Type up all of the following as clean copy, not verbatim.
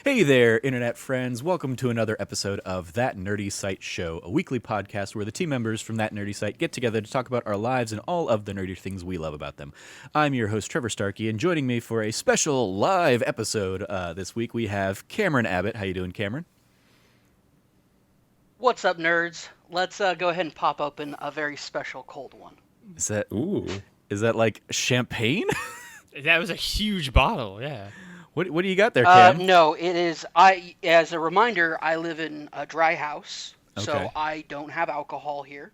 Hey there, internet friends. Welcome to another episode of That Nerdy Site Show, a weekly podcast where the team members from That Nerdy Site get together to talk about our lives and all of the nerdy things we love about them. I'm your host, Trevor Starkey, and joining me for a special live episode this week, we have Cameron Abbott. How you doing, Cameron? What's up, nerds? Let's go ahead and pop open a very special cold one. Ooh. Is that like champagne? That was a huge bottle, yeah. What do you got there, Cam? No, it is. As a reminder, I live in a dry house, Okay. so I don't have alcohol here.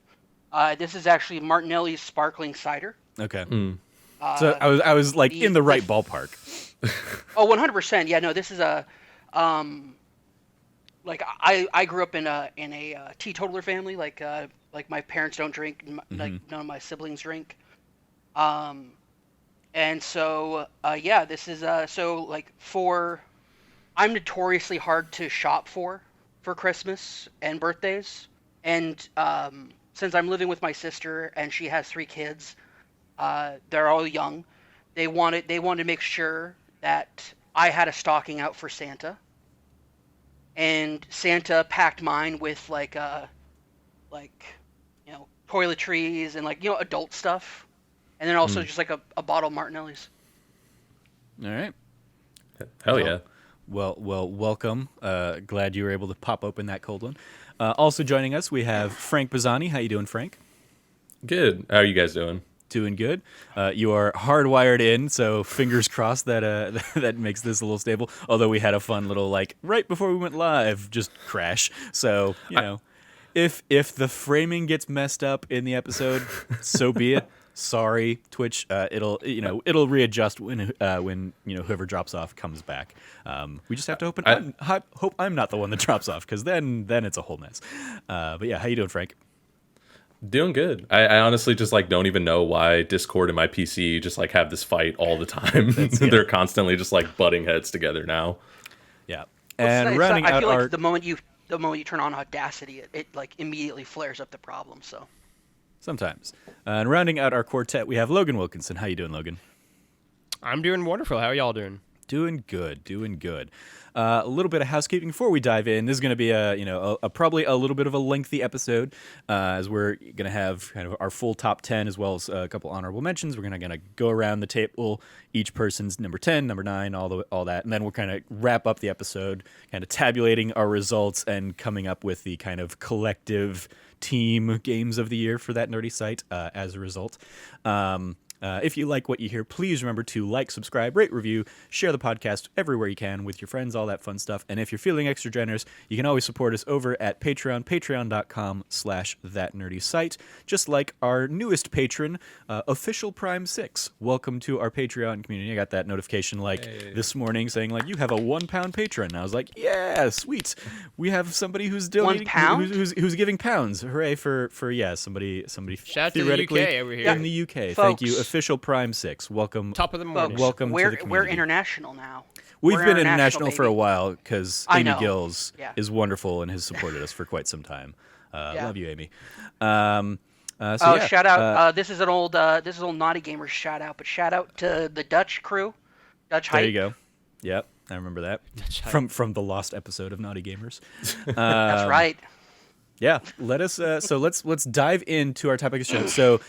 This is actually Martinelli's sparkling cider. Okay. So I was like in the right ballpark. Oh, 100%. Yeah, no, this is a like I grew up in a teetotaler family. Like my parents don't drink, like none of my siblings drink. And so, yeah, this is, so, like, I'm notoriously hard to shop for Christmas and birthdays. And, since I'm living with my sister and she has 3 kids, they're all young, they wanted to make sure that I had a stocking out for Santa. And Santa packed mine with, like, toiletries and, like, adult stuff. And then also just like a bottle of Martinelli's. All right. Hell yeah. Well, welcome. Glad you were able to pop open that cold one. Also joining us, we have Frank Bazzani. How you doing, Frank? Good. How are you guys doing? Doing good. You are hardwired in, so fingers crossed that that makes this a little stable. Although we had a fun little, like, right before we went live, just crash. So, if the framing gets messed up in the episode, so be it. Sorry, Twitch. It'll readjust when whoever drops off comes back. We just have to hope I'm not the one that drops off, because then it's a whole mess. But yeah, how you doing, Frank? Doing good. I honestly just like don't even know why Discord and my PC just like have this fight all the time. They're constantly just like butting heads together now. Yeah, and rounding I out feel our like the moment you turn on Audacity, it like immediately flares up the problem. So. Sometimes. And rounding out our quartet, we have Logan Wilkinson. How you doing, Logan? I'm doing wonderful. How are y'all doing? Doing good. A little bit of housekeeping before we dive in. This is going to be probably a little bit of a lengthy episode, as we're going to have kind of our full top 10 as well as a couple honorable mentions. We're going to go around the table, each person's number 10, number 9, all that, and then we'll kind of wrap up the episode, kind of tabulating our results and coming up with the kind of collective team games of the year for That Nerdy Site as a result. If you like what you hear, please remember to like, subscribe, rate, review, share the podcast everywhere you can with your friends, all that fun stuff. And if you're feeling extra generous, you can always support us over at Patreon, patreon.com/thatnerdysite. Just like our newest patron, Official Prime 6. Welcome to our Patreon community. I got that notification this morning saying like, you have a £1 patron. And I was like, yeah, sweet. We have somebody who's donating, who's giving pounds. Hooray for somebody Shout out to the theoretically UK over here. in the UK. Folks, Thank you. Official Prime 6. Welcome. Top of the morning. Welcome to the community. We're international now. We've We're been international for a baby. while because I Amy know. Gills Yeah. is wonderful and has supported us for quite some time. Yeah. Love you, Amy. Shout out! This is an old Naughty Gamers shout out, but shout out to the Dutch crew, Dutch Hype. There you go. Yep, I remember that from the lost episode of Naughty Gamers. That's right. Yeah, let's dive into our topic of the show. So,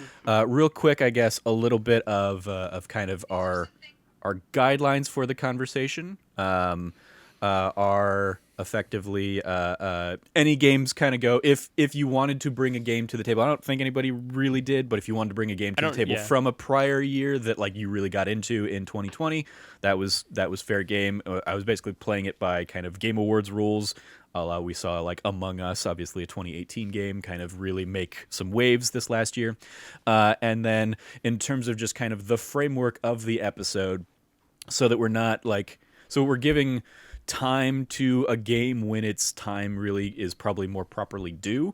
real quick, I guess a little bit of kind of our guidelines for the conversation are effectively any games kind of go. If you wanted to bring a game to the table, I don't think anybody really did, but if you wanted to bring a game to the table from a prior year that like you really got into in 2020, that was fair game. I was basically playing it by kind of Game Awards rules. We saw like Among Us, obviously a 2018 game, kind of really make some waves this last year. And then in terms of just kind of the framework of the episode, so that we're not like, so we're giving time to a game when its time really is probably more properly due.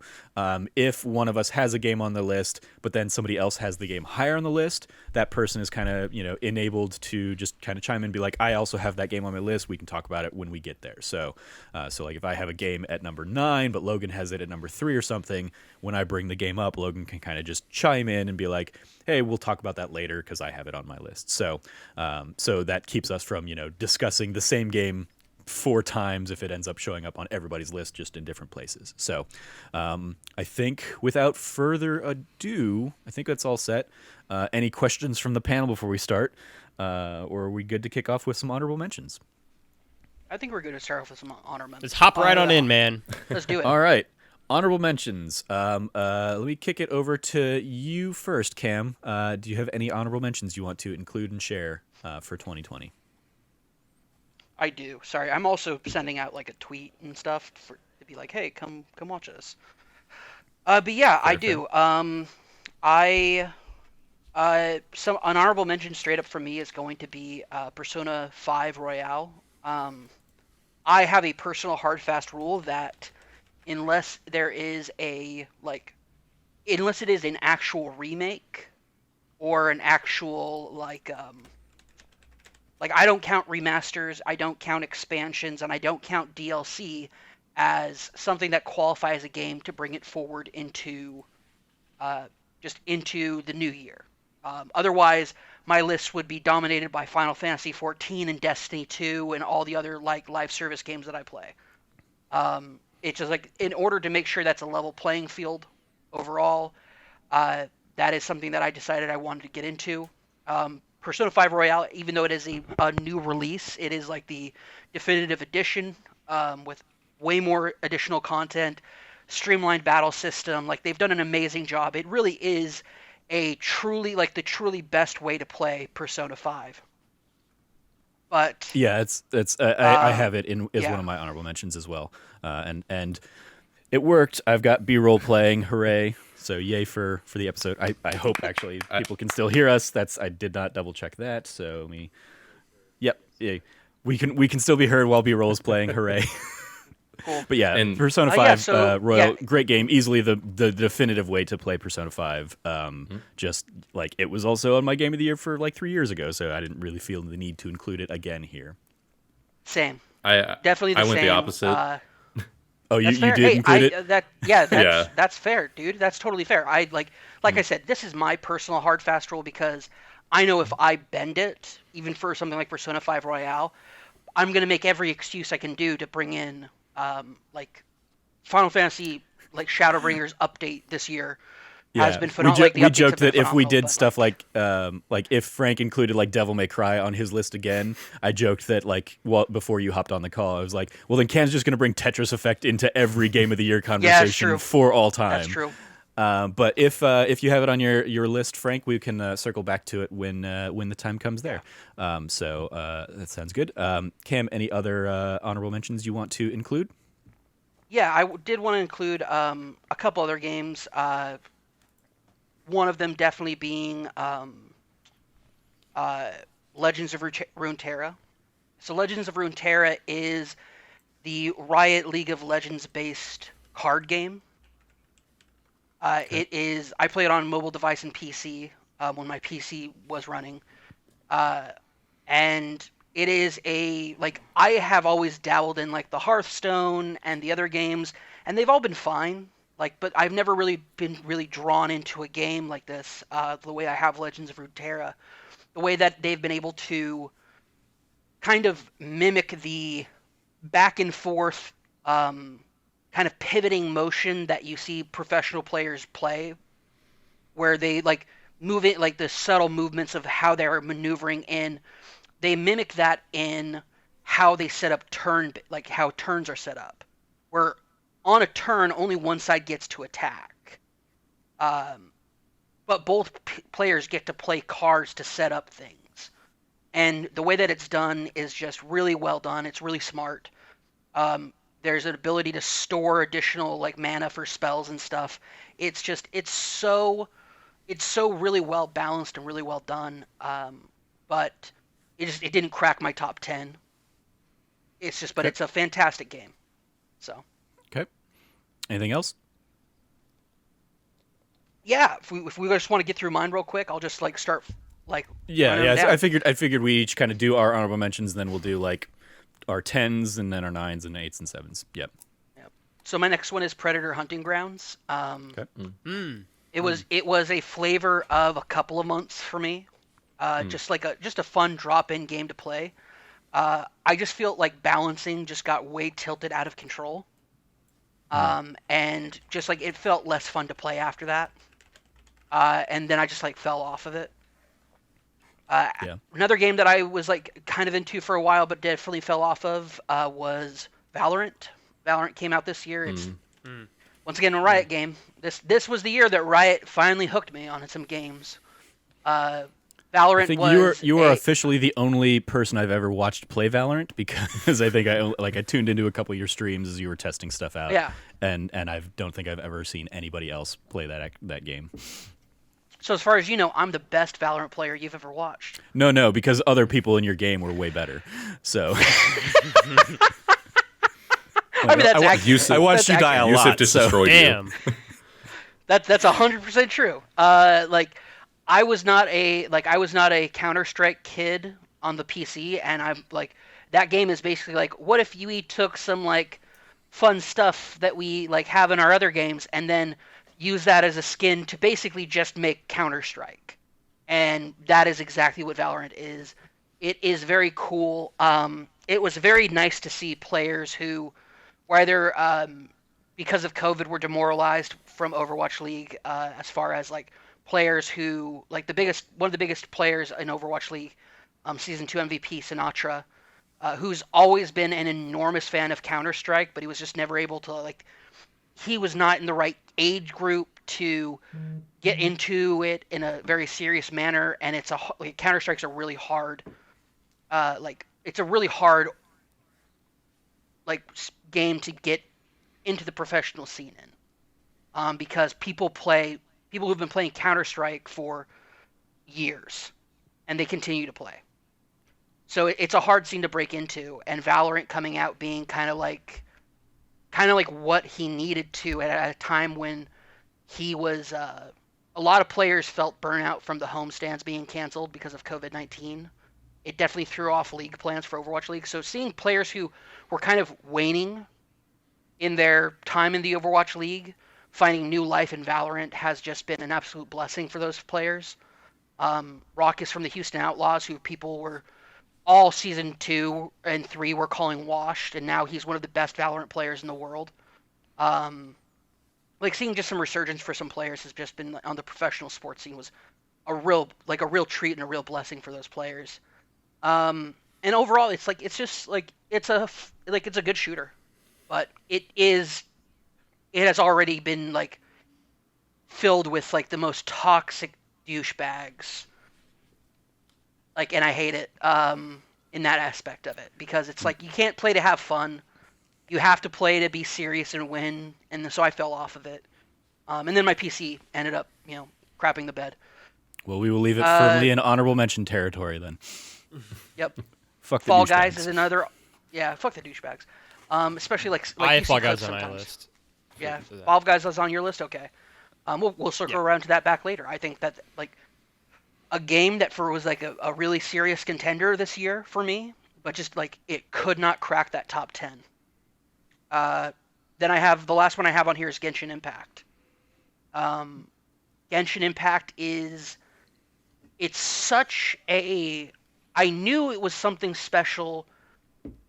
If one of us has a game on the list, but then somebody else has the game higher on the list, that person is kind of, enabled to just kind of chime in and be like, I also have that game on my list. We can talk about it when we get there. So like if I have a game at number 9, but Logan has it at number 3 or something, when I bring the game up, Logan can kind of just chime in and be like, hey, we'll talk about that later because I have it on my list. So that keeps us from, discussing the same game 4 times if it ends up showing up on everybody's list, just in different places. So I think without further ado, I think that's all set. Any questions from the panel before we start? Or are we good to kick off with some honorable mentions? I think we're good to start off with some honorable mentions. Let's hop right on in, man. Let's do it. All right. Honorable mentions. Let me kick it over to you first, Cam. Do you have any honorable mentions you want to include and share for 2020? I do. Sorry, I'm also sending out like a tweet and stuff to be like, "Hey, come watch us." But yeah, I do. Some an honorable mention straight up for me is going to be Persona 5 Royale. I have a personal hard fast rule that unless there is unless it is an actual remake or an actual I don't count remasters, I don't count expansions, and I don't count DLC as something that qualifies a game to bring it forward into the new year. Otherwise, my list would be dominated by Final Fantasy XIV and Destiny 2 and all the other live service games that I play. It's just in order to make sure that's a level playing field overall, that is something that I decided I wanted to get into. Persona 5 Royale, even though it is a new release, it is the definitive edition with way more additional content, streamlined battle system. They've done an amazing job. It really is the truly best way to play Persona 5. But yeah, I have it as one of my honorable mentions as well, and it worked. I've got B-roll playing, hooray! So yay for the episode. I hope actually people can still hear us. I did not double check that. So yay. We can still be heard while B-roll is playing, hooray! Cool. But yeah, and Persona 5 Royal, yeah. Great game, easily the definitive way to play Persona 5. Just it was also on my game of the year for 3 years ago, so I didn't really feel the need to include it again here. Same. I went the opposite. Oh, you did hey, include it? That's fair, dude. That's totally fair. I I said, this is my personal hard fast rule because I know if I bend it, even for something like Persona 5 Royale, I'm gonna make every excuse I can do to bring in Final Fantasy Shadowbringers update this year has been phenomenal. We joked that if we did stuff like if Frank included Devil May Cry on his list again, I joked that before you hopped on the call, I was like, well then Cam's just going to bring Tetris Effect into every Game of the Year conversation for all time. That's true. But if you have it on your list, Frank, we can circle back to it when the time comes there. So that sounds good. Cam, any other honorable mentions you want to include? Yeah, I did want to include a couple other games. One of them definitely being Legends of Runeterra. So Legends of Runeterra is the Riot League of Legends based card game. It is. I play it on mobile device and PC when my PC was running, and it is I have always dabbled in the Hearthstone and the other games, and they've all been fine. But I've never really been drawn into a game like this. The way I have Legends of Runeterra, the way that they've been able to kind of mimic the back and forth. Kind of pivoting motion that you see professional players play, where they move it, the subtle movements of how they're maneuvering in. They mimic that in how they set up how turns are set up, where on a turn only one side gets to attack, but both players get to play cards to set up things, and the way that it's done is just really well done. It's really smart. There's an ability to store additional mana for spells and stuff. It's so really well balanced and really well done. But it didn't crack my top 10. It's a fantastic game. So. Okay. Anything else? Yeah, if we just want to get through mine real quick, I'll just start Yeah. I figured we each kind of do our honorable mentions, and then we'll do our 10s and then our 9s and 8s and 7s. Yep. So my next one is Predator Hunting Grounds. Okay. It was a flavor of a couple of months for me. Just a fun drop-in game to play. I just feel like balancing just got way tilted out of control. And just like it felt less fun to play after that. And then I just like fell off of it. Another game that I was like kind of into for a while, but definitely fell off of was Valorant. Valorant came out this year. It's once again a Riot game. This was the year that Riot finally hooked me on some games. Valorant I think was you are officially the only person I've ever watched play Valorant, because I think I tuned into a couple of your streams as you were testing stuff out. Yeah. And I don't think I've ever seen anybody else play that game. So as far as you know, I'm the best Valorant player you've ever watched. No, because other people in your game were way better. So I mean, that's accurate. I watched you die a Yusuf lot. just So. destroyed Damn. you. That's 100% true. Like I was not a Counter-Strike kid on the PC, and I'm like, that game is basically like, what if we took some like fun stuff that we like have in our other games and then use that as a skin to basically just make Counter-Strike. And that is exactly what Valorant is. It is very cool. It was very nice to see players who, whether because of COVID, were demoralized from Overwatch League, as far as like players who, like one of the biggest players in Overwatch League, Season 2 MVP Sinatra, who's always been an enormous fan of Counter-Strike, but he was just never able to, like, he was not in the right age group to get into it in a very serious manner, and Counter-Strike's a really hard, it's a really hard, like, game to get into the professional scene in, because people who've been playing Counter-Strike for years, and they continue to play. So it's a hard scene to break into, and Valorant coming out being kind of like what he needed to at a time when he was a lot of players felt burnout from the homestands being canceled because of COVID-19. It definitely threw off league plans for Overwatch League. So seeing players who were kind of waning in their time in the Overwatch League finding new life in Valorant has just been an absolute blessing for those players. Raucus from the Houston Outlaws, who people were all Season 2 and 3 were calling washed, and now he's one of the best Valorant players in the world. Like, seeing just some resurgence for some players has just been, on the professional sports scene, was a real treat and a real blessing for those players. And overall, it's a good shooter, but it has already been like filled with like the most toxic douchebags. Like, and I hate it in that aspect of it, because it's like you can't play to have fun. You have to play to be serious and win, and so I fell off of it. And then my PC ended up, crapping the bed. Well, we will leave it firmly in honorable mention territory then. Yep. Fuck the Fall Guys douchebags. is another. Yeah, fuck the douchebags. Especially like I you have Fall see Guys clips on my sometimes. list. Yeah, For that. Fall Guys is on your list. Okay. We'll circle around to that back later. I think that like a game that was like a really serious contender this year for me, but just like it could not crack that top 10. Then I have the last one I have on here is Genshin Impact. Genshin Impact it's such a, I knew it was something special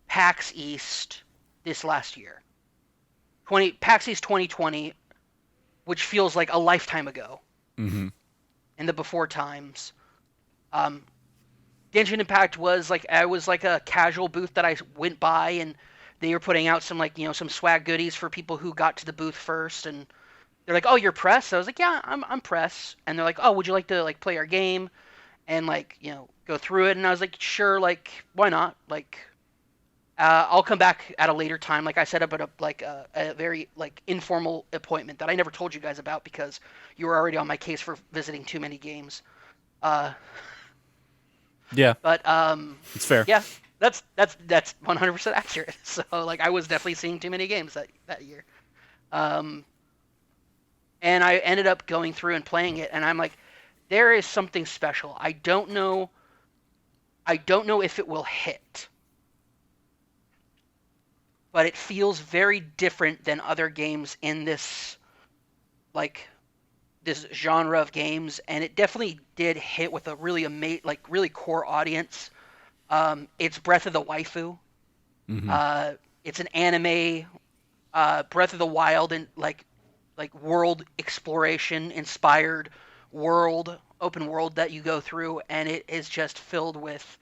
PAX East this last year. PAX East 2020, which feels like a lifetime ago. Mm-hmm. In the before times. Genshin Impact was like a casual booth that I went by, and they were putting out some some swag goodies for people who got to the booth first, and they're like, "Oh, you're press?" So I was like, "Yeah, I'm press." And they're like, "Oh, would you like to like play our game and go through it?" And I was like, "Sure, like why not?" Like I'll come back at a later time. Like I set up a very informal appointment that I never told you guys about because you were already on my case for visiting too many games. Yeah, but it's fair. Yeah, that's 100% accurate. So I was definitely seeing too many games that year. And I ended up going through and playing it, and I'm like, there is something special. I don't know if it will hit. But it feels very different than other games in this this genre of games, and it definitely did hit with a really really core audience. It's Breath of the Waifu. Mm-hmm. It's an anime, Breath of the Wild, and like world exploration inspired open world that you go through, and it is just filled with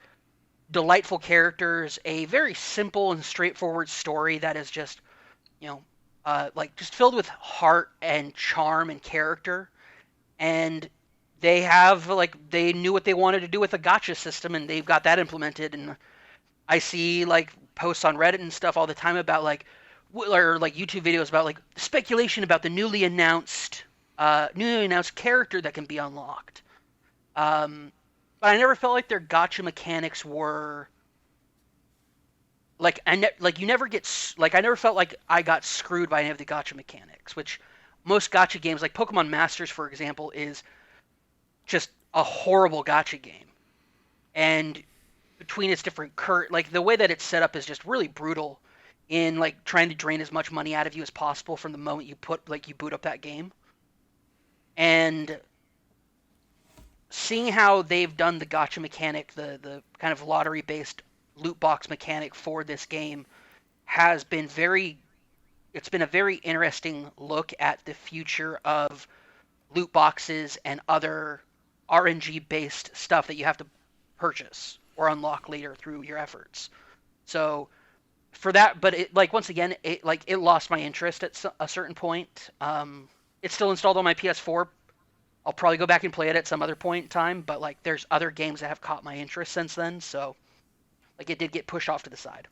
delightful characters, a very simple and straightforward story that is just, you know, just filled with heart and charm and character. And they knew what they wanted to do with a gacha system, and they've got that implemented. And I see like posts on Reddit and stuff all the time about or like YouTube videos about like speculation about the newly announced character that can be unlocked. But I never felt like their gacha mechanics were like you never get like I never felt like I got screwed by any of the gacha mechanics, which most gacha games like Pokemon Masters, for example, is just a horrible gacha game. And between its different like the way that it's set up is just really brutal in like trying to drain as much money out of you as possible from the moment you boot up that game. And seeing how they've done the gacha mechanic, the kind of lottery based loot box mechanic for this game has been it's been a very interesting look at the future of loot boxes and other RNG based stuff that you have to purchase or unlock later through your efforts. So for that, but it once again it lost my interest at a certain point. It's still installed on my PS4. I'll probably go back and play it at some other point in time, but like there's other games that have caught my interest since then, so like it did get pushed off to the side.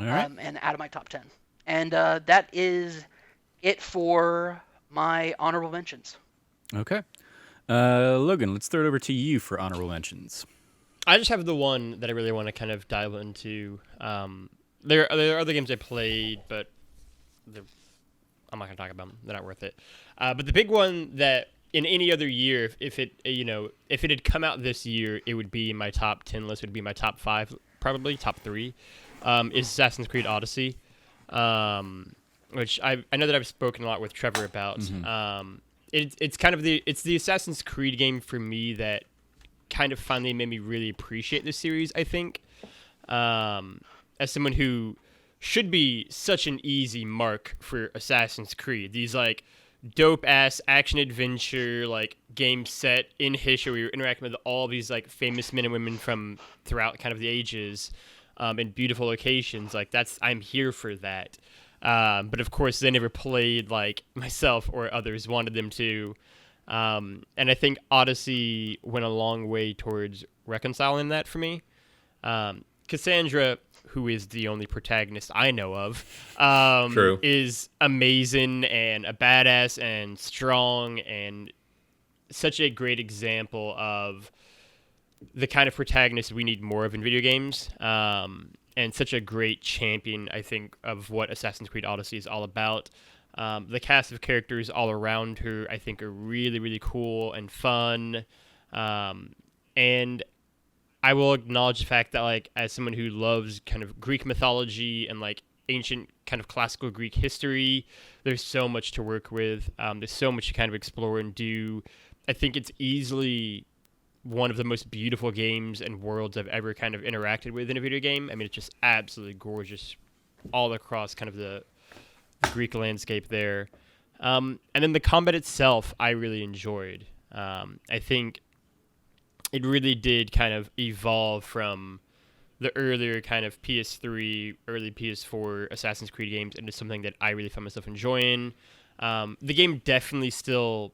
All right. And out of my top 10. And that is it for my honorable mentions. Okay. Logan, let's throw it over to you for honorable mentions. I just have the one that I really want to kind of dive into. There are other games I played, but I'm not going to talk about them. They're not worth it. But the big one that in any other year, if it had come out this year, it would be in my top 10 list. It would be my top 5, probably top 3. Is Assassin's Creed Odyssey, which I know that I've spoken a lot with Trevor about. Mm-hmm. It's kind of the Assassin's Creed game for me that kind of finally made me really appreciate the series. I think, as someone who should be such an easy mark for Assassin's Creed, these like dope ass action adventure like game set in history where you're interacting with all these like famous men and women from throughout kind of the ages, in beautiful locations. Like I'm here for that. But of course they never played like myself or others wanted them to. And I think Odyssey went a long way towards reconciling that for me. Cassandra, who is the only protagonist I know of, is amazing and a badass and strong and such a great example of the kind of protagonist we need more of in video games, and such a great champion, I think, of what Assassin's Creed Odyssey is all about. The cast of characters all around her, I think, are really, really cool and fun. And I will acknowledge the fact that, like, as someone who loves kind of Greek mythology and, like, ancient kind of classical Greek history, there's so much to work with. There's so much to kind of explore and do. I think it's easily one of the most beautiful games and worlds I've ever kind of interacted with in a video game. I mean, it's just absolutely gorgeous all across kind of the Greek landscape there. And then the combat itself, I really enjoyed. I think it really did kind of evolve from the earlier kind of PS3, early PS4 Assassin's Creed games into something that I really found myself enjoying. The game definitely still,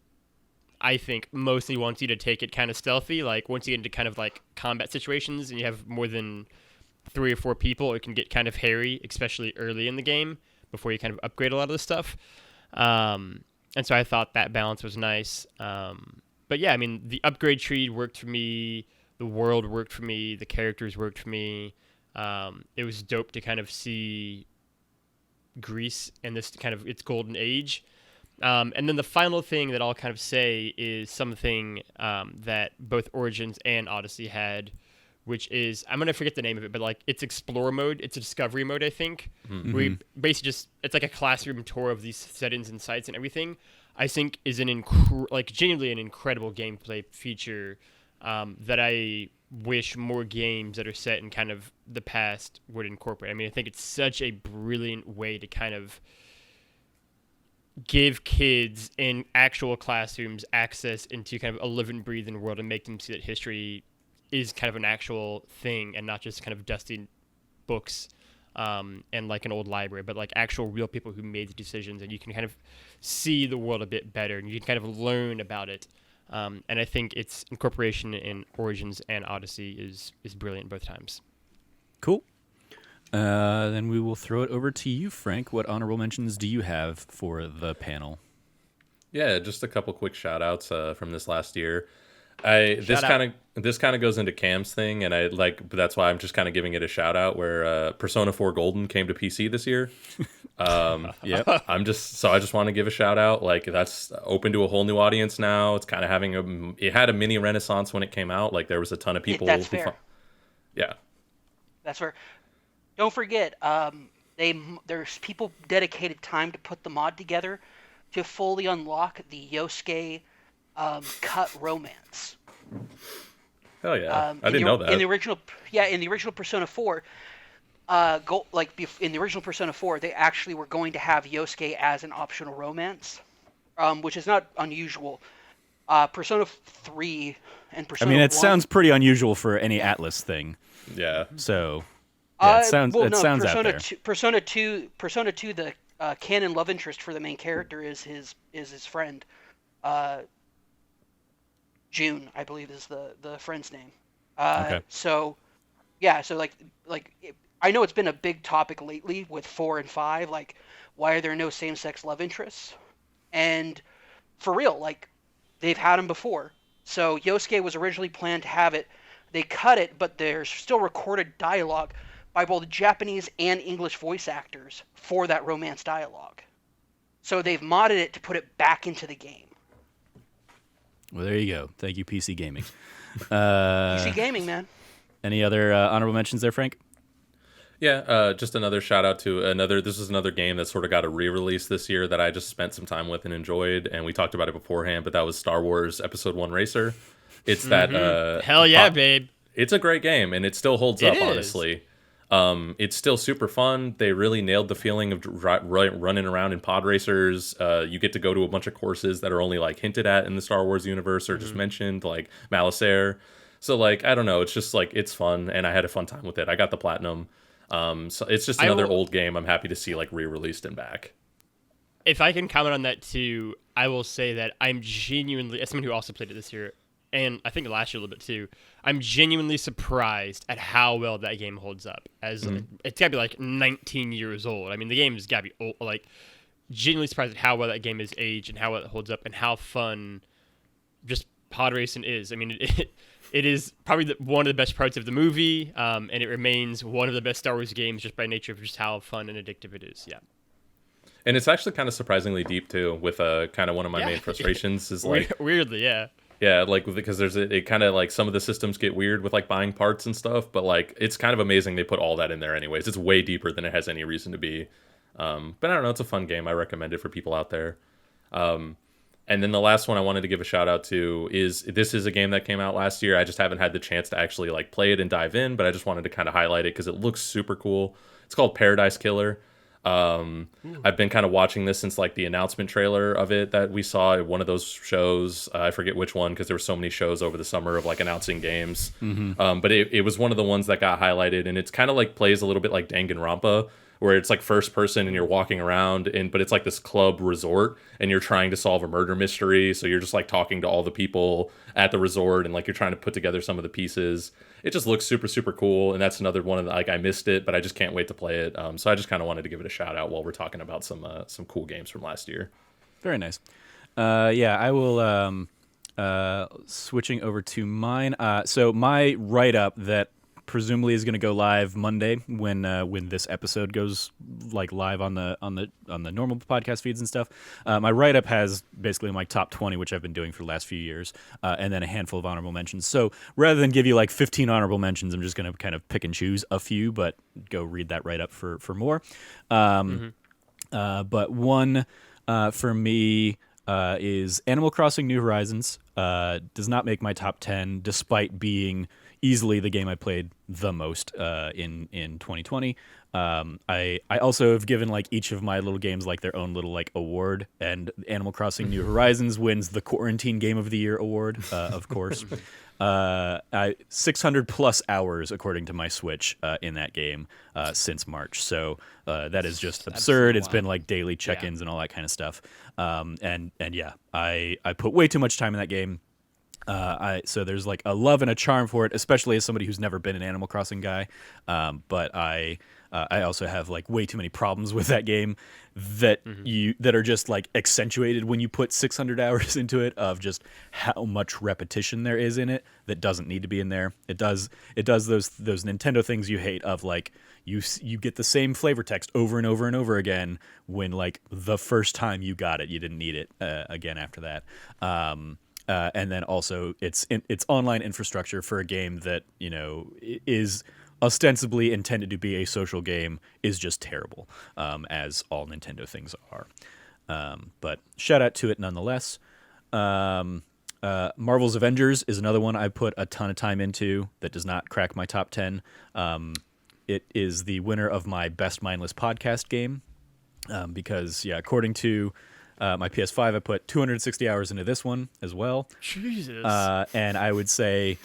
I think, mostly wants you to take it kind of stealthy. Like, once you get into kind of like combat situations and you have more than 3 or 4 people, it can get kind of hairy, especially early in the game before you kind of upgrade a lot of the stuff. And so I thought that balance was nice. But yeah, I mean, the upgrade tree worked for me. The world worked for me. The characters worked for me. It was dope to kind of see Greece in this kind of its golden age. And then the final thing that I'll kind of say is something that both Origins and Odyssey had, which is, I'm going to forget the name of it, but like it's Explore mode. It's a discovery mode, I think. Mm-hmm. We basically just, it's like a classroom tour of these settings and sites and everything. I think is genuinely an incredible gameplay feature that I wish more games that are set in kind of the past would incorporate. I mean, I think it's such a brilliant way to kind of give kids in actual classrooms access into kind of a living, breathing world and make them see that history is kind of an actual thing and not just kind of dusty books and like an old library, but like actual real people who made the decisions, and you can kind of see the world a bit better and you can kind of learn about it. And I think its incorporation in Origins and Odyssey is brilliant both times. Cool. Then we will throw it over to you, Frank. What honorable mentions do you have for the panel? Yeah, just a couple quick shout outs from this last year. This kind of goes into Cam's thing, and that's why I'm just kind of giving it a shout out. Where Persona 4 Golden came to PC this year. Yep. I just want to give a shout out. Like, that's open to a whole new audience now. It's kind of it had a mini renaissance when it came out. Like, there was a ton of people. That's fair. Yeah. That's fair. Don't forget, there's people dedicated time to put the mod together to fully unlock the Yosuke cut romance. Hell yeah! I didn't know that. In the original Persona 4, in the original Persona 4, they actually were going to have Yosuke as an optional romance, which is not unusual. Persona 3 and Persona 1... I mean, it sounds pretty unusual for any Atlas thing. Yeah. So... Yeah, it sounds Persona out there. Persona 2, the canon love interest for the main character is his friend. June, I believe, is the friend's name. Okay. So, yeah. So I know it's been a big topic lately with 4 and 5. Like, why are there no same-sex love interests? And for real, like, they've had them before. So Yosuke was originally planned to have it. They cut it, but there's still recorded dialogue by both Japanese and English voice actors for that romance dialogue. So they've modded it to put it back into the game. Well, there you go. Thank you, PC Gaming. PC Gaming, man. Any other honorable mentions there, Frank? Yeah, just another shout out to this is another game that sort of got a re-release this year that I just spent some time with and enjoyed, and we talked about it beforehand, but that was Star Wars Episode 1 Racer. It's that... Hell yeah, babe. It's a great game, and it still holds up, honestly. It's still super fun. They really nailed the feeling of running around in pod racers. You get to go to a bunch of courses that are only like hinted at in the Star Wars universe or just mentioned, like Malacere. So like, I don't know. It's just like, it's fun, and I had a fun time with it. I got the platinum. So it's just another old game I'm happy to see like re-released and back. If I can comment on that too, I will say that I'm genuinely, as someone who also played it this year, and I think last year a little bit too, I'm genuinely surprised at how well that game holds up. It's got to be like 19 years old. I mean, the game's got to be old, like, genuinely surprised at how well that game is aged and how well it holds up and how fun just pod racing is. I mean, it is probably one of the best parts of the movie, and it remains one of the best Star Wars games just by nature of just how fun and addictive it is. Yeah. And it's actually kind of surprisingly deep too, with kind of one of my main frustrations is like... Weirdly, yeah. Yeah, like, because it kind of like some of the systems get weird with like buying parts and stuff, but like it's kind of amazing they put all that in there anyways. It's way deeper than it has any reason to be. But I don't know, it's a fun game. I recommend it for people out there. And then the last one I wanted to give a shout out to is a game that came out last year. I just haven't had the chance to actually like play it and dive in, but I just wanted to kind of highlight it because it looks super cool. It's called Paradise Killer. I've been kind of watching this since like the announcement trailer of it that we saw at one of those shows. I forget which one because there were so many shows over the summer of like announcing games. But it was one of the ones that got highlighted, and it's kind of like plays a little bit like Danganronpa, where it's like first person and you're walking around, but it's like this club resort and you're trying to solve a murder mystery. So you're just like talking to all the people at the resort and like you're trying to put together some of the pieces. It just looks super, super cool. And that's another one of the, like, I missed it, but I just can't wait to play it. So I just kind of wanted to give it a shout out while we're talking about some cool games from last year. Very nice. Yeah, I will, switching over to mine. So my write-up that presumably is going to go live Monday when this episode goes like live on the normal podcast feeds and stuff. My write-up has basically my top 20, which I've been doing for the last few years, and then a handful of honorable mentions. So rather than give you like 15 honorable mentions, I'm just going to kind of pick and choose a few, but go read that write-up for more. But one for me is Animal Crossing New Horizons. Does not make my top 10 despite being easily the game I played the most in 2020. I also have given like each of my little games like their own little like award, and Animal Crossing New Horizons wins the Quarantine Game of the Year award, of course. 600 plus hours according to my Switch in that game since March. So that is just absurd. It's been like daily check-ins and all that kind of stuff. And yeah, I put way too much time in that game. So there's like a love and a charm for it, especially as somebody who's never been an Animal Crossing guy. But I also have like way too many problems with that game that that are just like accentuated when you put 600 hours into it, of just how much repetition there is in it that doesn't need to be in there. It does those Nintendo things you hate, of like you get the same flavor text over and over and over again, when like the first time you got it, you didn't need it again after that. And then also its online infrastructure for a game that, you know, is ostensibly intended to be a social game is just terrible, as all Nintendo things are. But shout out to it nonetheless. Marvel's Avengers is another one I put a ton of time into that does not crack my top 10. It is the winner of my Best Mindless Podcast game, because, yeah, according to my PS5, I put 260 hours into this one as well. Jesus. And I would say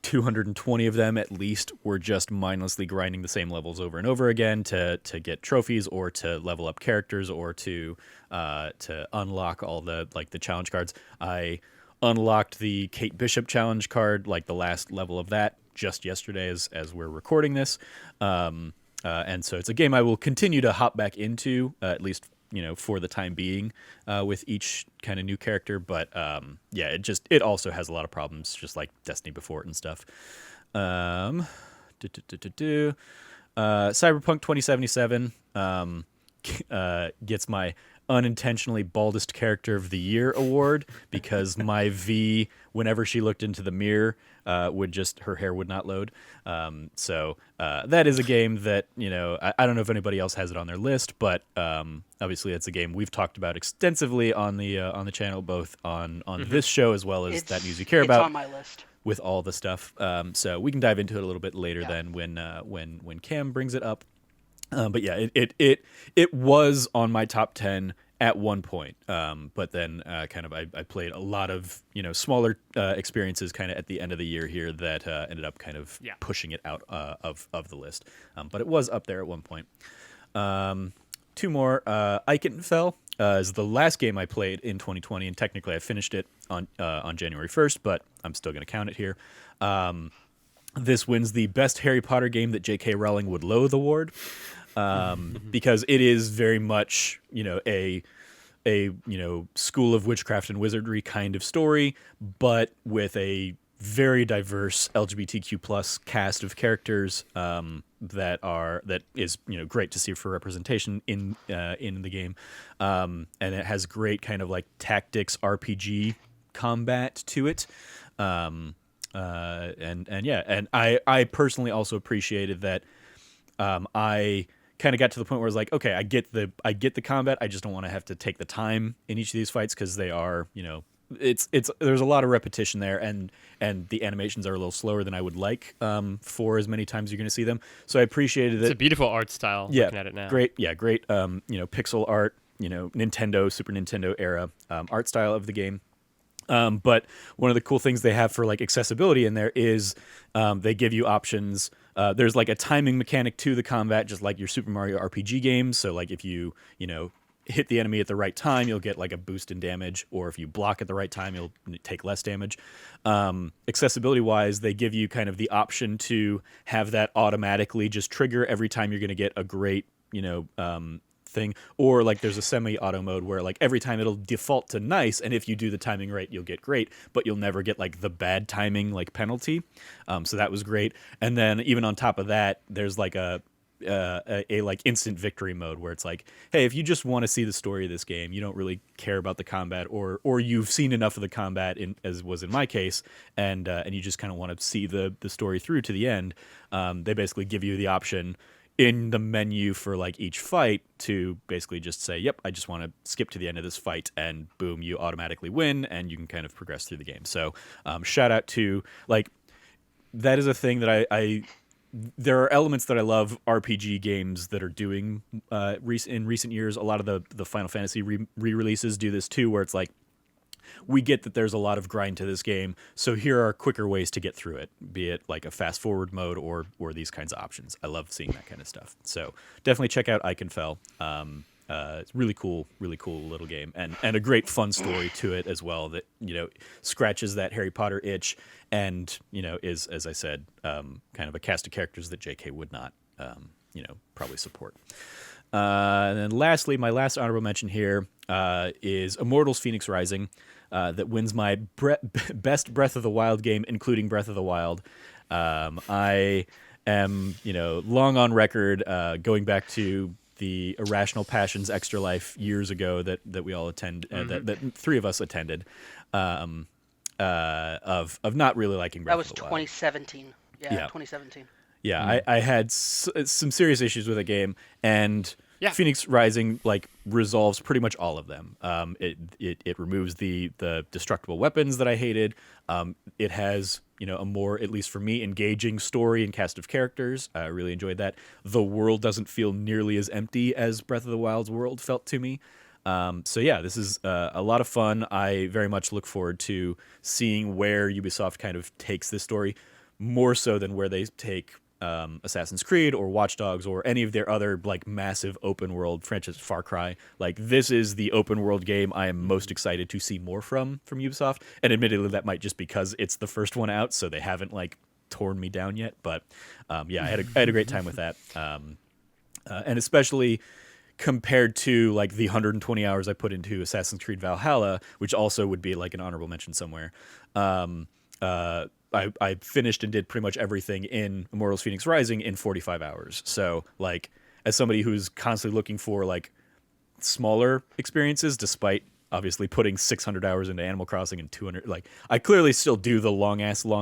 220 of them at least were just mindlessly grinding the same levels over and over again to get trophies, or to level up characters, or to unlock all the challenge cards. I unlocked the Kate Bishop challenge card, like the last level of that, just yesterday as we're recording this. And so it's a game I will continue to hop back into, at least, you know, for the time being, with each kind of new character. But yeah, it also has a lot of problems, just like Destiny before it and stuff. Cyberpunk 2077 gets my unintentionally baldest character of the year award, because my V, whenever she looked into the mirror, her hair would not load. So that is a game that, you know, I don't know if anybody else has it on their list, but obviously it's a game we've talked about extensively on the channel, both on this show as well as That News You Care About. It's on my list with all the stuff. So we can dive into it a little bit later then when Cam brings it up. But yeah, it was on my top 10 at one point. But then I played a lot of, you know, smaller experiences kind of at the end of the year here that ended up kind of pushing it out of the list. But it was up there at one point. Two more. Eichenfell is the last game I played in 2020, and technically I finished it on January 1st, but I'm still going to count it here. This wins the best Harry Potter game that J.K. Rowling would loathe award, because it is very much, you know, a school of witchcraft and wizardry kind of story, but with a very diverse LGBTQ plus cast of characters that is, you know, great to see for representation in the game, and it has great kind of like tactics RPG combat to it. And I personally also appreciated that. I kind of got to the point where I was like, okay, I get the combat. I just don't want to have to take the time in each of these fights, because they are, you know, it's there's a lot of repetition there, and the animations are a little slower than I would like for as many times you're going to see them. So I appreciated it. It's a beautiful art style. Yeah, looking at it now. Great. You know, pixel art. You know, Super Nintendo era art style of the game. But one of the cool things they have for like accessibility in there is they give you options. There's like a timing mechanic to the combat, just like your Super Mario RPG games. So like if you hit the enemy at the right time, you'll get like a boost in damage, or if you block at the right time, you'll take less damage. Accessibility wise, they give you kind of the option to have that automatically just trigger every time you're going to get a great, you know, thing, or like there's a semi-auto mode where like every time it'll default to nice, and if you do the timing right, you'll get great, but you'll never get like the bad timing like penalty. So that was great. And then even on top of that, there's like a like instant victory mode where it's like, hey, if you just want to see the story of this game, you don't really care about the combat, or you've seen enough of the combat, as was in my case, and you just kind of want to see the story through to the end. They basically give you the option in the menu for like each fight to basically just say, yep, I just want to skip to the end of this fight, and boom, you automatically win, and you can kind of progress through the game. So shout out to like that is a thing that I there are elements that I love RPG games that are doing in recent years. A lot of the Final Fantasy re-releases do this too, where it's like, we get that there's a lot of grind to this game, so here are quicker ways to get through it, be it like a fast forward mode or these kinds of options. I love seeing that kind of stuff. So definitely check out Iconfell. It's really cool little game, and a great fun story to it as well that, scratches that Harry Potter itch, and is, as I said, kind of a cast of characters that JK would not probably support. And then lastly, my last honorable mention here is Immortals: Phoenix Rising, that wins my best Breath of the Wild game, including Breath of the Wild. I am, long on record, going back to the Irrational Passions Extra Life years ago that we all that three of us attended, of not really liking Breath of the Wild. That was 2017. Yeah, 2017. Yeah, I had some serious issues with the game, and Phoenix Rising resolves pretty much all of them. It removes the destructible weapons that I hated. It has a more, at least for me, engaging story and cast of characters. I really enjoyed that. The world doesn't feel nearly as empty as Breath of the Wild's world felt to me. So yeah, this is a lot of fun. I very much look forward to seeing where Ubisoft kind of takes this story, more so than where they take Assassin's Creed or Watch Dogs or any of their other massive open world franchises. Far Cry, this is the open world game I am most excited to see more from Ubisoft, and admittedly that might just because it's the first one out, so they haven't torn me down yet, but I had a great time with that, and especially compared to the 120 hours I put into Assassin's Creed Valhalla, which also would be an honorable mention somewhere. I finished and did pretty much everything in Immortals: Phoenix Rising in 45 hours. So, as somebody who's constantly looking for smaller experiences, despite obviously putting 600 hours into Animal Crossing and 200, I clearly still do the long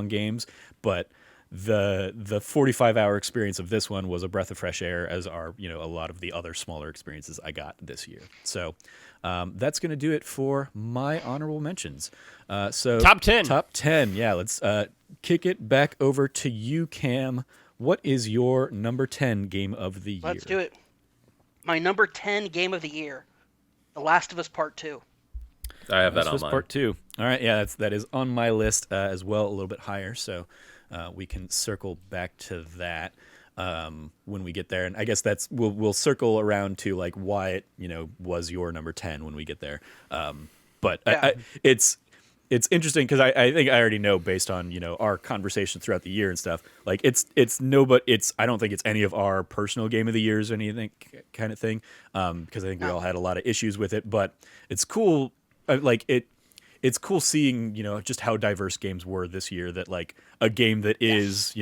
games, but the 45-hour experience of this one was a breath of fresh air, as are a lot of the other smaller experiences I got this year. So that's going to do it for my honorable mentions. So top 10. Yeah, let's kick it back over to you, Cam. What is your number 10 game of the year? Let's do it. My number 10 game of the year, The Last of Us Part 2. I have that on mine. Part 2. All right, yeah, that is on my list as well, a little bit higher. So we can circle back to that when we get there, and I guess we'll circle around to why it was your number 10 when we get there. But yeah. It's interesting because I think I already know, based on our conversation throughout the year and stuff. I don't think it's any of our personal game of the years or anything kind of thing, because I think we all had a lot of issues with it. But it's cool, it's cool seeing just how diverse games were this year. That a game that is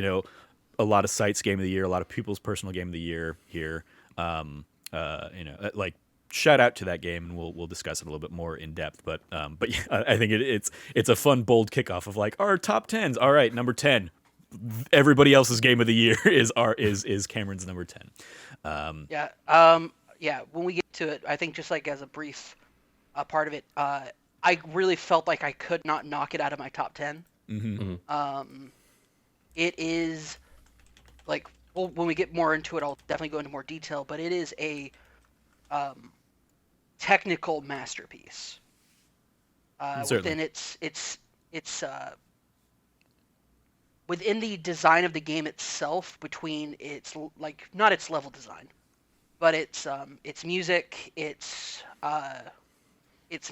a lot of sites game of the year, a lot of people's personal game of the year here. Shout out to that game, and we'll discuss it a little bit more in depth. But yeah, I think it's a fun, bold kickoff of our top 10s. All right, number 10. Everybody else's game of the year is Cameron's number 10. Yeah. When we get to it, I think just as a brief part of it, I really felt like I could not knock it out of my top 10. Mm-hmm. It is when we get more into it, I'll definitely go into more detail. But it is a technical masterpiece. Within its within the design of the game itself, between its not its level design, but its music, its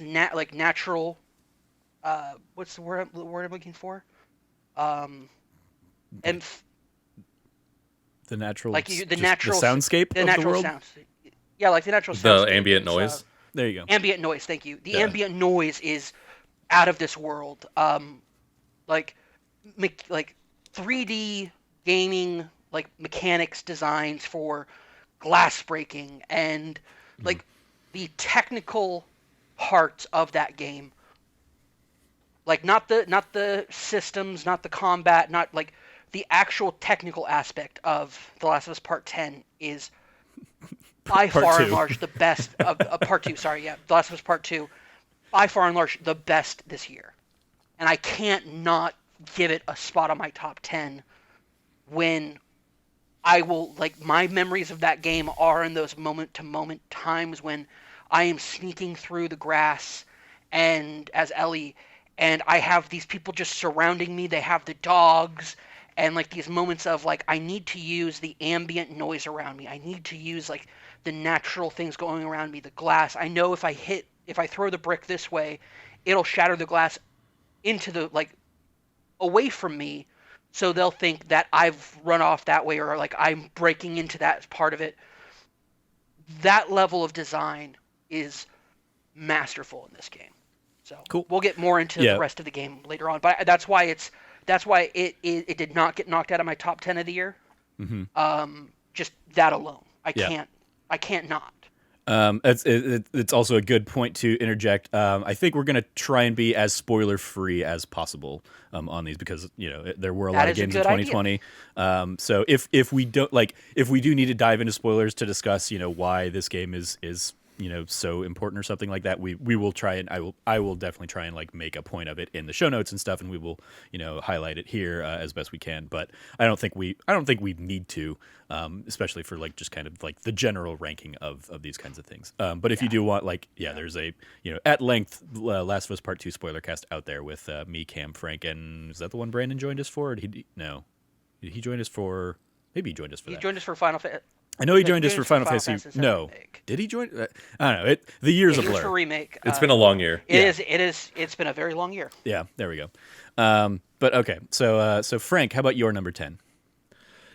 natural. What's the word I'm looking for? And the natural, the natural soundscape the of natural the world. Sounds. Yeah, the natural soundscape. The ambient noise. There you go. Ambient noise. Thank you. The ambient noise is out of this world. 3D gaming, mechanics designs for glass breaking, and the technical parts of that game. Not the systems, not the combat, not the actual technical aspect of The Last of Us Part 10 is by far and large the best of Part 2. Sorry, yeah, The Last of Us Part 2, by far and large the best this year, and I can't not give it a spot on my top 10 when I will, like, my memories of that game are in those moment-to-moment times when I am sneaking through the grass and as Ellie, and I have these people just surrounding me. They have the dogs, and like these moments of like I need to use the ambient noise around me. I need to use like the natural things going around me, the glass. I know if I throw the brick this way, it'll shatter the glass into the like away from me, so they'll think that I've run off that way or like I'm breaking into that part of it. That level of design is masterful in this game. So cool. We'll get more into the rest of the game later on, but that's why it did not get knocked out of my top 10 of the year. Mm-hmm. Just that alone, I can't not. It's also a good point to interject. I think we're gonna try and be as spoiler free as possible on these because there were a lot of games in 2020. So if we do need to dive into spoilers to discuss why this game is so important or something like that, we will try and I will definitely try and like make a point of it in the show notes and stuff, and we will highlight it here as best we can. But I don't think we need to, especially for like just kind of like the general ranking of these kinds of things. But if you do want there's a at length Last of Us Part 2 spoiler cast out there with me, Cam, Frank, and is that the one Brandon joined us for? Or did he joined us for? Maybe he joined us for that. He joined us for Final Fantasy. I know he joined us for Final Fantasy. No, did he join? I don't know. The years of blur. For remake. It's been a long year. It is. It's been a very long year. Yeah, there we go. But okay, so Frank, how about your number 10?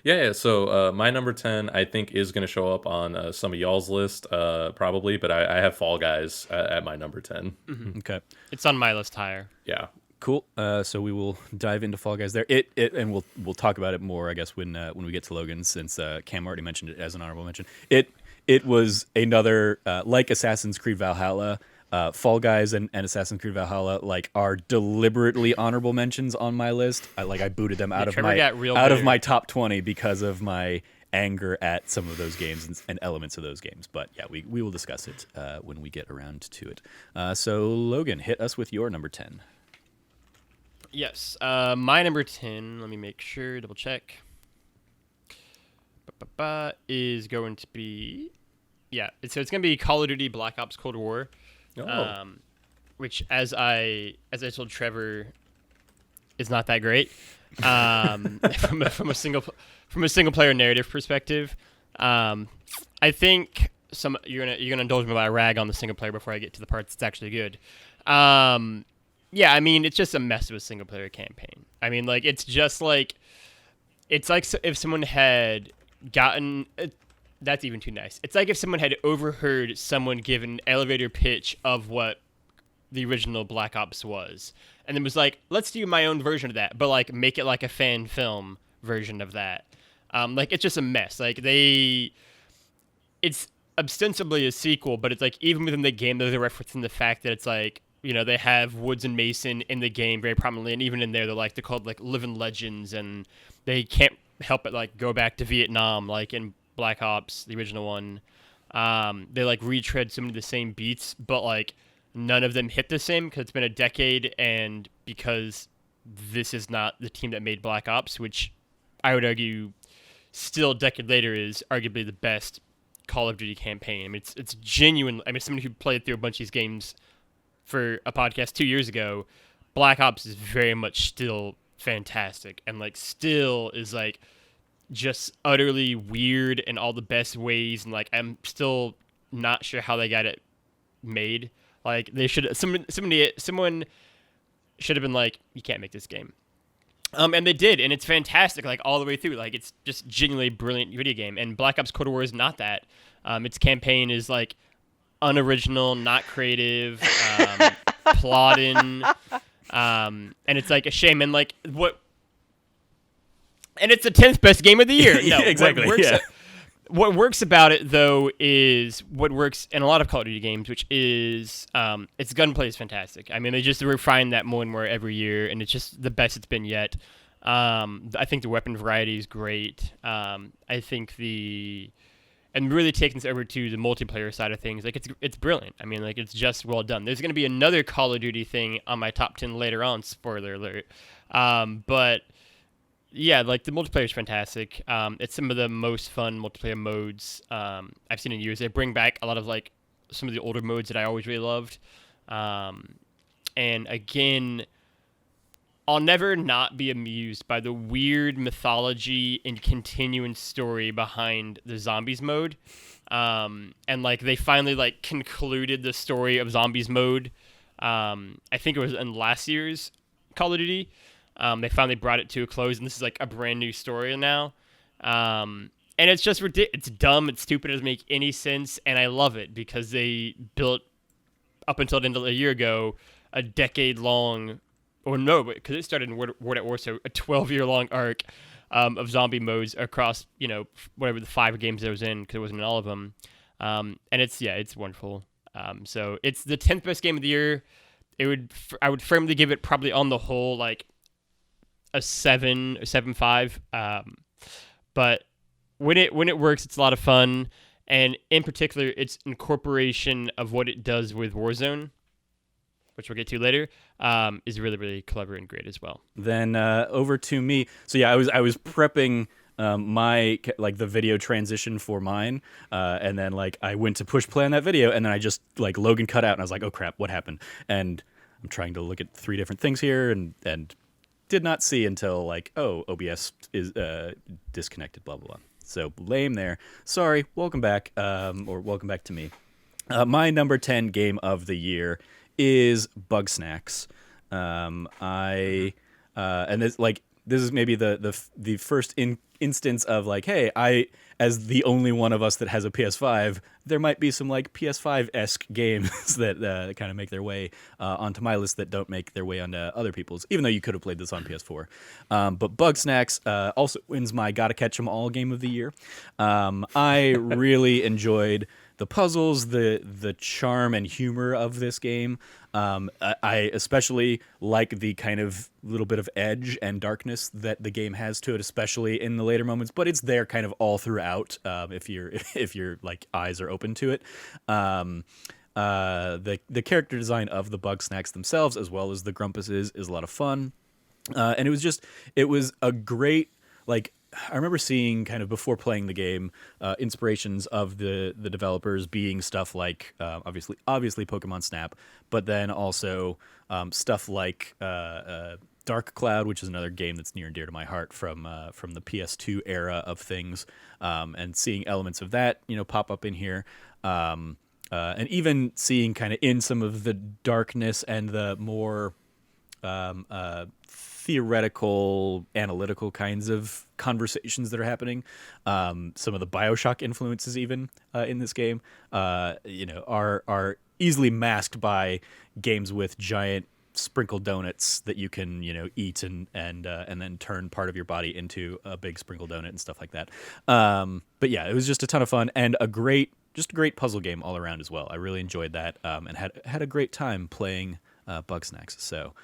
Yeah. So my number 10, I think, is going to show up on some of y'all's list, probably. But I have Fall Guys at my number 10. Mm-hmm. Okay, it's on my list higher. Yeah. Cool. So we will dive into Fall Guys there. And we'll talk about it more, I guess, when we get to Logan, since Cam already mentioned it as an honorable mention. It was another like Assassin's Creed Valhalla. Fall Guys and Assassin's Creed Valhalla are deliberately honorable mentions on my list. I booted them out of my top 20 because of my anger at some of those games and elements of those games. But yeah, we will discuss it when we get around to it. So Logan, hit us with your number 10. Yes, my number 10, let me make sure, double check, is going to be, it's going to be Call of Duty Black Ops Cold War, which as I told Trevor, is not that great, from a single player narrative perspective. I think you're gonna indulge me while I rag on the single player before I get to the parts that's actually good. Yeah, I mean, it's just a mess of a single-player campaign. I mean, it's like if someone had gotten... that's even too nice. It's like if someone had overheard someone give an elevator pitch of what the original Black Ops was, and then was like, let's do my own version of that, but, make it like a fan film version of that. It's just a mess. It's ostensibly a sequel, but it's even within the game, there's a reference in the fact that it's they have Woods and Mason in the game very prominently, and even in there, they're called living legends, and they can't help but go back to Vietnam, in Black Ops, the original one. They retread some of the same beats, but none of them hit the same because it's been a decade, and because this is not the team that made Black Ops, which I would argue still a decade later is arguably the best Call of Duty campaign. I mean, it's genuine. I mean, somebody who played through a bunch of these games for a podcast 2 years ago, Black Ops is very much still fantastic and still is just utterly weird in all the best ways, and I'm still not sure how they got it made. They should someone should have been you can't make this game. And they did, and it's fantastic all the way through. It's just genuinely brilliant video game, and Black Ops Cold War is not that. Its campaign is unoriginal, not creative, plodding, and it's a shame. And and it's the 10th best game of the year. No, exactly. What works about it though is what works in a lot of Call of Duty games, which is its gunplay is fantastic. I mean, they just refine that more and more every year, and it's just the best it's been yet. I think the weapon variety is great. I think and really taking this over to the multiplayer side of things. Like it's brilliant. I mean, like it's just well done. There's going to be another Call of Duty thing on my top 10 later on. Spoiler alert. But yeah, like the multiplayer is fantastic. It's some of the most fun multiplayer modes I've seen in years. They bring back a lot of like some of the older modes that I always really loved. And again, I'll never not be amused by the weird mythology and continuing story behind the zombies mode. And like they finally like concluded the story of zombies mode. I think it was in last year's Call of Duty. They finally brought it to a close, and this is like a brand new story now. And it's just ridiculous. It's dumb. It's stupid. It doesn't make any sense, and I love it because they built up until the end of a year ago a decade-long. Or no, because it started in World at War, so a 12-year-long arc of zombie modes across, whatever the 5 games there was in, because it wasn't in all of them. And it's wonderful. So it's the 10th best game of the year. I would firmly give it probably on the whole like a 7 or 7.5. But when it works, it's a lot of fun, and in particular, its incorporation of what it does with Warzone, which we'll get to later, is really, really clever and great as well. Then over to me. So yeah, I was prepping my like the video transition for mine, and then like I went to push play on that video, and then I just like Logan cut out, and I was like, oh crap, what happened? And I'm trying to look at 3 different things here, and did not see until like, oh, OBS is disconnected, blah blah blah. So lame there. Sorry. Welcome back, or welcome back to me. My number 10 game of the year is Bug Snacks. And this is maybe the first instance of like, hey, I, as the only one of us that has a PS5, there might be some like PS5-esque games that kind of make their way onto my list that don't make their way onto other people's, even though you could have played this on PS4. But Bug Snacks also wins my Gotta Catch 'Em All game of the year. I really enjoyed the puzzles, the charm and humor of this game. I especially like the kind of little bit of edge and darkness that the game has to it, especially in the later moments. But it's there kind of all throughout. If your like eyes are open to it. The character design of the Bug Snacks themselves, as well as the Grumpuses, is a lot of fun. And it was a great like. I remember seeing kind of before playing the game inspirations of the developers being stuff like obviously Pokemon Snap, but then also stuff like Dark Cloud, which is another game that's near and dear to my heart from the PS2 era of things, and seeing elements of that pop up in here, and even seeing kind of in some of the darkness and the more theoretical, analytical kinds of conversations that are happening. Some of the BioShock influences even in this game, are easily masked by games with giant sprinkled donuts that you can, eat and then turn part of your body into a big sprinkled donut and stuff like that. But yeah, it was just a ton of fun and a great puzzle game all around as well. I really enjoyed that and had a great time playing Bug Snacks. So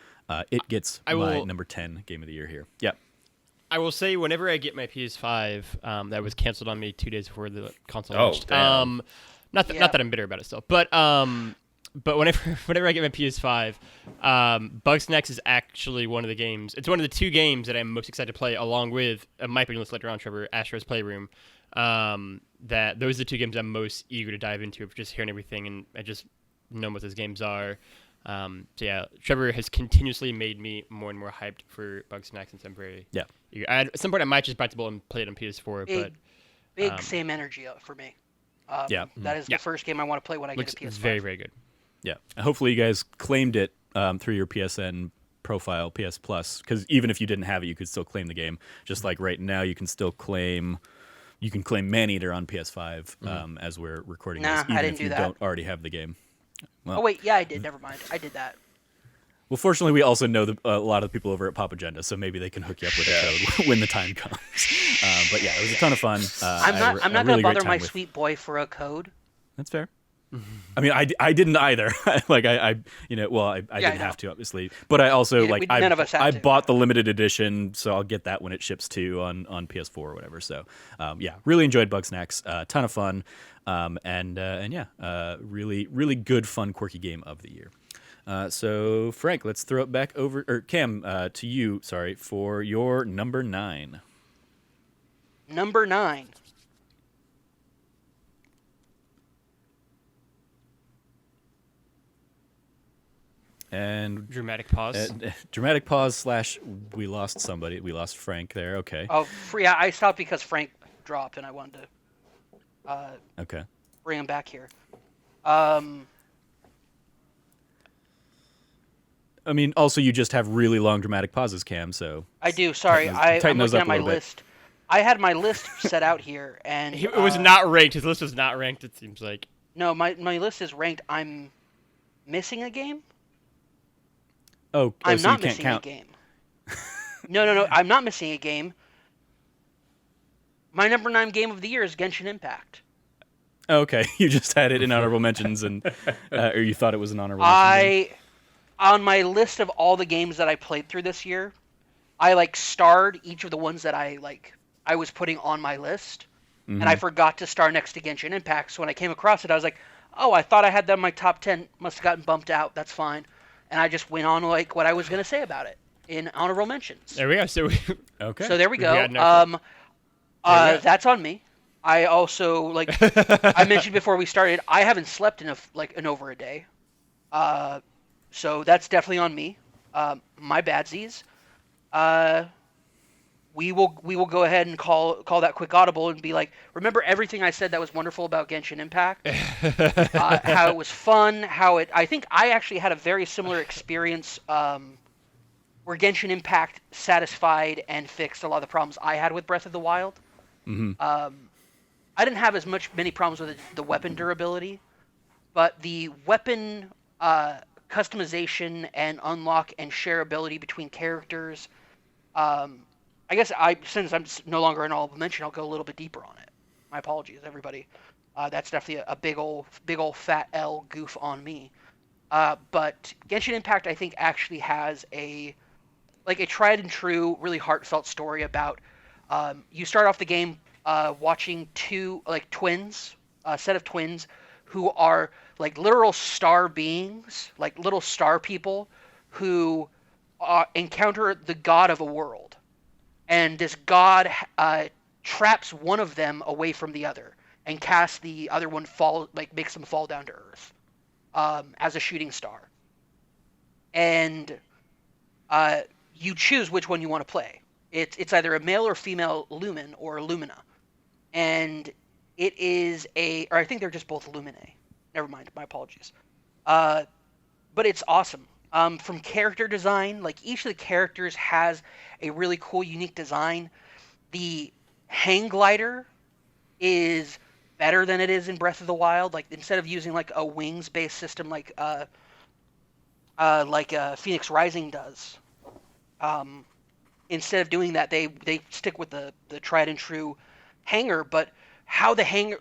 it gets my number 10 game of the year here. Yeah. I will say whenever I get my PS5, that was canceled on me 2 days before the console launched. Damn. Not that I'm bitter about it still, but whenever I get my PS5, Bug Snacks is actually one of the games. It's one of the 2 games that I'm most excited to play, along with might be on list later on, Trevor, Astro's Playroom. That those are the 2 games I'm most eager to dive into, just hearing everything, and I just know what those games are. So yeah, Trevor has continuously made me more and more hyped for Bug Snacks, since I'm very eager. At some point I might just bite the bullet and play it on PS4. Big same energy for me. That is the first game I want to play when I get a PS5. Very, very good. Yeah, hopefully you guys claimed it through your PSN profile, PS Plus, because even if you didn't have it, you could still claim the game. Just like right now, you can still claim Maneater on PS5 as we're recording this, even if you don't already have the game. Well, oh wait, yeah, I did. Never mind, I did that. Well, fortunately, we also know a lot of the people over at Pop Agenda, so maybe they can hook you up with a code when the time comes. But yeah, it was a ton of fun. I'm not going to bother my sweet boy for a code. That's fair. I mean, I didn't either. Like I didn't have to, obviously, but I also none of us had I to. bought the limited edition, so I'll get that when it ships too on PS4 or whatever. So really enjoyed Bugsnax, ton of fun, really really good fun quirky game of the year. So Frank, let's throw it back over, or Cam, to you. Sorry, for your number 9. Number 9. And dramatic pause. Dramatic pause / we lost somebody. We lost Frank there. Okay. Oh, yeah, I stopped because Frank dropped, and I wanted to bring him back here. I mean, also you just have really long dramatic pauses, Cam. So I do. Sorry, I'm looking at my list. I had my list set out here, and it was not ranked. His list was not ranked. It seems like. No, my list is ranked. I'm missing a game. Oh, I'm so not you can't missing count. a game. No, I'm not missing a game. My number 9 game of the year is Genshin Impact. Okay, you just had it in honorable mentions, and or you thought it was an honorable mention. On my list of all the games that I played through this year, I starred each of the ones that I was putting on my list, and I forgot to star next to Genshin Impact. So when I came across it, I was like, "Oh, I thought I had that in my top 10. Must have gotten bumped out. That's fine." And I just went on what I was going to say about it in honorable mentions. There we go. So there we go. That's on me. I also I mentioned before we started, I haven't slept in over a day. So that's definitely on me. My badsies. We will go ahead and call that quick audible and be like, remember everything I said that was wonderful about Genshin Impact? How it was fun, I think I actually had a very similar experience where Genshin Impact satisfied and fixed a lot of the problems I had with Breath of the Wild. Mm-hmm. I didn't have many problems with the weapon durability, but the weapon customization and unlock and shareability between characters. I guess since I'm no longer an honorable mention, I'll go a little bit deeper on it. My apologies, everybody. That's definitely a big old fat L goof on me. But Genshin Impact, I think, actually has a tried and true, really heartfelt story about. You start off the game watching two twins, a set of twins, who are literal star beings, little star people, who encounter the god of a world. And this god traps one of them away from the other and casts the other one makes them fall down to earth as a shooting star. And you choose which one you want to play. It's either a male or female Lumen or Lumina. And it is or I think they're just both Luminae. Never mind, my apologies. But it's awesome. From character design, each of the characters has a really cool, unique design. The hang glider is better than it is in Breath of the Wild. Instead of using a wings-based system like Phoenix Rising does, instead of doing that, they stick with the tried and true hanger. But how the hang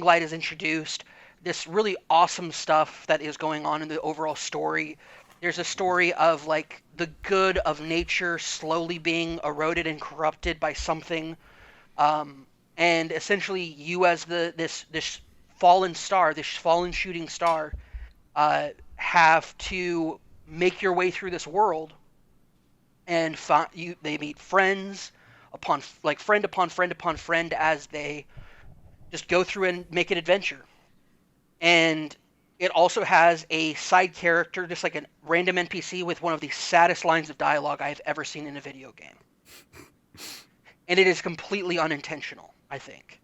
glide is introduced, this really awesome stuff that is going on in the overall story. There's a story of the good of nature slowly being eroded and corrupted by something, and essentially you as this fallen star, this fallen shooting star, have to make your way through this world, and they meet friends upon friend upon friend upon friend as they just go through and make an adventure. And it also has a side character, just a random NPC with one of the saddest lines of dialogue I've ever seen in a video game. And it is completely unintentional, I think.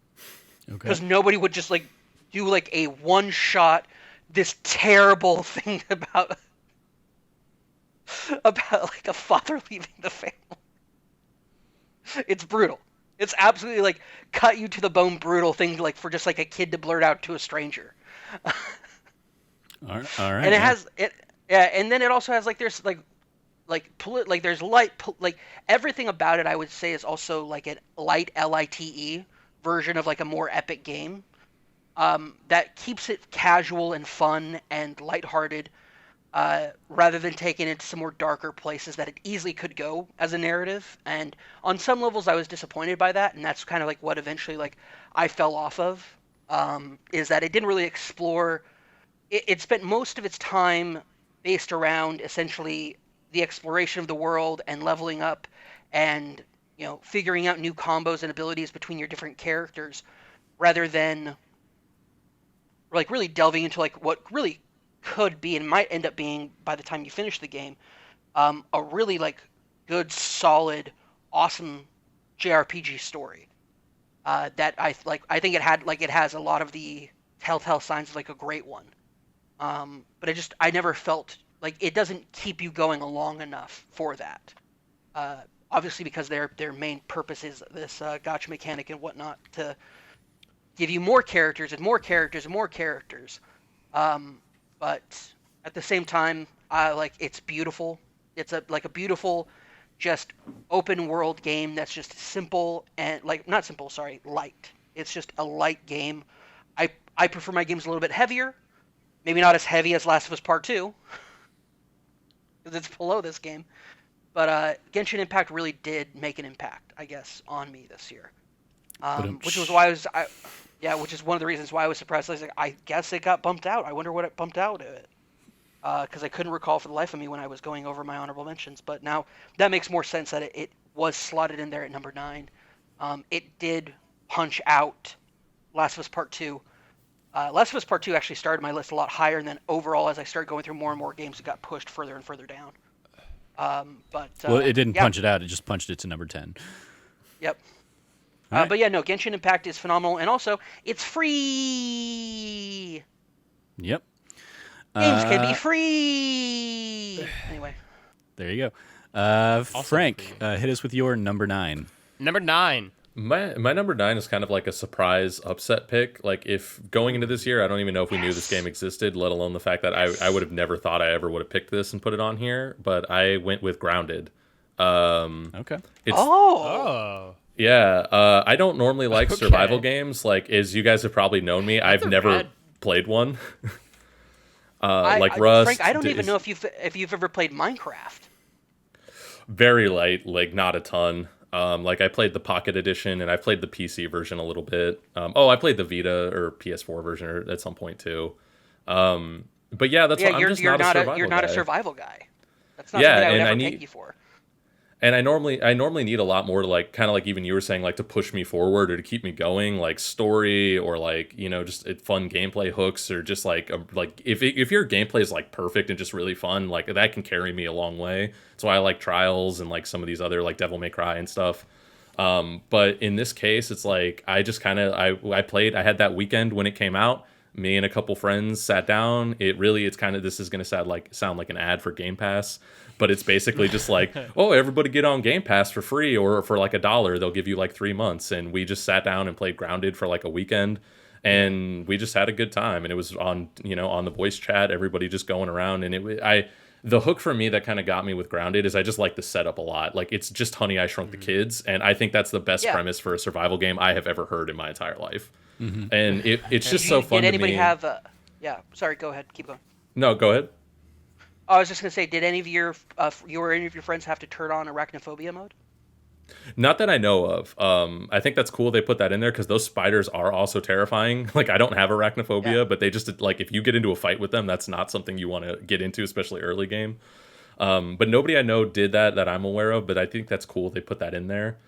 Okay. Because nobody would just do a one-shot, this terrible thing about a father leaving the family. It's brutal. It's absolutely cut you to the bone brutal thing for just a kid to blurt out to a stranger. All right. And it has it, yeah. And then it also has there's there's light, everything about it. I would say is also a light LITE version of a more epic game. that keeps it casual and fun and lighthearted, rather than taking it to some more darker places that it easily could go as a narrative. And on some levels, I was disappointed by that, and that's kind of like what eventually like I fell off of. Is that it didn't really explore. It spent most of its time based around essentially the exploration of the world and leveling up, and figuring out new combos and abilities between your different characters, rather than like really delving into like what really could be and might end up being, by the time you finish the game, a really like good, solid, awesome JRPG story. That I think it has a lot of the telltale signs of like a great one. But I never felt like it doesn't keep you going long enough for that. Obviously, because their main purpose is this gacha mechanic and whatnot, to give you more characters and more characters and more characters. But at the same time, it's beautiful. It's a beautiful, just open world game that's just simple and not simple, sorry, light. It's just a light game. I prefer my games a little bit heavier. Maybe not as heavy as Last of Us Part 2, because it's below this game. But Genshin Impact really did make an impact, I guess, on me this year. Which was why which is one of the reasons why I was surprised. I was like, I guess it got bumped out. I wonder what it bumped out of it. Because I couldn't recall for the life of me when I was going over my honorable mentions. But now that makes more sense that it was slotted in there at number 9. It did punch out Last of Us Part 2. Last of Us Part 2 actually started my list a lot higher, and then overall, as I started going through more and more games, it got pushed further and further down. Well, it didn't punch it out. It just punched it to number 10. Yep. Right. But yeah, no, Genshin Impact is phenomenal, and also it's free. Yep. Games can be free. Anyway. There you go. Frank, hit us with your number 9. Number 9. My number 9 is kind of like a surprise upset pick. Like, if going into this year, I don't even know if we knew this game existed, let alone the fact that I would have never thought I ever would have picked this and put it on here. But I went with Grounded. Okay. Yeah. I don't normally like survival games. Like, as you guys have probably known me, I've never played one. Rust. Frank, I don't even know if you've ever played Minecraft. Very light, like not a ton. I played the Pocket Edition, and I played the PC version a little bit. I played the Vita or PS4 version at some point too. But yeah, that's what I'm just not a survival guy. You're not a survival guy. That's not something I would ever take you for. And I normally need a lot more to like, kind of like even you were saying, like to push me forward or to keep me going, like story or like, just fun gameplay hooks, or just like if your gameplay is like perfect and just really fun, like that can carry me a long way. That's why I like Trials and like some of these other like Devil May Cry and stuff. But in this case, it's like I just kind of I played. I had that weekend when it came out. Me and a couple friends sat down. This is gonna sound like an ad for Game Pass. But it's basically just like, everybody get on Game Pass for free, or for like $1, they'll give you like 3 months. And we just sat down and played Grounded for like a weekend, and we just had a good time. And it was on the voice chat, everybody just going around. And the hook for me that kind of got me with Grounded is I just like the setup a lot. Like, it's just Honey, I Shrunk the Kids. And I think that's the best premise for a survival game I have ever heard in my entire life. Mm-hmm. And it's just so fun to me. Did anybody have sorry, go ahead. Keep going. No, go ahead. I was just gonna say, did any of your friends have to turn on arachnophobia mode? Not that I know of. I think that's cool they put that in there, because those spiders are also terrifying. Like, I don't have arachnophobia, but they just, like, if you get into a fight with them, that's not something you want to get into, especially early game. But nobody I know did that I'm aware of, but I think that's cool they put that in there.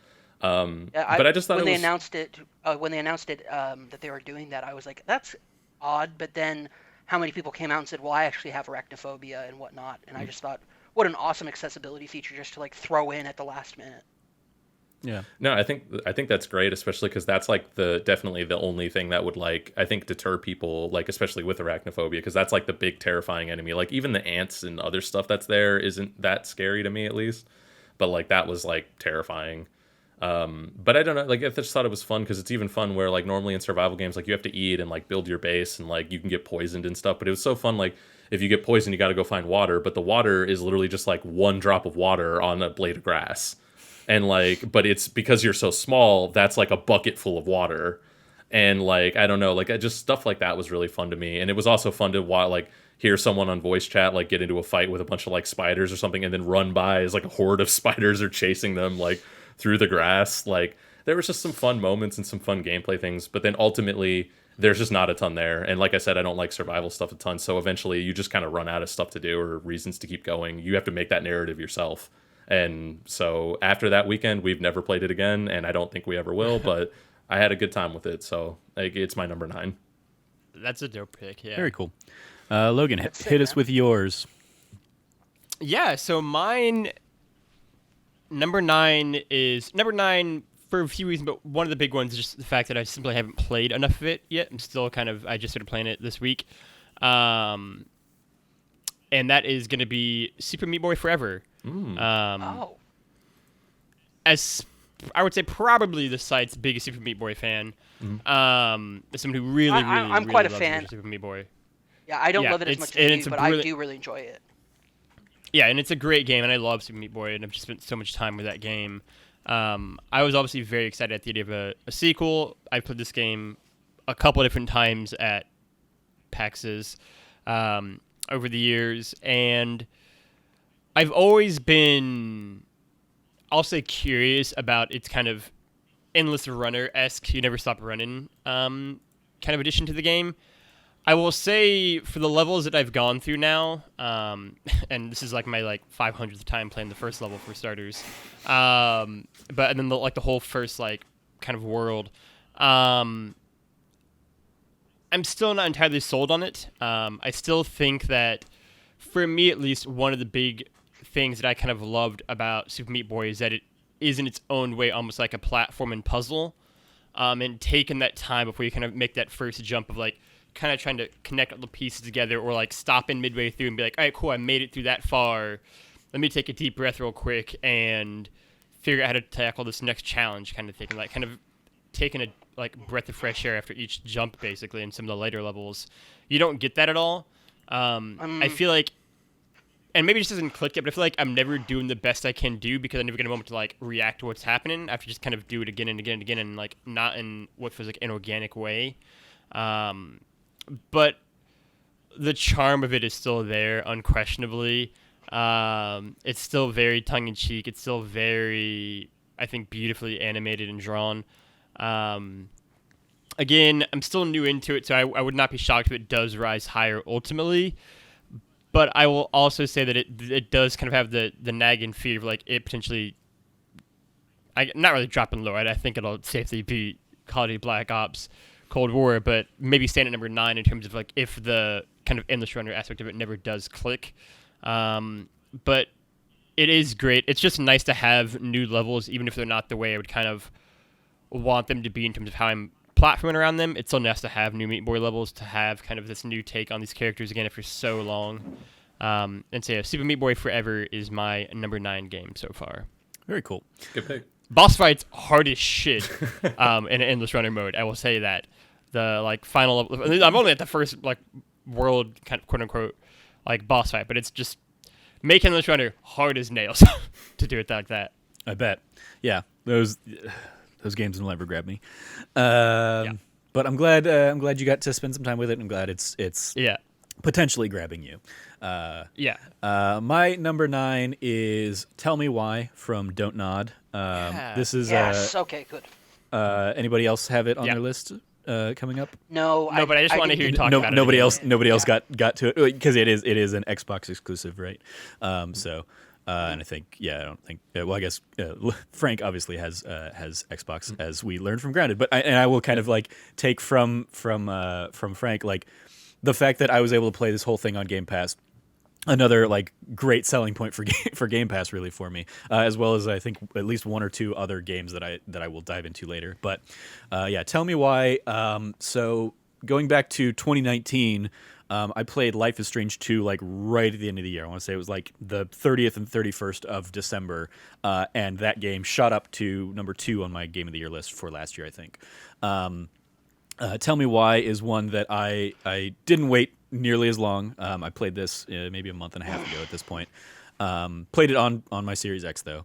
But I just thought when they announced it that they were doing that, I was like, that's odd. But then how many people came out and said, well, I actually have arachnophobia and whatnot. And I just thought, what an awesome accessibility feature just to like throw in at the last minute. Yeah. No, I think that's great, especially because that's like definitely the only thing that would like, I think, deter people, like especially with arachnophobia, because that's like the big terrifying enemy. Like even the ants and other stuff that's there isn't that scary to me, at least. But like that was like terrifying. But I don't know, like I just thought it was fun, because it's even fun where like normally in survival games, like you have to eat and like build your base and like you can get poisoned and stuff. But it was so fun, like if you get poisoned, you got to go find water, but the water is literally just like one drop of water on a blade of grass. And like, but it's because you're so small, that's like a bucket full of water. And like, I don't know, like just stuff like that was really fun to me. And it was also fun to hear someone on voice chat like get into a fight with a bunch of like spiders or something and then run by as like a horde of spiders are chasing them like through the grass. Like there was just some fun moments and some fun gameplay things, but then ultimately there's just not a ton there. And like I said, I don't like survival stuff a ton, so eventually you just kind of run out of stuff to do or reasons to keep going. You have to make that narrative yourself. And so after that weekend, we've never played it again, and I don't think we ever will, but I had a good time with it, so like, it's my number 9. That's a dope pick, yeah. Very cool. Logan, hit us with yours. Yeah, so mine, number 9 for a few reasons, but one of the big ones is just the fact that I simply haven't played enough of it yet. I just started playing it this week. And that is going to be Super Meat Boy Forever. As I would say, probably the site's biggest Super Meat Boy fan. As someone who really I'm really quite a loves fan. Super Meat Boy. Yeah, I don't love it as much as you, but I do really enjoy it. Yeah, and it's a great game, and I love Super Meat Boy, and I've just spent so much time with that game. I was obviously very excited at the idea of a sequel. I played this game a couple of different times at PAXs over the years, and I've always been, I'll say, curious about its kind of endless runner-esque, you never stop running kind of addition to the game. I will say, for the levels that I've gone through now, and this is like my 500th time playing the first level for starters, and then the whole first kind of world, I'm still not entirely sold on it. I still think that, for me at least, one of the big things that I kind of loved about Super Meat Boy is that it is in its own way almost like a platform and puzzle, and taking that time before you kind of make that first jump of kind of trying to connect all the pieces together, or stop in midway through and be like, all right, cool, I made it through that far. Let me take a deep breath real quick and figure out how to tackle this next challenge kind of thing. And kind of taking a breath of fresh air after each jump, basically, in some of the later levels. You don't get that at all. I feel like, and maybe it just doesn't click yet, but I feel like I'm never doing the best I can do because I never get a moment to react to what's happening. I have to just kind of do it again and again and again, and not in what feels like an organic way. But the charm of it is still there, unquestionably. It's still very tongue-in-cheek. It's still very, I think, beautifully animated and drawn. Again, I'm still new into it, so I would not be shocked if it does rise higher ultimately. But I will also say that it does kind of have the nagging fear of it potentially, not really dropping low. I think it'll safely be Call of Duty Black Ops Cold War, but maybe stand at number 9 in terms of if the kind of endless runner aspect of it never does click. But it is great. It's just nice to have new levels, even if they're not the way I would kind of want them to be in terms of how I'm platforming around them. It's still nice to have new Meat Boy levels, to have kind of this new take on these characters again after so long. And so yeah, Super Meat Boy Forever is my number 9 game so far. Very cool. Good pick. Boss fights hard as shit in an endless runner mode. I will say that. The final level, I'm only at the first world kind of quote unquote boss fight, but it's just making this runner hard as nails to do it like that. I bet. Yeah, those games will never grab me. Yeah. But I'm glad you got to spend some time with it. I'm glad it's potentially grabbing you. My number 9 is Tell Me Why from Don't Nod. This is yes. Okay, good. Anybody else have it on their list? Coming up? No, but I just want to hear you talk about it. Nobody else got to it because it is an Xbox exclusive, right? And I think I don't think. Well, I guess Frank obviously has Xbox, as we learned from Grounded. But I will kind of take from Frank the fact that I was able to play this whole thing on Game Pass. Another great selling point for Game Pass, really, for me, as well as I think at least one or two other games that I will dive into later. But Tell Me Why. So going back to 2019, I played Life is Strange 2 right at the end of the year. I want to say it was the 30th and 31st of December, and that game shot up to number 2 on my Game of the Year list for last year, I think. Tell Me Why is one that I didn't wait nearly as long. I played this maybe a month and a half ago at this point. Played it on my Series X though,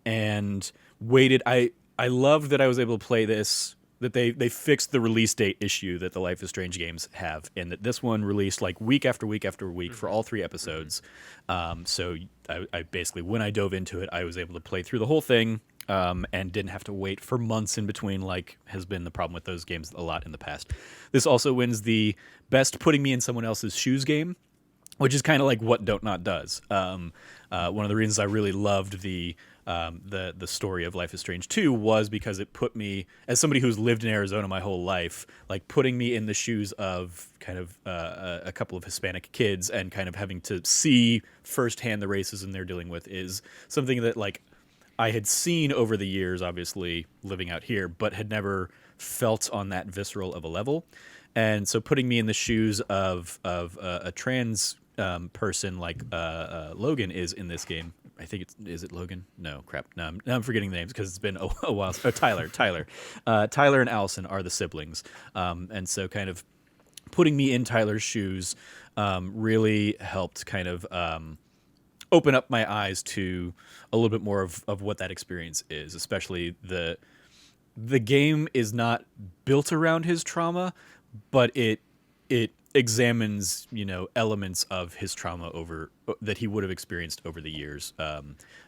and waited. I loved that I was able to play this that they fixed the release date issue that the Life is Strange games have, and that this one released like week after week after week for all 3 episodes. So I basically, when I dove into it, I was able to play through the whole thing, and didn't have to wait for months in between, like has been the problem with those games a lot in the past. This also wins the best putting me in someone else's shoes game, which is kind of like what Don't Not does. One of the reasons I really loved the story of Life is Strange 2 was because it put me, as somebody who's lived in Arizona my whole life, like putting me in the shoes of kind of a couple of Hispanic kids and kind of having to see firsthand the racism they're dealing with is something that like I had seen over the years, obviously living out here, but had never felt on that visceral of a level. And so putting me in the shoes of a trans person like Logan is in this game. I think is it Logan? No, crap. No, I'm forgetting the names because it's been a while. Oh, Tyler. Tyler and Allison are the siblings. And so kind of putting me in Tyler's shoes really helped kind of open up my eyes to a little bit more of what that experience is, especially the game is not built around his trauma, but it examines, elements of his trauma that he would have experienced over the years.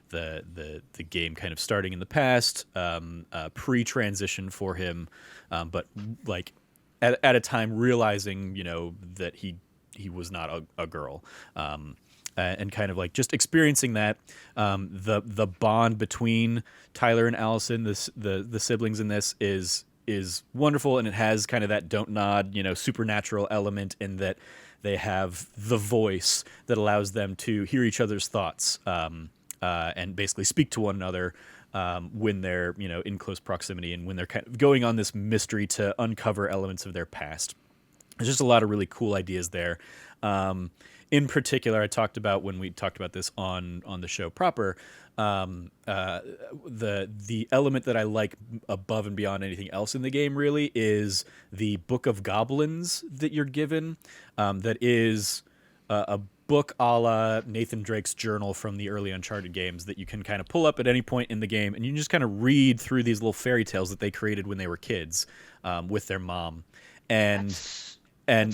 The game kind of starting in the past, pre-transition for him, but like at a time realizing, that he was not a girl. And kind of like just experiencing that, the bond between Tyler and Allison, the siblings in this is wonderful, and it has kind of that Don't Nod, supernatural element in that they have the voice that allows them to hear each other's thoughts, and basically speak to one another when they're in close proximity and when they're kind of going on this mystery to uncover elements of their past. There's just a lot of really cool ideas there. In particular, I talked about when we talked about this on the show proper, the element that I like above and beyond anything else in the game really is the Book of Goblins that you're given. That is a book a la Nathan Drake's journal from the early Uncharted games that you can kind of pull up at any point in the game, and you can just kind of read through these little fairy tales that they created when they were kids with their mom. That's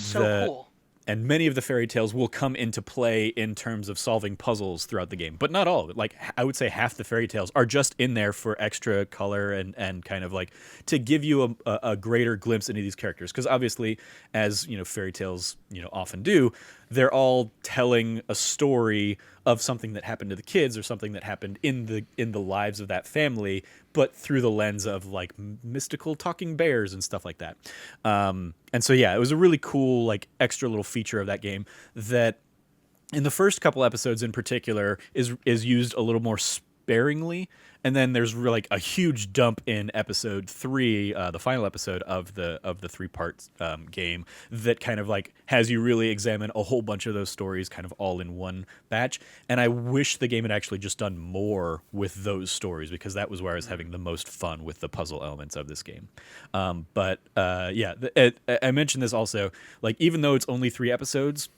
so cool. And many of the fairy tales will come into play in terms of solving puzzles throughout the game, but not all of it. Like, I would say half the fairy tales are just in there for extra color and kind of like to give you a greater glimpse into these characters. Because obviously, as fairy tales often do, they're all telling a story of something that happened to the kids or something that happened in the lives of that family, but through the lens of like mystical talking bears and stuff like that. And so yeah, it was a really cool like extra little feature of that game that in the first couple episodes in particular is used a little more sparingly, and then there's like a huge dump in episode 3, the final episode of the 3-part game that kind of like has you really examine a whole bunch of those stories kind of all in one batch. And I wish the game had actually just done more with those stories, because that was where I was having the most fun with the puzzle elements of this game. I mentioned this also, like even though it's only 3 episodes,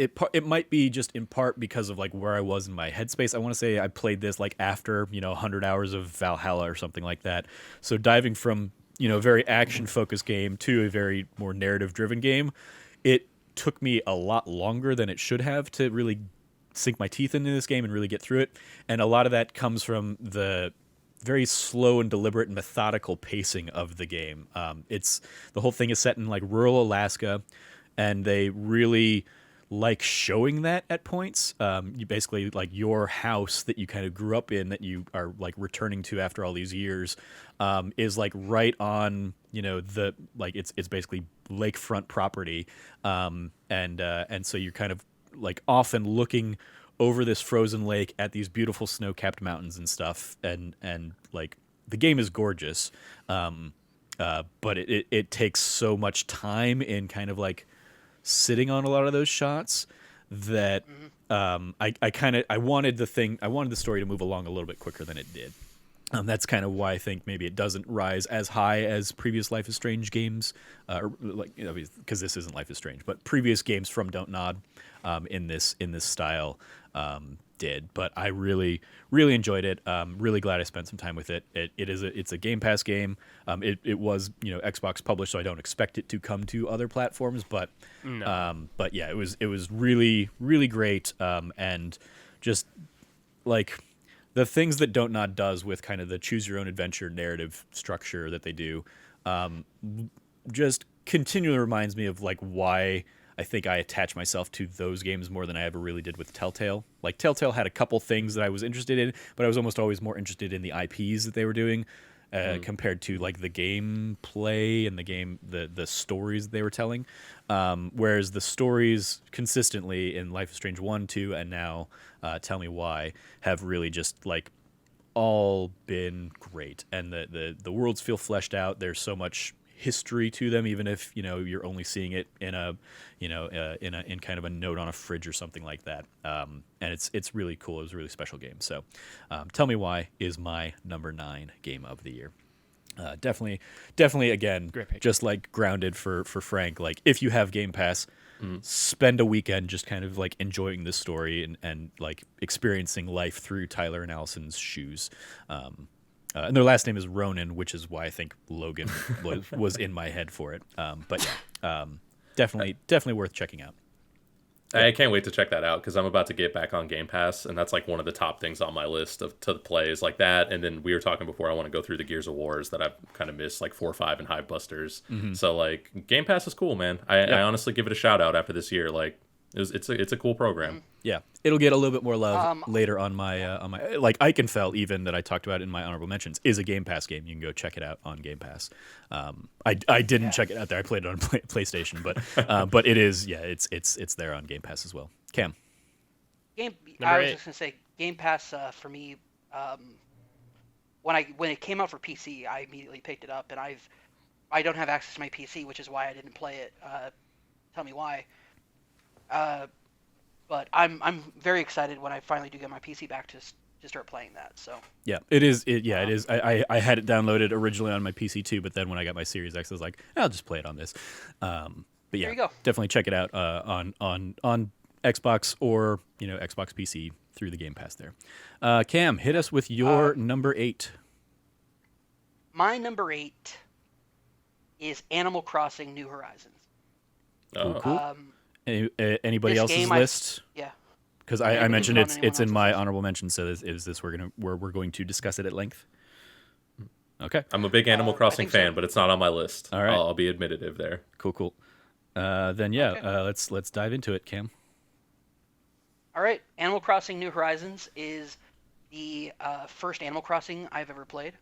it might be just in part because of like where I was in my headspace. I want to say I played this like after 100 hours of Valhalla or something like that. So diving from a very action focused game to a very more narrative driven game, it took me a lot longer than it should have to really sink my teeth into this game and really get through it. And a lot of that comes from the very slow and deliberate and methodical pacing of the game. The whole thing is set in like rural Alaska, and they really like showing that at points. You basically like your house that you kind of grew up in that you are like returning to after all these years is like right on the like it's basically lakefront property, and so you're kind of like often looking over this frozen lake at these beautiful snow-capped mountains and stuff, and like the game is gorgeous, but it takes so much time in kind of like sitting on a lot of those shots that I wanted the story to move along a little bit quicker than it did. That's kind of why I think maybe it doesn't rise as high as previous Life is Strange games, because this isn't Life is Strange, but previous games from Don't Nod in this style. did, but I really enjoyed it. Really glad I spent some time with it. It's a Game Pass game. It was Xbox published, so I don't expect it to come to other platforms. But but yeah, it was really great. And just like the things that Don't Nod does with kind of the choose your own adventure narrative structure that they do, just continually reminds me of like why I think I attach myself to those games more than I ever really did with Telltale. Like Telltale had a couple things that I was interested in, but I was almost always more interested in the IPs that they were doing compared to like the gameplay and the stories they were telling. Whereas the stories consistently in Life is Strange 1, 2, and now Tell Me Why have really just like all been great, and the worlds feel fleshed out. There's so much history to them, even if you're only seeing it in a in kind of a note on a fridge or something like that. And it's really cool. It was a really special game. So Tell Me Why is my number 9 game of the year. Definitely again, just like Grounded for Frank. Like if you have Game Pass, spend a weekend just kind of like enjoying this story and like experiencing life through Tyler and Allison's shoes. And their last name is Ronan, which is why I think Logan was in my head for it. But yeah, definitely worth checking out. I can't wait to check that out because I'm about to get back on Game Pass, and that's like one of the top things on my list to play is like that. And then we were talking before, I want to go through the Gears of Wars that I've kind of missed, like 4, 5, and Hive Busters. Mm-hmm. So like Game Pass is cool, man. I honestly give it a shout out after this year. Like it's a cool program. Yeah, it'll get a little bit more love later on my like Eichenfeld even that I talked about in my honorable mentions is a Game Pass game. You can go check it out on Game Pass. I didn't check it out there. I played it on PlayStation, but it is it's there on Game Pass as well. Cam. I was just gonna say Game Pass for me. When it came out for PC, I immediately picked it up, and I don't have access to my PC, which is why I didn't play it. Tell me why. But I'm very excited when I finally do get my PC back to start playing that. So yeah, it is. It is. I had it downloaded originally on my PC too, but then when I got my Series X, I was like, I'll just play it on this. But yeah, there you go. Definitely check it out on Xbox or Xbox PC through the Game Pass there. Cam, hit us with your number 8. My number 8 is Animal Crossing: New Horizons. Cool. Anybody else's list? Yeah. Because I mentioned it's in my honorable mention. So is this where we're going to discuss it at length? Okay. I'm a big Animal Crossing fan, but it's not on my list. All right. I'll be admittative there. Cool. Then yeah, okay. Let's dive into it, Cam. All right. Animal Crossing: New Horizons is the first Animal Crossing I've ever played.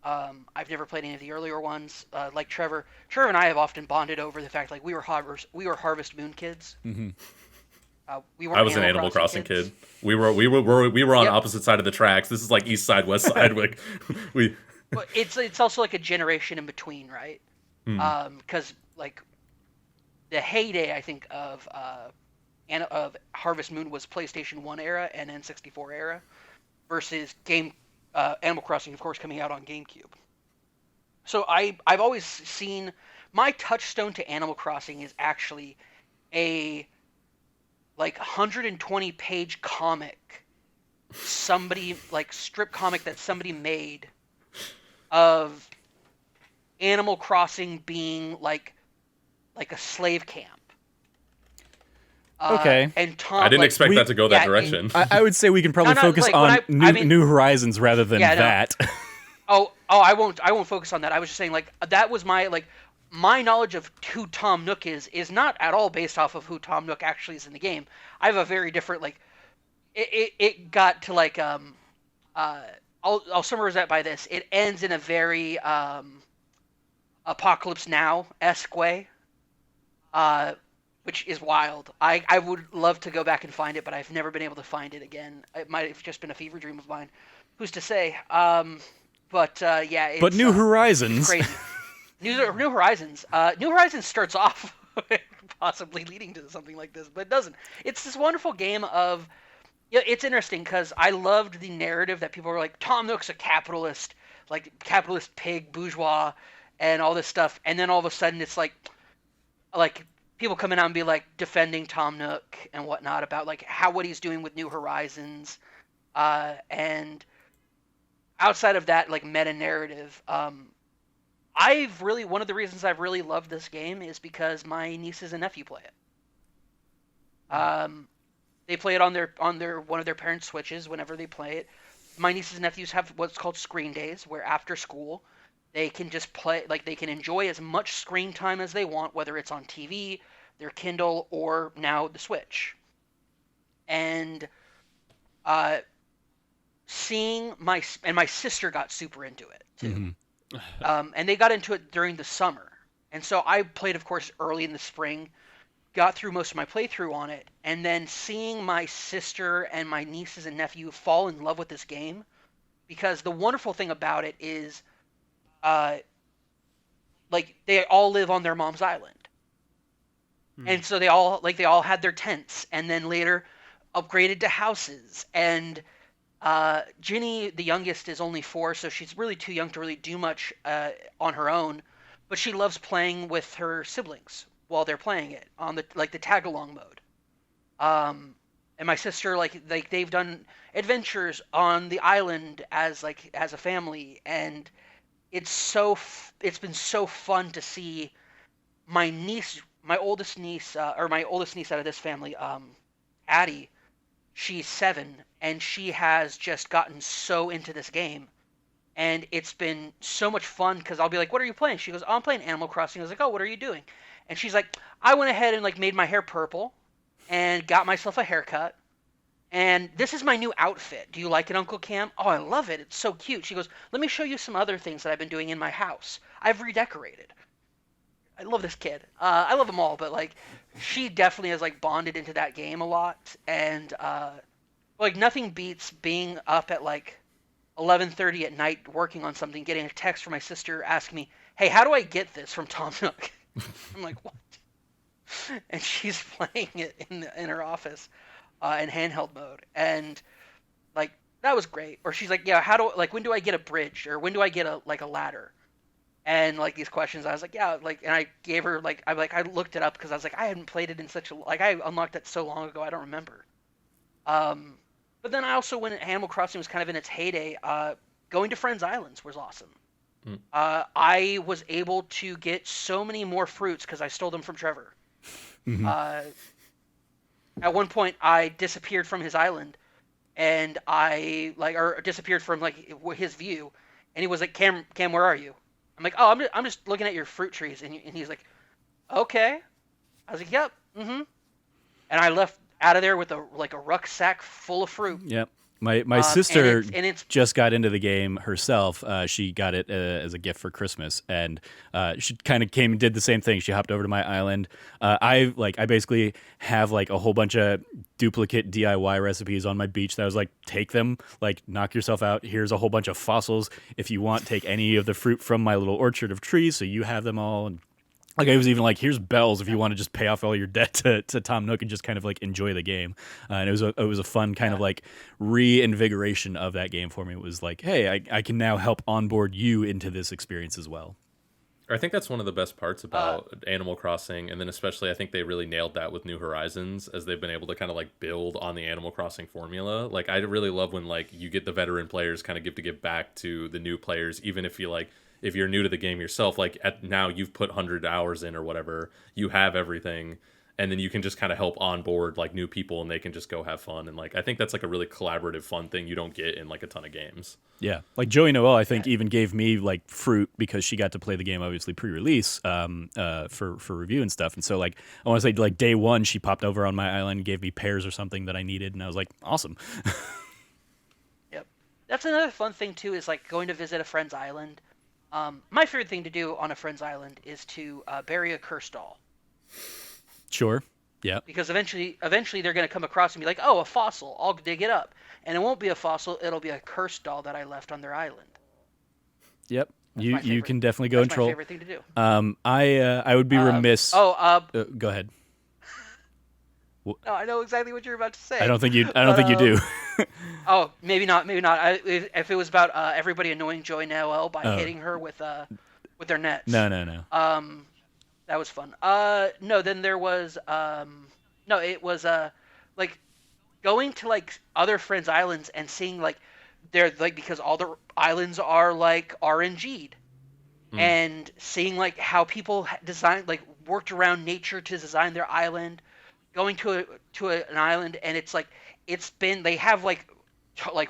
I've never played any of the earlier ones. Like Trevor and I have often bonded over the fact like we were Harvest Moon kids. Mm-hmm. I was an Animal Crossing kid. We were on opposite side of the tracks. This is like east side, west side. Like But it's also like a generation in between, right? Because like the heyday I think of Harvest Moon was PlayStation 1 era and N64 era, versus Animal Crossing, of course, coming out on GameCube. So I've always seen my touchstone to Animal Crossing is actually a like 120-page comic, strip comic that somebody made of Animal Crossing being like a slave camp. Okay. And Tom, I didn't expect that to go that direction. I would say we can probably focus on New Horizons rather than that. I won't focus on that. I was just saying like that was my knowledge of who Tom Nook is not at all based off of who Tom Nook actually is in the game. I have a very different it got to like I'll summarize that by this. It ends in a very Apocalypse Now-esque way. Which is wild. I would love to go back and find it, but I've never been able to find it again. It might have just been a fever dream of mine. Who's to say? But New Horizons. Crazy. New Horizons. New Horizons starts off possibly leading to something like this, but it doesn't. It's this wonderful game of... Yeah, it's interesting because I loved the narrative that people were like, Tom Nook's a capitalist, like capitalist pig, bourgeois, and all this stuff. And then all of a sudden it's like people coming out and be like defending Tom Nook and whatnot about like what he's doing with New Horizons, and outside of that like meta narrative, one of the reasons I've really loved this game is because my nieces and nephew play it. They play it on their one of their parents' Switches whenever they play it. My nieces and nephews have what's called screen days, where after school they can just play, like they can enjoy as much screen time as they want, whether it's on TV, their Kindle, or now the Switch. And seeing my sister got super into it too. And they got into it during the summer. And so I played, of course, early in the spring, got through most of my playthrough on it, and then seeing my sister and my nieces and nephew fall in love with this game, because the wonderful thing about it is, like, they all live on their mom's island. And so they all had their tents, and then later upgraded to houses. And Ginny, the youngest, is only 4, so she's really too young to really do much on her own. But she loves playing with her siblings while they're playing it on the tag along mode. And my sister, like they've done adventures on the island as a family, and it's been so fun to see my oldest niece out of this family, Addie. She's 7, and she has just gotten so into this game. And it's been so much fun, because I'll be like, what are you playing? She goes, oh, I'm playing Animal Crossing. I was like, oh, what are you doing? And she's like, I went ahead and like made my hair purple and got myself a haircut. And this is my new outfit. Do you like it, Uncle Cam? Oh, I love it. It's so cute. She goes, let me show you some other things that I've been doing in my house. I've redecorated. I love this kid. I love them all, but like, she definitely has like bonded into that game a lot. And like, nothing beats being up at like 11:30 at night working on something, getting a text from my sister asking me, hey, how do I get this from Tom Nook? I'm like, what? And she's playing it in her office in handheld mode, and like, that was great. Or she's like, yeah, when do I get a bridge, or when do I get a ladder? And like, these questions, I was like, yeah, like, and I gave her I looked it up, because I was like, I hadn't played it in I unlocked it so long ago, I don't remember. But then I also, when Animal Crossing was kind of in its heyday, going to friends' islands was awesome. I was able to get so many more fruits because I stole them from Trevor. At one point, I disappeared from his island, and or disappeared from like his view, and he was like, Cam, where are you? I'm like, oh, I'm just looking at your fruit trees, and he's like, okay. I was like, yep, And I left out of there with a rucksack full of fruit. Yep. My sister just got into the game herself. She got it as a gift for Christmas, and she kind of came and did the same thing. She hopped over to my island. I basically have like a whole bunch of duplicate DIY recipes on my beach that I was like, take them, like, knock yourself out. Here's a whole bunch of fossils. If you want, take any of the fruit from my little orchard of trees, so you have them all. And like, I was even like, here's bells if you want to just pay off all your debt to Tom Nook and just kind of like enjoy the game. And it was a fun kind of like reinvigoration of that game for me. It was like, hey, I can now help onboard you into this experience as well. I think that's one of the best parts about Animal Crossing, and then especially I think they really nailed that with New Horizons, as they've been able to kind of like build on the Animal Crossing formula. Like, I really love when like you get the veteran players kind of give back to the new players, even if you're new to the game yourself, like now you've put 100 hours in or whatever, you have everything, and then you can just kind of help onboard like new people, and they can just go have fun. And like, I think that's like a really collaborative, fun thing you don't get in like a ton of games. Yeah, like Joey Noel, I think, even gave me like fruit because she got to play the game obviously pre-release for review and stuff. And so like, I want to say like day one, she popped over on my island and gave me pears or something that I needed, and I was like, awesome. Yep, that's another fun thing too, is like going to visit a friend's island. My favorite thing to do on a friend's island is to bury a cursed doll. Sure. Yeah. Because eventually they're going to come across and be like, oh, a fossil. I'll dig it up. And it won't be a fossil. It'll be a cursed doll that I left on their island. Yep. You can definitely go and troll. That's my favorite thing to do. I would be remiss. Go ahead. No, I know exactly what you're about to say. I don't think you do. Oh, maybe not. If it was about everybody annoying Joey Noel by hitting her with their nets. No. That was fun. No, then there was no, it was like going to like other friends' islands and seeing like they're like because all the islands are like RNG'd and seeing like how people designed like worked around nature to design their island, going an island and it's like they have like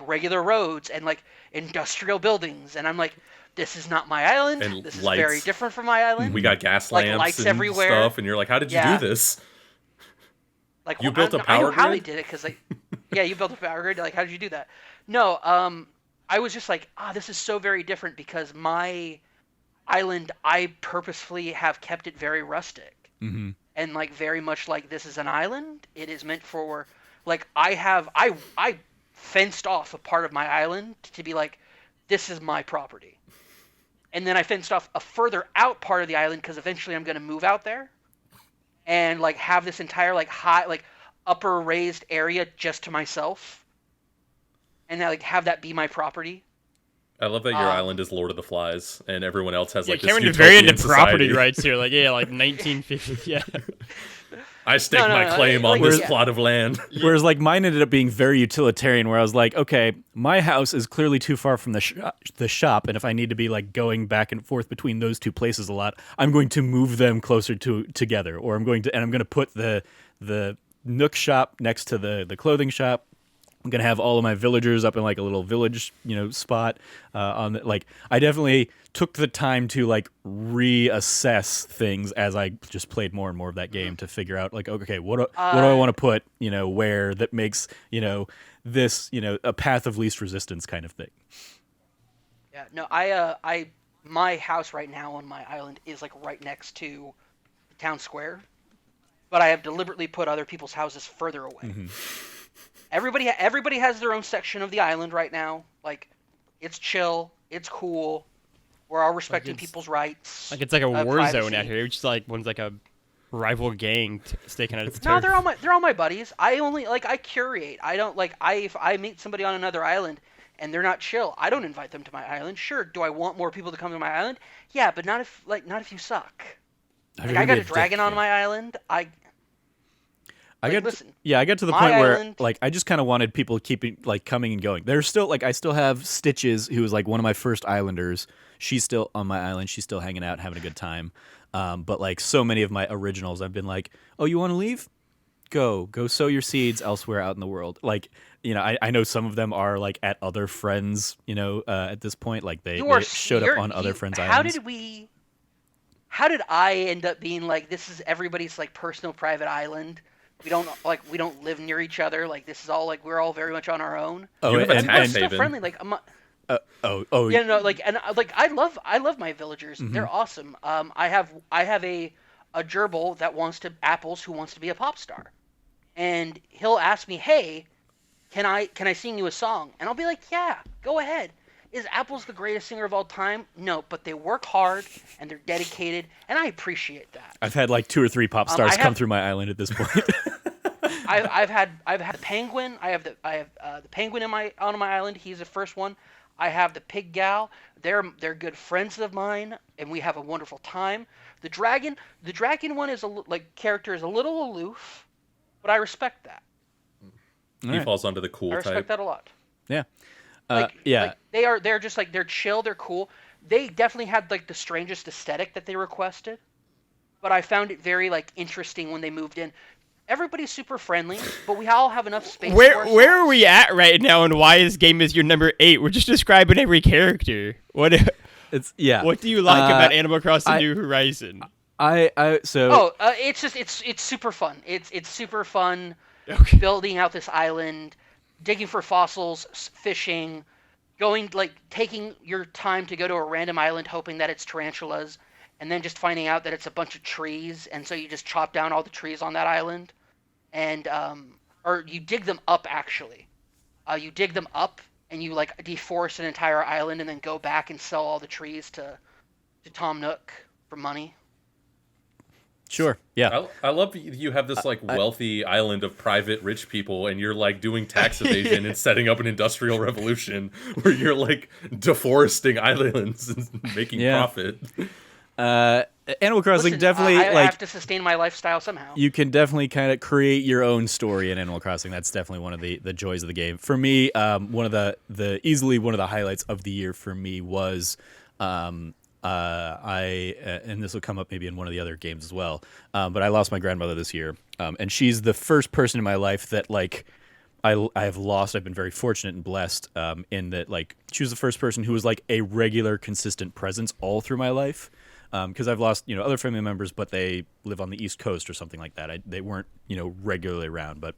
regular roads and like industrial buildings and I'm like this is not my island. And this lights. is very different from my island. We got gas like lamps lights and everywhere. stuff, and you're like, how did you do this? Like you built a power I know grid? how they did it because like yeah, you built a power grid. Like how did you do that? No, I was just like this is so very different because my island I purposefully have kept it very rustic and like very much like this is an island. It is meant for like I fenced off a part of my island to be like this is my property, and then I fenced off a further out part of the island because eventually I'm going to move out there. And like have this entire like high like upper raised area just to myself, and then, like have that be my property. I love that your island is Lord of the Flies, and everyone else has like this Cameron is utopian very into society. property rights here. Like like 1950. Yeah. I stake my claim on this plot of land. Whereas like mine ended up being very utilitarian, where I was like, okay, my house is clearly too far from the shop, and if I need to be like going back and forth between those two places a lot, I'm going to move them closer together, or I'm going to put the Nook shop next to the clothing shop. I'm gonna have all of my villagers up in like a little village, spot. I definitely took the time to like reassess things as I just played more and more of that game to figure out like, okay, what do I want to put, where that makes this a path of least resistance kind of thing. Yeah, no, my house right now on my island is like right next to the town square, but I have deliberately put other people's houses further away. Mm-hmm. Everybody has their own section of the island right now. Like, it's chill, it's cool. We're all respecting people's rights. Like it's like a war privacy. zone out here. It's just like one's like a rival gang staking out its turf. No, they're all my buddies. I only I curate. I don't if I meet somebody on another island and they're not chill, I don't invite them to my island. Sure, do I want more people to come to my island? Yeah, but not if you suck. Like, I got a dragon on my island. I got to the point where like I just kind of wanted people keeping like coming and going. There's still I still have Stitches, who was like one of my first islanders. She's still on my island. She's still hanging out, having a good time. But like so many of my originals, I've been like, oh, you want to leave? Go sow your seeds elsewhere out in the world. Like, I know some of them are like at other friends, at this point, like they showed up on other friends' islands. How did I end up being like, this is everybody's like personal private island? We don't live near each other. Like this is all like we're all very much on our own. Oh, I'm still friendly. Like yeah, no, I love my villagers. Mm-hmm. They're awesome. I have a gerbil that wants to be a pop star, and he'll ask me, hey, can I sing you a song? And I'll be like, yeah, go ahead. Is Apples the greatest singer of all time? No, but they work hard and they're dedicated, and I appreciate that. I've had like 2 or 3 pop stars come through my island at this point. I've had the penguin. I have the penguin on my island. He's the first one. I have the pig gal. They're good friends of mine, and we have a wonderful time. The dragon one is character is a little aloof, but I respect that. He falls under the cool type. I respect that a lot. Yeah. They're just like they're chill, they're cool. They definitely had like the strangest aesthetic that they requested, but I found it very like interesting when they moved in. Everybody's super friendly, but we all have enough space. Where are we at right now, and why this game is your number 8? We're just describing every character. What do you like about Animal Crossing New Horizon? It's super fun. It's super fun building out this island. Digging for fossils, fishing, taking your time to go to a random island hoping that it's tarantulas, and then just finding out that it's a bunch of trees, and so you just chop down all the trees on that island, and or you dig them up actually. You dig them up and you deforest an entire island and then go back and sell all the trees to Tom Nook for money. Sure. Yeah. I love you have this wealthy island of private rich people, and you're doing tax evasion and setting up an industrial revolution where you're deforesting islands and making profit. Animal Crossing Listen, definitely I like have to sustain my lifestyle somehow. you can definitely kind of create your own story in Animal Crossing. That's definitely one of the joys of the game. For me, one of the easily one of the highlights of the year for me was and this will come up maybe in one of the other games as well. But I lost my grandmother this year, and she's the first person in my life that like I have lost. I've been very fortunate and blessed in that like she was the first person who was like a regular, consistent presence all through my life. Because I've lost other family members, but they live on the East Coast or something like that. They weren't regularly around. But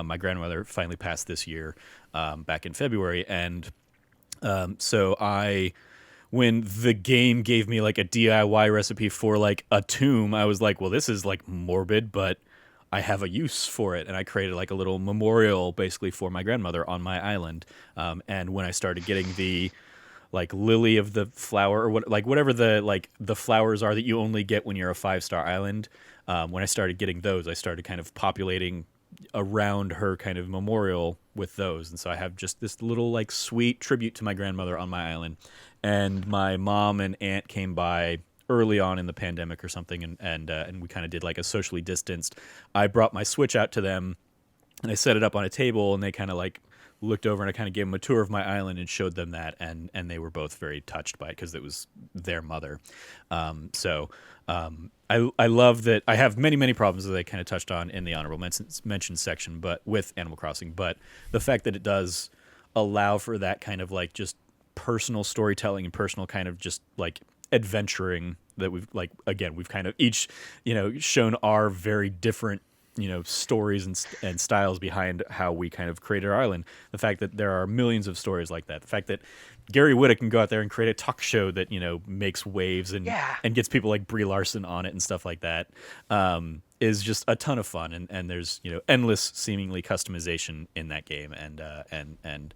my grandmother finally passed this year, back in February, and so when the game gave me like a DIY recipe for like a tomb, I was like, well, this is like morbid, but I have a use for it. And I created like a little memorial basically for my grandmother on my island. And when I started getting the like lily of the flower or whatever the flowers are that you only get when you're a 5-star island, when I started getting those, I started kind of populating around her kind of memorial with those. And so I have just this little like sweet tribute to my grandmother on my island. And my mom and aunt came by early on in the pandemic or something, and we kind of did like a socially distanced. I brought my Switch out to them, and I set it up on a table, and they kind of like looked over, and I kind of gave them a tour of my island and showed them that, and they were both very touched by it because it was their mother. I love that. I have many problems that I kind of touched on in the honorable mention section, but with Animal Crossing, but the fact that it does allow for that kind of like just personal storytelling and personal kind of just like adventuring that we've kind of each shown our very different stories and styles behind how we kind of created our island. The fact that there are millions of stories like that, the fact that Gary Whitta can go out there and create a talk show that makes waves and gets people like Brie Larson on it and stuff like that, is just a ton of fun, and there's endless seemingly customization in that game, and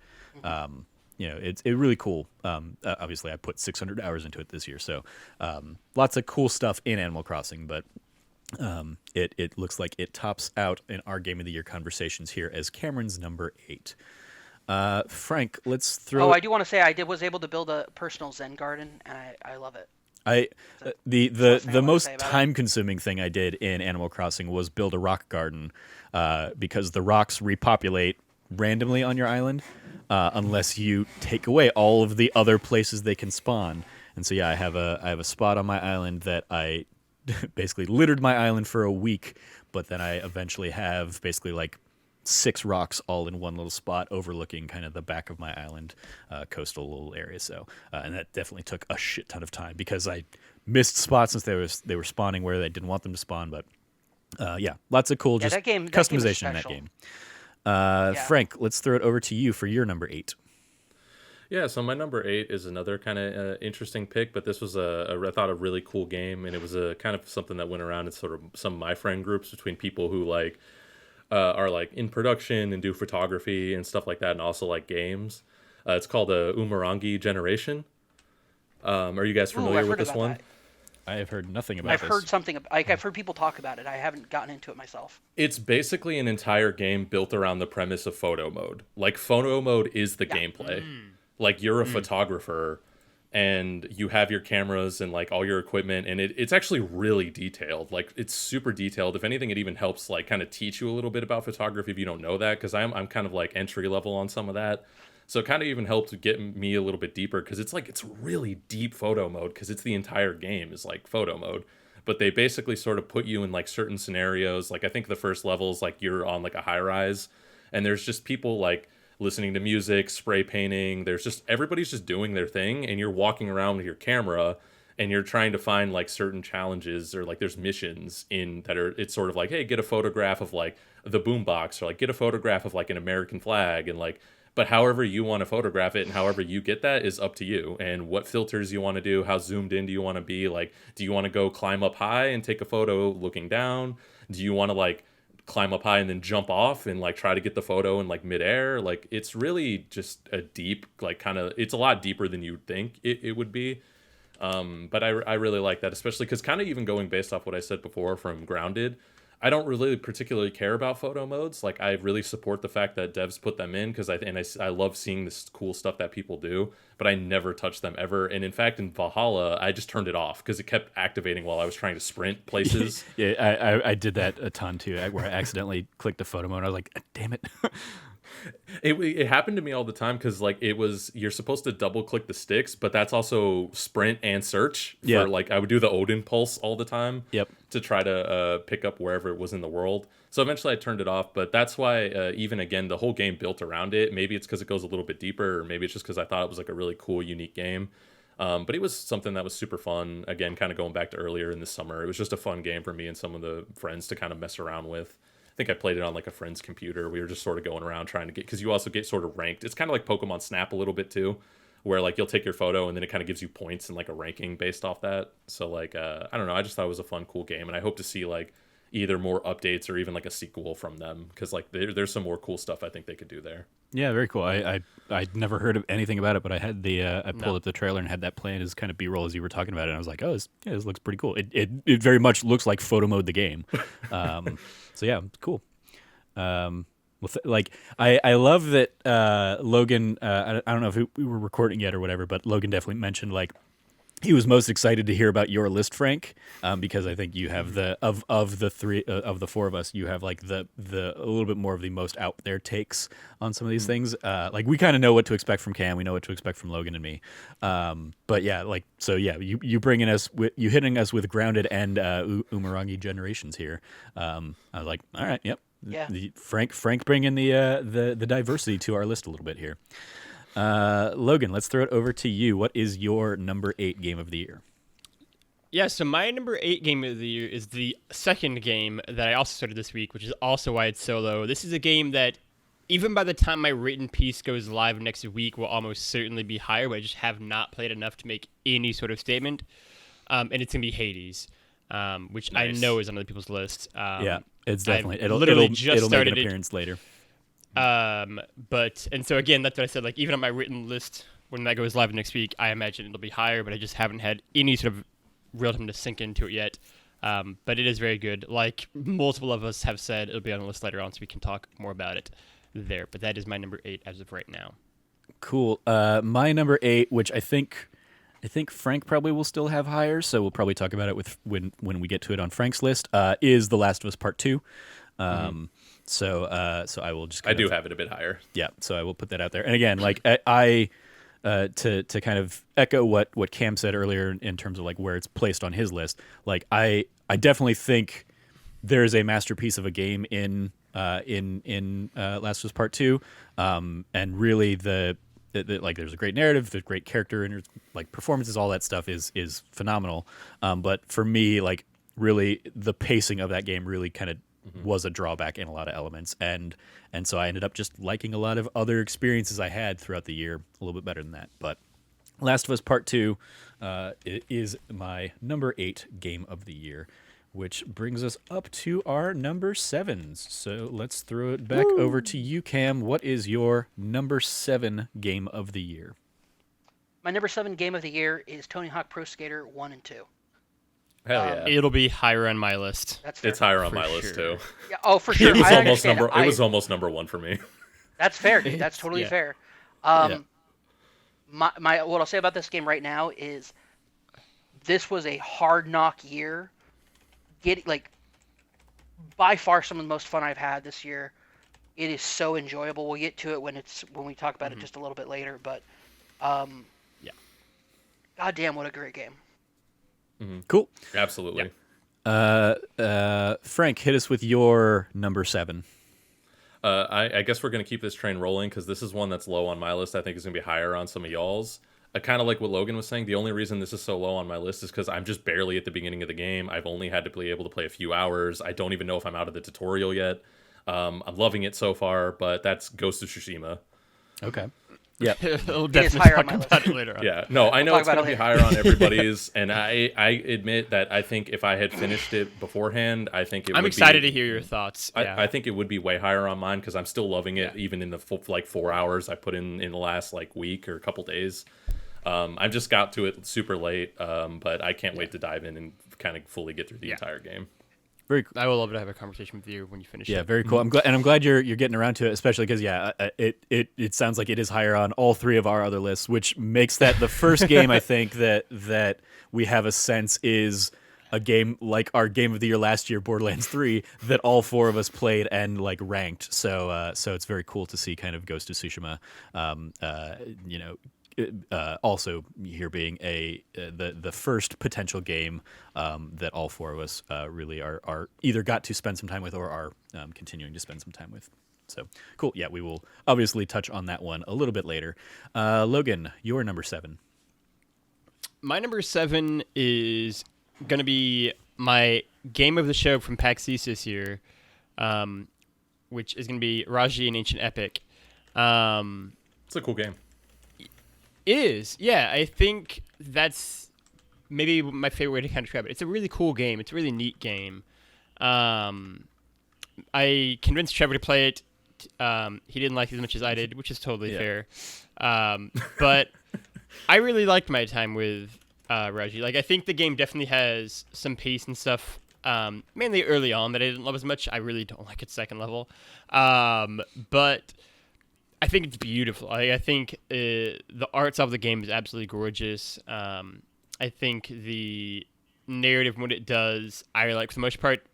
it's really cool. Obviously, I put 600 hours into it this year, so lots of cool stuff in Animal Crossing. But it looks like it tops out in our Game of the Year conversations here as Cameron's number 8. Frank, let's throw. Oh, I do want to say I was able to build a personal Zen garden, and I love it. The most time-consuming thing I did in Animal Crossing was build a rock garden, because the rocks repopulate randomly on your island, unless you take away all of the other places they can spawn. And so I have a spot on my island that I basically littered my island for a week, but then I eventually have basically like 6 rocks all in one little spot overlooking kind of the back of my island, coastal little area. So and that definitely took a shit ton of time because I missed spots since they were spawning where they didn't want them to spawn. But lots of cool customization in that game. Frank, let's throw it over to you for your number 8. Yeah, so my number 8 is another kind of interesting pick, but this was I thought a really cool game, and it was a kind of something that went around in sort of some of my friend groups between people who like are like in production and do photography and stuff like that, and also like games. It's called Umurangi Generation. Are you guys familiar with this one? That. I have heard nothing about this. I've heard something. I've heard people talk about it. I haven't gotten into it myself. It's basically an entire game built around the premise of photo mode. Like, photo mode is the gameplay. Like, you're a photographer, and you have your cameras and like all your equipment, and it's actually really detailed. Like, it's super detailed. If anything, it even helps like kind of teach you a little bit about photography if you don't know that, because I'm kind of like entry level on some of that. So it kind of even helped get me a little bit deeper, because it's really deep photo mode, because it's the entire game is like photo mode. But they basically sort of put you in like certain scenarios. Like, I think the first level is like you're on like a high rise, and there's just people like listening to music, spray painting. There's just everybody's just doing their thing, and you're walking around with your camera, and you're trying to find like certain challenges, or like there's missions in that are, it's sort of like, hey, get a photograph of like the boombox, or like get a photograph of like an American flag, and like, but however you want to photograph it and however you get that is up to you, and what filters you want to do, how zoomed in do you want to be, like, do you want to go climb up high and take a photo looking down? Do you want to like climb up high and then jump off and like try to get the photo in like midair? Like, it's really just a deep, like, kind of, it's a lot deeper than you'd think it would be. But I really like that, especially because kind of even going based off what I said before from Grounded, I don't really particularly care about photo modes. Like, I really support the fact that devs put them in because I love seeing this cool stuff that people do, but I never touch them ever. And in fact, in Valhalla, I just turned it off because it kept activating while I was trying to sprint places. Yeah, I did that a ton too, where I accidentally clicked the photo mode. I was like, damn it. It happened to me all the time because like you're supposed to double click the sticks, but that's also sprint and search. Yeah. Like I would do the Odin pulse all the time. Yep. To try to pick up wherever it was in the world. So eventually I turned it off, but that's why even again the whole game built around it. Maybe it's because it goes a little bit deeper, or maybe it's just because I thought it was like a really cool, unique game. But it was something that was super fun. Again, kind of going back to earlier in the summer, it was just a fun game for me and some of the friends to kind of mess around with. I think I played it on like a friend's computer. We were just sort of going around trying to get, because you also get sort of ranked. It's kind of like Pokemon Snap a little bit too, where like you'll take your photo and then it kind of gives you points and like a ranking based off that. So like I don't know, I just thought it was a fun, cool game, and I hope to see like either more updates or even like a sequel from them, because like there's some more cool stuff I think they could do there. Yeah, very cool. I'd never heard of anything about it, but I had I pulled up the trailer and had that playing as kind of B-roll as you were talking about it, and I was like, oh, this looks pretty cool. It very much looks like photo mode the game. So yeah, cool. Like I love that Logan. I don't know if we were recording yet or whatever, but Logan definitely mentioned like he was most excited to hear about your list, Frank, because I think you have of the four of us, you have like the a little bit more of the most out there takes on some of these things. Like we kind of know what to expect from Cam, we know what to expect from Logan and me. But yeah, like so yeah, you bringing us you hitting us with Grounded and Umurangi Generations here. I was like, all right, yep. Yeah. Frank bringing the diversity to our list a little bit here. Logan, let's throw it over to you. What is your number 8 game of the year? Yeah, so my number 8 game of the year is the second game that I also started this week, which is also why it's solo. This is a game that, even by the time my written piece goes live next week, will almost certainly be higher, but I just have not played enough to make any sort of statement. And it's going to be Hades, which nice. I know is on other people's list. Yeah, it's definitely. It'll make an appearance later. And so again, that's what I said, like even on my written list, when that goes live next week, I imagine it'll be higher, but I just haven't had any sort of real time to sink into it yet. But it is very good. Like multiple of us have said, it'll be on the list later on, so we can talk more about it there. But that is my number 8 as of right now. Cool. My number 8, which I think Frank probably will still have higher, so we'll probably talk about it when we get to it on Frank's list, is The Last of Us Part 2. So I will just. I do have it a bit higher. Yeah, so I will put that out there. And again, like I to kind of echo what Cam said earlier in terms of like where it's placed on his list. Like I definitely think there is a masterpiece of a game in Last of Us Part 2, and really the like there's a great narrative, there's great character and like performances, all that stuff is phenomenal. But for me, like really the pacing of that game really kind of was a drawback in a lot of elements, and so I ended up just liking a lot of other experiences I had throughout the year a little bit better than that. But Last of Us Part 2 is my number 8 game of the year, which brings us up to our number 7s. So let's throw it back over to you, Cam. What is your number 7 game of the year? My number 7 game of the year is Tony Hawk Pro Skater 1 and 2. Hell yeah! It'll be higher on my list. It's higher on my list too. Yeah, oh, for sure. It was almost number 1 for me. That's fair, dude. That's totally fair. What I'll say about this game right now is this was a hard knock year. By far some of the most fun I've had this year. It is so enjoyable. We'll get to it when we talk about it just a little bit later. But goddamn, what a great game. Mm-hmm. Cool. Absolutely. Frank, hit us with your number 7. I guess we're going to keep this train rolling because this is one that's low on my list. I think it's going to be higher on some of y'all's. Kind of like what Logan was saying, the only reason this is so low on my list is because I'm just barely at the beginning of the game. I've only had to be able to play a few hours. I don't even know if I'm out of the tutorial yet. I'm loving it so far, but that's Ghost of Tsushima. Okay. Yeah, we'll definitely talk about it later on. Yeah, no, I know it's going to be higher on everybody's, and I admit that I think if I had finished it beforehand, I think I'm excited to hear your thoughts. I think it would be way higher on mine because I'm still loving it, even in the full, 4 hours I put in the last week or a couple days. I just got to it super late, but I can't wait to dive in and kind of fully get through the entire game. Very cool. I will love to have a conversation with you when you finish. Yeah, it. very cool. I'm glad you're getting around to it, especially because it sounds like it is higher on all three of our other lists, which makes that the first game I think that we have a sense is a game like our game of the year last year, Borderlands 3, that all four of us played and like ranked. So it's very cool to see kind of Ghost of Tsushima, also here being the first potential game that all four of us really are either got to spend some time with or are continuing to spend some time with. So cool. Yeah, we will obviously touch on that one a little bit later. Logan, your number 7. My number 7 is going to be my game of the show from PAX East this year, which is going to be Raji and Ancient Epic. It's a cool game. Yeah. I think that's maybe my favorite way to kind of describe it. It's a really cool game. It's a really neat game. I convinced Trevor to play it. He didn't like it as much as I did, which is totally fair. But I really liked my time with Raji. Like, I think the game definitely has some pace and stuff, mainly early on, that I didn't love as much. I really don't like its second level. But I think it's beautiful. I think the art of the game is absolutely gorgeous. I think the narrative and what it does, I like for the most part,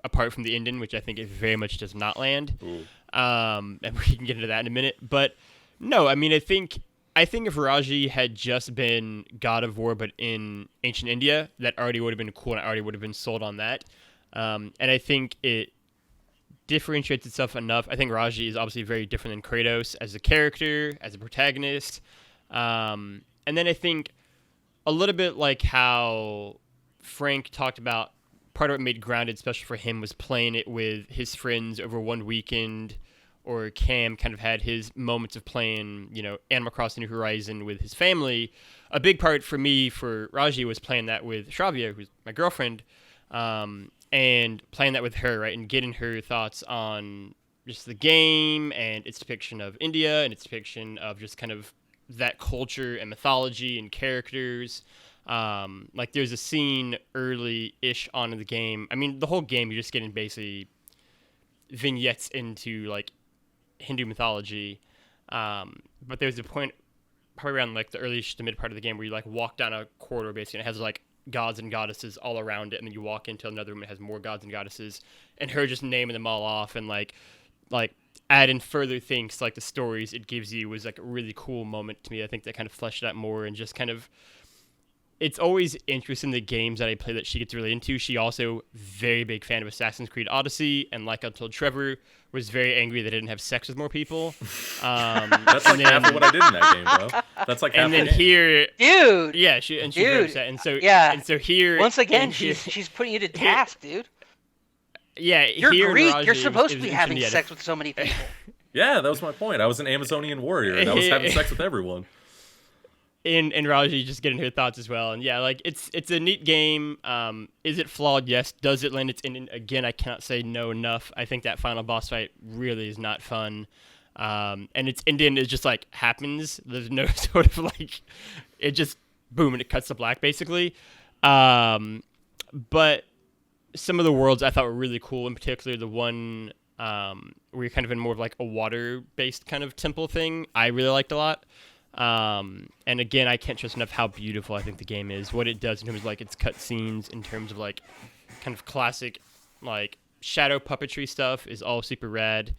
apart from the ending, which I think it very much does not land. And we can get into that in a minute. But no, I mean, I think if Raji had just been God of War, but in ancient India, that already would have been cool, and I already would have been sold on that. And I think it differentiates itself enough. I think Raji is obviously very different than Kratos as a character, as a protagonist. And then I think a little bit like how Frank talked about, part of what made Grounded special for him was playing it with his friends over one weekend, or Cam kind of had his moments of playing, Animal Crossing New Horizon with his family. A big part for me for Raji was playing that with Shravya, who's my girlfriend, and playing that with her, right, and getting her thoughts on just the game and its depiction of India and its depiction of just kind of that culture and mythology and characters. Like, there's a scene early-ish on in the game. I mean, the whole game, you're just getting basically vignettes into, like, Hindu mythology. But there's a point probably around, like, the early-ish to mid part of the game where you, like, walk down a corridor, basically, and it has, like, gods and goddesses all around it, and then you walk into another room that has more gods and goddesses, and her just naming them all off and like add in further things, like the stories it gives you was like a really cool moment to me. I think that kind of fleshed it out more, and just kind of, it's always interesting the games that I play that she gets really into. She also very big fan of Assassin's Creed Odyssey, and like I told Trevor, was very angry that I didn't have sex with more people. That's like half of what I did in that game, bro. That's like half and then the game. here, dude. Yeah, she's very upset, and so yeah, and so here once again, here, she's putting you to task, dude. Yeah, you're here Greek. Raji You're supposed to be was having sex with so many people. Yeah, that was my point. I was an Amazonian warrior, and I was having sex with everyone. And Raji just getting her thoughts as well. And yeah, like it's a neat game. Is it flawed? Yes. Does it land its ending? Again, I cannot say no enough. I think that final boss fight really is not fun. And its ending is just like happens. There's no sort of like, it just boom and it cuts to black basically. But some of the worlds I thought were really cool. In particular, the one where you're kind of in more of like a water-based kind of temple thing, I really liked a lot. And again, I can't stress enough how beautiful I think the game is, what it does in terms of like its cutscenes, in terms of like kind of classic like shadow puppetry stuff is all super rad.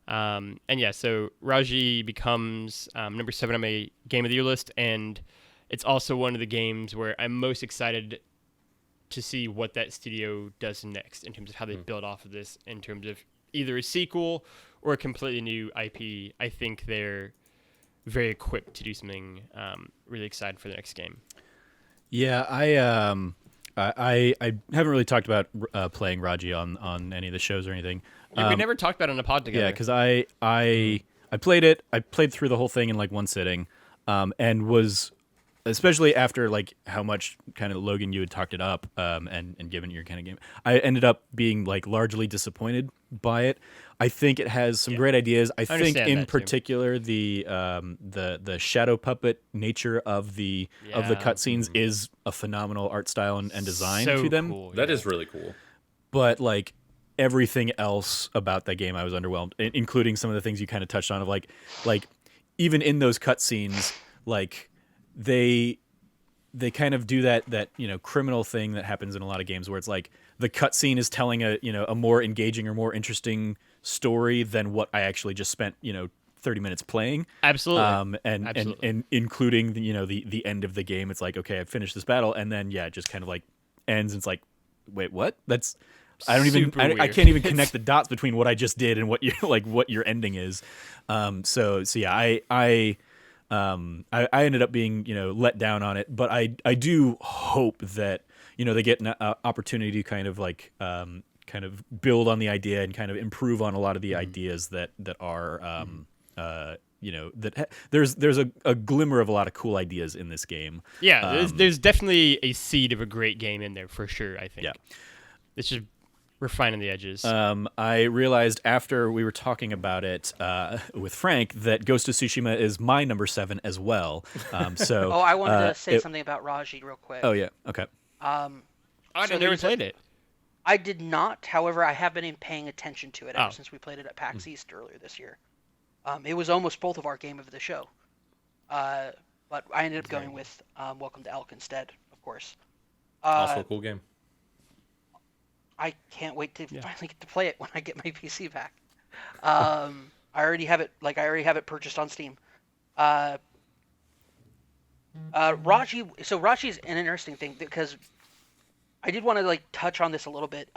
And yeah, so Raji becomes number 7 on my game of the year list, and it's also one of the games where I'm most excited to see what that studio does next in terms of how they build off of this, in terms of either a sequel or a completely new IP. I think they're very equipped to do something really excited for the next game. Yeah, I haven't really talked about playing Raji on any of the shows or anything. Yeah, we never talked about it on a pod together. Yeah, because I played it. I played through the whole thing in like one sitting, and was, especially after like how much kind of Logan you had talked it up, and given your kind of game, I ended up being like largely disappointed by it. I think it has some great ideas. I think in particular the shadow puppet nature of the cutscenes is a phenomenal art style and design to them. Cool, That is really cool. but like everything else about that game I was underwhelmed, including some of the things you kind of touched on of like even in those cutscenes, like they kind of do that criminal thing that happens in a lot of games where it's like the cutscene is telling a more engaging or more interesting story than what I actually just spent 30 minutes playing. Absolutely. And including the end of the game. It's like, okay, I've finished this battle, and then it just kind of like ends, and it's like, wait, what? That's I can't even connect the dots between what I just did and what what your ending is. So yeah, I ended up being let down on it, but I do hope that they get an opportunity to kind of build on the idea and kind of improve on a lot of the ideas that are there's a glimmer of a lot of cool ideas in this game. Yeah, there's definitely a seed of a great game in there for sure, I think. Yeah. It's just refining the edges. I realized after we were talking about it with Frank that Ghost of Tsushima is my number 7 as well. So I wanted to say something about Raji real quick. Oh yeah, okay. I never played it. I did not. However, I have been paying attention to it ever since we played it at PAX East earlier this year. It was almost both of our game of the show. But I ended up going with Welcome to Elk instead, of course. Also a cool game. I can't wait to finally get to play it when I get my PC back. I already have it. I already have it purchased on Steam. Raji. So Raji is an interesting thing because I did want to touch on this a little bit.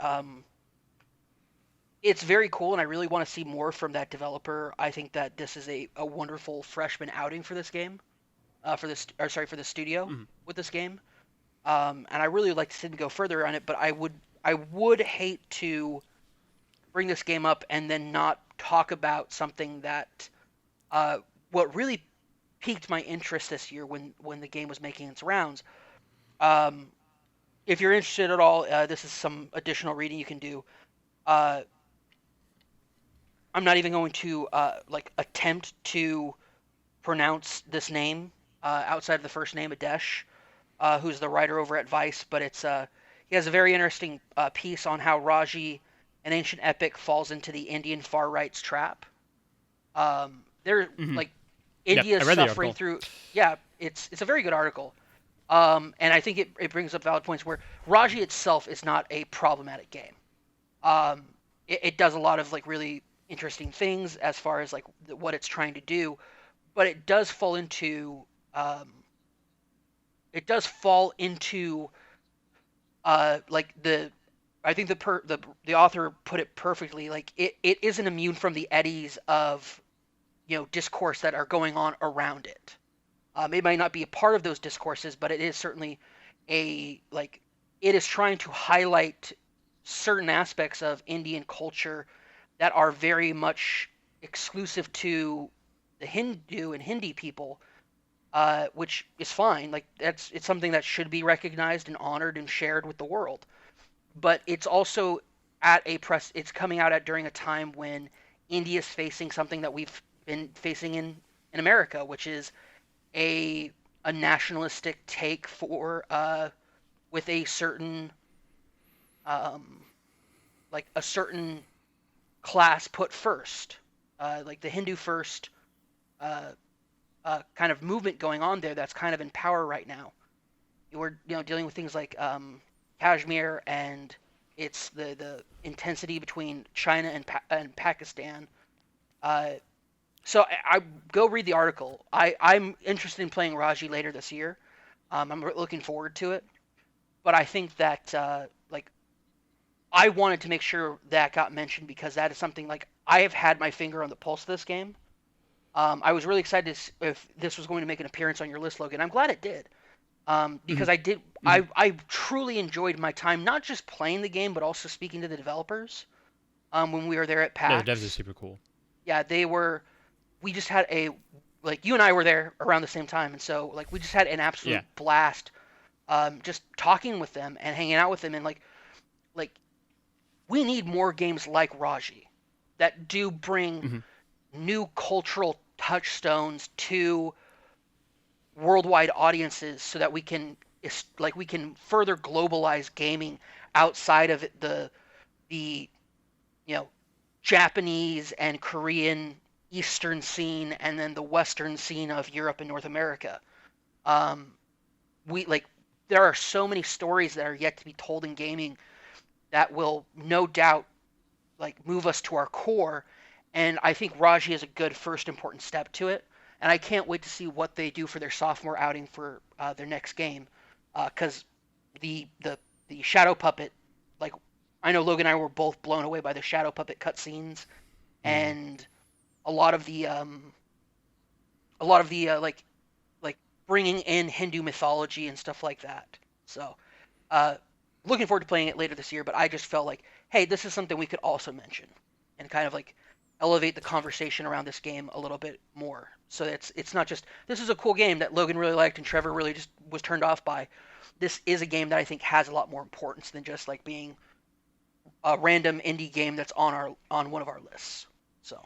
It's very cool, and I really want to see more from that developer. I think that this is a wonderful freshman outing for this game, for the studio with this game. And I really would like to see them go further on it, but I would hate to bring this game up and then not talk about something that what really piqued my interest this year when the game was making its rounds. If you're interested at all, this is some additional reading you can do. I'm not even going to attempt to pronounce this name outside of the first name, Adesh, who's the writer over at Vice, but it's he has a very interesting piece on how Raji, an ancient epic, falls into the Indian far right's trap. India's suffering through. Yeah, it's a very good article, and I think it brings up valid points where Raji itself is not a problematic game. It does a lot of really interesting things as far as what it's trying to do, but it does fall into I think the author put it perfectly. It isn't immune from the eddies of discourse that are going on around it. It might not be a part of those discourses, but it is certainly it is trying to highlight certain aspects of Indian culture that are very much exclusive to the Hindu and Hindi people, which is fine. It's something that should be recognized and honored and shared with the world. But it's also it's coming out at during a time when India is facing something that we've been facing in America, which is a nationalistic take with a certain a certain class put first, the Hindu first kind of movement going on there that's kind of in power right now. We're dealing with things like Kashmir, and it's the intensity between China and Pakistan. So I go read the article. I'm interested in playing Raji later this year. I'm looking forward to it, but I think that I wanted to make sure that got mentioned because that is something I have had my finger on the pulse of this game. I was really excited if this was going to make an appearance on your list, Logan. I'm glad it did. Because I did. I truly enjoyed my time, not just playing the game, but also speaking to the developers when we were there at PAX. Yeah, the devs are super cool. Yeah, they were. We just had you and I were there around the same time, and so we just had an absolute blast, just talking with them and hanging out with them, and we need more games like Raji that do bring new cultural touchstones to worldwide audiences so that we can further globalize gaming outside of the the Japanese and Korean Eastern scene, and then the Western scene of Europe and North America. There are so many stories that are yet to be told in gaming that will no doubt move us to our core, and I think Raji is a good first important step to it. And I can't wait to see what they do for their sophomore outing for their next game, because the Shadow Puppet, I know Logan and I were both blown away by the Shadow Puppet cutscenes, and a lot of the bringing in Hindu mythology and stuff like that. So, looking forward to playing it later this year. But I just felt like, hey, this is something we could also mention and kind of elevate the conversation around this game a little bit more. So it's not just, this is a cool game that Logan really liked and Trevor really just was turned off by. This is a game that I think has a lot more importance than just being a random indie game that's on one of our lists. So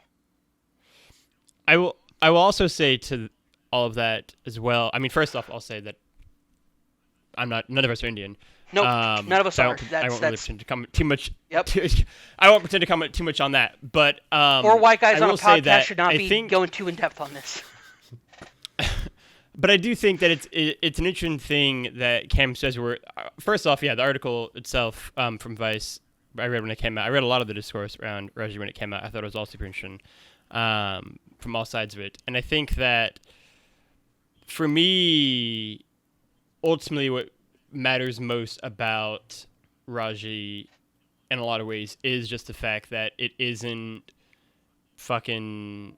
I will also say to all of that as well. I mean, first off, I'll say that none of us are Indian. Nope, none of us are. I won't really pretend to comment too much. Yep. I won't pretend to comment too much on that. But or white guys on a podcast should not be going too in depth on this. But I do think that it's an interesting thing that Cam says. Where first off, the article itself from Vice, I read when it came out. I read a lot of the discourse around Raji when it came out. I thought it was all super interesting from all sides of it. And I think that for me, ultimately, what matters most about Raji in a lot of ways is just the fact that it isn't fucking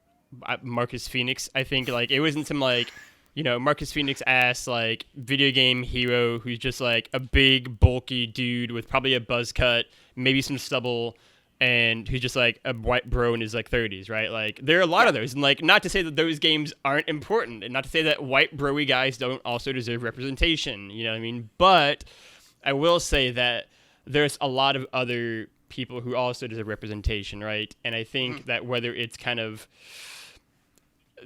Marcus Phoenix. I think it wasn't some Marcus Phoenix ass video game hero who's just a big bulky dude with probably a buzz cut, maybe some stubble, and who's just a white bro in his 30s, right? There are a lot of those, and not to say that those games aren't important, and not to say that white broy guys don't also deserve representation, you know what I mean? But I will say that there's a lot of other people who also deserve representation, right? And I think that whether it's kind of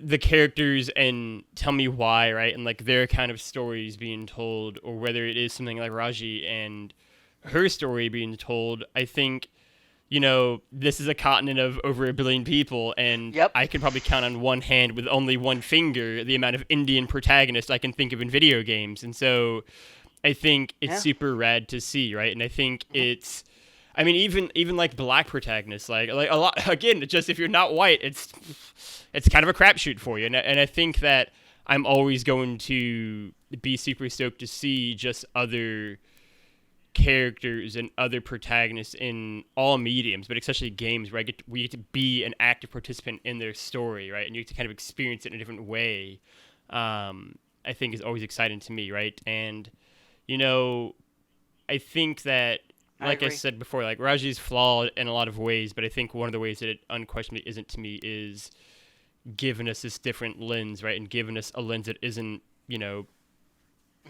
the characters and tell me why, right, and their kind of stories being told, or whether it is something like Raji and her story being told, I think this is a continent of over 1 billion people, and I can probably count on one hand with only one finger the amount of Indian protagonists I can think of in video games. And so I think it's super rad to see, right? And I think it's, I mean, even black protagonists, a lot, again, just if you're not white, it's kind of a crapshoot for you. And I think that I'm always going to be super stoked to see just other characters and other protagonists in all mediums, but especially games where we get to be an active participant in their story, right? And you get to kind of experience it in a different way. I think is always exciting to me, right? And I think that, I said before, Raji's flawed in a lot of ways, but I think one of the ways that it unquestionably isn't to me is giving us this different lens, right? And giving us a lens that isn't,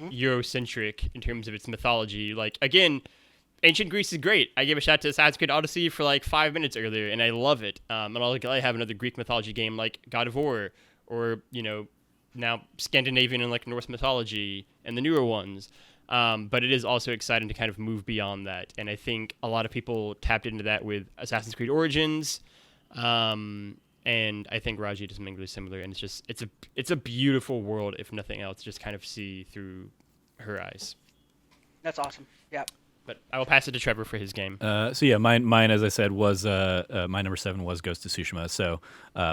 Eurocentric in terms of its mythology. Again, ancient Greece is great. I gave a shout to Assassin's Creed Odyssey for 5 minutes earlier, and I love it. And I have another Greek mythology game like God of War, or now Scandinavian and Norse mythology, and the newer ones. But it is also exciting to kind of move beyond that, and I think a lot of people tapped into that with Assassin's Creed Origins. And I think Raji does something really similar, and it's a beautiful world, if nothing else, just kind of see through her eyes. That's awesome. Yeah. But I will pass it to Trevor for his game. Mine, as I said, was my number 7 was Ghost of Tsushima. So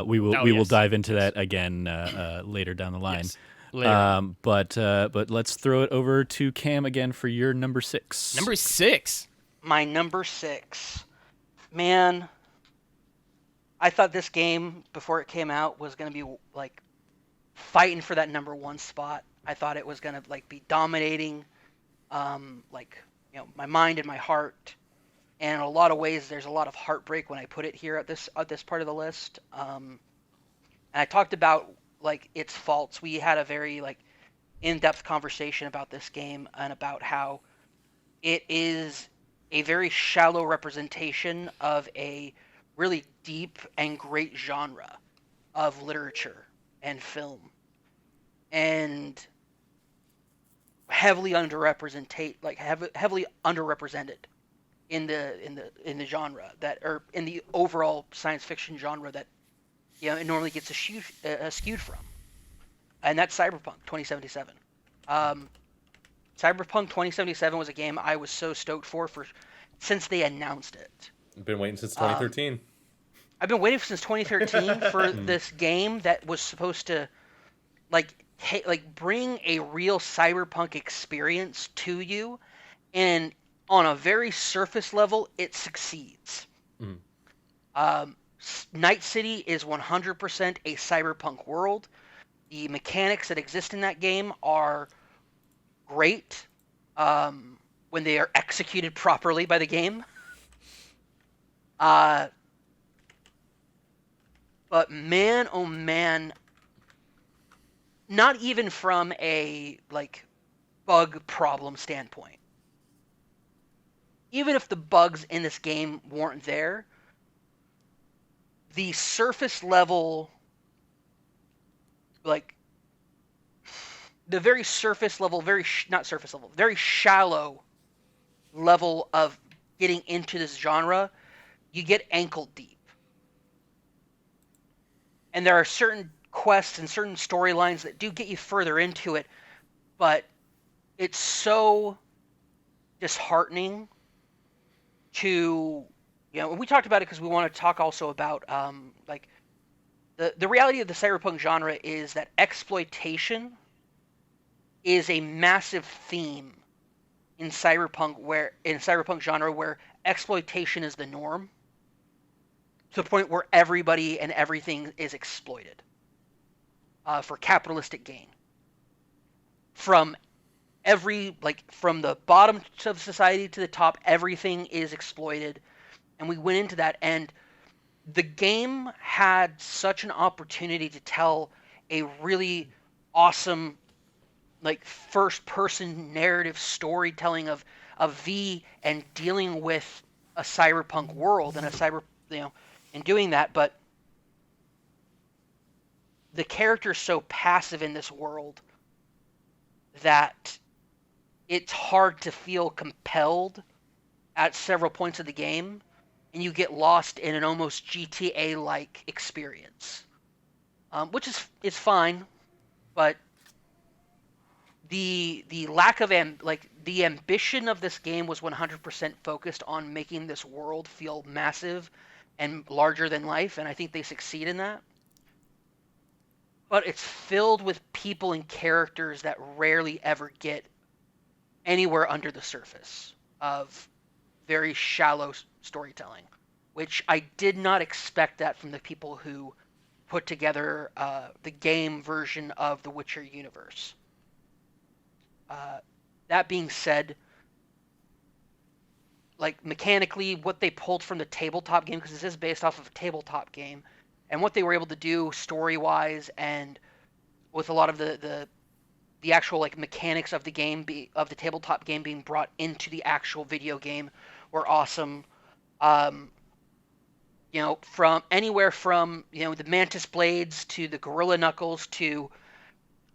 we will dive into that again later down the line. Yes. But let's throw it over to Cam again for your number 6. Number 6. My number 6, man. I thought this game, before it came out, was going to be, fighting for that number 1 spot. I thought it was going to, be dominating, my mind and my heart. And in a lot of ways, there's a lot of heartbreak when I put it here at this part of the list. And I talked about, its faults. We had a very, in-depth conversation about this game and about how it is a very shallow representation of a really deep and great genre of literature and film, and heavily underrepresented in the genre that, or in the overall science fiction genre that it normally gets skewed from, and that's Cyberpunk 2077. Cyberpunk 2077 was a game I was so stoked for since they announced it. I've been waiting since 2013. I've been waiting since 2013 for this game that was supposed to like bring a real cyberpunk experience to you, and on a very surface level, it succeeds. Night City is 100% a cyberpunk world. The mechanics that exist in that game are great when they are executed properly by the game. But man, oh man, not even from a bug problem standpoint. Even if the bugs in this game weren't there, the surface level, the very surface level, very shallow level of getting into this genre, you get ankle deep. And there are certain quests and certain storylines that do get you further into it, but it's so disheartening to, we talked about it because we want to talk also about the reality of the cyberpunk genre is that exploitation is a massive theme in cyberpunk genre, where exploitation is the norm, to the point where everybody and everything is exploited for capitalistic gain. From the bottom of society to the top, everything is exploited, and we went into that, and the game had such an opportunity to tell a really awesome first-person narrative storytelling of V and dealing with a cyberpunk world and in doing that, but the character's so passive in this world that it's hard to feel compelled at several points of the game, and you get lost in an almost GTA-like experience, which is fine, but the lack of the ambition of this game was 100% focused on making this world feel massive and larger than life, and I think they succeed in that. But it's filled with people and characters that rarely ever get anywhere under the surface of very shallow storytelling, which I did not expect that from the people who put together the game version of the Witcher universe. That being said, mechanically, what they pulled from the tabletop game, because this is based off of a tabletop game, and what they were able to do story-wise and with a lot of the actual mechanics of the game, of the tabletop game being brought into the actual video game, were awesome. From anywhere from the mantis blades to the gorilla knuckles to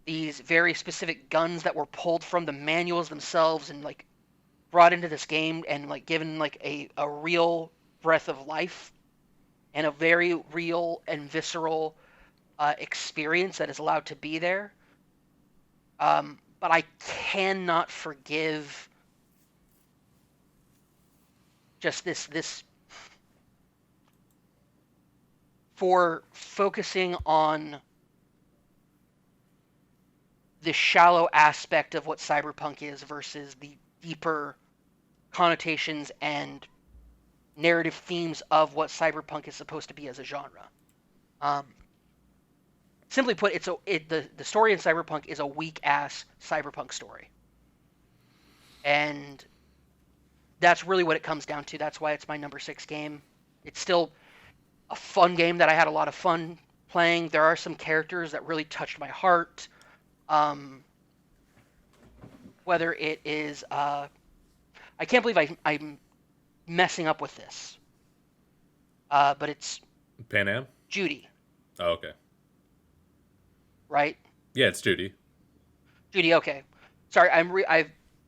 these very specific guns that were pulled from the manuals themselves and brought into this game and given a real breath of life and a very real and visceral experience that is allowed to be there. But I cannot forgive just this for focusing on the shallow aspect of what cyberpunk is versus the deeper connotations and narrative themes of what cyberpunk is supposed to be as a genre. Simply put, the story in cyberpunk is a weak-ass cyberpunk story. And that's really what it comes down to. That's why it's my number 6 game. It's still a fun game that I had a lot of fun playing. There are some characters that really touched my heart. Whether it is... I can't believe I'm messing up with this. But it's... Pan Am? Judy. Oh, okay. Right? Yeah, it's Judy. Judy, okay. Sorry,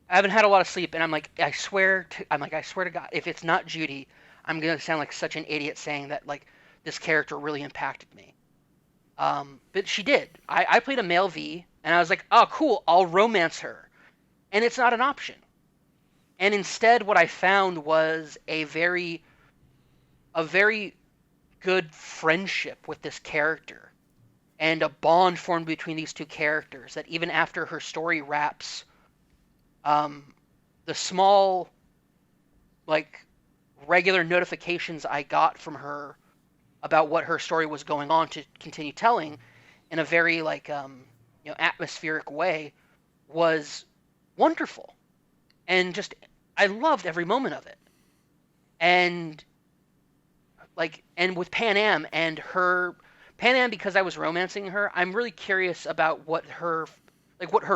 I haven't had a lot of sleep, and I swear to God, if it's not Judy, I'm gonna sound like such an idiot saying that like this character really impacted me. But she did. I played a male V, and I was like, oh cool, I'll romance her, and it's not an option. And instead, what I found was a very good friendship with this character, and a bond formed between these two characters that even after her story wraps, the small, like, regular notifications I got from her about what her story was going on to continue telling in a very, like, atmospheric way was wonderful. And just, I loved every moment of it. And, like, and with Pan Am, because I was romancing her, I'm really curious about what her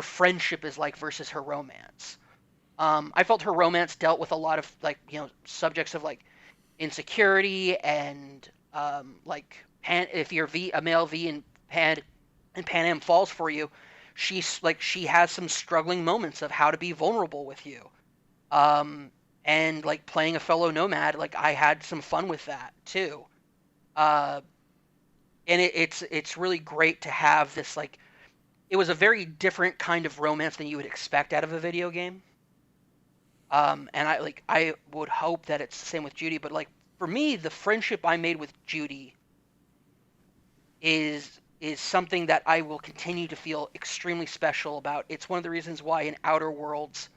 friendship is like versus her romance. I felt her romance dealt with a lot of subjects of like insecurity and if you're a male V and Pan Am falls for you, she has some struggling moments of how to be vulnerable with you. And like playing a fellow nomad, like I had some fun with that too. And it's really great to have this like. It was a very different kind of romance than you would expect out of a video game. And I would hope that it's the same with Judy, but like for me, the friendship I made with Judy is something that I will continue to feel extremely special about. It's one of the reasons why in Outer Worlds,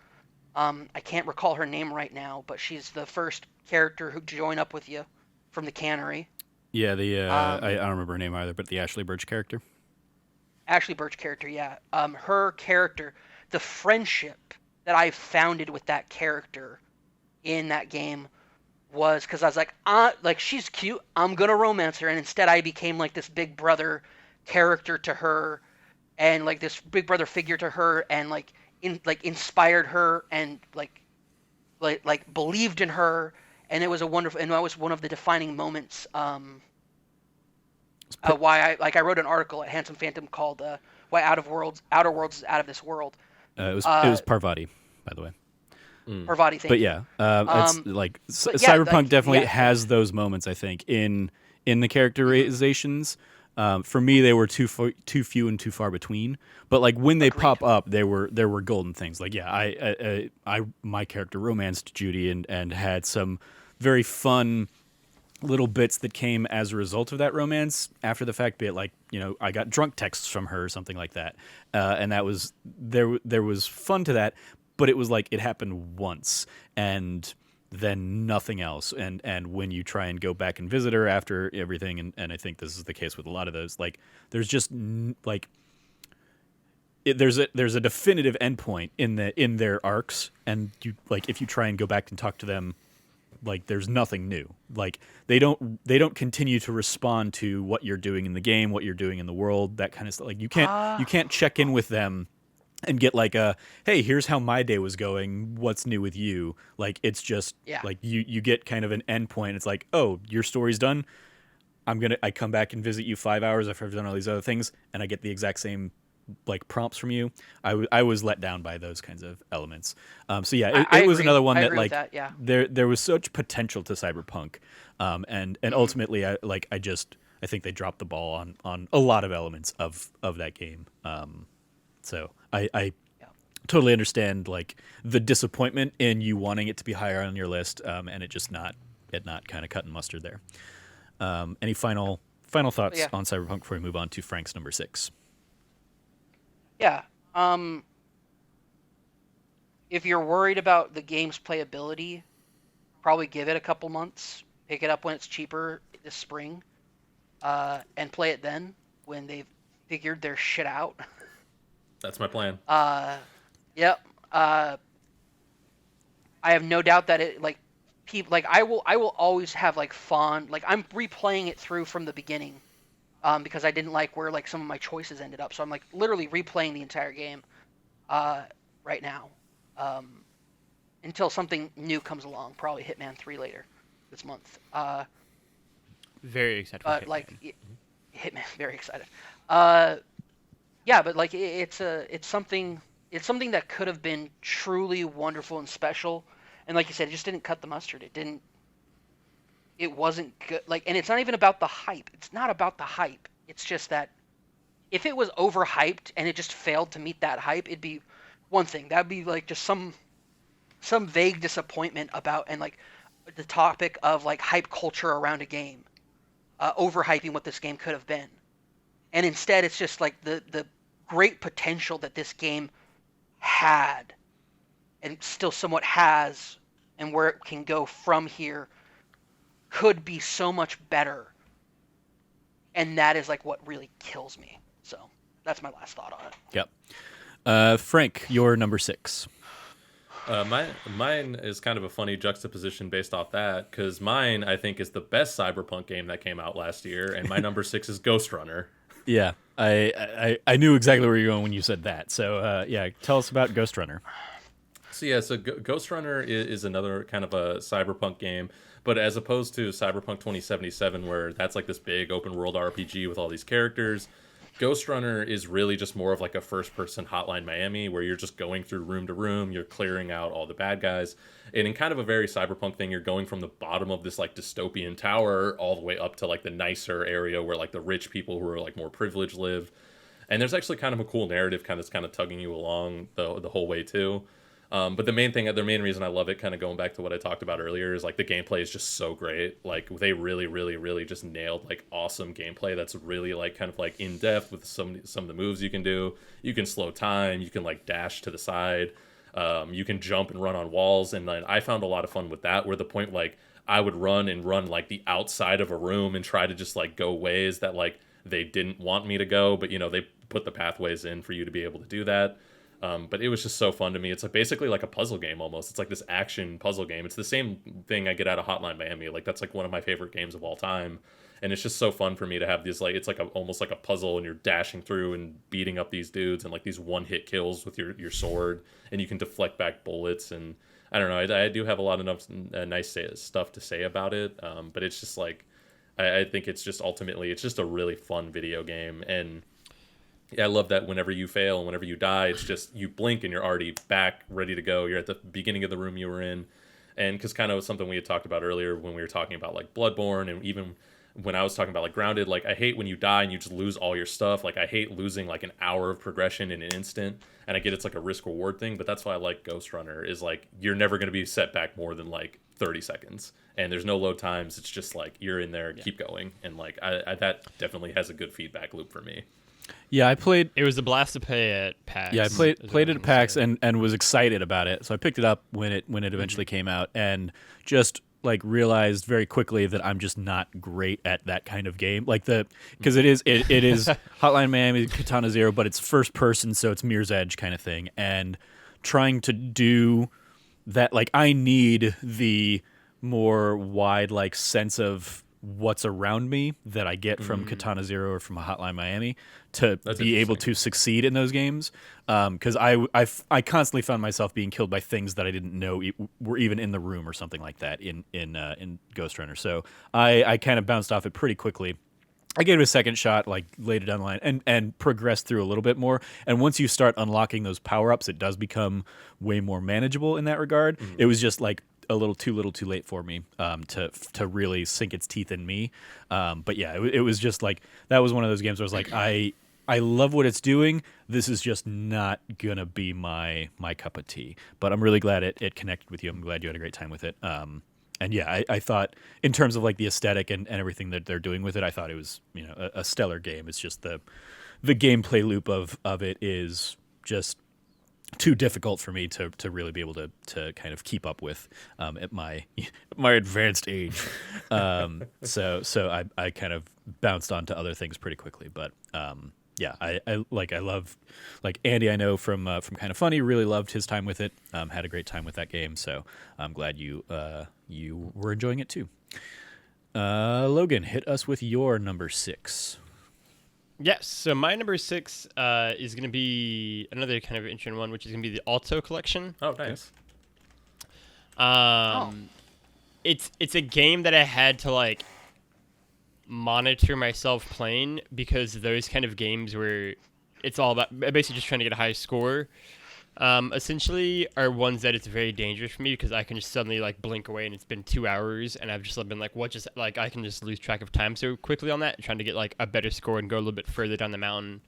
I can't recall her name right now, but she's the first character who joined up with you from the cannery. Yeah, I don't remember her name either, but the Ashley Birch character. Ashley Birch character, yeah. Her character, the friendship that I founded with that character in that game was because I was like she's cute, I'm gonna romance her, and instead I became like this big brother character to her, and like this big brother figure to her, and inspired her, and like believed in her, and it was a wonderful, and that was one of the defining moments. Why I wrote an article at Handsome Phantom called "Why Outer Worlds is Out of This World." It was Parvati, by the way. Parvati, thank you. It's like Cyberpunk definitely has those moments. I think in the characterizations. For me, they were too few and too far between. But like when they pop up, there were golden things. Like my character romanced Judy and had some very fun little bits that came as a result of that romance after the fact, be it like, I got drunk texts from her or something like that. And that was, there was fun to that, but it was like it happened once and then nothing else. And when you try and go back and visit her after everything, and I think this is the case with a lot of those, like there's just like, there's a definitive endpoint in their arcs. And you like, if you try and go back and talk to them, like there's nothing new. Like they don't continue to respond to what you're doing in the game, what you're doing in the world, that kind of stuff. Like you can't check in with them and get like hey, here's how my day was going, what's new with you. Like it's just like you get kind of an endpoint. It's like, oh, your story's done, I come back and visit you 5 hours after I've done all these other things, and I get the exact same like prompts from you. I was let down by those kinds of elements. So yeah, it was another one that like there was such potential to Cyberpunk, and ultimately I think they dropped the ball on a lot of elements of that game. So I totally understand like the disappointment in you wanting it to be higher on your list, and it not kind of cutting mustard there. Any final thoughts on Cyberpunk before we move on to Frank's number 6? Yeah. If you're worried about the game's playability, probably give it a couple months. Pick it up when it's cheaper this spring, and play it then when they've figured their shit out. That's my plan. Yep. I have no doubt that it like people like I will always have like fond, like I'm replaying it through from the beginning. Because I didn't like where like some of my choices ended up, so I'm like literally replaying the entire game right now until something new comes along. Probably Hitman 3 later this month. Very excited. For Hitman. Like Hitman, very excited. Yeah, but like it's something It's something that could have been truly wonderful and special, and like you said, it just didn't cut the mustard. It wasn't good. Like, and it's not even about the hype. It's not about the hype. It's just that if it was overhyped and it just failed to meet that hype, it'd be one thing. That'd be like just some vague disappointment about, and like the topic of like hype culture around a game, overhyping what this game could have been. And instead, it's just like the great potential that this game had and still somewhat has, and where it can go from here could be so much better. And that is like what really kills me. So that's my last thought on it. Yep. Frank, your number 6. Mine is kind of a funny juxtaposition based off that, because mine, I think, is the best Cyberpunk game that came out last year, and my number 6 is Ghost Runner. Yeah, I knew exactly where you're going when you said that. So, yeah, tell us about Ghost Runner. So Ghost Runner is another kind of a Cyberpunk game, but as opposed to Cyberpunk 2077, where that's like this big open world RPG with all these characters, Ghost Runner is really just more of like a first-person Hotline Miami, where you're just going through room to room, you're clearing out all the bad guys, and in kind of a very Cyberpunk thing, you're going from the bottom of this like dystopian tower all the way up to like the nicer area where like the rich people who are like more privileged live, and there's actually kind of a cool narrative kind of tugging you along the whole way too. But the main reason I love it, kind of going back to what I talked about earlier, is like the gameplay is just so great. Like they really, really, really just nailed like awesome gameplay that's really like kind of like in depth with some of the moves you can do. You can slow time, you can like dash to the side, you can jump and run on walls, and then I found a lot of fun with that. Where the point like I would run like the outside of a room and try to just like go ways that like they didn't want me to go, but you know they put the pathways in for you to be able to do that. But it was just so fun to me. It's like basically like a puzzle game almost. It's like this action puzzle game. It's the same thing I get out of Hotline Miami. Like that's like one of my favorite games of all time. And it's just so fun for me to have these like, it's like almost like a puzzle, and you're dashing through and beating up these dudes and like these one-hit kills with your sword, and you can deflect back bullets. And I don't know, I do have a lot of nice stuff to say about it. But it's just like, I think it's just ultimately, it's just a really fun video game. And yeah, I love that whenever you fail and whenever you die, it's just you blink and you're already back, ready to go. You're at the beginning of the room you were in. And because kind of something we had talked about earlier when we were talking about like Bloodborne, and even when I was talking about like Grounded, like I hate when you die and you just lose all your stuff. Like I hate losing like an hour of progression in an instant. And I get it's like a risk reward thing, but that's why I like Ghost Runner, is like you're never going to be set back more than like 30 seconds. And there's no load times. It's just like you're in there, keep going. And like I that definitely has a good feedback loop for me. Yeah, I played. It was a blast to play at PAX. Yeah, I played it at PAX and was excited about it. So I picked it up when it eventually came out, and just like realized very quickly that I'm just not great at that kind of game. Like because it is Hotline Miami, Katana Zero, but it's first person, so it's Mirror's Edge kind of thing. And trying to do that, like I need the more wide like sense of what's around me that I get from Katana Zero or from Hotline Miami to be able to succeed in those games. Because I constantly found myself being killed by things that I didn't know were even in the room or something like that in Ghost Runner. So I kind of bounced off it pretty quickly. I gave it a second shot, like later down the line, and progressed through a little bit more. And once you start unlocking those power-ups, it does become way more manageable in that regard. Mm-hmm. It was just like a little too late for me to really sink its teeth in me. But yeah, it was just like, that was one of those games where I was like, I love what it's doing. This is just not gonna be my cup of tea. But I'm really glad it connected with you. I'm glad you had a great time with it. And yeah, I thought in terms of like the aesthetic and everything that they're doing with it, I thought it was, you know, a stellar game. It's just the gameplay loop of it is just too difficult for me to really be able to kind of keep up with at my advanced age. So I kind of bounced onto other things pretty quickly. But yeah, I love, like Andy, I know from Kind of Funny, really loved his time with it. Had a great time with that game. So I'm glad you were enjoying it too. Logan, hit us with your number 6. Yes, so my number 6 is going to be another kind of interesting one, which is going to be the Alto Collection. Oh, nice. It's a game that I had to like monitor myself playing, because those kind of games where it's all about basically just trying to get a high score, Essentially are ones that it's very dangerous for me because I can just suddenly like blink away and it's been 2 hours and I've just been like, what just like I can just lose track of time so quickly on that, trying to get like a better score and go a little bit further down the mountain,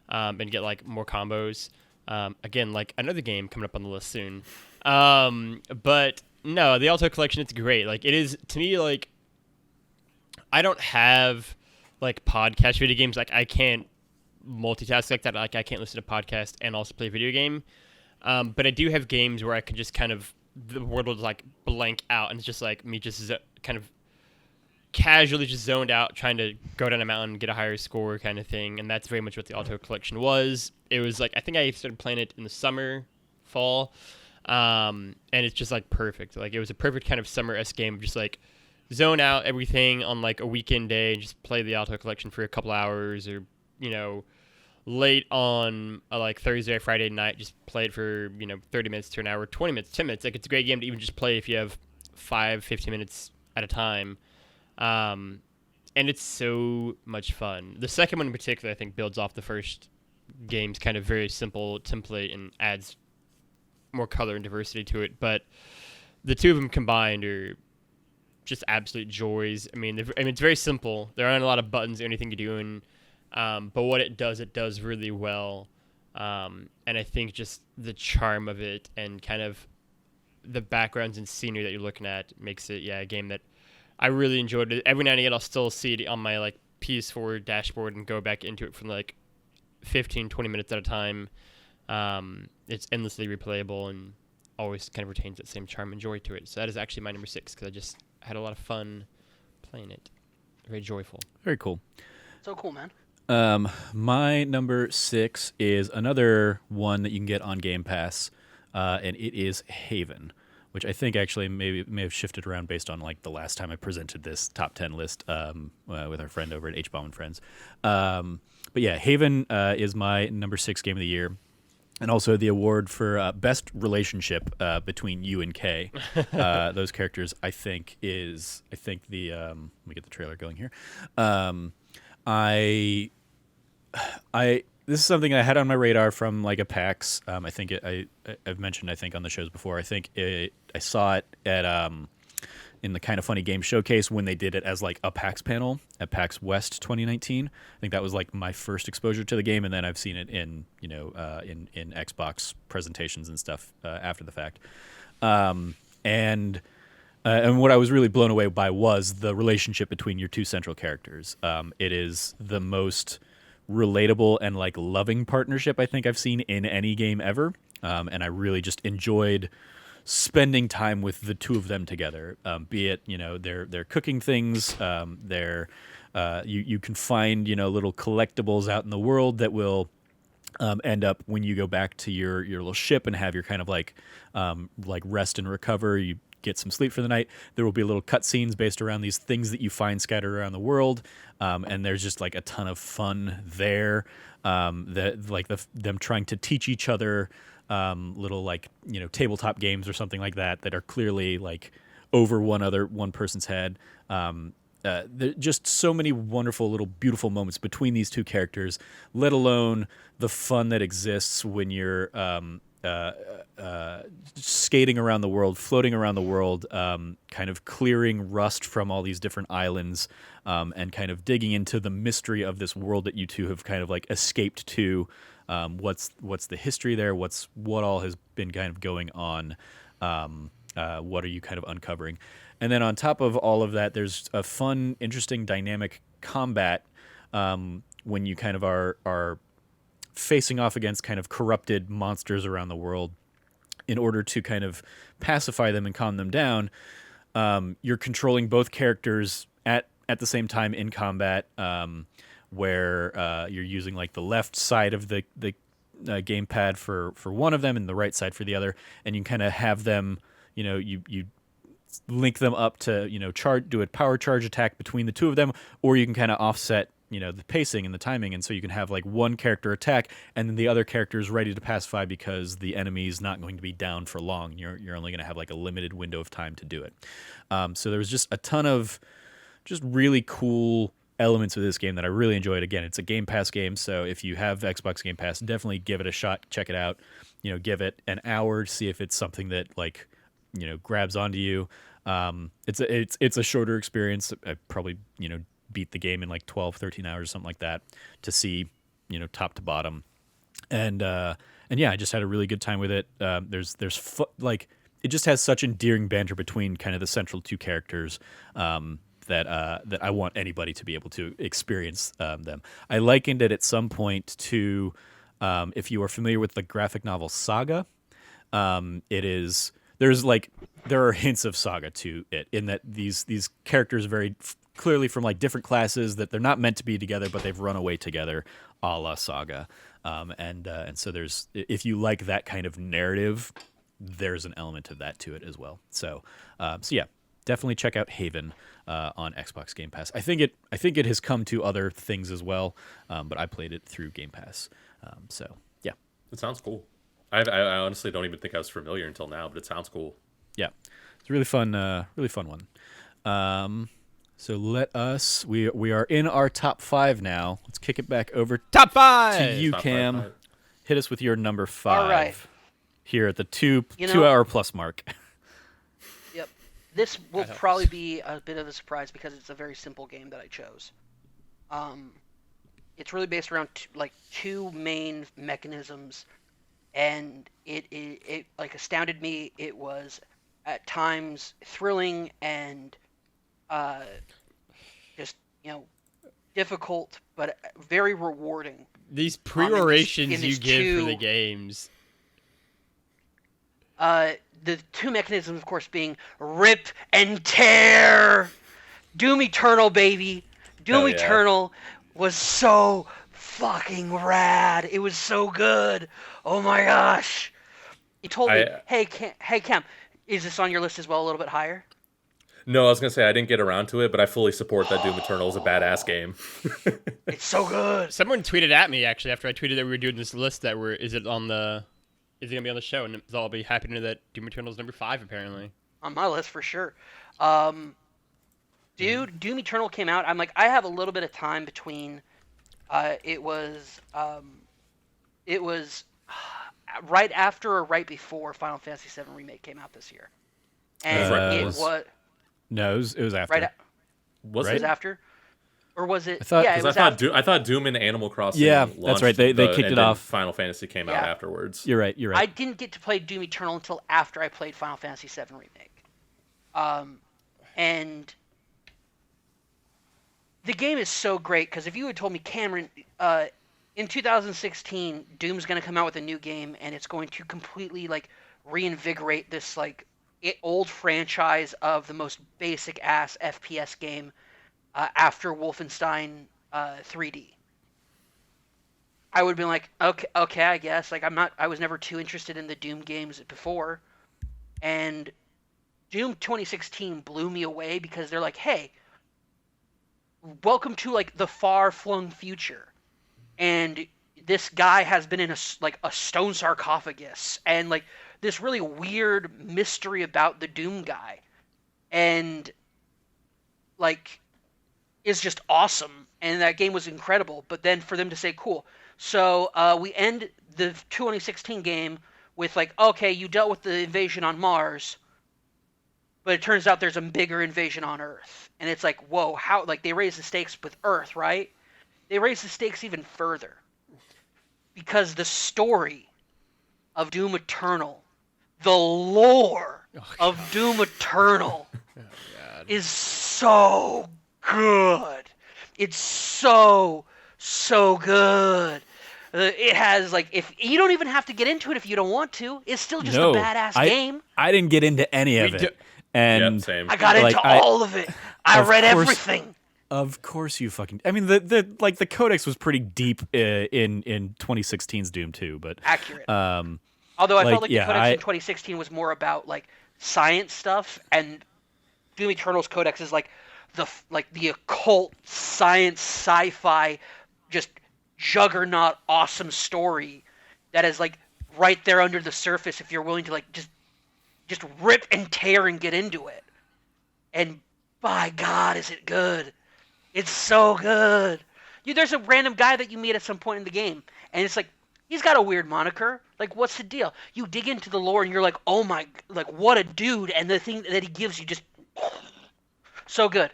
and get like more combos. Again, like another game coming up on the list soon. But no, the Alto Collection, it's great. Like it is to me, like I don't have like podcast video games. Like I can't multitask like that. Like I can't listen to podcast and also play a video game. But I do have games where I can just kind of, the world will like blank out and it's just like me just kind of casually just zoned out trying to go down a mountain, get a higher score kind of thing. And that's very much what the Alto Collection was. It was like, I think I started playing it in the summer, fall. And it's just like perfect. Like it was a perfect kind of summer-esque game, just like zone out everything on like a weekend day and just play the Alto Collection for a couple hours, or, you know, late on like Thursday or Friday night, just play it for 30 minutes to an hour, 20 minutes, 10 minutes. Like it's a great game to even just play if you have 15 minutes at a time. And it's so much fun. The second one in particular, I think, builds off the first game's kind of very simple template and adds more color and diversity to it. But the two of them combined are just absolute joys. I mean, it's very simple. There aren't a lot of buttons or anything to do, and but what it does really well. And I think just the charm of it and kind of the backgrounds and scenery that you're looking at makes it, a game that I really enjoyed. Every now and again, I'll still see it on my like PS4 dashboard and go back into it from like 15, 20 minutes at a time. It's endlessly replayable and always kind of retains that same charm and joy to it. So that is actually my number 6 because I just had a lot of fun playing it. Very joyful. Very cool. So cool, man. My number 6 is another one that you can get on Game Pass, and it is Haven, which I think actually may have shifted around based on like the last time I presented this top 10 list with our friend over at H-Bomb and Friends. But yeah, Haven is my number 6 game of the year. And also the award for best relationship between you and Kay. Those characters, I think the let me get the trailer going here. This is something I had on my radar from like a PAX. I think I've mentioned on the shows before. I think I saw it at in the Kind of Funny Game Showcase when they did it as like a PAX panel at PAX West 2019. I think that was like my first exposure to the game, and then I've seen it in in Xbox presentations and stuff after the fact. And what I was really blown away by was the relationship between your two central characters. It is the most relatable and like loving partnership I think I've seen in any game ever, and I really just enjoyed spending time with the two of them together. Be it they're cooking things, you can find little collectibles out in the world that will end up when you go back to your little ship and have your kind of like rest and recover. You get some sleep for the night. There will be little cutscenes based around these things that you find scattered around the world, and there's just like a ton of fun there. That like them trying to teach each other little like tabletop games or something like that are clearly like over one person's head. Just so many wonderful little beautiful moments between these two characters, let alone the fun that exists when you're skating around the world, floating around the world, kind of clearing rust from all these different islands, and kind of digging into the mystery of this world that you two have kind of like escaped to. What's the history there? What all has been kind of going on? What are you kind of uncovering? And then on top of all of that, there's a fun, interesting, dynamic combat when you kind of are facing off against kind of corrupted monsters around the world. In order to kind of pacify them and calm them down, you're controlling both characters at the same time in combat, where you're using like the left side of the gamepad for one of them and the right side for the other, and you kind of have them, you link them up to do a power charge attack between the two of them, or you can kind of offset the pacing and the timing, and so you can have like one character attack and then the other character is ready to pacify because the enemy is not going to be down for long. You're only going to have like a limited window of time to do it. So there was just a ton of just really cool elements of this game that I really enjoyed. Again, it's a Game Pass game, so if you have Xbox Game Pass, definitely give it a shot, check it out. give it an hour, see if it's something that like grabs onto you. It's a shorter experience. I probably beat the game in like 12, 13 hours, something like that, to see top to bottom. And yeah, I just had a really good time with it. Like it just has such endearing banter between kind of the central two characters that I want anybody to be able to experience them. I likened it at some point to if you are familiar with the graphic novel Saga. There are hints of Saga to it in that these characters very clearly from like different classes that they're not meant to be together, but they've run away together, a la Saga. And so there's, if you like that kind of narrative, there's an element of that to it as well. So yeah, definitely check out Haven on Xbox Game Pass. I think it has come to other things as well, but I played it through Game Pass. So yeah, it sounds cool. I honestly don't even think I was familiar until now, but it sounds cool. Yeah, it's a really fun one. So we are in our top 5 now. Let's kick it back over top 5 to you, top Cam. 5. Hit us with your number 5. All right. Here at the 2-hour plus mark. Yep. This will probably be a bit of a surprise because it's a very simple game that I chose. It's really based around two main mechanisms, and it like astounded me. It was at times thrilling and just difficult, but very rewarding. These pre-orations you give for the games. The two mechanisms, of course, being rip and tear. Doom Eternal, baby. Doom Eternal was so fucking rad. It was so good. Oh my gosh. He told me, hey Cam, is this on your list as well, a little bit higher? No, I was going to say I didn't get around to it, but I fully support that Doom Eternal is a badass game. It's so good. Someone tweeted at me, actually, after I tweeted that we were doing this list, that is it going to be on the show? And I'll be happy to know that Doom Eternal is number 5, apparently. On my list, for sure. Dude, Doom Eternal came out. I'm like, I have a little bit of time between. It was right after or right before Final Fantasy VII Remake came out this year. And it was... No, it was after. It was after? Or was it? I thought Doom and Animal Crossing. Yeah, that's right. They kicked it off. Final Fantasy came out afterwards. You're right. I didn't get to play Doom Eternal until after I played Final Fantasy VII Remake. And the game is so great because if you had told me, Cameron, in 2016, Doom's going to come out with a new game and it's going to completely reinvigorate this old franchise of the most basic ass FPS game after Wolfenstein 3D. I would have been like, okay, I guess. I was never too interested in the Doom games before. And Doom 2016 blew me away because they're like, hey, welcome to the far-flung future. And this guy has been in a stone sarcophagus and this really weird mystery about the Doom guy, and is just awesome. And that game was incredible. But then for them to say, cool, so we end the 2016 game with okay, you dealt with the invasion on Mars, but it turns out there's a bigger invasion on Earth. And it's whoa, how they raise the stakes with Earth, right? They raise the stakes even further because the story of Doom Eternal, the lore of Doom Eternal is so good. It's so good. It has if you don't even have to get into it if you don't want to. It's still just a badass game. I didn't get into any of it. And same. I got into all of it. I read everything. Of course you fucking... I mean, the codex was pretty deep in 2016's Doom 2, but... Accurate. Although I felt the codex in 2016 was more about science stuff, and Doom Eternal's codex is the occult science sci-fi just juggernaut awesome story that is right there under the surface if you're willing to just rip and tear and get into it. And by God, is it good. It's so good. There's a random guy that you meet at some point in the game, and it's He's got a weird moniker. Like, what's the deal? You dig into the lore and you're like, oh my, like, what a dude. And the thing that he gives you just so good.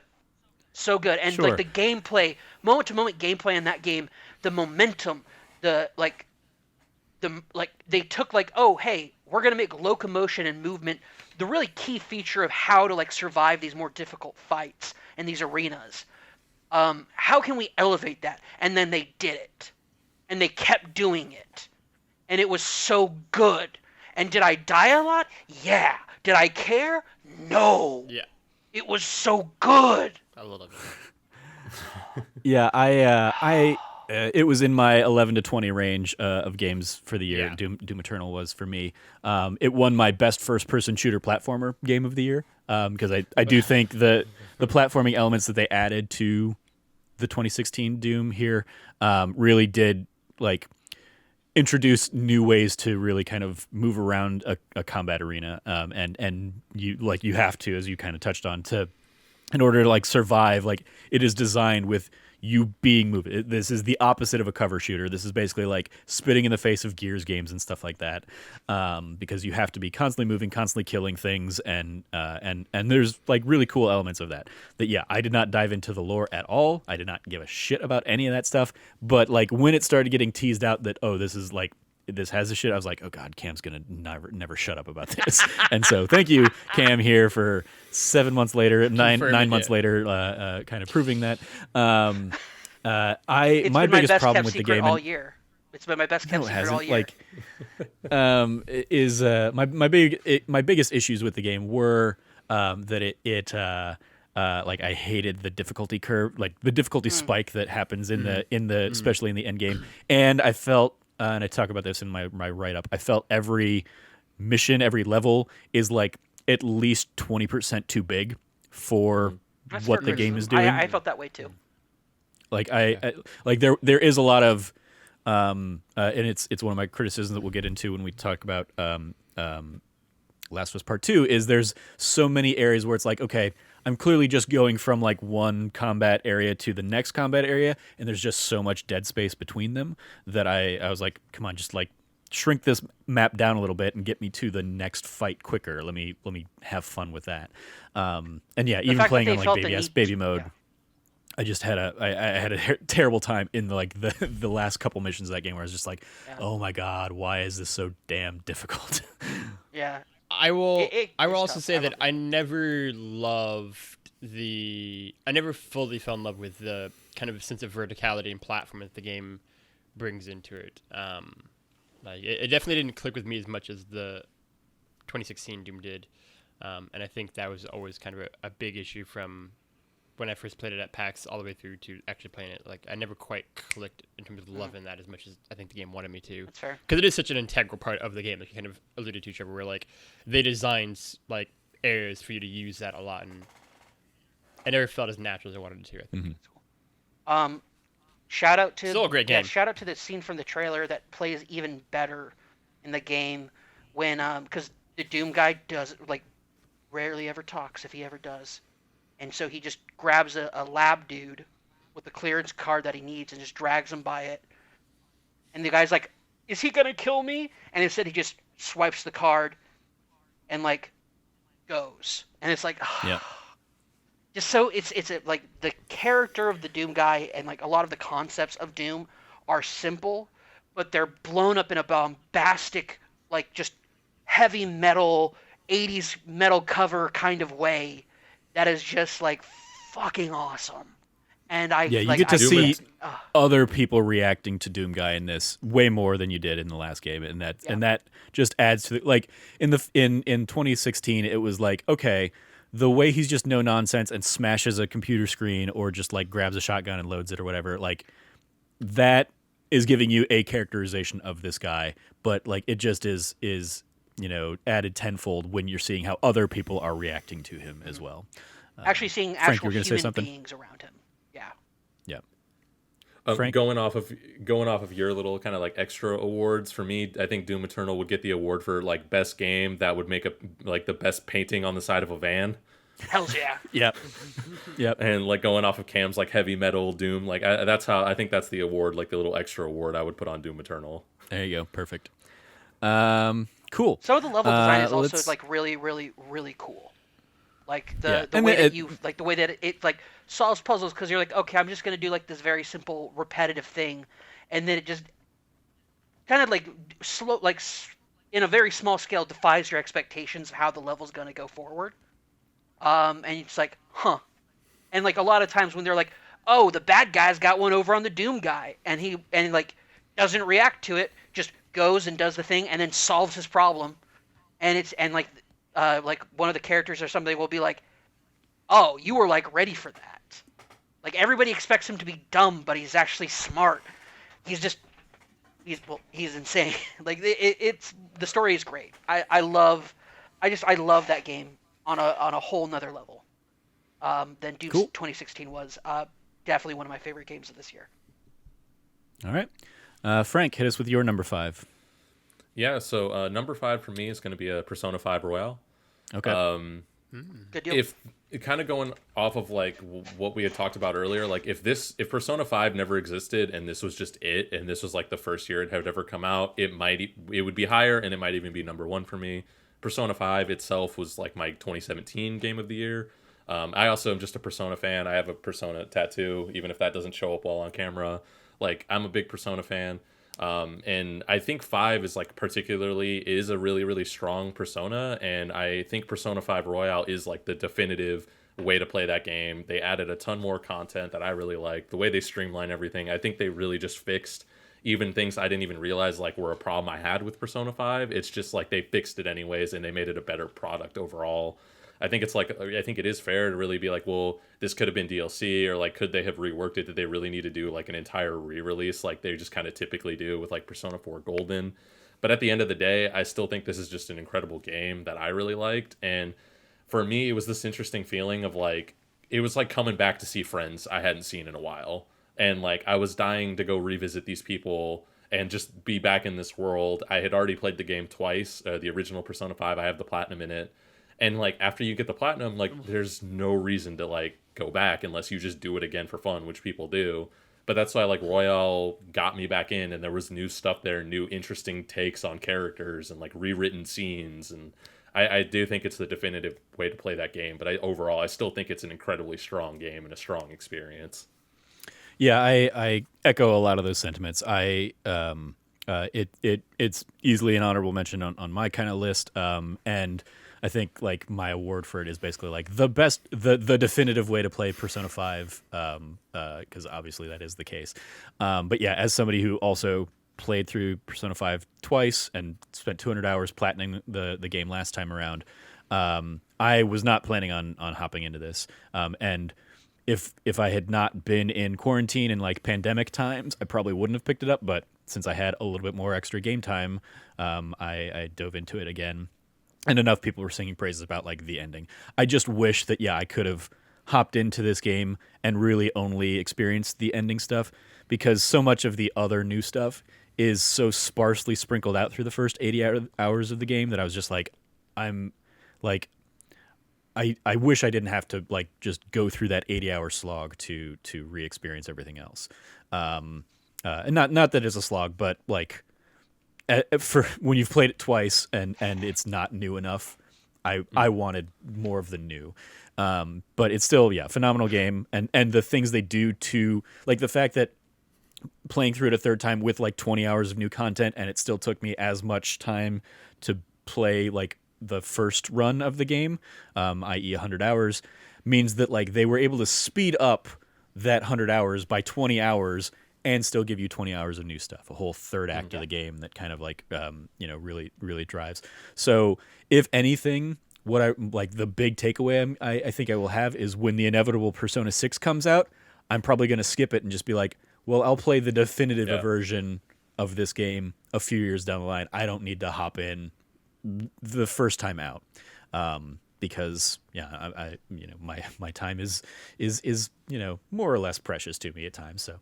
So good. And like Sure. the gameplay, moment to moment gameplay in that game, the momentum, they took like, oh, hey, we're going to make locomotion and movement the really key feature of how to like survive these more difficult fights in these arenas. How can we elevate that? And then they did it. And they kept doing it. And it was so good. And did I die a lot? Yeah. Did I care? No. Yeah. It was so good. A little bit. Yeah, it was in my 11 to 20 range of games for the year. Yeah. Doom Eternal was for me. It won my best first-person shooter platformer game of the year because I do think the platforming elements that they added to the 2016 Doom here really did like introduce new ways to really kind of move around a combat arena, and you have to, as you kind of touched on, to in order to like survive. Like it is designed with you being moved. This is the opposite of a cover shooter. This is basically like spitting in the face of Gears games and stuff like that, because you have to be constantly moving, constantly killing things, and there's like really cool elements of that. That yeah, I did not dive into the lore at all. I did not give a shit about any of that stuff. But like when it started getting teased out that this has a shit, I was like, oh god, Cam's gonna never shut up about this. And so thank you, Cam, here for 7 months later, nine months later, kind of proving that. It's My been biggest my best problem kept with the secret game all year. It's been my best kept secret all year. Is my biggest issues with the game were that it like I hated the difficulty curve, like the difficulty spike that happens in the especially in the end game, and I felt. And I talk about this in my write-up, I felt every mission, every level is like at least 20% too big for That's what fair the game criticism. is doing. I felt that way too. Like I like there is a lot of and it's one of my criticisms that we'll get into when we talk about Last of Us Part 2 is there's so many areas where it's like, okay, I'm clearly just going from like one combat area to the next combat area, and there's just so much dead space between them that I was like, come on, just like shrink this map down a little bit and get me to the next fight quicker. Let me have fun with that. And yeah, even playing on like baby mode. Yeah. I just had I had a terrible time in the last couple missions of that game where I was just like, oh my god, why is this so damn difficult? Yeah. I will also tough. say that I never fully fell in love with the kind of sense of verticality and platform that the game brings into it. Like it definitely didn't click with me as much as the 2016 Doom did, and I think that was always kind of a big issue from when I first played it at PAX all the way through to actually playing it. Like I never quite clicked in terms of loving that as much as I think the game wanted me to. That's fair. Because it is such an integral part of the game, like you kind of alluded to, Trevor, where like they designed like areas for you to use that a lot, and I never felt as natural as I wanted it to. I think. Mm-hmm. Shout out to still a great game. Yeah, shout out to the scene from the trailer that plays even better in the game when because the Doom guy does like rarely ever talks if he ever does. And so he just grabs a lab dude with the clearance card that he needs and just drags him by it. And the guy's like, is he going to kill me? And instead he just swipes the card and like goes. And it's like, yeah. Just so it's like the character of the Doom guy and like a lot of the concepts of Doom are simple, but they're blown up in a bombastic, like just heavy metal, 80s metal cover kind of way. That is just like fucking awesome, and you get to see other people reacting to Doom Guy in this way more than you did in the last game, and that just adds to like in 2016 it was like, okay, the way he's just no nonsense and smashes a computer screen or just like grabs a shotgun and loads it or whatever, like that is giving you a characterization of this guy, but like it just is added tenfold when you're seeing how other people are reacting to him as well. Actually seeing Frank, actual human beings around him. Yeah. Yeah. Frank? Going off of your little kind of like extra awards, for me, I think Doom Eternal would get the award for like best game that would make like the best painting on the side of a van. Hells yeah. Yep. And like going off of Cam's like heavy metal Doom, like that's how I think that's the award, like the little extra award I would put on Doom Eternal. There you go. Perfect. Cool. Some of the level design is also like really, really, really cool. Like the way that you like the way that it like solves puzzles, because you're like, okay, I'm just gonna do like this very simple repetitive thing, and then it just kind of like slow, like in a very small scale, defies your expectations of how the level's gonna go forward. And it's like, huh. And like a lot of times when they're like, oh, the bad guy's got one over on the Doom guy, and he like doesn't react to it, just goes and does the thing, and then solves his problem, and like one of the characters or something will be like, oh, you were like ready for that. Like everybody expects him to be dumb, but he's actually smart. He's insane. Like it's the story is great. I love that game on a whole nother level. Than Doom 2016 was. Definitely one of my favorite games of this year. All right. Frank, hit us with your number 5. Yeah, so number 5 for me is going to be a Persona 5 Royale. Okay. Good deal. If kind of going off of like what we had talked about earlier, like if Persona 5 never existed and this was just it, and this was like the first year it had ever come out, it would be higher, and it might even be number 1 for me. Persona 5 itself was like my 2017 game of the year. I also am just a Persona fan. I have a Persona tattoo, even if that doesn't show up well on camera. Like, I'm a big Persona fan. And I think 5 is like is a really, really strong Persona. And I think Persona 5 Royale is like the definitive way to play that game. They added a ton more content that I really like. The way they streamline everything, I think they really just fixed even things I didn't even realize like were a problem I had with Persona 5. It's just like they fixed it anyways, and they made it a better product overall. I think it is fair to really be like, well, this could have been DLC, or like, could they have reworked it? Did they really need to do like an entire re-release like they just kind of typically do with like Persona 4 Golden? But at the end of the day, I still think this is just an incredible game that I really liked. And for me, it was this interesting feeling of like, it was like coming back to see friends I hadn't seen in a while. And like, I was dying to go revisit these people and just be back in this world. I had already played the game twice, the original Persona 5. I have the platinum in it. And like after you get the platinum, like there's no reason to like go back unless you just do it again for fun, which people do. But that's why like Royale got me back in, and there was new stuff there, new interesting takes on characters and like rewritten scenes. And I do think it's the definitive way to play that game. But overall, I still think it's an incredibly strong game and a strong experience. Yeah, I echo a lot of those sentiments. It's easily an honorable mention on my kind of list. And I think like my award for it is basically like the definitive way to play Persona 5, because obviously that is the case. But yeah, as somebody who also played through Persona 5 twice and spent 200 hours platinum the game last time around, I was not planning on hopping into this. And if I had not been in quarantine and like pandemic times, I probably wouldn't have picked it up. But since I had a little bit more extra game time, I dove into it again. And enough people were singing praises about like the ending. I just wish that I could have hopped into this game and really only experienced the ending stuff, because so much of the other new stuff is so sparsely sprinkled out through the first 80 hours of the game that I was just like, I wish I didn't have to like just go through that 80-hour slog to re-experience everything else. And not that it's a slog, but like, for when you've played it twice and it's not new enough, I wanted more of the new. But it's still, phenomenal game. And the things they do to, like the fact that playing through it a third time with like 20 hours of new content, and it still took me as much time to play like the first run of the game, i.e. 100 hours, means that like they were able to speed up that 100 hours by 20 hours and still give you 20 hours of new stuff, a whole third act of the game that kind of like, really, really drives. So if anything, what I like the big takeaway I think I will have is when the inevitable Persona 6 comes out, I'm probably going to skip it and just be like, well, I'll play the definitive version of this game a few years down the line. I don't need to hop in the first time out. Because I my time is more or less precious to me at times. So,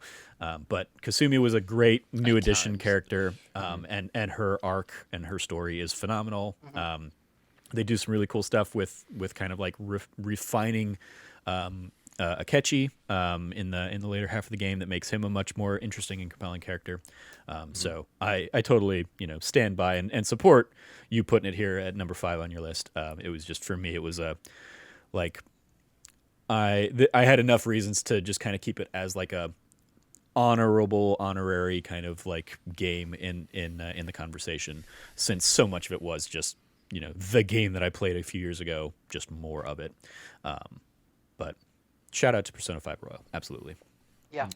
but Kasumi was a great new addition character, and her arc and her story is phenomenal. They do some really cool stuff with kind of like refining Akechi in the later half of the game that makes him a much more interesting and compelling character. So I totally stand by and support you putting it here at number 5 on your list. It was just, for me, it was I had enough reasons to just kind of keep it as like a honorary kind of like game in the conversation, since so much of it was just the game that I played a few years ago, just more of it. But shout out to Persona 5 Royal, absolutely. Yeah,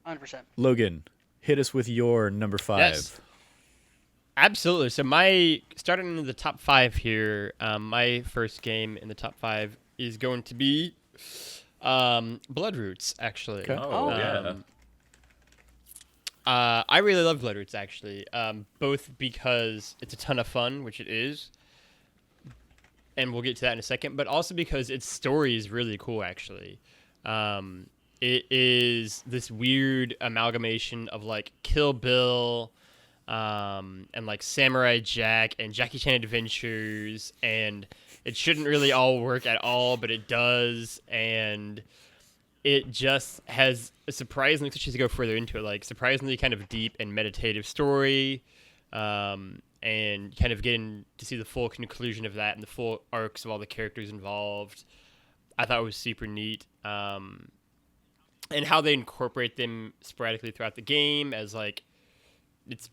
100%. Logan, hit us with your number 5. Yes. Absolutely. So starting in the top 5 here, my first game in the top 5 is going to be Bloodroots, actually. Okay. Yeah. I really love Bloodroots, actually, both because it's a ton of fun, which it is, and we'll get to that in a second, but also because its story is really cool, actually. It is this weird amalgamation of like Kill Bill and like Samurai Jack and Jackie Chan Adventures, and it shouldn't really all work at all, but it does, and it just has a surprisingly, especially to go further into it, like surprisingly kind of deep and meditative story, and kind of getting to see the full conclusion of that and the full arcs of all the characters involved. I thought it was super neat. And how they incorporate them sporadically throughout the game as like, it's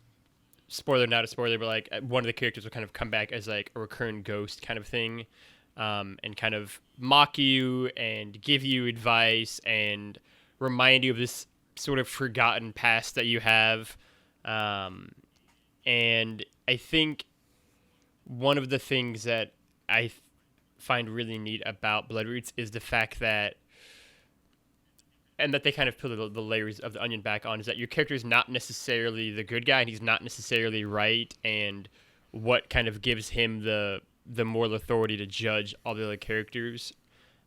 spoiler, not a spoiler, but like one of the characters will kind of come back as like a recurring ghost kind of thing. And kind of mock you and give you advice and remind you of this sort of forgotten past that you have. And I think one of the things that I find really neat about Bloodroots is the fact that, and that they kind of peel the layers of the onion back on, is that your character is not necessarily the good guy and he's not necessarily right, and what kind of gives him the moral authority to judge all the other characters.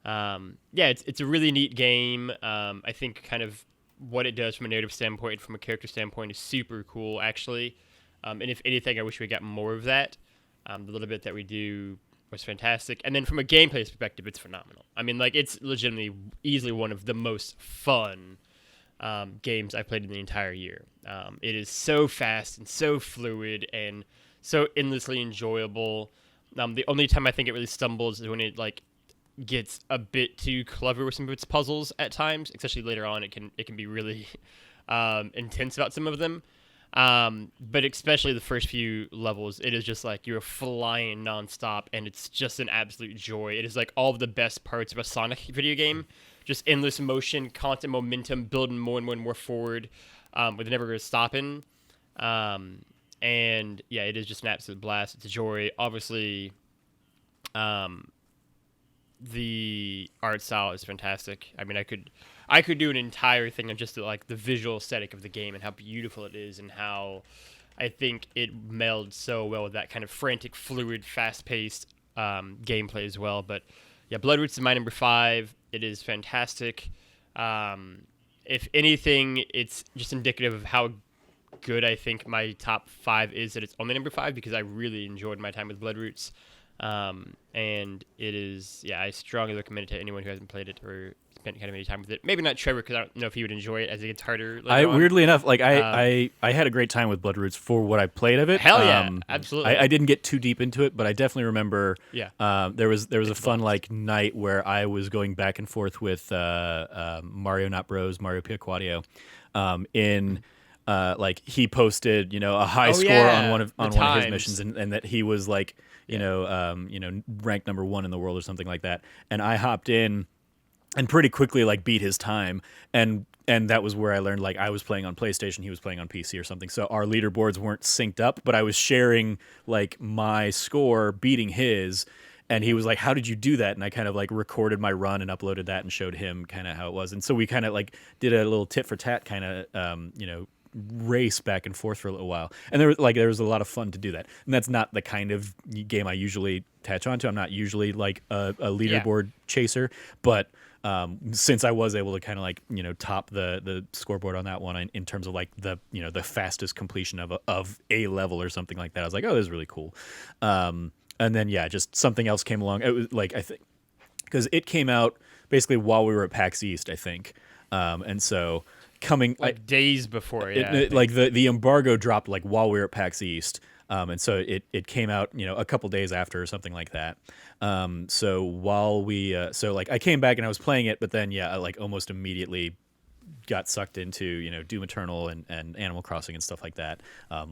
It's a really neat game. I think kind of what it does from a narrative standpoint, from a character standpoint, is super cool, actually. And if anything, I wish we got more of that. The little bit that we do was fantastic. And then from a gameplay perspective, it's phenomenal. I mean, like, it's legitimately easily one of the most fun games I've played in the entire year. It is so fast and so fluid and so endlessly enjoyable. The only time I think it really stumbles is when it like gets a bit too clever with some of its puzzles at times, especially later on. It can be really intense about some of them. But especially the first few levels, it is just like you're flying nonstop, and it's just an absolute joy. It is like all of the best parts of a Sonic video game, just endless motion, constant momentum, building more and more and more forward, with never stopping. And yeah, it is just an absolute blast. It's a joy. Obviously, the art style is fantastic. I mean, I could do an entire thing on just like the visual aesthetic of the game and how beautiful it is, and how I think it melds so well with that kind of frantic, fluid, fast-paced gameplay as well. But yeah, Bloodroots is my number 5. It is fantastic. If anything, it's just indicative of how good I think my top 5 is, that it's only number 5, because I really enjoyed my time with Bloodroots. And it is, I strongly recommend it to anyone who hasn't played it or spent kind of any time with it. Maybe not Trevor, because I don't know if he would enjoy it as it gets harder later on. Weirdly enough, like I had a great time with Bloodroots for what I played of it. Hell yeah, absolutely. I didn't get too deep into it, but I definitely remember. Yeah. There was a fun like night where I was going back and forth with Mario Not Bros, Mario Piaquadio, like he posted a high score on one of his missions, and that he was like ranked number 1 in the world or something like that, and I hopped in and pretty quickly like beat his time, and that was where I learned, like, I was playing on PlayStation, he was playing on PC or something, so our leaderboards weren't synced up, but I was sharing like my score beating his, and he was like, how did you do that? And I kind of like recorded my run and uploaded that and showed him kind of how it was, and so we kind of like did a little tit for tat kind of race back and forth for a little while, and there was a lot of fun to do that. And that's not the kind of game I usually attach onto. I'm not usually like a leaderboard chaser, but since I was able to kind of like top the scoreboard on that one in terms of like the the fastest completion of a level or something like that, I was like, oh, this is really cool. and then just something else came along. It was like, I think, because it came out basically while we were at PAX East, I think, and so days before, like the embargo dropped like while we were at PAX East. And so it came out, a couple days after or something like that. So while I came back and I was playing it, but then I like almost immediately got sucked into Doom Eternal and Animal Crossing and stuff like that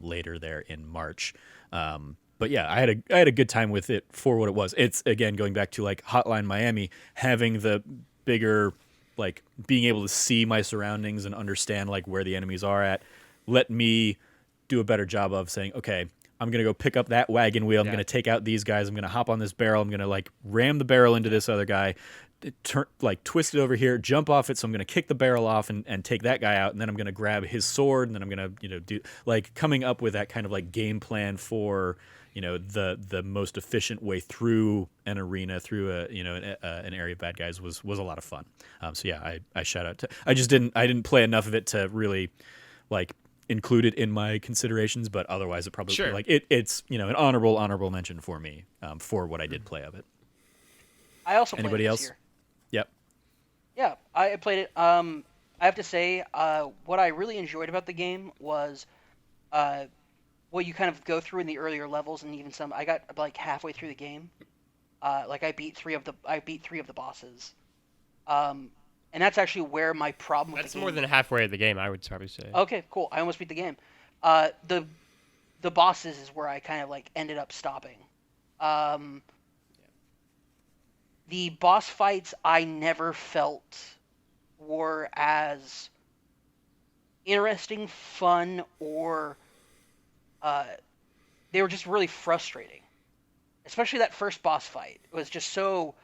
later there in March. But I had a good time with it for what it was. It's again going back to like Hotline Miami, having the bigger, like being able to see my surroundings and understand like where the enemies are at. Let me do a better job of saying, okay, I'm going to go pick up that wagon wheel. I'm going to take out these guys. I'm going to hop on this barrel. I'm going to like ram the barrel into this other guy, twist it over here, jump off it. So I'm going to kick the barrel off and take that guy out. And then I'm going to grab his sword. And then I'm going to, do like coming up with that kind of like game plan for, the most efficient way through an arena, through an area of bad guys was a lot of fun. I shout out to, I didn't play enough of it to really like include it in my considerations, but otherwise it probably like it's an honorable mention for me for what I did play of it. I also anybody played it else? This year. Yep. Yeah, I played it. I have to say, what I really enjoyed about the game was, what you kind of go through in the earlier levels, and even some. I got like halfway through the game. I beat three of the bosses. And that's actually where my problem with That's the game... more than halfway of the game, I would probably say. Okay, cool. I almost beat the game. The bosses is where I kind of like ended up stopping. The boss fights I never felt were as interesting, fun, or they were just really frustrating. Especially that first boss fight. It was just so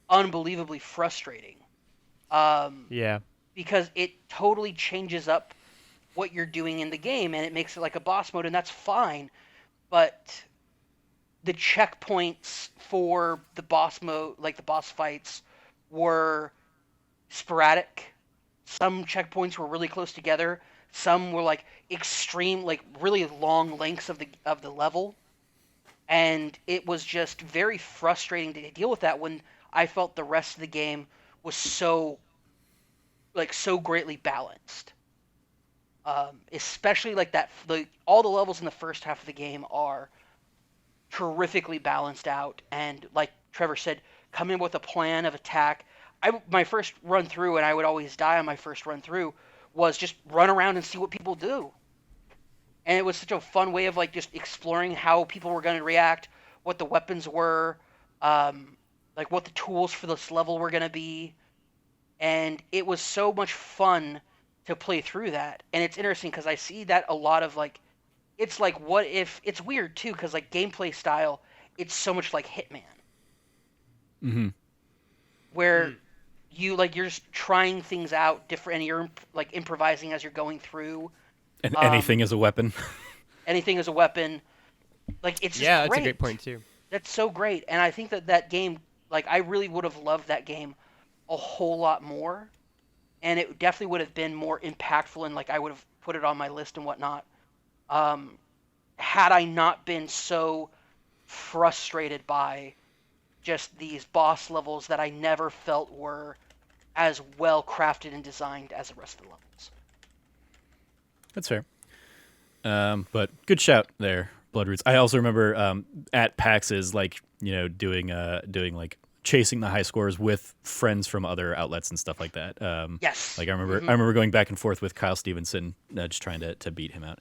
unbelievably frustrating. Because it totally changes up what you're doing in the game, and it makes it like a boss mode, and that's fine. But the checkpoints for the boss mode, like the boss fights, were sporadic. Some checkpoints were really close together. Some were like extreme, like really long lengths of the level, and it was just very frustrating to deal with that when I felt the rest of the game was so greatly balanced. Especially like that, all the levels in the first half of the game are terrifically balanced out, and like Trevor said, come in with a plan of attack. My first run through, and I would always die on my first run through, was just run around and see what people do. And it was such a fun way of like just exploring how people were going to react, what the weapons were, like what the tools for this level were going to be. And it was so much fun to play through that. And it's interesting because I see that a lot of like, it's like, what if, it's weird too, because like gameplay style, it's so much like Hitman. Mm-hmm. Where you're just trying things out different, and you're like improvising as you're going through. And anything is a weapon. Anything is a weapon. Like, it's just that's great. a great point too. That's so great. And I think that game, like, I really would have loved that game a whole lot more. And it definitely would have been more impactful, and, like, I would have put it on my list and whatnot. Had I not been so frustrated by just these boss levels that I never felt were as well crafted and designed as the rest of the levels. That's fair. But good shout there, Bloodroots. I also remember at PAX's, like, doing like chasing the high scores with friends from other outlets and stuff like that. Yes. Like I remember going back and forth with Kyle Stevenson, just trying to beat him out.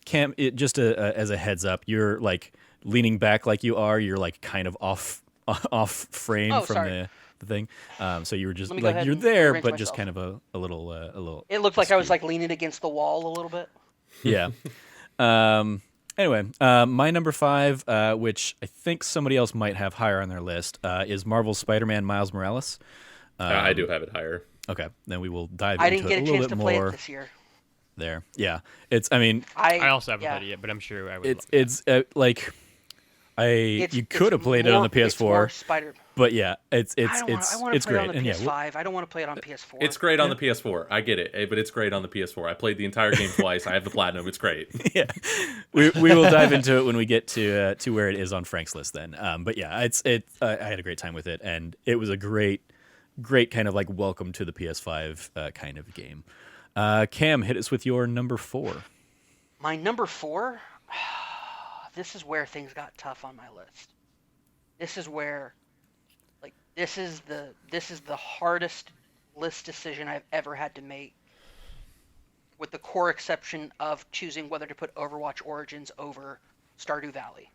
Cam, as a heads up, you're like leaning back like you are. You're like kind of off frame from the thing. So you were just like you're there, but just kind of a little. It looked like I was like leaning against the wall a little bit. Yeah. Anyway, my number 5, which I think somebody else might have higher on their list, is Marvel's Spider-Man Miles Morales. I do have it higher. Okay, then we will dive I into didn't it get a a little chance bit to play more. it this year. There, yeah, I I also haven't played it yet, but I'm sure I would. It's like You could have played it on the PS4. It's more Spider. But yeah, it's I want to play great. it on the PS5. I don't want to play it on PS4. It's great on the PS4. I get it, but it's great on the PS4. I played the entire game twice. I have the platinum. It's great. Yeah, we will dive into it when we get to where it is on Frank's list. Then, but yeah, I had a great time with it, and it was a great kind of like welcome to the PS5 kind of game. Cam, hit us with your number 4. My number 4. This is where things got tough on my list. This is where, like, this is the hardest list decision I've ever had to make, with the core exception of choosing whether to put Overwatch Origins over Stardew Valley.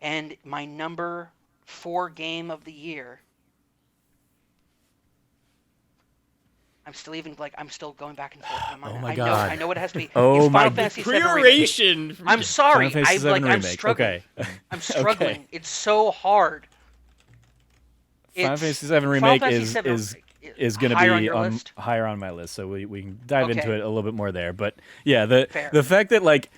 And my number 4 game of the year. I'm still going back and forth in my mind. Oh my God. I know it has to be. Oh Final Fantasy VII Pre-oration. I'm sorry. Final Fantasy VII I'm Remake. struggling. Okay. I'm struggling. Okay. It's so hard. Final Fantasy VII Remake is going to be higher on my list, so we can dive into it a little bit more there. But yeah, the fact that like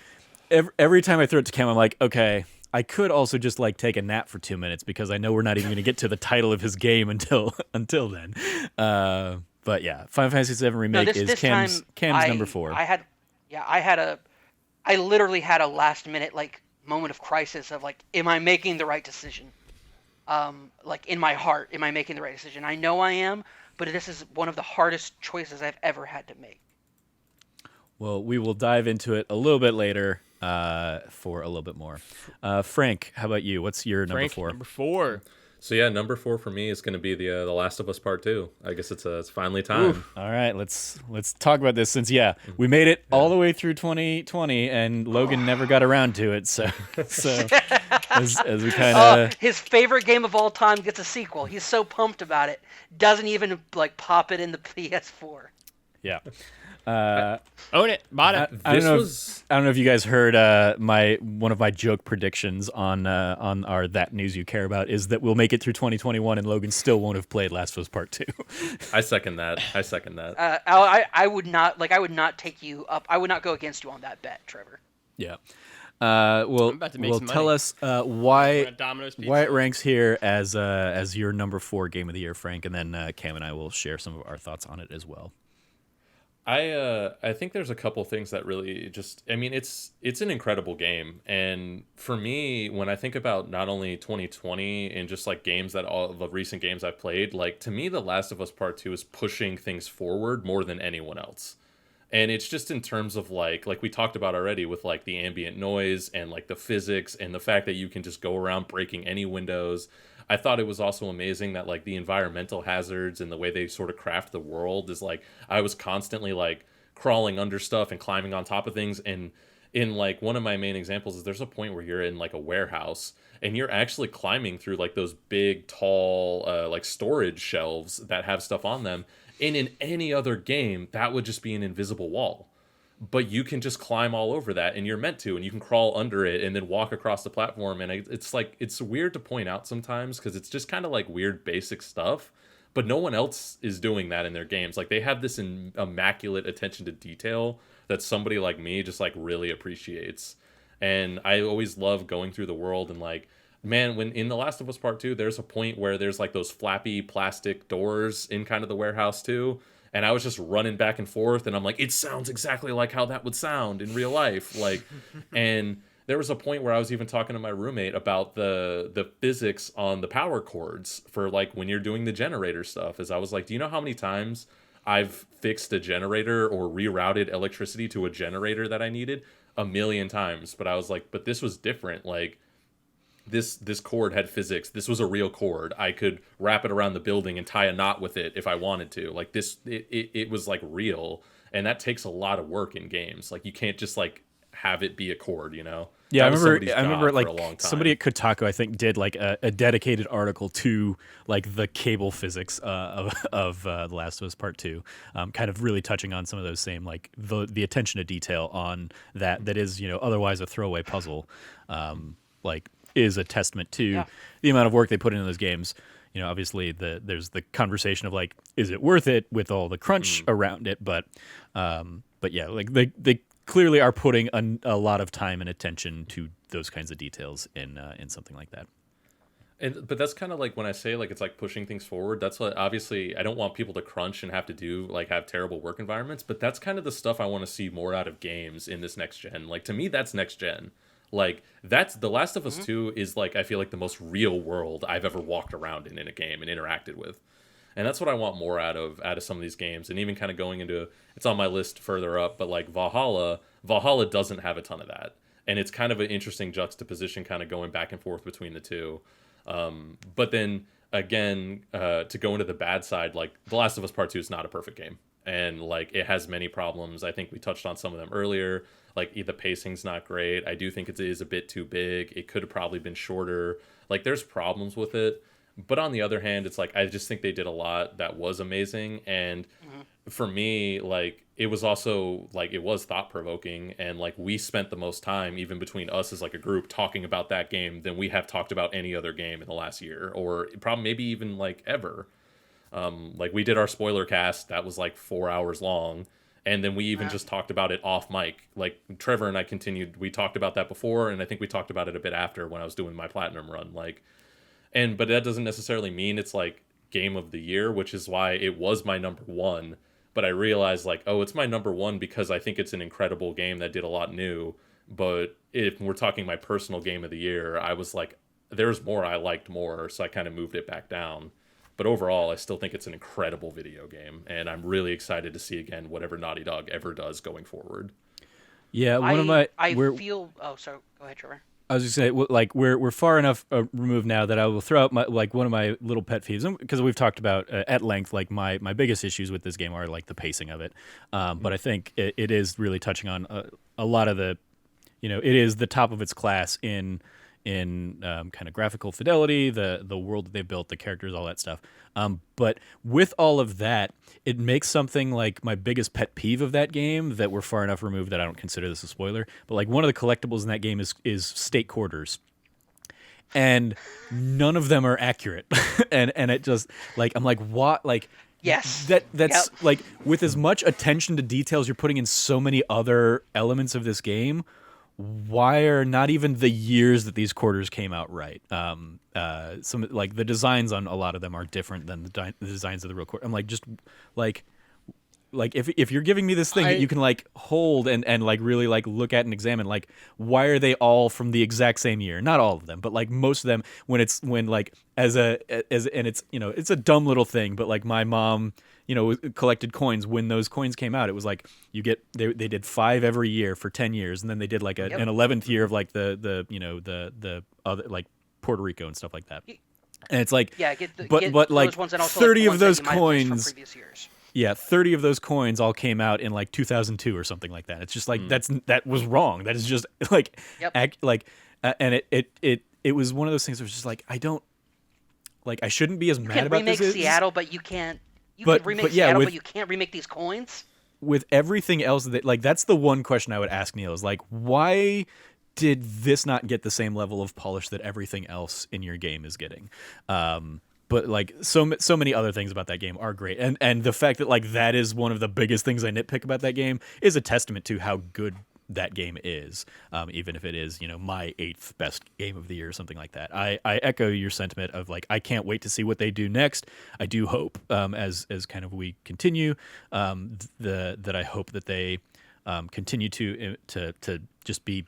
every time I throw it to Cam, I'm like, okay, I could also just like take a nap for 2 minutes because I know we're not even going to get to the title of his game until then. But yeah, Final Fantasy VII Remake is Cam's number 4. I literally had a last minute like moment of crisis of like, am I making the right decision? Like in my heart, am I making the right decision? I know I am, but this is one of the hardest choices I've ever had to make. Well, we will dive into it a little bit later for a little bit more. Frank, how about you? What's your number 4? Number 4. So yeah, number 4 for me is going to be the Last of Us Part 2. I guess it's finally time. Oof. All right, let's talk about this since we made it all the way through 2020 and Logan never got around to it. So as we kind of his favorite game of all time gets a sequel. He's so pumped about it. Doesn't even like pop it in the PS4. Yeah. Own it, bought it. I don't know if you guys heard one of my joke predictions on our That News You Care About is that we'll make it through 2021 and Logan still won't have played Last of Us Part 2. I second that. I would not take you up. I would not go against you on that bet, Trevor. Yeah. Well, tell us why it ranks here as your number 4 game of the year, Frank, and then Cam and I will share some of our thoughts on it as well. I think there's a couple things that really it's an incredible game, and for me, when I think about not only 2020 and just like games that all the recent games I've played, like to me, The Last of Us Part 2 is pushing things forward more than anyone else. And it's just in terms of like we talked about already with like the ambient noise and like the physics and the fact that you can just go around breaking any windows. I thought it was also amazing that like the environmental hazards and the way they sort of craft the world is like I was constantly like crawling under stuff and climbing on top of things. And in like one of my main examples is there's a point where you're in like a warehouse and you're actually climbing through like those big tall like storage shelves that have stuff on them. And in any other game, that would just be an invisible wall. But you can just climb all over that, and you're meant to, and you can crawl under it and then walk across the platform. And it's weird to point out sometimes because it's just kind of like weird basic stuff, but no one else is doing that in their games. Like they have this immaculate attention to detail that somebody like me just like really appreciates. And I always love going through the world and like, man, when in The Last of Us Part 2, there's a point where there's like those flappy plastic doors in kind of the warehouse too. And I was just running back and forth, and I'm like, it sounds exactly like how that would sound in real life. Like, and there was a point where I was even talking to my roommate about the physics on the power cords for like when you're doing the generator stuff. As I was like, do you know how many times I've fixed a generator or rerouted electricity to a generator that I needed? 1,000,000 times. But I was like, but this was different. Like, this cord had physics. This was a real cord. I could wrap it around the building and tie a knot with it if I wanted to. Like this, it was like real, and that takes a lot of work in games. Like you can't just like have it be a cord, you know? Yeah, I remember like somebody at Kotaku, I think, did like a dedicated article to like the cable physics of The Last of Us Part 2, kind of really touching on some of those same like the attention to detail on that is, you know, otherwise a throwaway puzzle. Like is a testament to the amount of work they put into those games. You know, obviously there's the conversation of like, is it worth it with all the crunch around it? But yeah, like they clearly are putting a lot of time and attention to those kinds of details in something like that. But that's kind of like when I say like it's like pushing things forward. That's what, obviously I don't want people to crunch and have to do like have terrible work environments. But that's kind of the stuff I want to see more out of games in this next gen. Like to me, that's next gen. Like that's The Last of Us 2 is like I feel like the most real world I've ever walked around in a game and interacted with. And that's what I want more out of some of these games. And even kind of going into, it's on my list further up, but like Valhalla doesn't have a ton of that. And it's kind of an interesting juxtaposition kind of going back and forth between the two. But then again, to go into the bad side, like The Last of Us Part 2 is not a perfect game. And like it has many problems. I think we touched on some of them earlier. Like the pacing's not great. I do think it is a bit too big. It could have probably been shorter. Like there's problems with it. But on the other hand, it's like I just think they did a lot that was amazing. And for me, like it was also like it was thought provoking, and like we spent the most time even between us as like a group talking about that game than we have talked about any other game in the last year, or probably maybe even like ever. Like we did our spoiler cast that was like 4 hours long, and then we even just talked about it off mic. Like Trevor and I continued, we talked about that before, and I think we talked about it a bit after when I was doing my platinum run. But that doesn't necessarily mean it's like game of the year, which is why it was my number one. But I realized like, oh, it's my number one because I think it's an incredible game that did a lot new. But if we're talking my personal game of the year, I was like, there's more I liked more, so I kind of moved it back down. But overall, I still think it's an incredible video game, and I'm really excited to see again whatever Naughty Dog ever does going forward. Yeah, feel. Oh, sorry. Go ahead, Trevor. I was just saying, like we're far enough removed now that I will throw out one of my little pet peeves, because we've talked about at length like my biggest issues with this game are like the pacing of it, but I think it is really touching on a lot of the, it is the top of its class in kind of graphical fidelity, the world that they've built, the characters, all that stuff. But with all of that, it makes something like my biggest pet peeve of that game that we're far enough removed that I don't consider this a spoiler. But like one of the collectibles in that game is state quarters, and none of them are accurate. and it just like I'm like what like. Yes. That's like with as much attention to details you're putting in so many other elements of this game, why are not even the years that these quarters came out right? Some like the designs on a lot of them are different than the designs of the real quarter. I'm like just like if you're giving me this thing that you can like hold and like really like look at and examine, like why are they all from the exact same year? Not all of them, but like most of them. When like as and it's it's a dumb little thing, but like my mom collected coins. When those coins came out, it was like they did 5 every year for 10 years, and then they did like an 11th year of like the other like Puerto Rico and stuff like that. And it's like but like 30 of those coins. 30 of those coins all came out in like 2002 or something like that. It's just like that was wrong. That is just like and it was one of those things where it's just like I don't like I shouldn't be as mad about this. You can remake Seattle, but you can't. You can remake Seattle, but you can't remake these coins. With everything else that like that's the one question I would ask Neil is like why did this not get the same level of polish that everything else in your game is getting? But like so many other things about that game are great, and the fact that like that is one of the biggest things I nitpick about that game is a testament to how good that game is, even if it is my 8th best game of the year or something like that. I echo your sentiment of like I can't wait to see what they do next. I do hope as kind of we continue that I hope that they continue to just be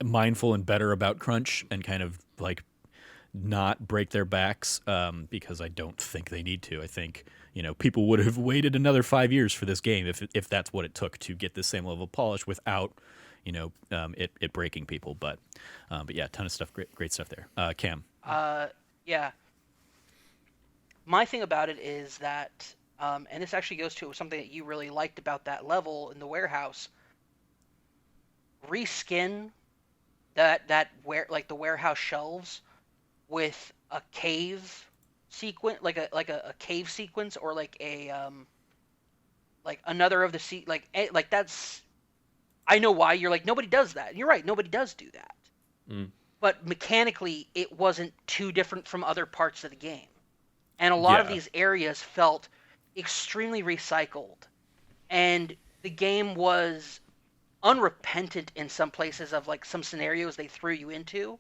mindful and better about crunch and kind of like not break their backs, because I don't think they need to. I think people would have waited another 5 years for this game if that's what it took to get the same level of polish without it breaking people. But yeah, ton of stuff, great stuff there. Cam. Yeah. My thing about it is that, and this actually goes to something that you really liked about that level in the warehouse. Reskin the warehouse shelves with a cave sequence, like a cave sequence, or like a like another of the like that's. I know why you're like nobody does that. You're right, nobody does do that. But mechanically, it wasn't too different from other parts of the game, and a lot of these areas felt extremely recycled, and the game was unrepentant in some places of like some scenarios they threw you into.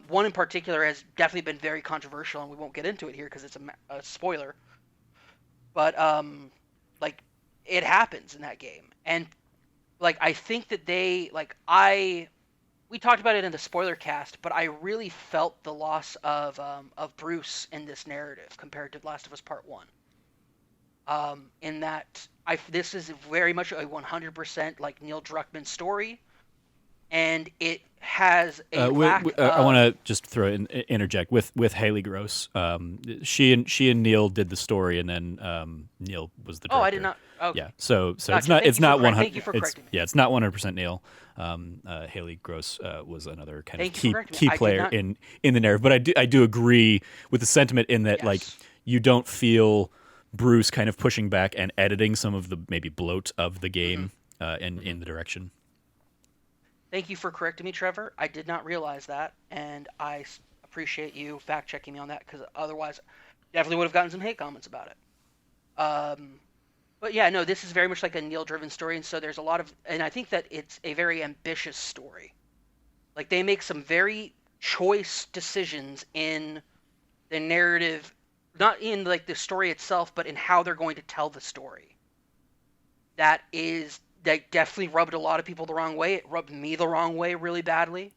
One in particular has definitely been very controversial, and we won't get into it here because it's a spoiler. But like it happens in that game, and like I think that we talked about it in the spoiler cast, but I really felt the loss of Bruce in this narrative compared to Last of Us Part One. In that this is very much a 100% like Neil Druckmann story, and it has a lack of... I want to just interject with Haley Gross. She and Neil did the story, and then Neil was the director. Oh, I did not. Okay. Yeah, so Gotcha. it's not 100. Thank you for correcting me. Yeah, it's not 100% Neil. Haley Gross was another kind of key player in the narrative. But I do agree with the sentiment in that like you don't feel Bruce kind of pushing back and editing some of the maybe bloat of the game in the direction. Thank you for correcting me, Trevor. I did not realize that, and I appreciate you fact-checking me on that, because otherwise definitely would have gotten some hate comments about it. But yeah, no, this is very much like a Neil-driven story, and so there's a lot of... And I think that it's a very ambitious story. Like, they make some very choice decisions in the narrative, not in, like, the story itself, but in how they're going to tell the story. That definitely rubbed a lot of people the wrong way. It rubbed me the wrong way really badly.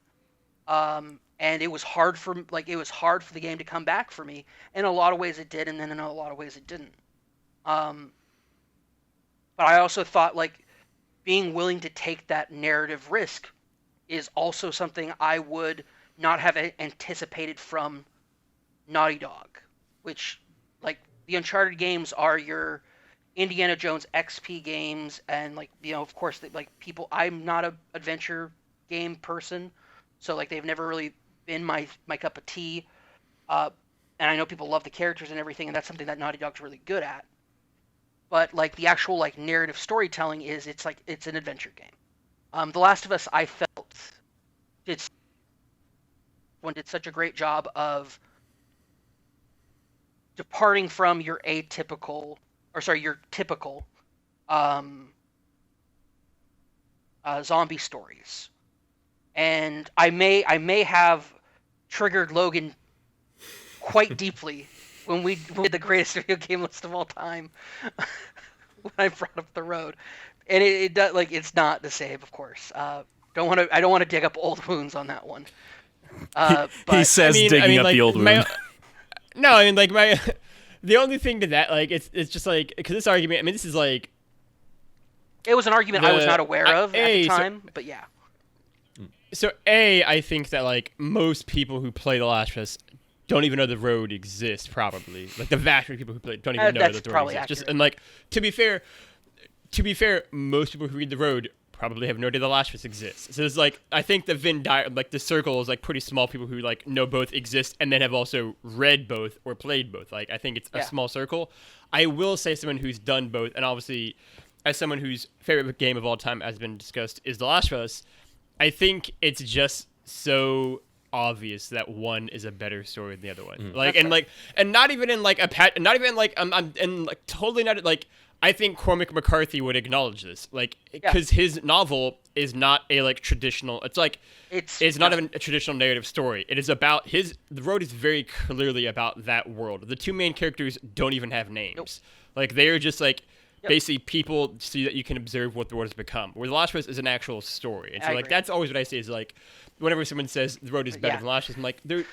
And it was hard for the game to come back for me. In a lot of ways it did, and then in a lot of ways it didn't. But I also thought like being willing to take that narrative risk is also something I would not have anticipated from Naughty Dog, which like the Uncharted games are your Indiana Jones XP games, and like, you know, of course, like people, I'm not a adventure game person, so like they've never really been my cup of tea. And I know people love the characters and everything, and that's something that Naughty Dog's really good at. But like the actual like narrative storytelling it's an adventure game. The Last of Us, I felt did such a great job of departing from your typical zombie stories. And I may have triggered Logan quite deeply when we did the greatest video game list of all time when I brought up The Road. And it does, like, it's not the same, of course. I don't want to dig up old wounds on that one. But, he says digging up like, the old wound. No, I mean, like, the only thing to that, like, it's just like, because this argument, I mean, this is like, it was an argument I was not aware of at the time, but yeah. So I think that like most people who play The Last of Us don't even know The Road exists. Probably, like the vast majority of people who play don't even know that The Road exists. Just, and like to be fair, most people who read The Road probably have no idea The Last of Us exists. So it's like I think the the circle is like pretty small. People who like know both exist and then have also read both or played both. Like I think it's a small circle. I will say someone who's done both, and obviously as someone whose favorite game of all time has been discussed is The Last of Us. I think it's just so obvious that one is a better story than the other one. And not even in like not even like I'm like totally not like I think Cormac McCarthy would acknowledge this, like because his novel is not a like traditional. It's like it's not even a traditional narrative story. It is about The Road is very clearly about that world. The two main characters don't even have names. Nope. Like they are just like. Basically, people see that you can observe what the world has become. Where The Last of Us is an actual story, and so like that's always what I say is like, whenever someone says The Road is better than The Last of Us, I'm like, they're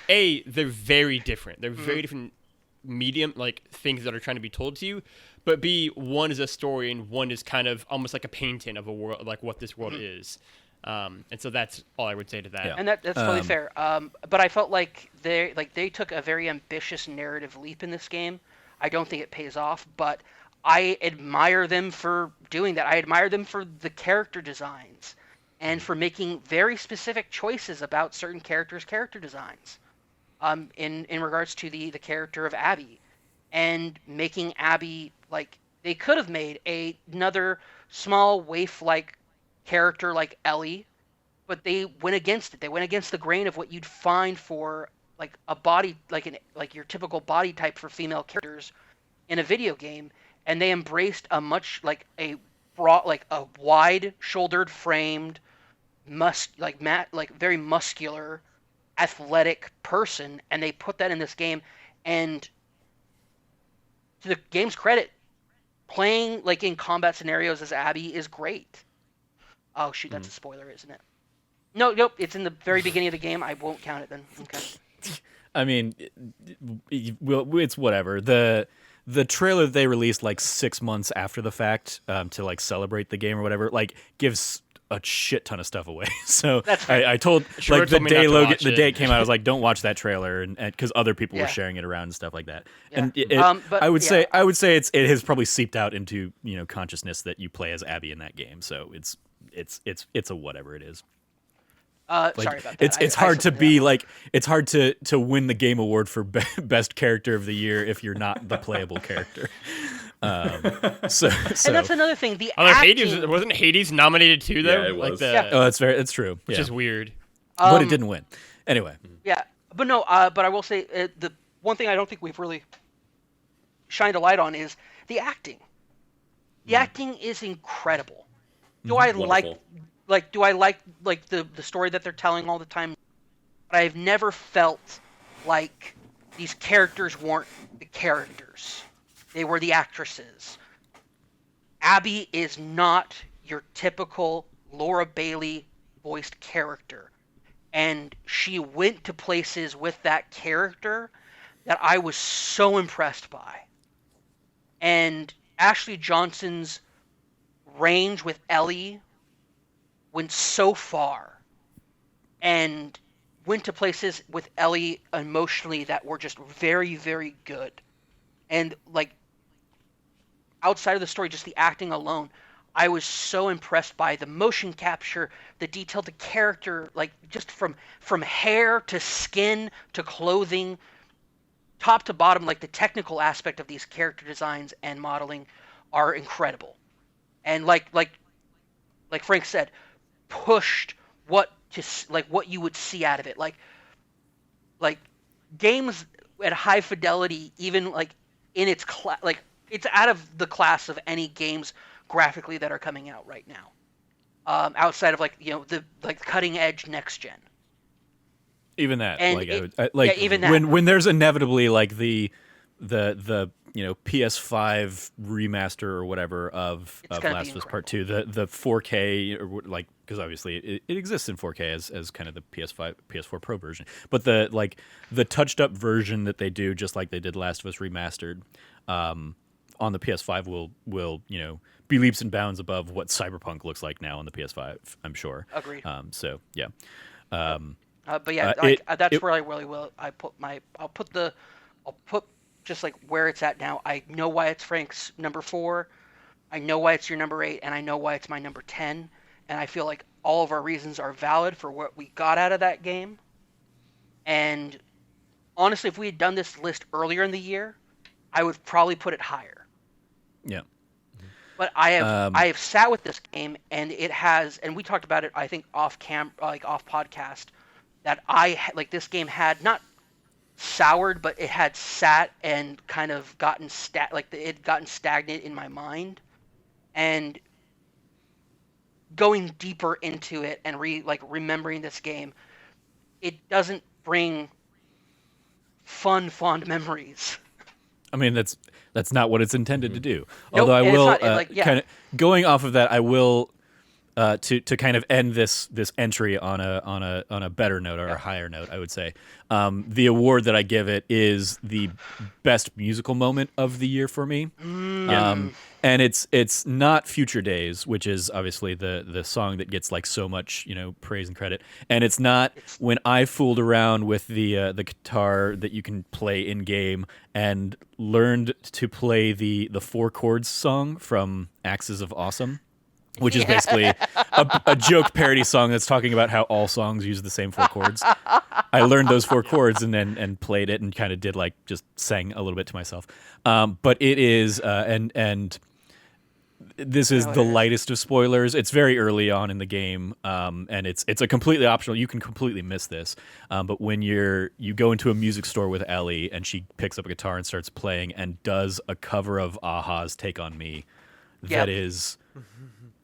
very different. They're very different medium like things that are trying to be told to you. But B, one is a story, and one is kind of almost like a painting of a world, like what this world is. And so that's all I would say to that. Yeah. And that's totally fair. But I felt like they took a very ambitious narrative leap in this game. I don't think it pays off, but I admire them for doing that. I admire them for the character designs and for making very specific choices about certain characters' character designs. In regards to the character of Abby, and making Abby like they could have made another small waif-like character like Ellie, but they went against it. They went against the grain of what you'd find for like a body like your typical body type for female characters in a video game. And they embraced a much like a broad, like a wide-shouldered framed, very muscular, athletic person, and they put that in this game. And to the game's credit, playing like in combat scenarios as Abby is great. Oh shoot, that's a spoiler, isn't it? Nope, it's in the very beginning of the game. I won't count it then. Okay. I mean, it's whatever. The trailer they released like 6 months after the fact to like celebrate the game or whatever, like gives a shit ton of stuff away. So I told like the day it came out, I was like, don't watch that trailer, and because other people were sharing it around and stuff like that. Yeah. And I would say it has probably seeped out into consciousness that you play as Abby in that game. So it's a whatever it is. Sorry about that. It's hard to be like, it's hard to win the game award for best character of the year if you're not the playable character. So and that's another thing. The acting... wasn't Hades nominated too though? Yeah, it was. It's true. Which is weird. But it didn't win. Anyway. Yeah, but no. But I will say the one thing I don't think we've really shined a light on is the acting. The acting is incredible. Do I like the story that they're telling all the time? But I've never felt like these characters weren't the characters. They were the actresses. Abby is not your typical Laura Bailey voiced character. And she went to places with that character that I was so impressed by. And Ashley Johnson's range with Ellie went so far, and went to places with Ellie emotionally that were just very, very good. And like outside of the story, just the acting alone, I was so impressed by the motion capture, the detail, the character, like just from hair to skin to clothing, top to bottom, like the technical aspect of these character designs and modeling are incredible. And like Frank said, pushed what you would see out of it, like games at high fidelity, even like in its it's out of the class of any games graphically that are coming out right now, outside of the cutting edge next gen. Even that, and even that. When there's inevitably like the PS5 remaster or whatever of Last of Us Part 2, the 4K, or like, because obviously it exists in 4K as kind of the PS4 Pro version, but the touched up version that they do, just like they did Last of Us Remastered, on the PS5 will be leaps and bounds above what Cyberpunk looks like now on the PS5. I'm sure. Agreed. So yeah. But yeah, that's where I really will. I'll put just like where it's at now. I know why it's Frank's number 4. I know why it's your number 8, and I know why it's my number 10. And I feel like all of our reasons are valid for what we got out of that game. And honestly, if we had done this list earlier in the year, I would probably put it higher. Yeah. But I have sat with this game, and it has, and we talked about it, I think off podcast, that this game had not soured, but it had sat and kind of gotten it had gotten stagnant in my mind, and going deeper into it and remembering this game, it doesn't bring fond memories. I mean, that's not what it's intended to do. Although I will kind of going off of that, I will to kind of end this entry on a better note, or a higher note, I would say. The award that I give it is the best musical moment of the year for me. And it's not Future Days, which is obviously the song that gets like so much praise and credit, and it's not When I Fooled Around with the guitar that you can play in game and learned to play the 4 chords song from Axes of Awesome, which is basically a joke parody song that's talking about how all songs use the same 4 chords. I learned those 4 chords and played it and kind of did just sang a little bit to myself. But it is and this is the lightest of spoilers. It's very early on in the game, and it's a completely optional. You can completely miss this. But when you go into a music store with Ellie and she picks up a guitar and starts playing and does a cover of a-ha's Take on Me, that is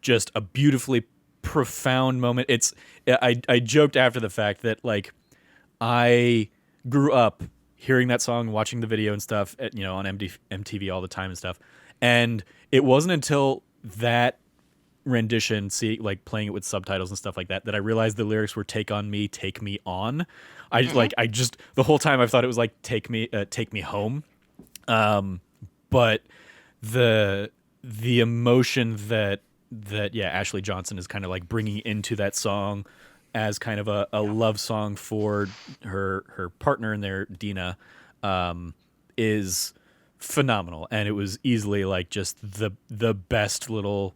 just a beautifully profound moment. I joked after the fact that like I grew up hearing that song, watching the video and stuff, on MTV all the time and stuff, and it wasn't until that rendition, playing it with subtitles and stuff like that, that I realized the lyrics were "Take on me, take me on." I just the whole time I thought it was like take me home, but the emotion that Ashley Johnson is kind of like bringing into that song as kind of a love song for her partner in there, Dina, is phenomenal, and it was easily like just the best little,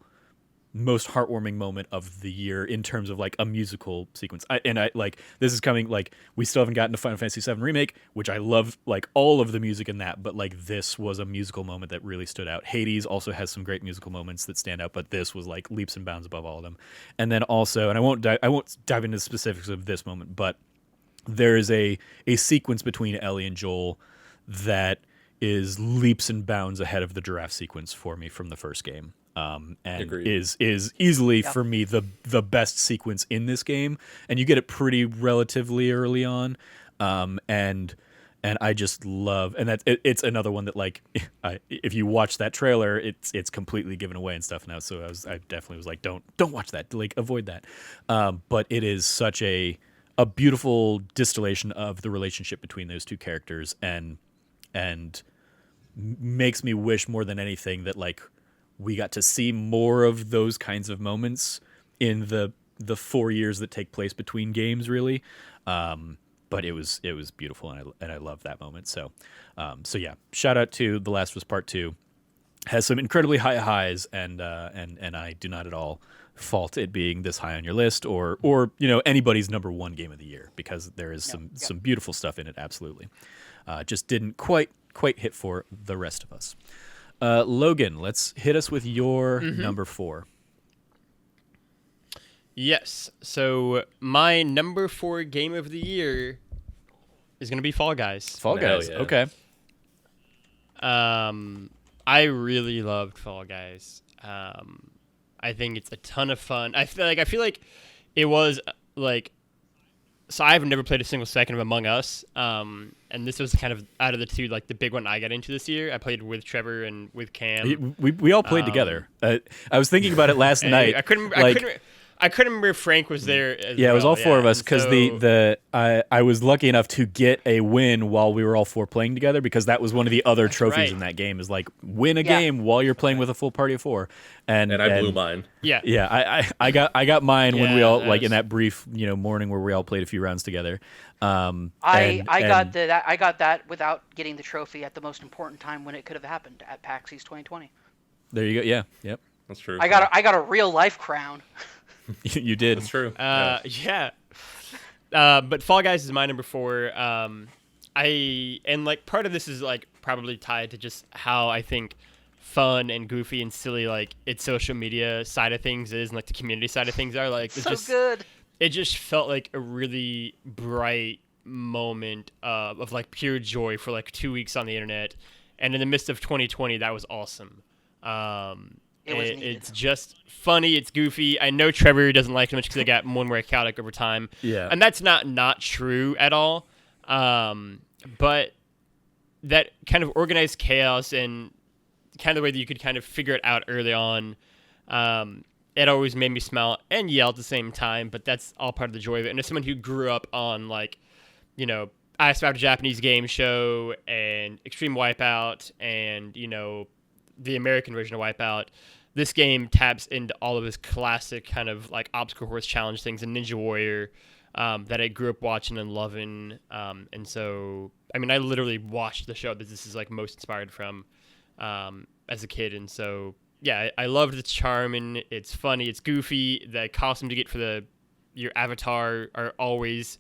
most heartwarming moment of the year in terms of like a musical sequence. This is coming, like, we still haven't gotten to Final Fantasy VII Remake, which I love, like all of the music in that, but like this was a musical moment that really stood out. Hades also has some great musical moments that stand out, but this was like leaps and bounds above all of them. And then also, and I won't dive into the specifics of this moment, but there is a sequence between Ellie and Joel that is leaps and bounds ahead of the giraffe sequence for me from the first game. And Agreed. is easily for me the best sequence in this game, and you get it pretty relatively early on, and I just love, and it's another one that like if you watch that trailer, it's completely given away and stuff now. So I definitely was like, don't watch that, like avoid that. But it is such a beautiful distillation of the relationship between those two characters, and makes me wish more than anything that like we got to see more of those kinds of moments in the 4 years that take place between games, really. But it was beautiful, and I love that moment. So yeah, shout out to The Last of Us Part 2. Has some incredibly high highs, and I do not at all fault it being this high on your list, or anybody's number one game of the year, because there is some beautiful stuff in it. Absolutely, just didn't quite hit for the rest of us. Logan, let's hit us with your number 4. Yes. So my number 4 game of the year is going to be Fall Guys. Fall Guys. Yeah. Okay. I really loved Fall Guys. I think it's a ton of fun. I feel like it was like, so I've never played a single second of Among Us. And this was kind of out of the two, like the big one I got into this year. I played with Trevor and with Cam. We all played together. I was thinking about it last night. I couldn't remember if Frank was there. It was all four of us, because I was lucky enough to get a win while we were all 4 playing together, because that was one of the other trophies in that game, is like win a game while you're playing with a full party of 4. And I blew mine. Yeah. I got mine when we all in that brief morning where we all played a few rounds together. I got that without getting the trophy at the most important time when it could have happened, at PAX East 2020. There you go. Yeah. Yep. That's true. I got a real life crown. You did. That's true. Yeah. But Fall Guys is my number 4. Part of this is like probably tied to just how I think fun and goofy and silly like its social media side of things is, and like the community side of things are. Like it's so good. It just felt like a really bright moment of like pure joy for like 2 weeks on the internet, and in the midst of 2020, that was awesome. It's just funny. It's goofy. I know Trevor doesn't like it much because it got more and more chaotic over time. Yeah, and that's not true at all. But that kind of organized chaos and kind of the way that you could kind of figure it out early on, it always made me smile and yell at the same time. But that's all part of the joy of it. And as someone who grew up on I Survived a Japanese Game Show and Extreme Wipeout and the American version of Wipeout, this game taps into all of his classic kind of like obstacle course challenge things and Ninja Warrior that I grew up watching and loving. And so, I mean, I literally watched the show that this is like most inspired from as a kid. And so, yeah, I loved its charm, and it's funny, it's goofy. The costumes you get for your avatar are always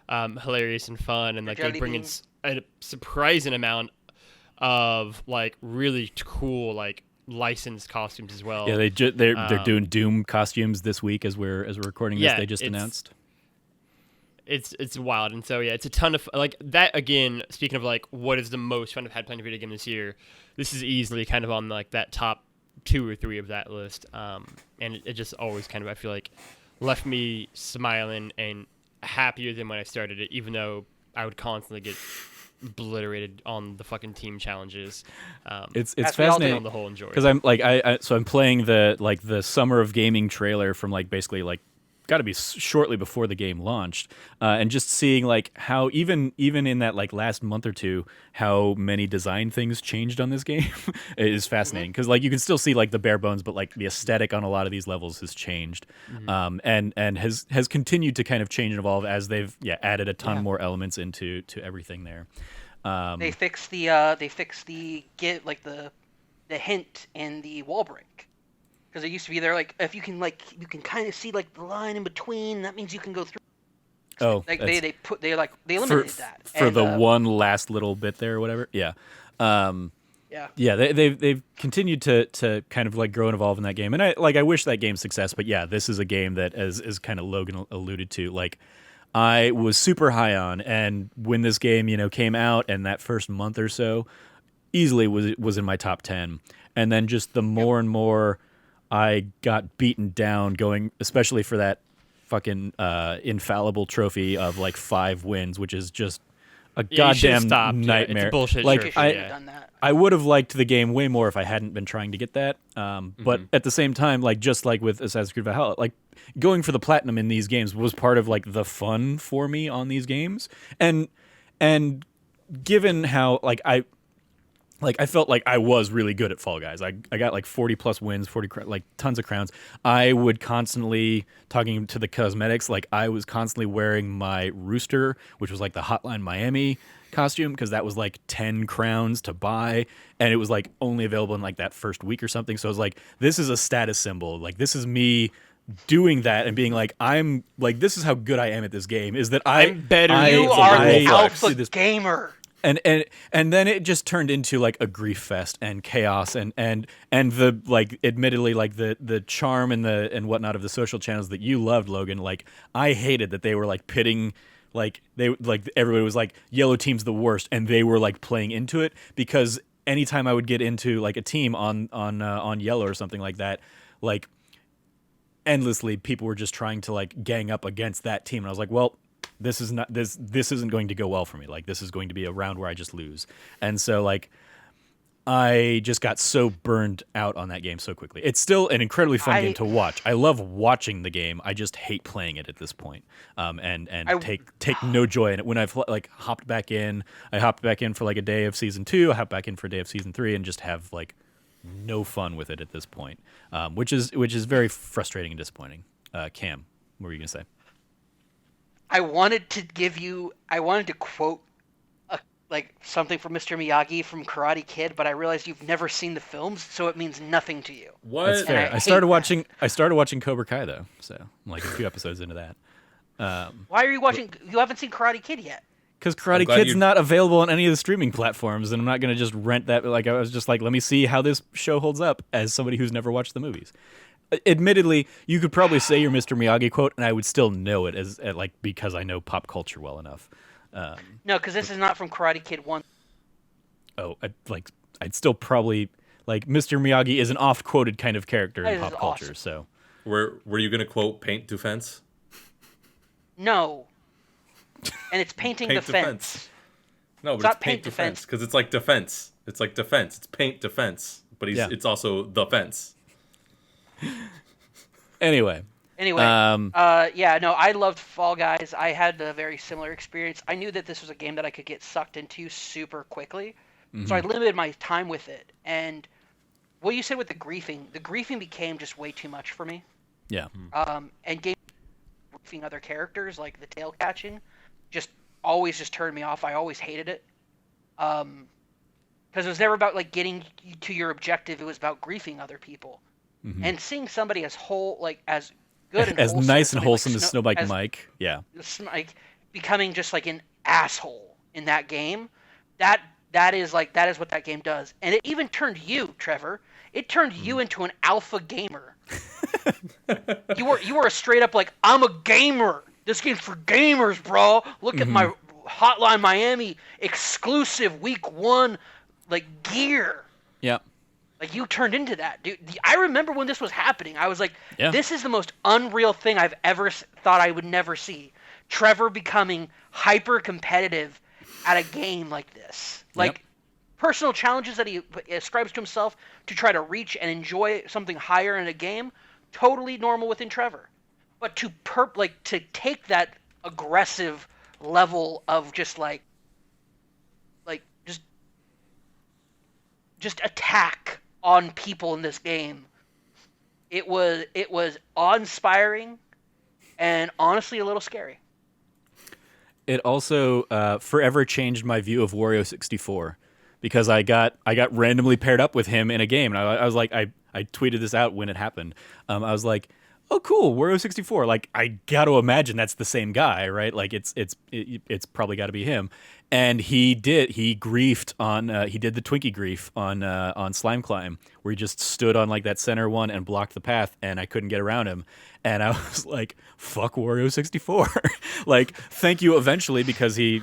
hilarious and fun, and like they bring in a surprising amount of like really cool like licensed costumes as well. Yeah, they're doing Doom costumes this week as we're recording this. They just announced. It's wild, and so yeah, it's a ton of like that. Again, speaking of like what is the most fun I've had playing a video game this year, this is easily kind of on like that top 2 or 3 of that list. And it just always kind of, I feel like, left me smiling and happier than when I started it, even though I would constantly get obliterated on the fucking team challenges. It's fascinating on the whole enjoy because I'm like so I'm playing the Summer of Gaming trailer from like basically like got to be shortly before the game launched, and just seeing like how even in that like last month or two how many design things changed on this game is fascinating because like you can still see like the bare bones, but like the aesthetic on a lot of these levels has changed, and has continued to kind of change and evolve as they've added a ton more elements into everything there. They fixed the hint in the wall break. Because it used to be there, like if you can kind of see like the line in between. That means you can go through. Oh, like they eliminated that for the one last little bit there or whatever. Yeah, They've continued to kind of like grow and evolve in that game, and I wish that game success. But yeah, this is a game that as kind of Logan alluded to, like I was super high on, and when this game came out, and that first month or so, easily was in my top 10, and then just the more and more I got beaten down going, especially for that fucking infallible trophy of like 5 wins, which is just a goddamn nightmare. It's a bullshit like trophy, I would have liked the game way more if I hadn't been trying to get that. But at the same time, like just like with Assassin's Creed Valhalla, like going for the platinum in these games was part of like the fun for me on these games. And given how I felt like I was really good at Fall Guys. I got like 40 plus wins, like tons of crowns. I would constantly, talking to the cosmetics, like I was constantly wearing my Rooster, which was like the Hotline Miami costume, because that was like 10 crowns to buy, and it was like only available in like that first week or something. So I was like, this is a status symbol. Like this is me doing that and being like, I'm like, this is how good I am at this game, is that I'm better. You are the alpha gamer. And then it just turned into like a grief fest and chaos and the like admittedly like the charm and whatnot of the social channels that you loved, Logan. Like I hated that they were like pitting, like they like everybody was like yellow team's the worst, and they were like playing into it, because anytime I would get into like a team on yellow or something like that, like endlessly people were just trying to like gang up against that team, and I was like, well, this isn't going to go well for me. Like this is going to be a round where I just lose. And so like I just got so burned out on that game so quickly. It's still an incredibly fun game to watch. I love watching the game. I just hate playing it at this point. And take no joy in it. When I've like hopped back in, I hopped back in for like a day of season 2, I hopped back in for a day of season 3, and just have like no fun with it at this point. Which is very frustrating and disappointing. Cam, what were you gonna say? I wanted to quote like something from Mr. Miyagi from Karate Kid, but I realized you've never seen the films, so it means nothing to you. What? That's fair. I started watching Cobra Kai though, so I'm like a few episodes into that. Why are you watching? You haven't seen Karate Kid yet. Because Karate Kid's not available on any of the streaming platforms, and I'm not going to just rent that. Like I was just like, let me see how this show holds up as somebody who's never watched the movies. Admittedly, you could probably say your Mr. Miyagi quote, and I would still know it as like because I know pop culture well enough. No, because this is not from Karate Kid 1. Oh, I'd still probably like Mr. Miyagi is an oft-quoted kind of character in pop culture. Awesome. So, were you going to quote "Paint to Fence"? No, and it's painting the fence. No, but it's paint defense because it's like defense. It's like defense. It's paint defense, but it's also the fence. Anyway, I loved Fall Guys. I had a very similar experience. I knew that this was a game that I could get sucked into super quickly, so I limited my time with it. And what you said with the griefing became just way too much for me. Yeah. And game griefing other characters, like the tail catching, just always just turned me off. I always hated it. Because it was never about like getting to your objective. It was about griefing other people. And seeing somebody as as good and as nice and wholesome like as Snowbike Mike, like becoming just like an asshole in that game, that is what that game does. And it even turned you, Trevor. It turned you into an alpha gamer. You were a straight up like, I'm a gamer. This game's for gamers, bro. Look at my Hotline Miami exclusive week 1 like gear. Yeah. Like, you turned into that, dude. I remember when this was happening. I was like, Yeah. this is the most unreal thing I've ever thought I would never see. Trevor becoming hyper competitive at a game like this. Like, Yep. personal challenges that he ascribes to himself to try to reach and enjoy something higher in a game, totally normal within Trevor. But to to take that aggressive level of just just attack on people in this game, it was awe-inspiring and honestly a little scary. It also forever changed my view of Wario 64 because I got randomly paired up with him in a game, and I was like, I tweeted this out when it happened. I was like, oh cool, Wario 64. Like, I got to imagine that's the same guy, right? Like, it's probably got to be him. And he griefed on he did the Twinkie grief on Slime Climb, where he just stood on like that center one and blocked the path, and I couldn't get around him. And I was like, fuck Wario 64. Like, thank you eventually, because he,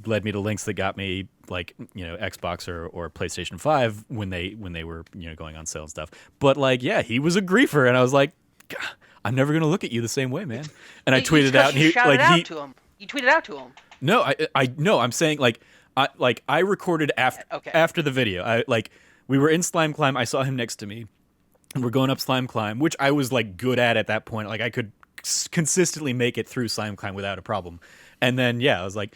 led me to links that got me like, Xbox or PlayStation 5 when they were, going on sale and stuff. But like, yeah, he was a griefer, and I was like, God, I'm never going to look at you the same way, man. And I tweeted out, and he to him. You tweeted out to him. No, I'm saying I recorded after the video. We were in Slime Climb. I saw him next to me, and we're going up Slime Climb, which I was like good at that point. Like, I could consistently make it through Slime Climb without a problem. And then I was like,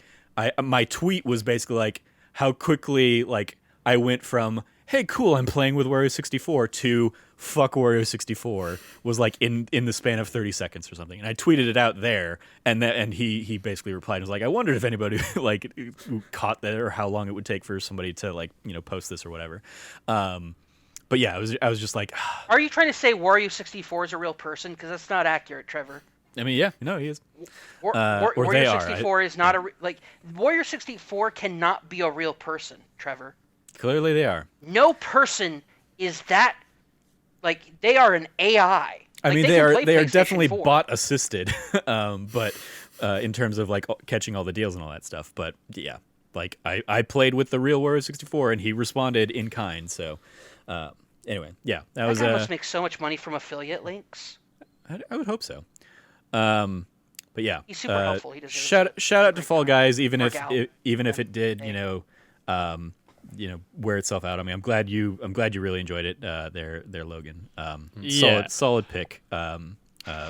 my tweet was basically like how quickly like I went from, hey, cool, I'm playing with Wario 64 to fuck Wario 64 was like in the span of 30 seconds or something. And I tweeted it out there, and he basically replied and was like, I wondered if anybody like caught that, or how long it would take for somebody to like, post this or whatever. But yeah, I was just like, are you trying to say Wario 64 is a real person? Because that's not accurate, Trevor. I mean, yeah, no, he is. Warrior 64 is not Warrior 64 cannot be a real person, Trevor. Clearly they are. No person is that, like, they are an AI. I mean, they are definitely bot assisted, but in terms of like catching all the deals and all that stuff. But yeah, like I played with the real Wario 64, and he responded in kind. So anyway, yeah, that was. Guy must make so much money from affiliate links. I would hope so. But yeah, he's super helpful. He shout out to Fall Guys, even if it did, wear itself out. I mean, I'm glad you really enjoyed it. There, Logan. Solid pick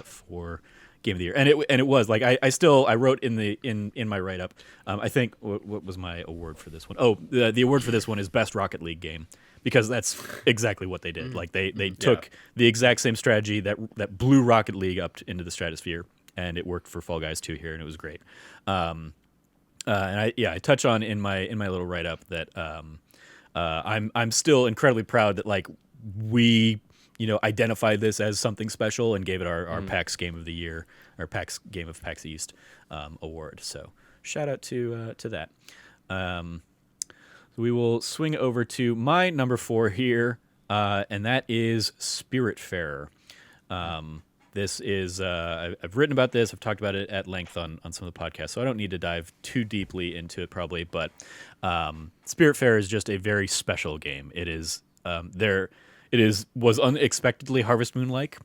for Game of the Year, and it was like I wrote in my write up. I think what was my award for this one? Oh, the award for this one is Best Rocket League Game, because that's exactly what they did. Like they took the exact same strategy that blew Rocket League up into the stratosphere, and it worked for Fall Guys 2 here, and it was great. And I touch on in my little write up that I'm still incredibly proud that like we identified this as something special and gave it our PAX Game of the Year, or PAX Game of PAX East award. So shout out to that. We will swing over to my number 4 here, and that is Spiritfarer. This is I've written about this. I've talked about it at length on some of the podcasts, so I don't need to dive too deeply into it probably. But Spiritfarer is just a very special game. It is was unexpectedly Harvest Moon like.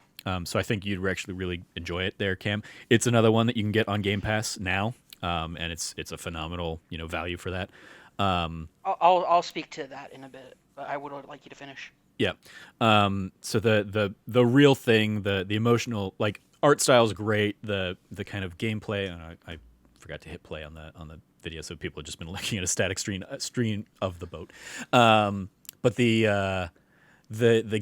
So I think you'd actually really enjoy it there, Cam. It's another one that you can get on Game Pass now, and it's a phenomenal value for that. I'll speak to that in a bit, but I would like you to finish. Yeah. So the real thing, the emotional, like, art style is great. The kind of gameplay, and I forgot to hit play on the video, so people have just been looking at a static screen of the boat. But the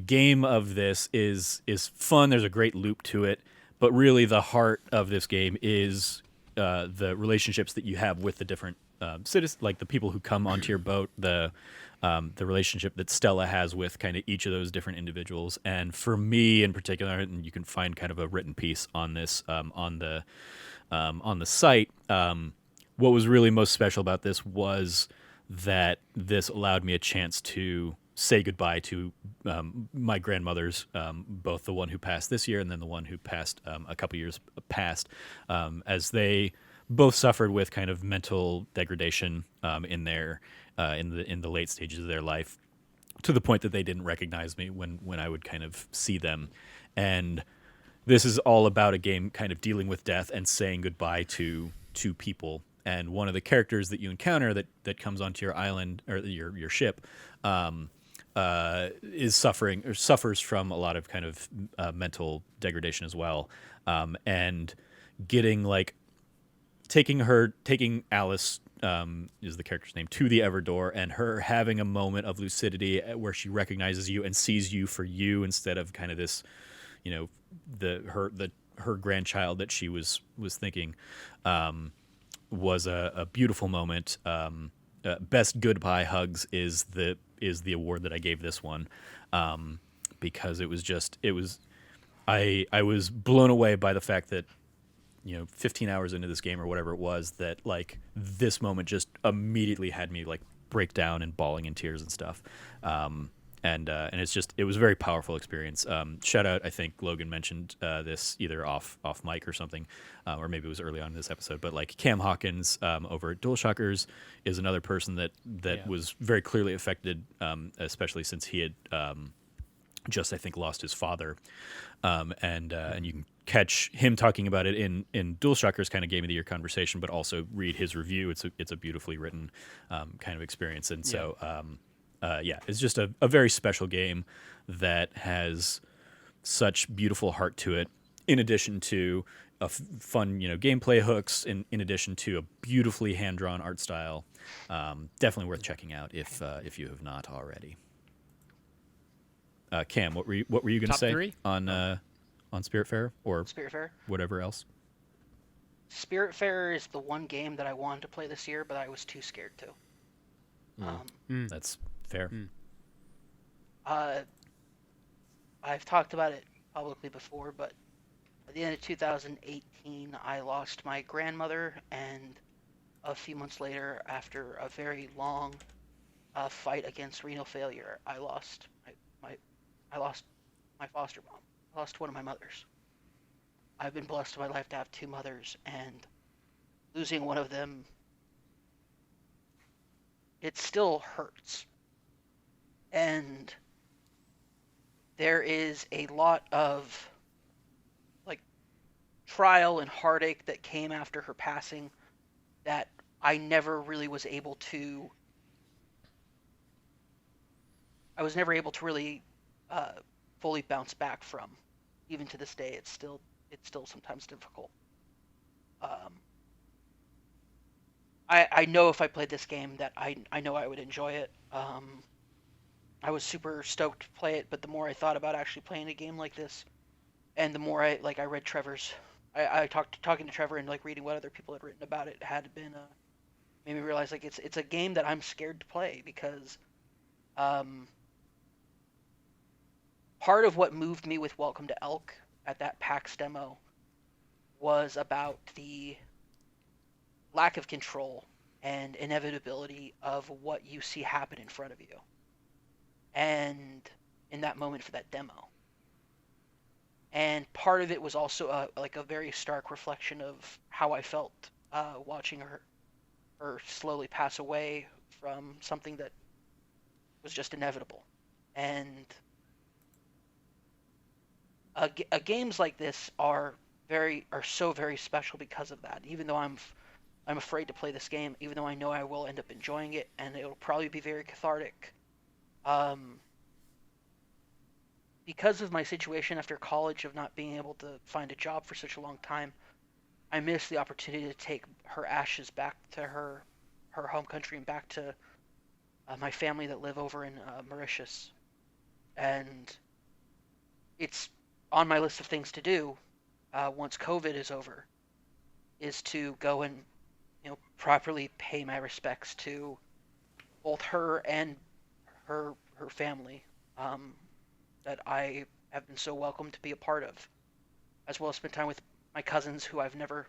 game of this is fun. There's a great loop to it, but really the heart of this game is the relationships that you have with the different citizens, like the people who come onto your boat, the relationship that Stella has with kind of each of those different individuals. And for me in particular, and you can find kind of a written piece on this on the site, what was really most special about this was that this allowed me a chance to say goodbye to my grandmothers, both the one who passed this year and then the one who passed a couple years past, as they both suffered with kind of mental degradation in the late stages of their life. to the point that they didn't recognize me when I would kind of see them. And this is all about a game kind of dealing with death and saying goodbye to people. And one of the characters that you encounter that comes onto your island or your ship is suffering or suffers from a lot of kind of mental degradation as well. And getting taking Alice is the character's name, to the Everdoor, and her having a moment of lucidity where she recognizes you and sees you for you instead of kind of this, her grandchild that she was thinking, was a beautiful moment. Best goodbye hugs is the award that I gave this one, because I was blown away by the fact that 15 hours into this game or whatever it was, that this moment just immediately had me break down and bawling in tears and stuff. And it was a very powerful experience. Shout out, I think Logan mentioned this either off mic or something, or maybe it was early on in this episode, but Cam Hawkins over at DualShockers is another person that was very clearly affected, especially since he had just, I think, lost his father. And you can catch him talking about it in DualShockers kind of Game of the Year conversation, but also read his review. It's a beautifully written kind of experience. And so, it's just a very special game that has such beautiful heart to it, in addition to a fun, gameplay hooks, in addition to a beautifully hand-drawn art style. Definitely worth checking out if you have not already. Cam, what were you going to say three? on Spiritfarer or Spiritfarer? Whatever else? Spiritfarer is the one game that I wanted to play this year, but I was too scared to. That's fair. I've talked about it publicly before, but at the end of 2018, I lost my grandmother, and a few months later, after a very long fight against renal failure, I lost my foster mom. I lost one of my mothers. I've been blessed in my life to have two mothers, and losing one of them, it still hurts. And there is a lot of trial and heartache that came after her passing that I never really was able to really fully bounce back from. Even to this day, it's still sometimes difficult. I know if I played this game that I know I would enjoy it. I was super stoked to play it, but the more I thought about actually playing a game like this, and the more I read Trevor's, talking to Trevor and reading what other people had written about it had been made me realize it's a game that I'm scared to play, because part of what moved me with Welcome to Elk at that PAX demo was about the lack of control and inevitability of what you see happen in front of you. And in that moment for that demo. And part of it was also a very stark reflection of how I felt watching her slowly pass away from something that was just inevitable. And games like this are so very special because of that. Even though I'm afraid to play this game, even though I know I will end up enjoying it, and it'll probably be very cathartic. Because of my situation after college of not being able to find a job for such a long time, I missed the opportunity to take her ashes back to her home country and back to my family that live over in Mauritius. And it's on my list of things to do once COVID is over, is to go and properly pay my respects to both her and her family that I have been so welcome to be a part of, as well as spend time with my cousins who I've never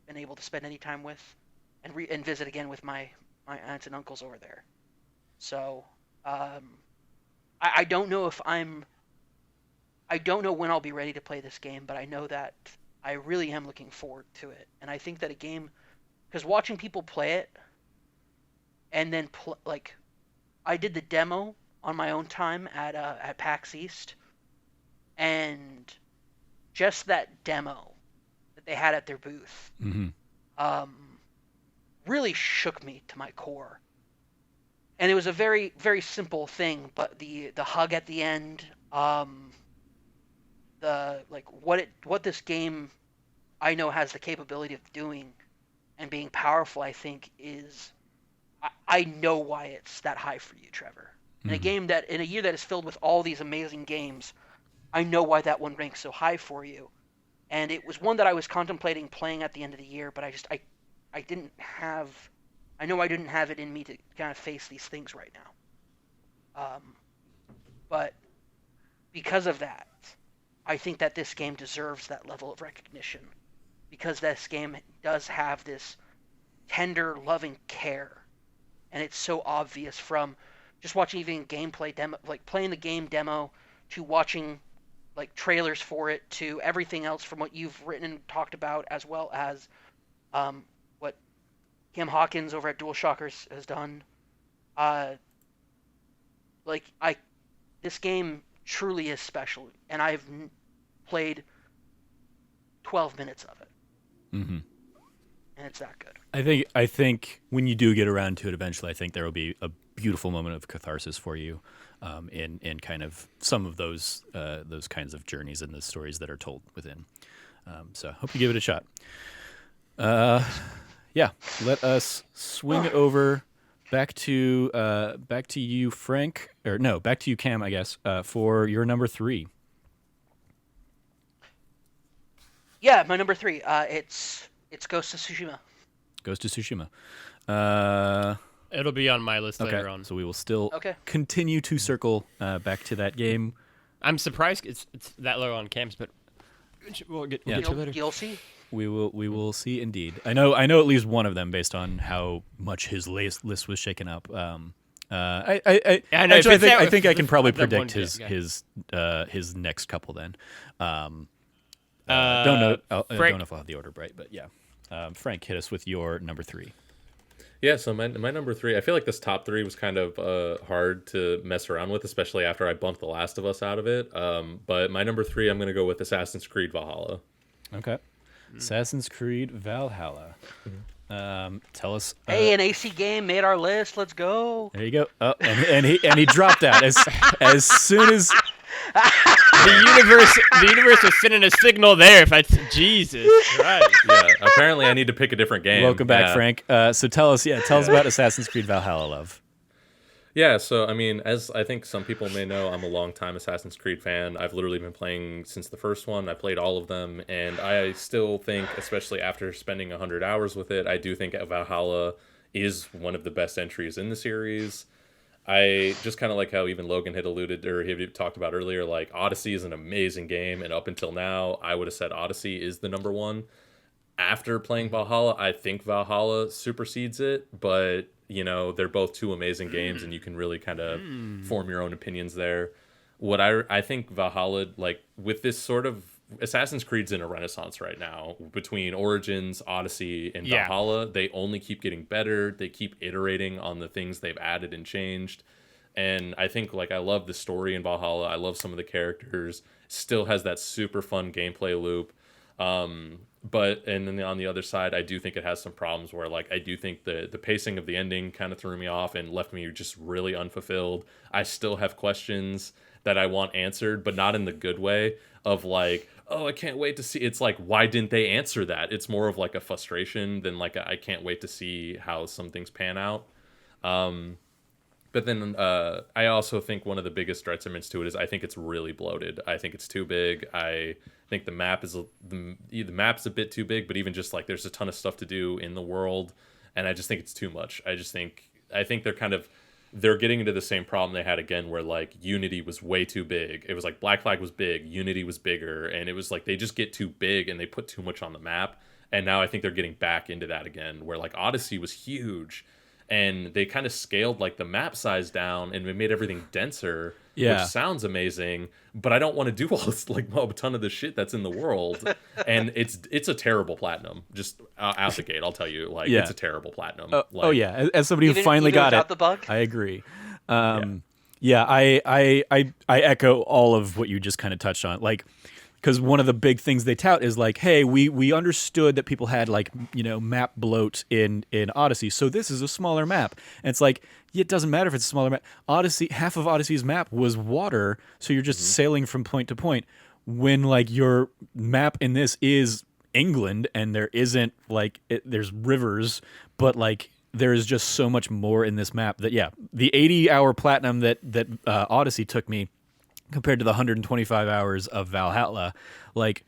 been able to spend any time with, and visit again with my aunts and uncles over there. So I don't know I don't know when I'll be ready to play this game, but I know that I really am looking forward to it. And I think that a game, because watching people play it, and then I did the demo on my own time at PAX East, and just that demo that they had at their booth really shook me to my core. And it was a very, very simple thing, but the hug at the end, what this game I know has the capability of doing and being powerful, I think is, I know why it's that high for you, Trevor. In a year that is filled with all these amazing games, I know why that one ranks so high for you. And it was one that I was contemplating playing at the end of the year, but I didn't have it in me to kind of face these things right now. But because of that, I think that this game deserves that level of recognition, because this game does have this tender, loving care, and it's so obvious from just watching even gameplay demo, like playing the game demo, to watching like trailers for it, to everything else from what you've written and talked about, as well as what Kim Hawkins over at DualShockers has done. This game truly is special, and I've played 12 minutes of it. Mm-hmm. And it's that good. I think when you do get around to it eventually, I think there will be a beautiful moment of catharsis for you, in kind of some of those kinds of journeys and the stories that are told within. So I hope you give it a shot. Yeah, let us swing over back to you, Frank, or no, back to you, Cam, I guess, for your number 3. Yeah, my number 3. It's Ghost of Tsushima. Ghost of Tsushima. It'll be on my list later on. So we will still continue to circle back to that game. I'm surprised it's that low on Cam's, but we'll get to it later. You'll see. We will see indeed. I know at least one of them based on how much his list was shaken up. I think I can probably predict his next couple then. Don't know if I'll have the order right, but yeah. Frank, hit us with your number 3. Yeah, so my number 3, I feel like this top 3 was kind of hard to mess around with, especially after I bumped The Last of Us out of it. But my number 3, I'm going to go with Assassin's Creed Valhalla. Okay. Assassin's Creed Valhalla. Tell us. Hey, an AC game made our list. Let's go. There you go. Oh, and he dropped out as soon as the universe was sending a signal there. Jesus Christ. Yeah. Apparently, I need to pick a different game. Welcome back, Frank. So tell us about Assassin's Creed Valhalla, love. Yeah, so I mean, as I think some people may know, I'm a longtime Assassin's Creed fan. I've literally been playing since the first one. I played all of them, and I still think, especially after spending 100 hours with it, I do think Valhalla is one of the best entries in the series. I just kind of like how even Logan had alluded, or he talked about earlier, like Odyssey is an amazing game, and up until now, I would have said Odyssey is the number one. After playing Valhalla, I think Valhalla supersedes it, but you know, they're both two amazing games, and you can really kind of form your own opinions there. What I think Valhalla, like, with this sort of Assassin's Creed's in a renaissance right now between Origins, Odyssey, and Valhalla. They only keep getting better. They keep iterating on the things they've added and changed. And I think, like, I love the story in Valhalla. I love some of the characters. Still has that super fun gameplay loop. But and then on the other side, I do think it has some problems where, like, I do think the pacing of the ending kind of threw me off and left me just really unfulfilled. I still have questions that I want answered, but not in the good way of like, oh, I can't wait to see. It's like, why didn't they answer that? It's more of like a frustration than like I can't wait to see how some things pan out. But then I also think one of the biggest detriments to it is I think it's really bloated. I think it's too big. I think the map's a bit too big, but even just like there's a ton of stuff to do in the world, and I just think it's too much. I think they're getting into the same problem they had again, where like Unity was way too big. It was like Black Flag was big, Unity was bigger, and it was like they just get too big and they put too much on the map. And now I think they're getting back into that again, where like Odyssey was huge. And they kind of scaled like the map size down and made everything denser, which sounds amazing. But I don't want to do all this, like a ton of the shit that's in the world. And it's a terrible platinum. Just out the gate, I'll tell you, like it's a terrible platinum. As somebody who finally got it, the bug? I agree. Yeah, I echo all of what you just kind of touched on. Like, because one of the big things they tout is like, hey, we understood that people had like, map bloat in Odyssey, so this is a smaller map. And it's like, yeah, it doesn't matter if it's a smaller map. Odyssey, half of Odyssey's map was water, so you're just sailing from point to point. When like your map in this is England and there isn't like there's rivers, but like there is just so much more in this map that the 80-hour platinum that Odyssey took me compared to the 125 hours of Valhalla, like,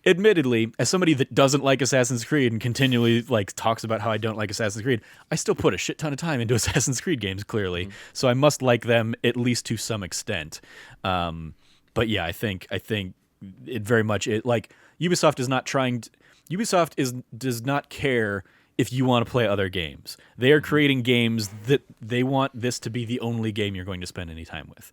admittedly, as somebody that doesn't like Assassin's Creed and continually like talks about how I don't like Assassin's Creed, I still put a shit ton of time into Assassin's Creed games, clearly. So I must like them at least to some extent. But yeah, I think it very much like Ubisoft is not trying to, does not care if you want to play other games. They are creating games that they want this to be the only game you're going to spend any time with.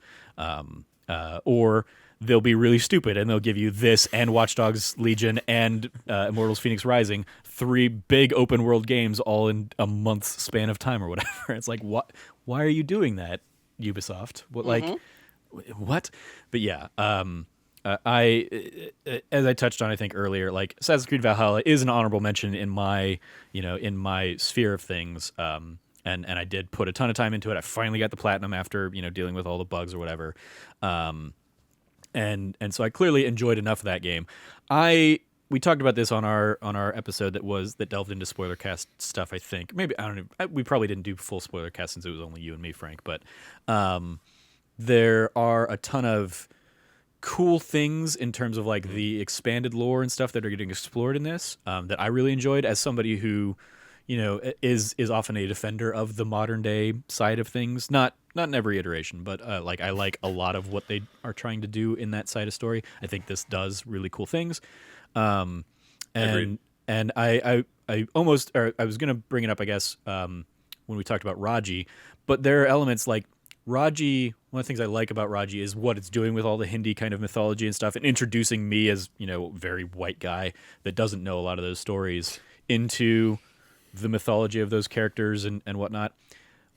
Or they'll be really stupid and they'll give you this and Watch Dogs Legion and Immortals Phoenix Rising, 3 big open world games all in a month's span of time or whatever. It's like, what? Why are you doing that, Ubisoft? What, like, what? But yeah, I as I touched on, I think earlier, like Assassin's Creed Valhalla is an honorable mention in my sphere of things. And I did put a ton of time into it. I finally got the platinum after dealing with all the bugs or whatever. And so I clearly enjoyed enough of that game. We talked about this on our episode that delved into spoiler cast stuff. I think maybe I don't know. We probably didn't do full spoiler cast since it was only you and me, Frank. But there are a ton of cool things in terms of like the expanded lore and stuff that are getting explored in this that I really enjoyed as somebody who is often a defender of the modern day side of things. Not in every iteration, but like I like a lot of what they are trying to do in that side of story. I think this does really cool things. And I almost, or I was gonna bring it up, I guess, when we talked about Raji, but there are elements like Raji. One of the things I like about Raji is what it's doing with all the Hindi kind of mythology and stuff, and introducing me as very white guy that doesn't know a lot of those stories into the mythology of those characters and whatnot.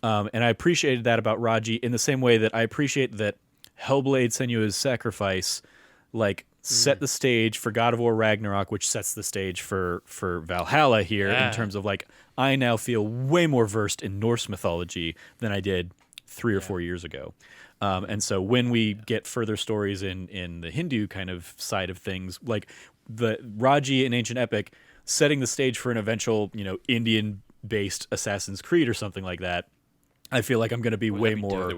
And I appreciated that about Raji in the same way that I appreciate that Hellblade Senua's Sacrifice set the stage for God of War Ragnarok, which sets the stage for Valhalla here in terms of like, I now feel way more versed in Norse mythology than I did 3 or 4 years ago. And so when we get further stories in the Hindu kind of side of things, like the Raji in Ancient Epic, setting the stage for an eventual, Indian-based Assassin's Creed or something like that, I feel like I'm going to be way more,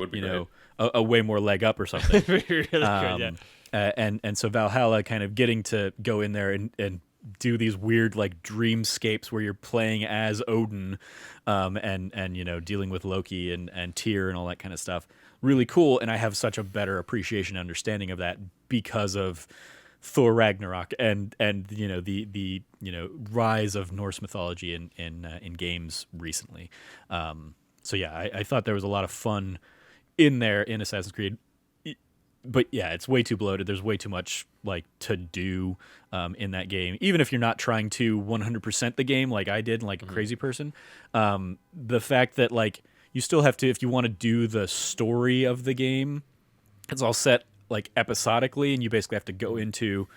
a way more leg up or something. Really good, yeah. And so Valhalla kind of getting to go in there and do these weird like dreamscapes where you're playing as Odin, and dealing with Loki and Tyr and all that kind of stuff. Really cool, and I have such a better appreciation and understanding of that because of Thor Ragnarok and the rise of Norse mythology in games recently. So yeah, I thought there was a lot of fun in there in Assassin's Creed. But yeah, it's way too bloated. There's way too much like to do in that game. Even if you're not trying to 100% the game like I did, like a crazy person, the fact that like you still have to, if you want to do the story of the game, it's all set like episodically, and you basically have to go into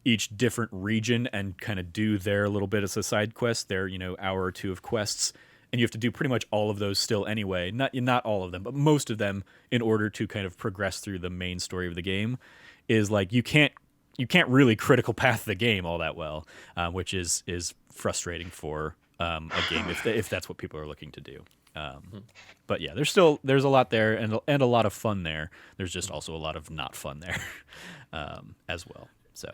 each different region and kind of do their little bit as a side quest, their hour or two of quests. And you have to do pretty much all of those still anyway. Not all of them, but most of them in order to kind of progress through the main story of the game. Is like you can't really critical path the game all that well, which is frustrating for a game if that's what people are looking to do. But yeah, there's a lot there and a lot of fun there. There's just also a lot of not fun there as well. So.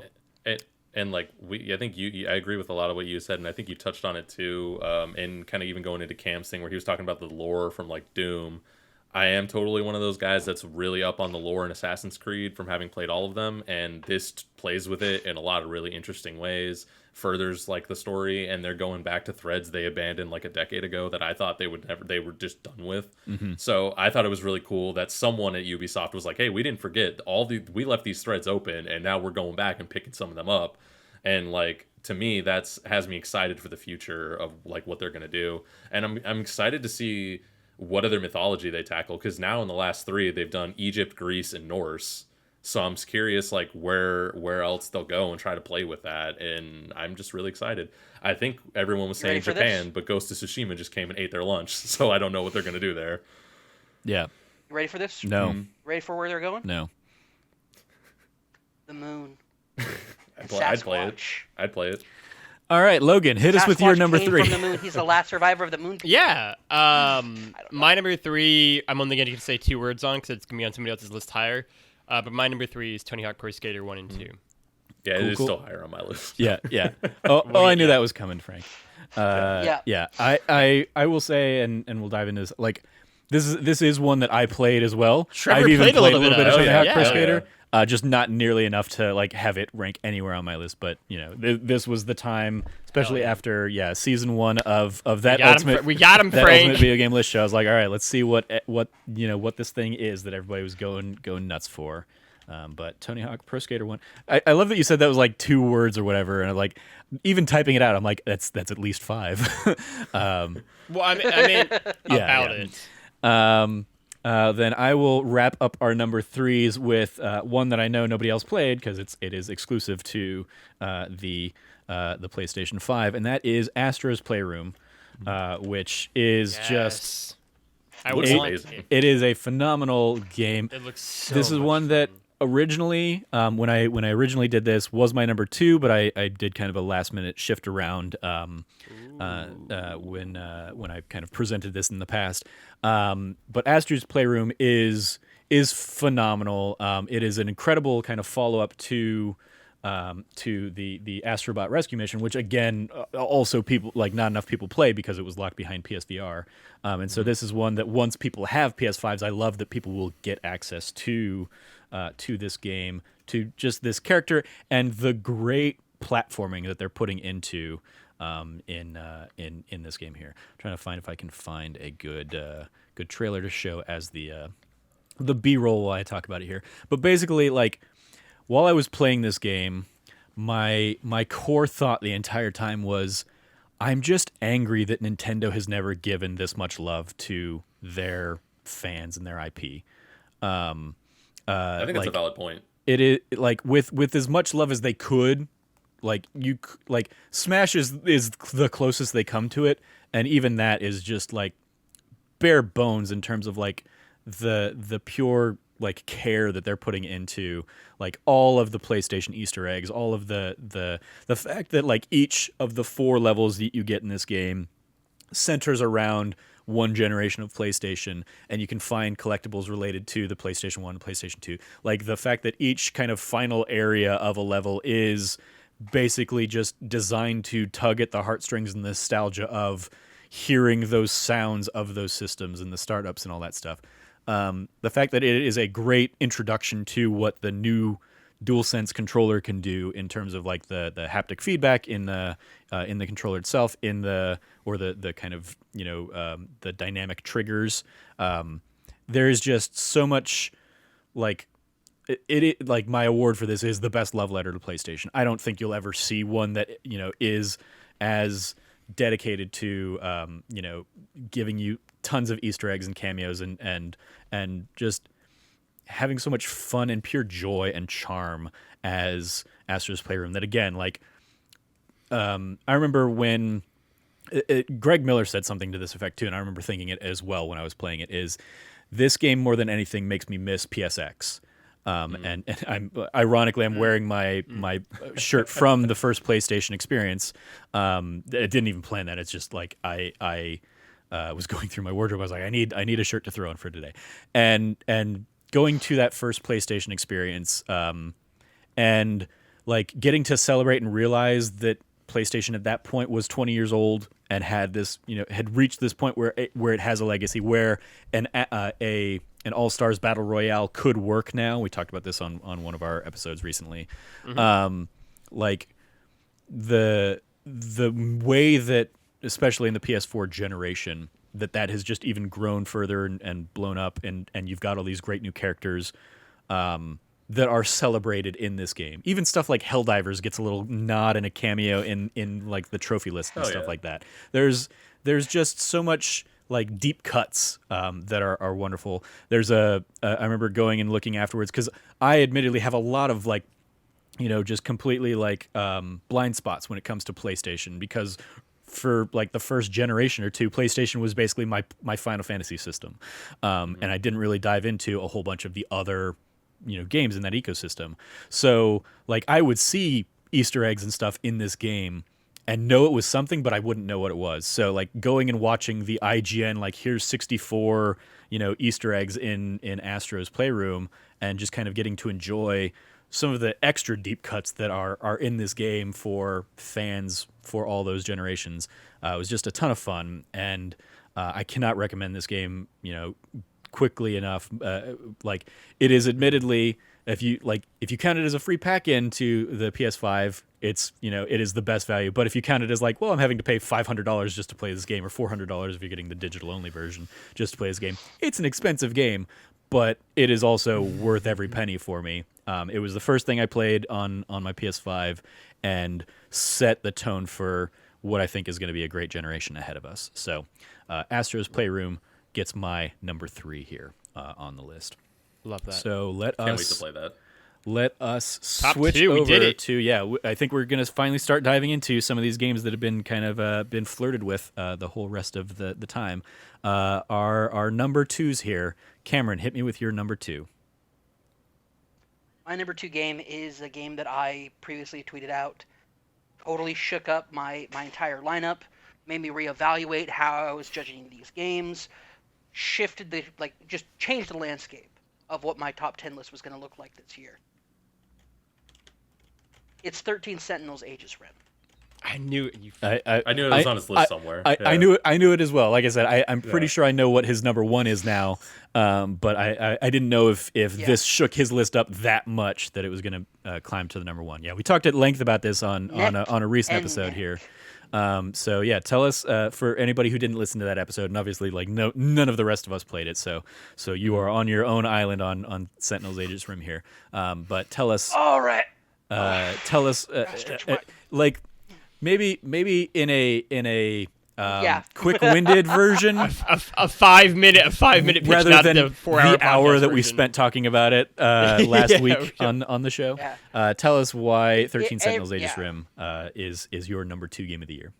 And like I think I agree with a lot of what you said, and I think you touched on it too, and kind of even going into Cam's thing where he was talking about the lore from like Doom. I am totally one of those guys that's really up on the lore in Assassin's Creed from having played all of them, and this plays with it in a lot of really interesting ways, furthers like the story, and they're going back to threads they abandoned like a decade ago that I thought they were just done with. So I thought it was really cool that someone at Ubisoft was like, hey, we didn't forget we left these threads open, and now we're going back and picking some of them up. And like, to me, has me excited for the future of like what they're gonna do, and I'm excited to see what other mythology they tackle, because now in the last 3 they've done Egypt, Greece, and Norse. So I'm curious, like, where else they'll go and try to play with that, and I'm just really excited. I think everyone was saying Japan, but Ghost of Tsushima just came and ate their lunch, so I don't know what they're gonna do there. Yeah. You ready for this? No. Ready for where they're going? No. The moon. I'd play it. I'd play it. All right, Logan, hit us with your number 3. From the moon. He's the last survivor of the moon. Yeah. My number 3, I'm only going to say 2 words on because it's going to be on somebody else's list higher. But my number 3 is Tony Hawk Pro Skater 1 and 2. Yeah, it is still higher on my list. Yeah. I knew that was coming, Frank. Yeah. I will say, and we'll dive into this. Like, this is one that I played as well. Trevor I've even played a little bit of Tony Hawk Pro yeah. Skater. Just not nearly enough to like have it rank anywhere on my list, but you know, this was the time, especially after season 1 of that ultimate ultimate video game list show. I was like, all right, let's see what this thing is that everybody was going nuts for. But Tony Hawk Pro Skater 1, I love that you said that was like 2 words or whatever, and like even typing it out, I'm like, that's at least 5. Well, I mean about it. Then I will wrap up our number 3s with one that I know nobody else played because it is exclusive to the PlayStation 5, and that is Astro's Playroom, which is just amazing. It is a phenomenal game. It looks so. This is one that originally, when I originally did this, was my number 2, but I did kind of a last minute shift around when I kind of presented this in the past. But Astro's Playroom is phenomenal. It is an incredible kind of follow up to the Astrobot Rescue Mission, which again also people like not enough people play because it was locked behind PSVR. And so this is one that once people have PS5s, I love that people will get access to this game, to just this character and the great platforming that they're putting into in this game here. I'm trying to find if I can find a good trailer to show as the B-roll while I talk about it here. But basically, like, while I was playing this game, my core thought the entire time was, I'm just angry that Nintendo has never given this much love to their fans and their IP. I think that's a valid point. It is like with as much love as they could. Like Smash is the closest they come to it, and even that is just like bare bones in terms of like the pure like care that they're putting into like all of the PlayStation Easter eggs, all of the fact that like each of the 4 levels that you get in this game centers around one generation of PlayStation, and you can find collectibles related to the PlayStation 1 and PlayStation 2. Like the fact that each kind of final area of a level is basically just designed to tug at the heartstrings and the nostalgia of hearing those sounds of those systems and the startups and all that stuff. The fact that it is a great introduction to what the new DualSense controller can do in terms of like the haptic feedback in the controller itself, the kind of the dynamic triggers. There's just so much like it like my award for this is the best love letter to PlayStation. I don't think you'll ever see one that is as dedicated to giving you tons of Easter eggs and cameos and just having so much fun and pure joy and charm as Astro's Playroom. That again, like I remember when Greg Miller said something to this effect too, and I remember thinking it as well when I was playing it. Is this game more than anything makes me miss PSX? And I'm wearing my shirt from the first PlayStation experience. It didn't even plan that. It's just like I was going through my wardrobe. I was like, I need a shirt to throw on for today, and going to that first PlayStation experience, and like getting to celebrate and realize that PlayStation at that point was 20 years old and had this, had reached this point where it has a legacy, where an All-Stars Battle Royale could work now. We talked about this on one of our episodes recently. Mm-hmm. Like the way that, especially in the PS4 generation, that has just even grown further and blown up, and you've got all these great new characters that are celebrated in this game. Even stuff like Helldivers gets a little nod and a cameo in like the trophy list and stuff like that. There's just so much like deep cuts that are wonderful. There's I remember going and looking afterwards because I admittedly have a lot of like, just completely like blind spots when it comes to PlayStation, because for like the first generation or two, PlayStation was basically my Final Fantasy system, and I didn't really dive into a whole bunch of the other games in that ecosystem. So like I would see Easter eggs and stuff in this game and know it was something, but I wouldn't know what it was. So like going and watching the IGN, like here's 64, Easter eggs in Astro's Playroom, and just kind of getting to enjoy some of the extra deep cuts that are in this game for fans for all those generations. It was just a ton of fun, and I cannot recommend this game, quickly enough. Like it is admittedly, if you count it as a free pack into the PS5, it's it is the best value. But if you count it as like, well, I'm having to pay $500 just to play this game, or $400 if you're getting the digital only version just to play this game, it's an expensive game, but it is also worth every penny for me. It was the first thing I played on my PS5 and set the tone for what I think is going to be a great generation ahead of us. So Astro's Playroom gets my number 3 here on the list. Love that. So Can't wait to play that. Let us Top switch 2, we over did it. to I think we're going to finally start diving into some of these games that have been kind of been flirted with the whole rest of the time. Our number 2s here. Cameron, hit me with your number 2. My number 2 game is a game that I previously tweeted out. Totally shook up my entire lineup, made me reevaluate how I was judging these games, shifted just changed the landscape of what my top 10 list was going to look like this year. It's 13 Sentinels Aegis Rim. I knew it. I knew it was on his list somewhere. I knew it as well. Like I said, I'm pretty sure I know what his number 1 is now, but I didn't know if this shook his list up that much that it was going to climb to the number 1. Yeah, we talked at length about this on a recent episode here. So yeah, tell us for anybody who didn't listen to that episode, and obviously like none of the rest of us played it, so you are on your own island on Sentinel's Aegis Rim here. But tell us. All right. Tell us like maybe in a quick-winded version, a 5-minute pitch, rather not than the 4-hour the hour that we version. spent talking about it last week yeah. on the show. Yeah. Tell us why 13 Sentinels Aegis Rim is your number 2 game of the year.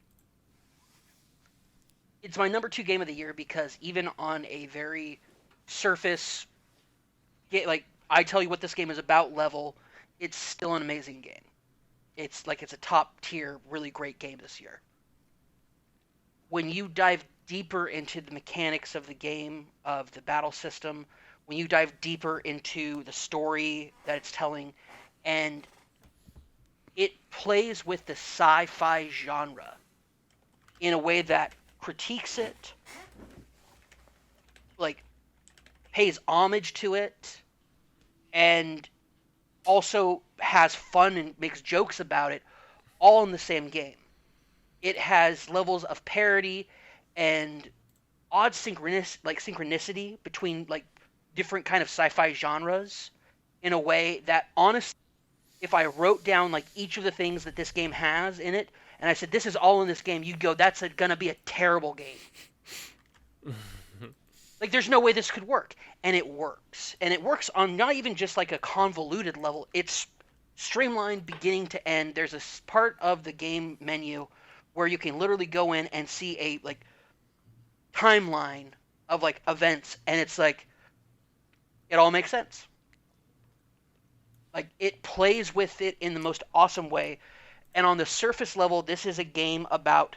It's my number 2 game of the year because even on a very surface, like I tell you what this game is about level, it's still an amazing game. It's a top tier, really great game this year. When you dive deeper into the mechanics of the game, of the battle system, when you dive deeper into the story that it's telling, and it plays with the sci-fi genre in a way that critiques it, like pays homage to it, and also has fun and makes jokes about it, all in the same game. It has levels of parody and odd synchronicity between like different kind of sci-fi genres in a way that honestly, if I wrote down like each of the things that this game has in it, and I said this is all in this game, you'd go, that's gonna be a terrible game. Like there's no way this could work, and it works. And it works on not even just like a convoluted level. It's streamlined beginning to end. There's a part of the game menu where you can literally go in and see a like timeline of like events, and it's like it all makes sense. Like it plays with it in the most awesome way. And on the surface level, this is a game about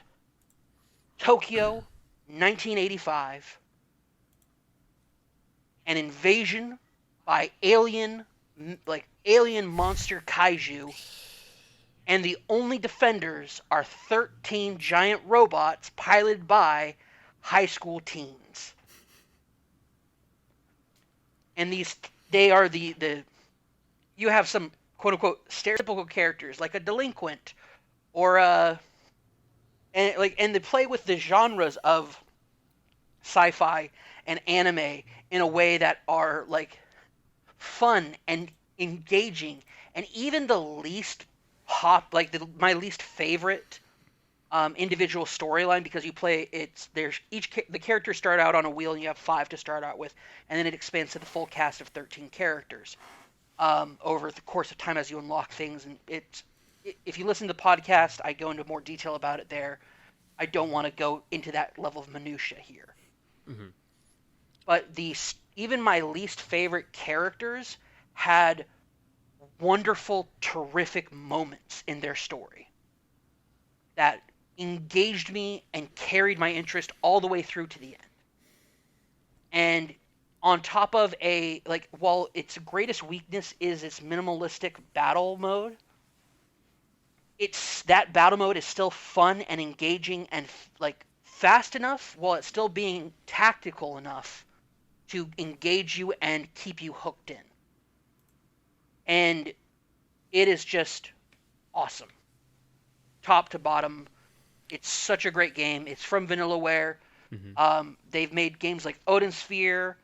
Tokyo, 1985, an invasion by alien monster kaiju, and the only defenders are 13 giant robots piloted by high school teens. And they are the you have some quote unquote stereotypical characters like a delinquent or and they play with the genres of sci-fi and anime in a way that are like fun and engaging, and even the least my least favorite individual storyline because you play the characters start out on a wheel and you have 5 to start out with, and then it expands to the full cast of 13 characters over the course of time as you unlock things. And if you listen to the podcast, I go into more detail about it there. I don't want to go into that level of minutia here. Mm-hmm. But even my least favorite characters had wonderful, terrific moments in their story that engaged me and carried my interest all the way through to the end. And on top of while its greatest weakness is its minimalistic battle mode, that battle mode is still fun and engaging and fast enough while it's still being tactical enough to engage you and keep you hooked in. And it is just awesome. Top to bottom. It's such a great game. It's from Vanillaware. Mm-hmm. They've made games like Odin Sphere,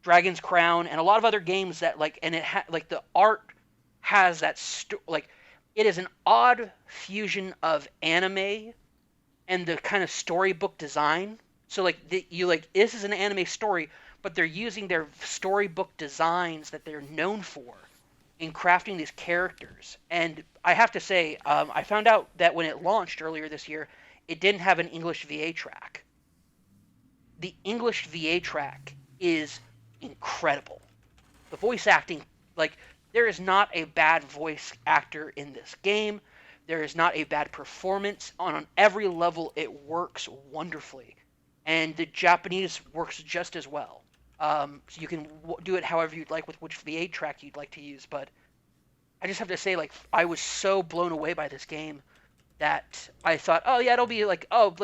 Dragon's Crown, and a lot of other games that the art has that it is an odd fusion of anime and the kind of storybook design. So this is an anime story, but they're using their storybook designs that they're known for in crafting these characters. And I have to say, I found out that when it launched earlier this year, it didn't have an English VA track. The English VA track is incredible. The voice acting, there is not a bad voice actor in this game. There is not a bad performance. On every level, it works wonderfully. And the Japanese works just as well. So you can do it however you'd like with which VA track you'd like to use. But I just have to say, I was so blown away by this game that I thought, oh yeah, it'll be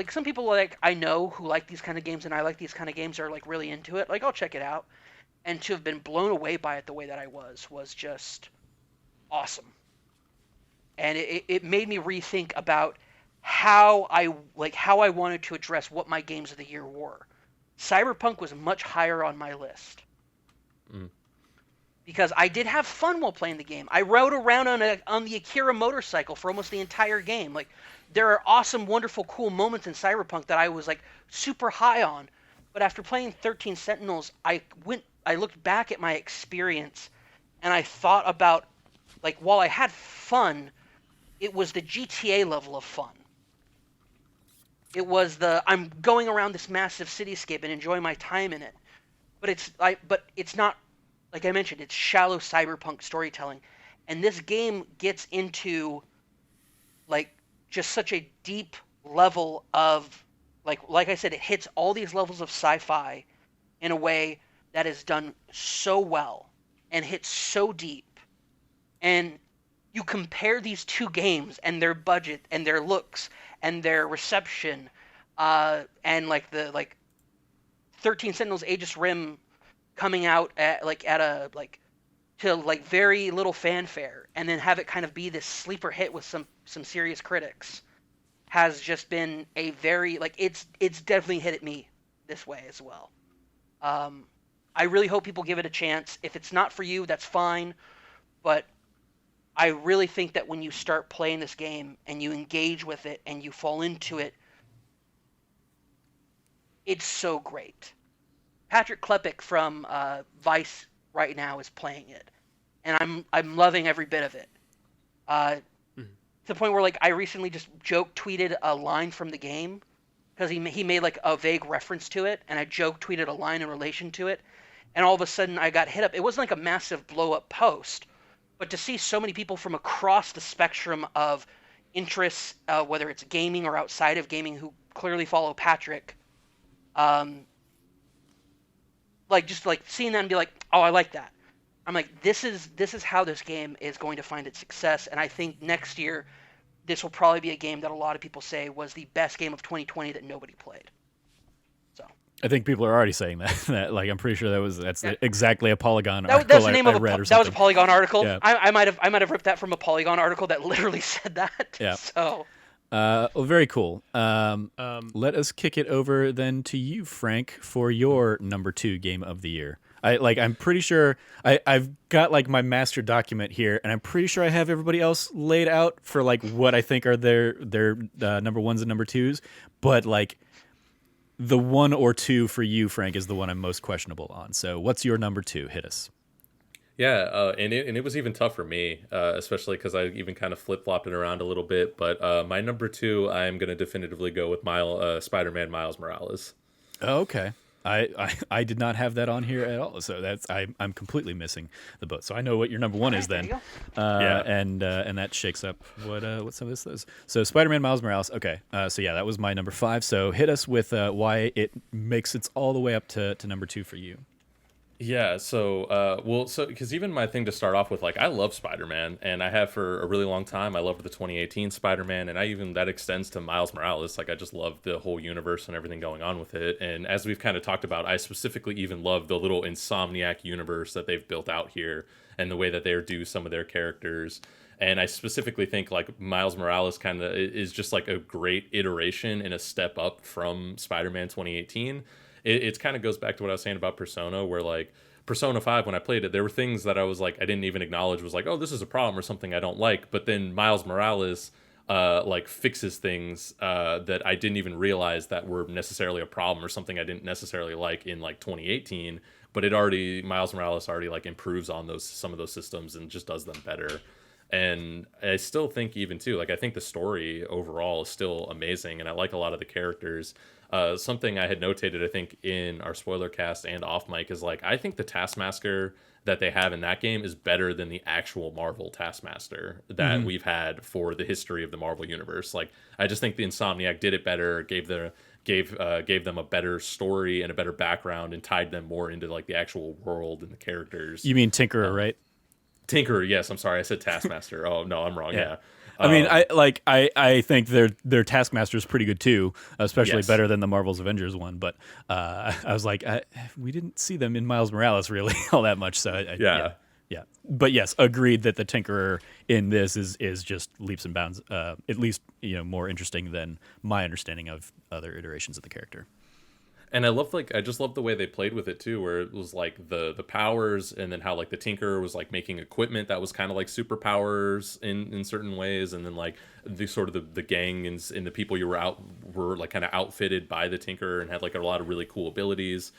some people I know who like these kind of games and I like these kind of games are really into it. I'll check it out. And to have been blown away by it the way that I was just awesome. And it made me rethink about how I wanted to address what my games of the year were. Cyberpunk was much higher on my list. Because I did have fun while playing the game. I rode around on the Akira motorcycle for almost the entire game. There are awesome, wonderful, cool moments in Cyberpunk that I was super high on. But after playing 13 Sentinels, I looked back at my experience and I thought about while I had fun, it was the GTA level of fun. It was I'm going around this massive cityscape and enjoying my time in it. But it's not, like I mentioned, it's shallow cyberpunk storytelling. And this game gets into just such a deep level of like I said, it hits all these levels of sci-fi in a way that is done so well and hits so deep. And you compare these two games and their budget and their looks and their reception, and 13 Sentinels Aegis Rim coming out to very little fanfare, and then have it kind of be this sleeper hit with some serious critics, has just been a very it's definitely hit at me this way as well. I really hope people give it a chance. If it's not for you, that's fine, but I really think that when you start playing this game and you engage with it and you fall into it, it's so great. Patrick Klepek from Vice right now is playing it, and I'm loving every bit of it. To the point where I recently just joke tweeted a line from the game because he made a vague reference to it, and I joke tweeted a line in relation to it, and all of a sudden I got hit up. It wasn't a massive blow up post, but to see so many people from across the spectrum of interests, whether it's gaming or outside of gaming, who clearly follow Patrick, seeing that and be oh, I like that. I'm this is how this game is going to find its success, and I think next year this will probably be a game that a lot of people say was the best game of 2020 that nobody played. So I think people are already saying that I'm pretty sure that's exactly a Polygon that article was the name of read or that was a Polygon article. Yeah. I might have ripped that from a Polygon article that literally said that. Yeah. So well, very cool. Let us kick it over then to you, Frank, for your number 2 game of the year. I'm pretty sure I've got like my master document here, and I'm pretty sure I have everybody else laid out for like what I think are their number ones and number twos. But like the 1 or 2 for you, Frank, is the one I'm most questionable on. So what's your number 2? Hit us. Yeah, and it was even tough for me, especially because I even kind of flip-flopped it around a little bit. But my number 2, I'm going to definitively go with Spider-Man Miles Morales. Oh, okay. I did not have that on here at all, so I'm completely missing the boat. So I know what your number 1 is then, and that shakes up what some of this is. So Spider-Man Miles Morales. Okay, so yeah, that was my number 5. So hit us with why it makes it all the way up to number 2 for you. Yeah, so because even my thing to start off with, like, I love Spider-Man, and I have for a really long time. I loved the 2018 Spider-Man, and that extends to Miles Morales. Like, I just love the whole universe and everything going on with it. And as we've kind of talked about, I specifically even love the little Insomniac universe that they've built out here, and the way that they do some of their characters. And I specifically think like Miles Morales kind of is just like a great iteration and a step up from Spider-Man 2018. It kind of goes back to what I was saying about Persona, where like Persona 5, when I played it, there were things that I was like, I didn't even acknowledge was like, oh, this is a problem or something I don't like. But then Miles Morales like fixes things that I didn't even realize that were necessarily a problem or something I didn't necessarily like in like 2018. But Miles Morales already like improves on some of those systems and just does them better. And I still think even too, like I think the story overall is still amazing, and I like a lot of the characters. Something I had notated, I think, in our spoiler cast and off mic is like, I think the Taskmaster that they have in that game is better than the actual Marvel Taskmaster that we've had for the history of the Marvel universe. Like, I just think the Insomniac did it better, gave them a better story and a better background, and tied them more into like the actual world and the characters. You mean Tinkerer, right? Tinkerer, yes. I'm sorry, I said Taskmaster. Oh no, I'm wrong. Yeah. I mean, I think their Taskmaster is pretty good too, especially better than the Marvel's Avengers one. But I was like, we didn't see them in Miles Morales really all that much. So yeah. But yes, agreed that the Tinkerer in this is just leaps and bounds, at least more interesting than my understanding of other iterations of the character. And I just loved the way they played with it too, where it was like the powers, and then how like the Tinkerer was like making equipment that was kind of like superpowers in certain ways, and then like the sort of the gang and the people you were like kind of outfitted by the Tinkerer and had like a lot of really cool abilities.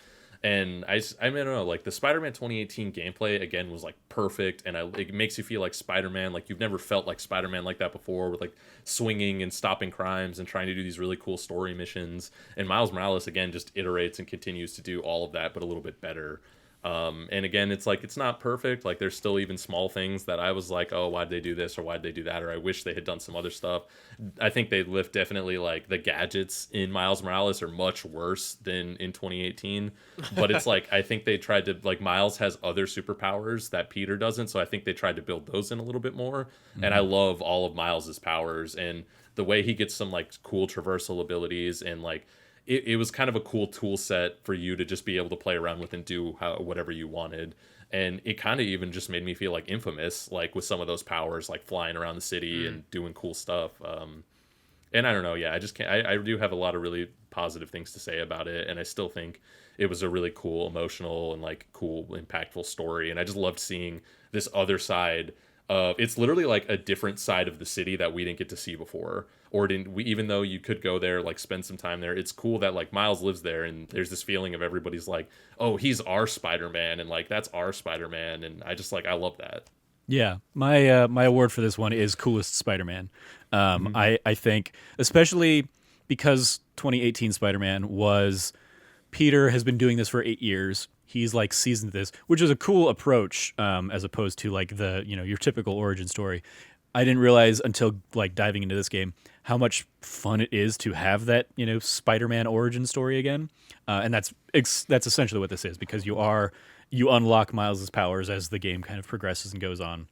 And I mean, I don't know, like the Spider-Man 2018 gameplay again was like perfect, and it makes you feel like Spider-Man, like you've never felt like Spider-Man like that before, with like swinging and stopping crimes and trying to do these really cool story missions. And Miles Morales again just iterates and continues to do all of that, but a little bit better. And again, it's like, it's not perfect. Like there's still even small things that I was like, oh, why'd they do this, or why'd they do that, or I wish they had done some other stuff. I think they lift definitely like the gadgets in Miles Morales are much worse than in 2018. But it's like, I think they tried to, like, Miles has other superpowers that Peter doesn't. So I think they tried to build those in a little bit more. Mm-hmm. And I love all of Miles's powers and the way he gets some like cool traversal abilities, and like, it was kind of a cool tool set for you to just be able to play around with and do whatever you wanted. And it kind of even just made me feel like Infamous, like with some of those powers, like flying around the city and doing cool stuff. And I don't know, yeah, I just can't. I do have a lot of really positive things to say about it, and I still think it was a really cool, emotional, and like cool, impactful story. And I just loved seeing this other side. It's literally like a different side of the city that we didn't get to see before, or didn't we, even though you could go there, like spend some time there. It's cool that like Miles lives there, and there's this feeling of everybody's like, oh, he's our Spider-Man, and like that's our Spider-Man, and I just like, I love that. Yeah, my award for this one is coolest Spider-Man. I think, especially because 2018 Spider-Man was, Peter has been doing this for 8 years. He's like seasoned this, which is a cool approach, as opposed to like the your typical origin story. I didn't realize until like diving into this game how much fun it is to have that Spider-Man origin story again, and that's essentially what this is, because you unlock Miles's powers as the game kind of progresses and goes on,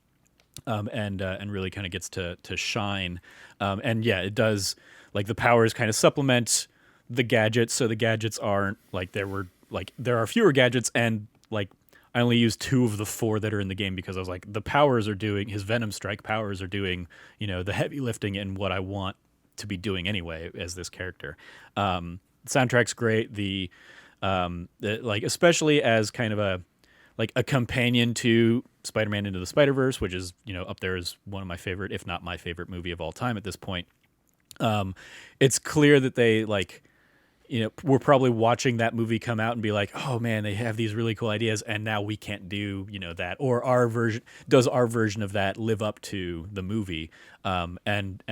and really kind of gets to shine, and yeah, it does, like the powers kind of supplement the gadgets, so the gadgets aren't like there are fewer gadgets, and like I only used 2 of the 4 that are in the game because I was like, the powers are doing, his Venom Strike powers are doing, the heavy lifting and what I want to be doing anyway as this character. Soundtrack's great. The like, especially as kind of like a companion to Spider-Man Into the Spider-Verse, which is, up there as one of my favorite, if not my favorite movie of all time at this point. It's clear that they we're probably watching that movie come out and be like, oh man, they have these really cool ideas, and now we can't do that, or our version of that live up to the movie? And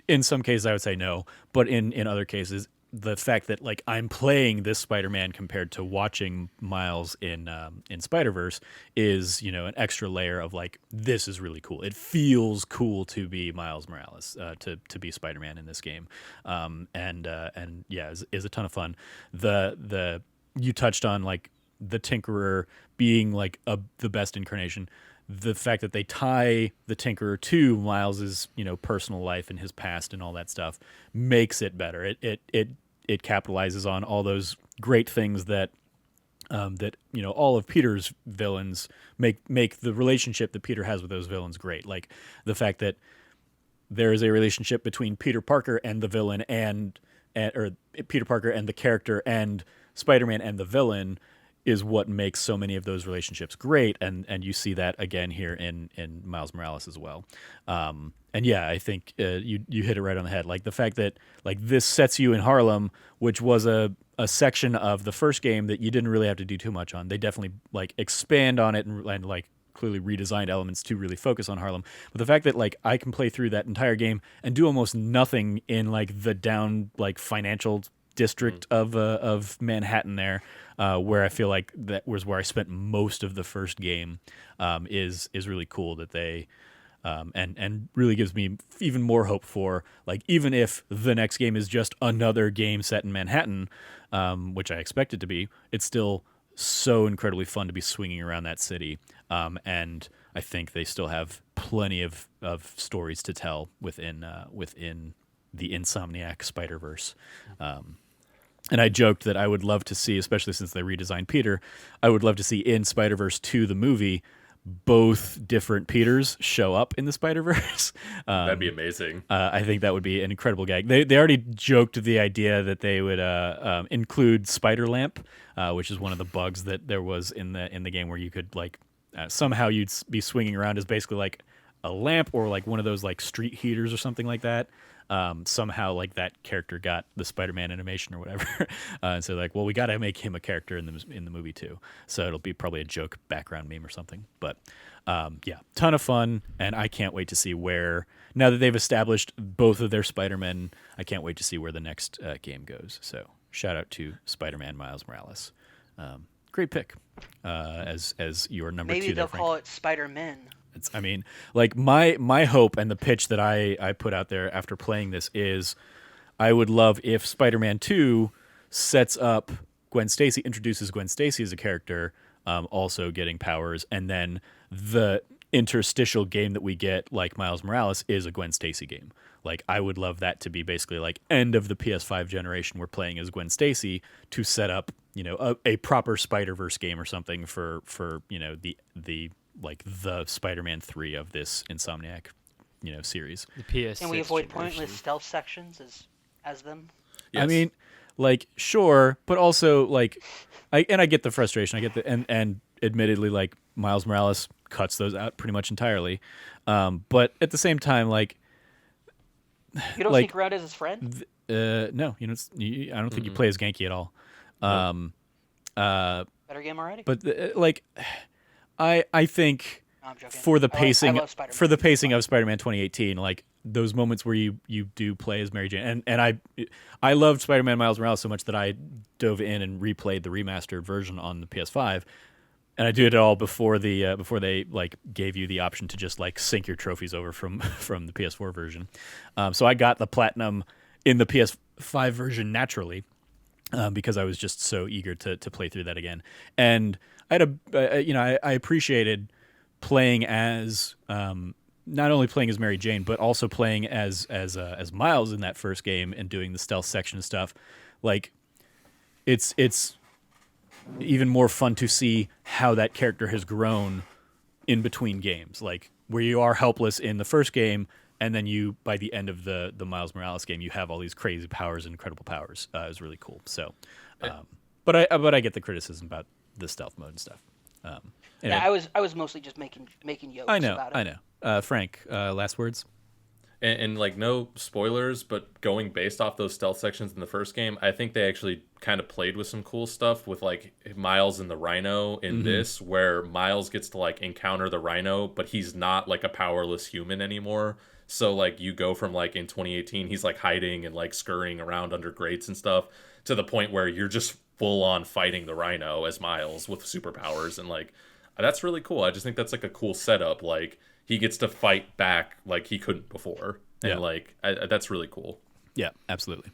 in some cases I would say no, but in other cases, the fact that like I'm playing this Spider-Man compared to watching Miles in Spider-Verse is an extra layer of like, this is really cool. It feels cool to be Miles Morales, to be Spider-Man in this game, and yeah, is a ton of fun. The you touched on like the Tinkerer being like the best incarnation. The fact that they tie the Tinkerer to Miles's personal life and his past and all that stuff makes it better. It capitalizes on all those great things that all of Peter's villains make the relationship that Peter has with those villains great. Like the fact that there is a relationship between Peter Parker and the villain or Peter Parker and the character and Spider-Man and the villain is what makes so many of those relationships great, and you see that again here in Miles Morales as well. And yeah, I think you hit it right on the head. Like the fact that like this sets you in Harlem, which was a section of the first game that you didn't really have to do too much on. They definitely like expand on it and like clearly redesigned elements to really focus on Harlem. But the fact that like I can play through that entire game and do almost nothing in like the down like financial district of Manhattan there, where I feel like that was where I spent most of the first game, is really cool that they and really gives me even more hope for like, even if the next game is just another game set in Manhattan, which I expect it to be, it's still so incredibly fun to be swinging around that city, and I think they still have plenty of stories to tell within the Insomniac Spider-Verse. And I joked that I would love to see, especially since they redesigned Peter, I would love to see in Spider-Verse 2, the movie, both different Peters show up in the Spider-Verse. That'd be amazing. I think that would be an incredible gag. They already joked the idea that they would include Spider Lamp, which is one of the bugs that there was in the game, where you could like somehow you'd be swinging around as basically like a lamp or like one of those like street heaters or something like that. Somehow like that character got the Spider-Man animation or whatever. And so like, well, we got to make him a character in the movie too. So it'll be probably a joke background meme or something. But yeah, ton of fun. And I can't wait to see where, now that they've established both of their Spider-Men, I can't wait to see where the next game goes. So shout out to Spider-Man Miles Morales. Great pick as your number 2. Maybe they'll call it Spider-Man. I mean, like my hope and the pitch that I put out there after playing this is, I would love if Spider-Man 2 sets up Gwen Stacy, introduces Gwen Stacy as a character, also getting powers, and then the interstitial game that we get, like Miles Morales, is a Gwen Stacy game. Like I would love that to be basically like end of the PS5 generation, we're playing as Gwen Stacy to set up, a proper Spider-Verse game or something for the like the Spider-Man 3 of this Insomniac, series. The PS. Can we avoid pointless stealth sections as them? Yes. I mean, like sure, but also like, I get the frustration. I get the and admittedly, like Miles Morales cuts those out pretty much entirely. But at the same time, like you don't sneak around as his friend. No, I don't think you play as Genki at all. Better game already. But I think for the pacing of Spider-Man 2018, like those moments where you do play as Mary Jane, and I loved Spider-Man Miles Morales so much that I dove in and replayed the remastered version on the PS5, and I did it all before they like gave you the option to just like sync your trophies over from the PS4 version. So I got the platinum in the PS5 version naturally, because I was just so eager to play through that again. And I had I appreciated playing as not only playing as Mary Jane, but also playing as Miles in that first game and doing the stealth section and stuff. Like it's even more fun to see how that character has grown in between games, like where you are helpless in the first game, and then you, by the end of the Miles Morales game, you have all these crazy powers and incredible powers. It was really cool. So, but I get the criticism about the stealth mode and stuff. Anyway. Yeah, I was mostly just making jokes about it. I know. Frank, last words? And like, no spoilers, but going based off those stealth sections in the first game, I think they actually kind of played with some cool stuff with like Miles and the Rhino in this, where Miles gets to like encounter the Rhino, but he's not like a powerless human anymore. So like you go from like in 2018, he's like hiding and like scurrying around under grates and stuff, to the point where you're just full on fighting the Rhino as Miles with superpowers. And like, that's really cool. I just think that's like a cool setup. Like, he gets to fight back like he couldn't before. And like, that's really cool. Yeah, absolutely.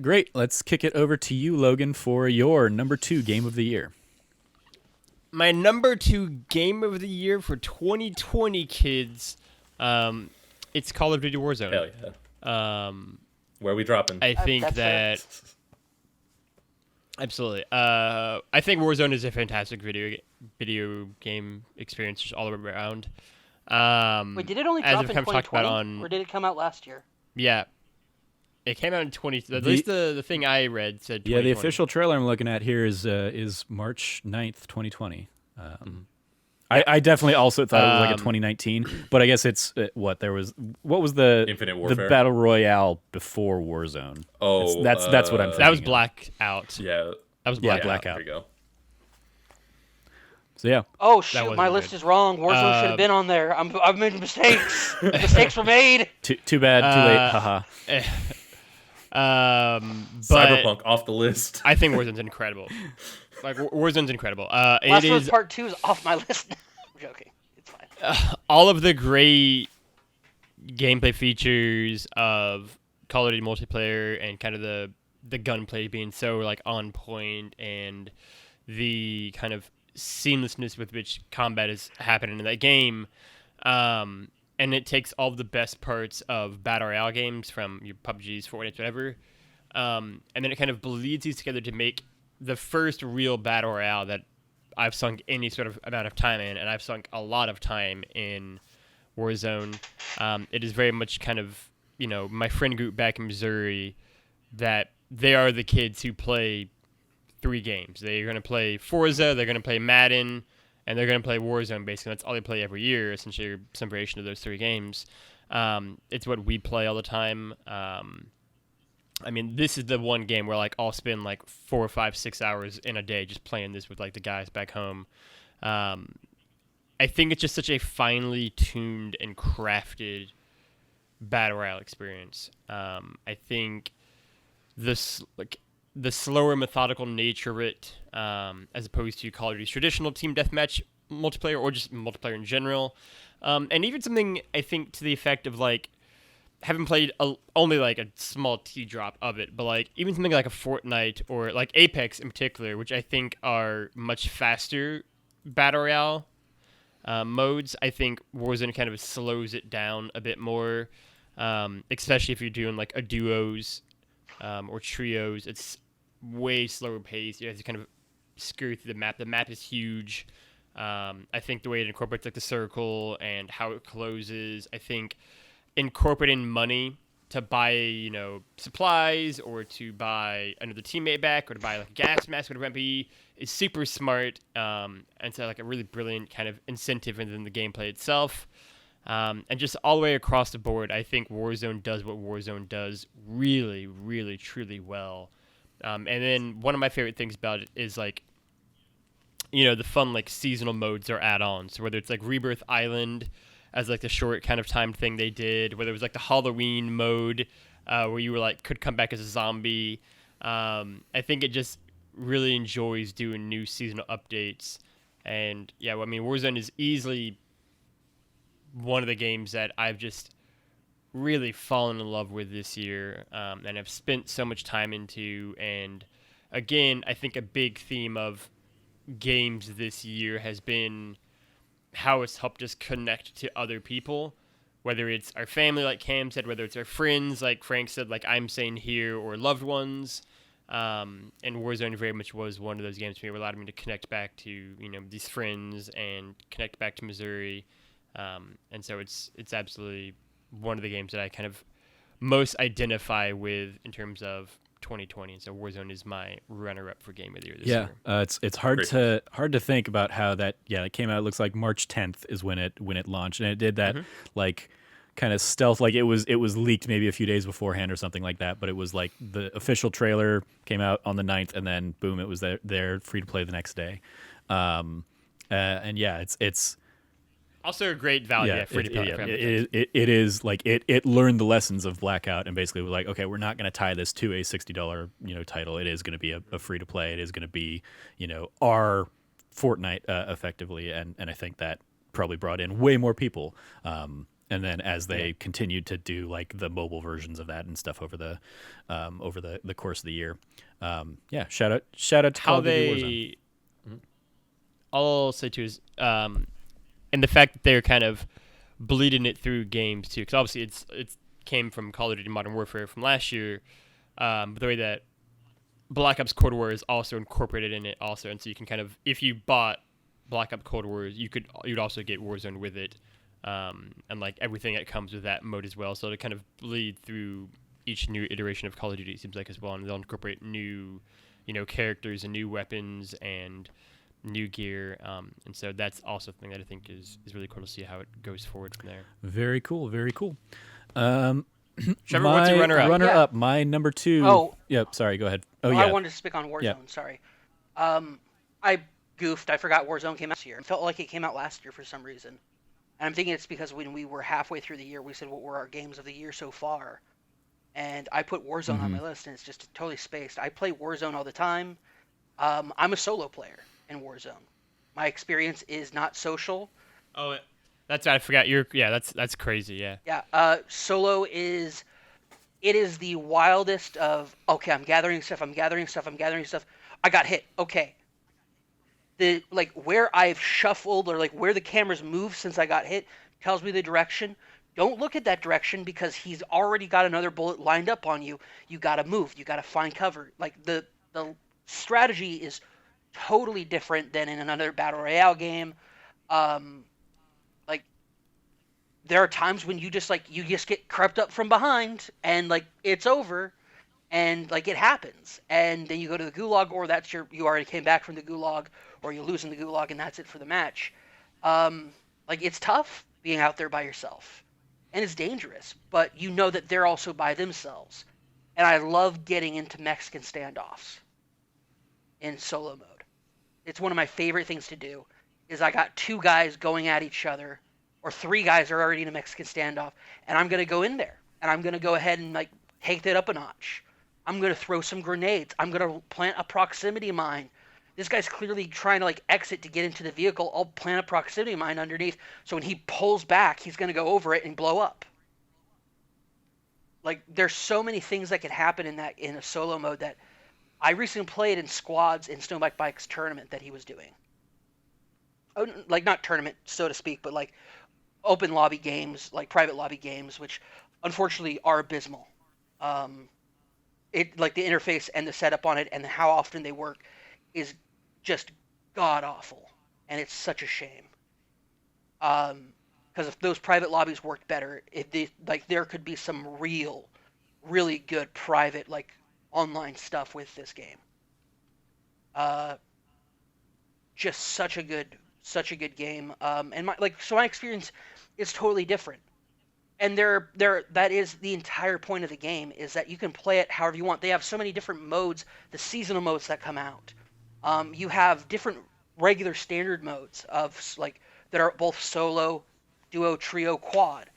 Great. Let's kick it over to you, Logan, for your number 2 game of the year. My number 2 game of the year for 2020, kids, it's Call of Duty Warzone. Hell yeah. Where are we dropping? I think that... Fair. Absolutely. I think Warzone is a fantastic video game experience just all around. Wait, did it only drop in 2020, or did it come out last year? Yeah. It came out in 20... At least the thing I read said 2020. Yeah, the official trailer I'm looking at here is March 9th, 2020. I definitely also thought it was like a 2019, but I guess it's what was the Infinite Warfare, the Battle Royale before Warzone. Oh, that's what I'm thinking. That was Blackout. Yeah. That was Blackout. There you go. So yeah. Oh shoot, my list is wrong. Warzone should have been on there. I've made mistakes. Mistakes were made. Too bad. Too late. Haha. Cyberpunk off the list. I think Warzone's incredible. Like, Warzone's incredible. Last of Us Part 2 is off my list now. I'm joking. It's fine. All of the great gameplay features of Call of Duty multiplayer and kind of the gunplay being so like on point, and the kind of seamlessness with which combat is happening in that game, and it takes all the best parts of battle royale games from your PUBGs, Fortnite, whatever, and then it kind of bleeds these together to make the first real battle royale that I've sunk any sort of amount of time in, and I've sunk a lot of time in Warzone. It is very much kind of, my friend group back in Missouri, that they are the kids who play 3 games. They're going to play Forza, they're going to play Madden, and they're going to play Warzone, basically. That's all they play every year, essentially, some variation of those 3 games. It's what we play all the time. I mean, this is the one game where, like, I'll spend, like, 4 or 5, 6 hours in a day just playing this with, like, the guys back home. I think it's just such a finely tuned and crafted battle royale experience. I think the slower, methodical nature of it, as opposed to Call of Duty's traditional team deathmatch multiplayer, or just multiplayer in general, and even something, I think, to the effect of, like, haven't played only like a small T-drop of it, but like even something like a Fortnite or like Apex in particular, which I think are much faster battle royale modes. I think Warzone kind of slows it down a bit more, especially if you're doing like a duos or trios. It's way slower paced. You have to kind of scurry through the map. The map is huge. I think the way it incorporates like the circle and how it closes, I think incorporating money to buy, supplies, or to buy another teammate back, or to buy like a gas mask, whatever it might be, is super smart, and so like a really brilliant kind of incentive within the gameplay itself. And just all the way across the board, I think Warzone does what Warzone does really, really, truly well. And then one of my favorite things about it is like, the fun like seasonal modes or add-ons. So whether it's like Rebirth Island as like the short kind of time thing they did, whether it was like the Halloween mode where you were like could come back as a zombie. I think it just really enjoys doing new seasonal updates. And yeah, I mean, Warzone is easily one of the games that I've just really fallen in love with this year, and I've spent so much time into. And again, I think a big theme of games this year has been how it's helped us connect to other people, whether it's our family, like Cam said, whether it's our friends, like Frank said, like I'm saying here, or loved ones. And Warzone very much was one of those games for me, where it allowed me to connect back to, these friends and connect back to Missouri. And so it's absolutely one of the games that I kind of most identify with in terms of 2020, and so Warzone is my runner-up for Game of the Year this year. It's hard to think about how that. Yeah, it came out. It looks like March 10th is when it launched, and it did that like kind of stealth. Like it was leaked maybe a few days beforehand or something like that. But it was like the official trailer came out on the 9th, and then boom, it was there free to play the next day. And yeah, it's. Also a great value, free to play. It is like it learned the lessons of Blackout and basically was like, okay, we're not going to tie this to a $60 title. It is going to be a free to play. It is going to be our Fortnite effectively, and I think that probably brought in way more people. And then as they continued to do like the mobile versions of that and stuff over the course of the year, shout out to Call of Duty Warzone. All I'll say too is. And the fact that they're kind of bleeding it through games too, because obviously it came from Call of Duty Modern Warfare from last year, but the way that Black Ops Cold War is also incorporated in it also, and so you can kind of, if you bought Black Ops Cold War, you'd also get Warzone with it, and like everything that comes with that mode as well. So to kind of bleed through each new iteration of Call of Duty, it seems like as well, and they'll incorporate new, characters and new weapons and new gear, and so that's also something that I think is really cool to see how it goes forward from there. Very cool. Trevor, what's your runner-up? My number 2. Oh. Yep, sorry, go ahead. I wanted to speak on Warzone, sorry. I goofed. I forgot Warzone came out this year. It felt like it came out last year for some reason. And I'm thinking it's because when we were halfway through the year, we said what were our games of the year so far. And I put Warzone on my list, and it's just totally spaced. I play Warzone all the time. I'm a solo player in Warzone. My experience is not social. Oh, that's I forgot. That's crazy. Yeah. Yeah. Solo is the wildest of. Okay, I'm gathering stuff. I got hit. Okay. Where I've shuffled or where the cameras moved since I got hit tells me the direction. Don't look at that direction because he's already got another bullet lined up on you. You got to move. You got to find cover. The strategy is totally different than in another battle royale game. There are times when you just get crept up from behind and it's over, and it happens, and then you go to the gulag, or you already came back from the gulag, or you lose in the gulag and that's it for the match. It's tough being out there by yourself, and it's dangerous, but you know that they're also by themselves. And I love getting into Mexican standoffs in solo mode. It's one of my favorite things to do. Is I got 2 guys going at each other, or 3 guys are already in a Mexican standoff, and I'm gonna go in there, and I'm gonna go ahead and take that up a notch. I'm gonna throw some grenades. I'm gonna plant a proximity mine. This guy's clearly trying to exit to get into the vehicle. I'll plant a proximity mine underneath, so when he pulls back, he's gonna go over it and blow up. There's so many things that could happen in a solo mode that. I recently played in squads in Snowbike Bike's tournament that he was doing. Oh, not tournament, so to speak, but open lobby games, private lobby games, which unfortunately are abysmal. The interface and the setup on it and how often they work is just god awful, and it's such a shame. Because if those private lobbies worked better, there could be some really good private online stuff with this game. Just such a good game. And my experience is totally different. And that is the entire point of the game, is that you can play it however you want. They have so many different modes, the seasonal modes that come out. You have different regular standard modes of that are both solo, duo, trio, quad.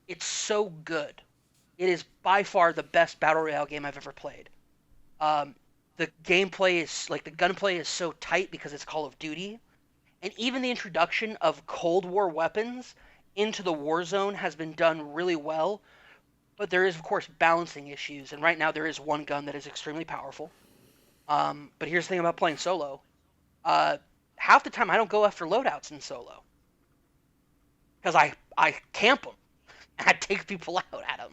It's so good. It is by far the best battle royale game I've ever played. The gameplay is the gunplay is so tight because it's Call of Duty, and even the introduction of Cold War weapons into the Warzone has been done really well. But there is, of course, balancing issues, and right now there is one gun that is extremely powerful. But here's the thing about playing solo: half the time I don't go after loadouts in solo because I camp them and I take people out at them.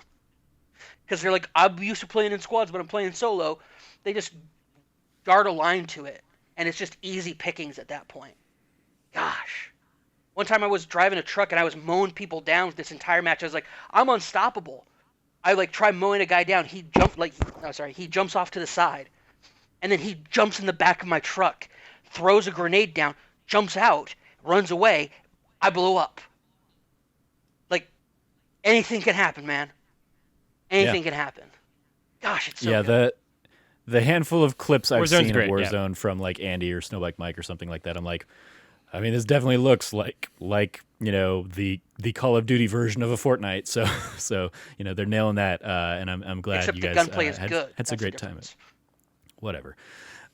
Because they're I'm used to playing in squads, but I'm playing solo. They just dart a line to it, and it's just easy pickings at that point. Gosh. One time I was driving a truck, and I was mowing people down this entire match. I was I'm unstoppable. I like try mowing a guy down. He jumps off to the side, and then he jumps in the back of my truck, throws a grenade down, jumps out, runs away. I blow up. Like, anything can happen, man. Anything can happen. Gosh, it's so good. The handful of clips I've seen of great, Warzone from like Andy or Snowbike Mike or something like that, I'm like, I mean, this definitely looks like the Call of Duty version of a Fortnite. So they're nailing that, and I'm glad Except you the guys gunplay is good. had a great time. Whatever.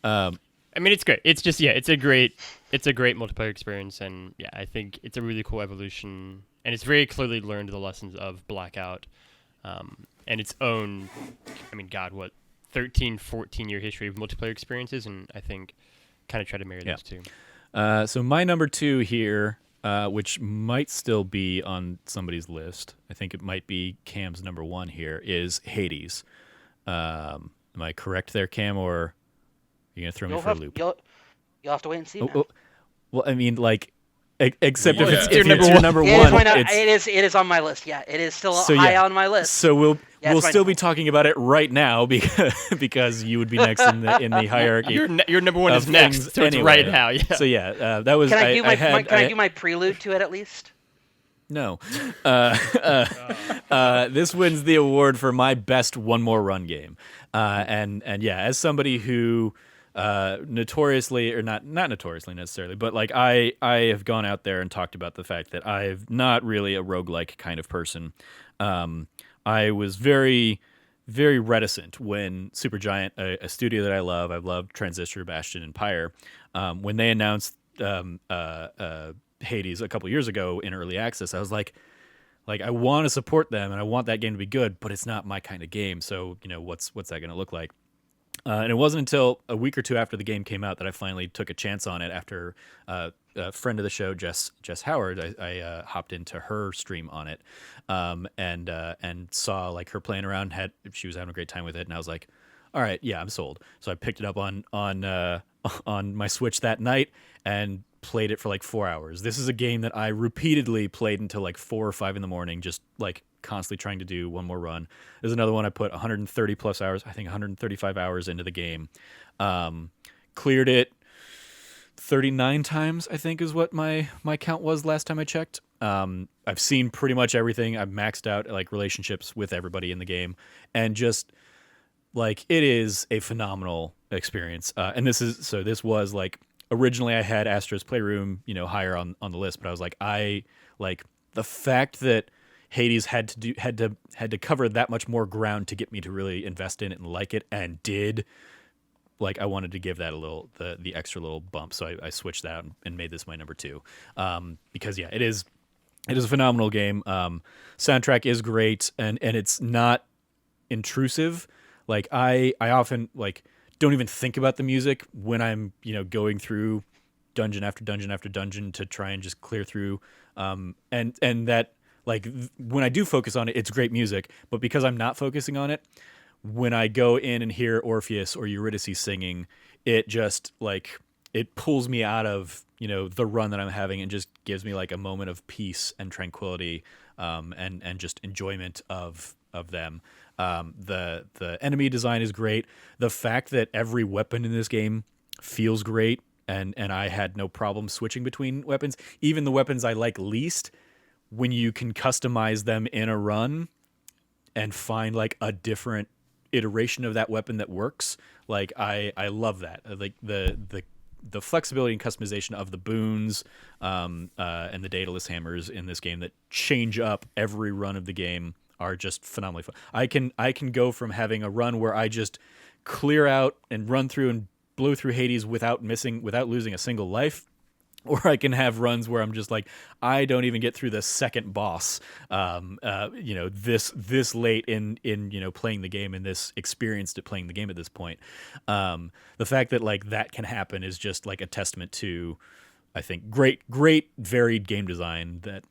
I mean, it's great. It's just it's a great multiplayer experience, and I think it's a really cool evolution, and it's very clearly learned the lessons of Blackout, and its own. I mean, God, what 13, 14-year history of multiplayer experiences, and I think kind of try to marry those two. So my number 2 here, which might still be on somebody's list, I think it might be Cam's number 1 here, is Hades. Am I correct there, Cam, or are you going to throw me for a loop? You'll have to wait and see, man. Well, I mean, like, except Well, if yeah. it's your number 1. It is on my list. Yeah, it is still high on my list. So we'll still be talking about it right now because you would be next in the hierarchy. Your number 1 is next, so anyway. it's right now. Yeah. So that was. Can I do my prelude to it at least? No. This wins the award for my best one more run game. And as somebody who notoriously, or not notoriously necessarily, but like I have gone out there and talked about the fact that I'm not really a roguelike kind of person. I was very, very reticent when Supergiant, a studio that I've loved Transistor, Bastion, and Pyre, when they announced Hades a couple years ago in early access, I was like I want to support them and I want that game to be good, but it's not my kind of game. So what's that going to look like? And it wasn't until a week or two after the game came out that I finally took a chance on it. After a friend of the show, Jess Howard, I hopped into her stream on it, and saw like her playing around. She was having a great time with it, and I was like, all right, yeah, I'm sold. So I picked it up on my Switch that night and played it for like 4 hours. This is a game that I repeatedly played until like 4 or 5 in the morning, just like constantly trying to do one more run. There's another one I put 130 plus hours, I think 135 hours into the game. Cleared it 39 times, I think is what my count was last time I checked. I've seen pretty much everything. I've maxed out like relationships with everybody in the game, and just like it is a phenomenal experience. And this was like, originally I had Astro's Playroom, higher on the list, but I was like, I like the fact that Hades had to cover that much more ground to get me to really invest in it and like it, and did. Like I wanted to give that the extra little bump, so I switched that and made this my number 2, because it is a phenomenal game. Soundtrack is great, and it's not intrusive. Like I often like don't even think about the music when I'm going through dungeon after dungeon after dungeon to try and just clear through, and that. Like when I do focus on it, it's great music, but because I'm not focusing on it, when I go in and hear Orpheus or Eurydice singing, it just like it pulls me out of the run that I'm having and just gives me like a moment of peace and tranquility, and just enjoyment of them. The enemy design is great. The fact that every weapon in this game feels great, and I had no problem switching between weapons, even the weapons I like least. When you can customize them in a run and find like a different iteration of that weapon that works, like I love that. Like the flexibility and customization of the boons, and the Daedalus hammers in this game that change up every run of the game are just phenomenally fun. I can go from having a run where I just clear out and run through and blow through Hades without losing a single life. Or I can have runs where I'm just like, I don't even get through the second boss, this late in playing the game and this experienced at playing the game at this point. The fact that like that can happen is just like a testament to, I think, great varied game design that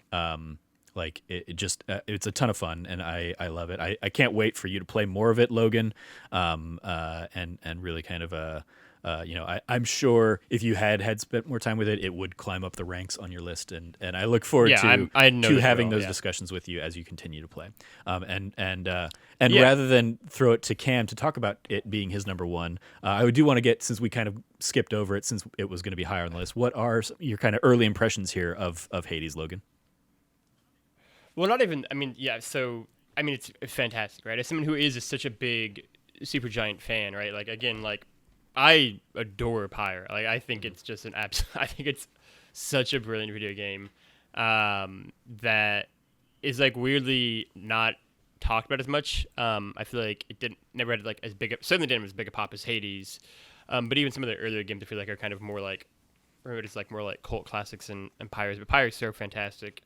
it's a ton of fun, and I love it. I can't wait for you to play more of it, Logan, and really kind of I'm sure if you had spent more time with it, it would climb up the ranks on your list, and I look forward to having those discussions with you as you continue to play. And rather than throw it to Cam to talk about it being his number one, I do want to get, since we kind of skipped over it since it was going to be higher on the list, what are your kind of early impressions here of Hades, Logan? Well, not even. I mean, yeah. So I mean, it's fantastic, right? As someone who is such a big Supergiant fan, right? Like again, like I adore Pyre. Like I think it's just I think it's such a brilliant video game that is like weirdly not talked about as much. I feel like it never had like certainly didn't have as big a pop as Hades. But even some of the earlier games I feel like are kind of more like, or it's like more like cult classics and Pyres. But Pyre is so fantastic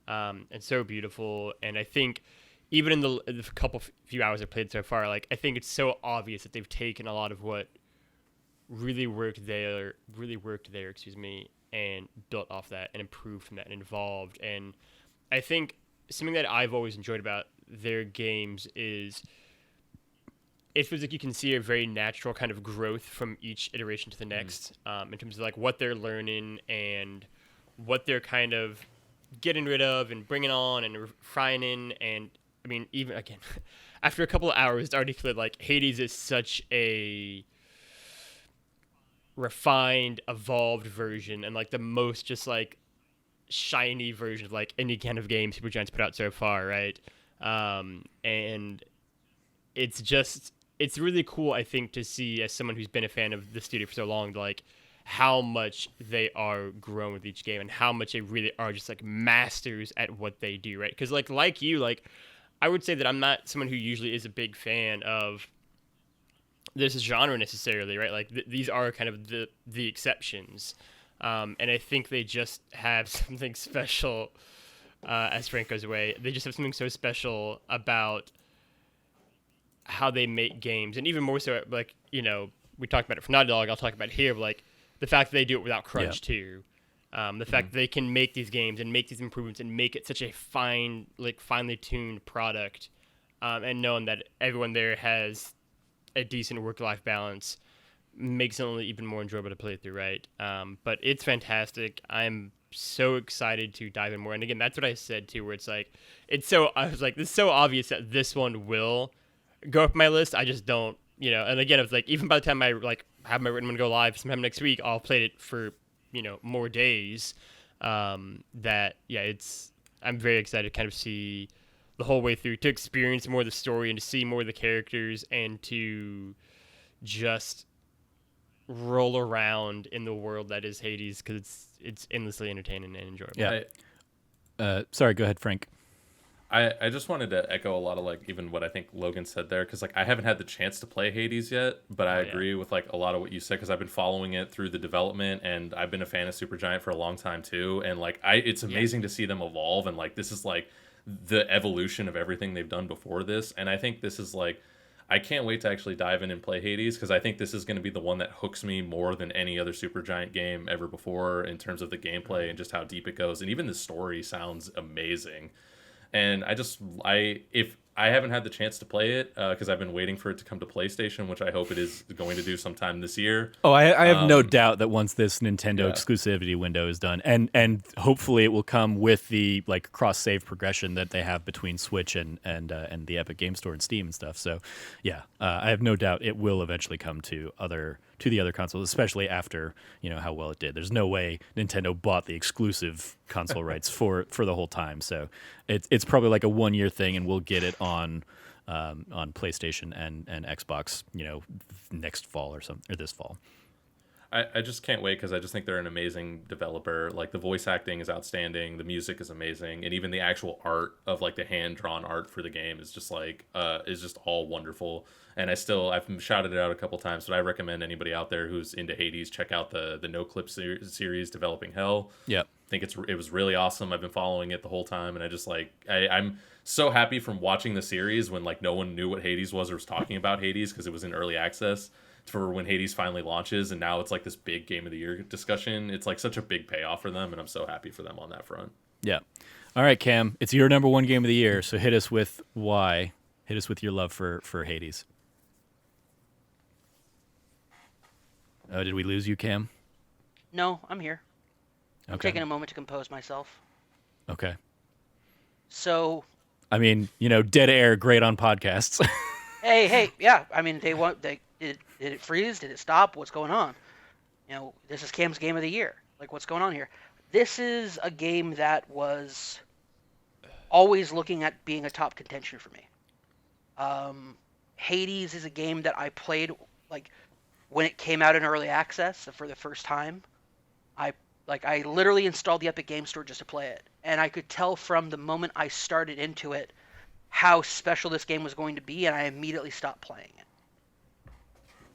and so beautiful. And I think even in the few hours I've played so far, like I think it's so obvious that they've taken a lot of what really worked there, and built off that and improved from that and evolved. And I think something that I've always enjoyed about their games is it feels like you can see a very natural kind of growth from each iteration to the next, in terms of like what they're learning and what they're kind of getting rid of and bringing on and refining. And I mean, even again, after a couple of hours, it's already clear like Hades is such a refined, evolved version and like the most just like shiny version of like any kind of game Supergiant's put out so far, right? And it's really cool, I think, to see as someone who's been a fan of the studio for so long, like how much they are growing with each game and how much they really are just like masters at what they do, right? Because like you, like I would say that I'm not someone who usually is a big fan of this genre necessarily, right? Like these are kind of the exceptions, and I think they just have something special. As Frank goes away, they just have something so special about how they make games, and even more so, like we talked about it for Naughty Dog. I'll talk about it here, but, like the fact that they do it without crunch too. The fact that they can make these games and make these improvements and make it such a finely tuned product, and knowing that everyone there has a decent work-life balance makes it only even more enjoyable to play through, right? But it's fantastic. I'm so excited to dive in more. And again, that's what I said too, where it's like, I was like, this is so obvious that this one will go up my list. I just don't, and again, it was like, even by the time I like have my written one go live sometime next week, I'll play it for, more days. I'm very excited to kind of see the whole way through, to experience more of the story and to see more of the characters and to just roll around in the world that is Hades, because it's endlessly entertaining and enjoyable. Yeah. Sorry, go ahead, Frank. I just wanted to echo a lot of like even what I think Logan said there, because like I haven't had the chance to play Hades yet, but I agree with like a lot of what you said, because I've been following it through the development and I've been a fan of Supergiant for a long time too, and like it's amazing to see them evolve, and like this is like the evolution of everything they've done before this, and I think this is like, I can't wait to actually dive in and play Hades, because I think this is going to be the one that hooks me more than any other Supergiant game ever before in terms of the gameplay and just how deep it goes, and even the story sounds amazing. And if I haven't had the chance to play it, because I've been waiting for it to come to PlayStation, which I hope it is going to do sometime this year. Oh, I have no doubt that once this Nintendo exclusivity window is done, and hopefully it will come with the like cross save progression that they have between Switch and the Epic Game Store and Steam and stuff. So, I have no doubt it will eventually come to the other consoles, especially after how well it did. There's no way Nintendo bought the exclusive console rights for the whole time. So it's probably like a 1-year thing, and we'll get it on PlayStation and Xbox, next fall or this fall. I just can't wait, because I just think they're an amazing developer. Like the voice acting is outstanding, the music is amazing, and even the actual art of like the hand-drawn art for the game is just like is just all wonderful. And I've shouted it out a couple times, but I recommend anybody out there who's into Hades check out the No Clip series, Developing Hell. Yeah, I think it was really awesome. I've been following it the whole time, and I just like I'm so happy from watching the series when like no one knew what Hades was or was talking about Hades, because it was in early access, for when Hades finally launches, and now it's like this big game of the year discussion. It's like such a big payoff for them, and I'm so happy for them on that front. Yeah. All right, Cam, it's your number one game of the year, so hit us with why. Hit us with your love for Hades. Oh, did we lose you, Cam? No, I'm here. I'm Okay. taking a moment to compose myself. Okay. So, I mean, dead air, great on podcasts. hey, yeah. I mean, did it freeze? Did it stop? What's going on? This is Cam's game of the year. Like, what's going on here? This is a game that was always looking at being a top contention for me. Hades is a game that I played like when it came out in early access for the first time. I literally installed the Epic Game Store just to play it, and I could tell from the moment I started into it how special this game was going to be, and I immediately stopped playing it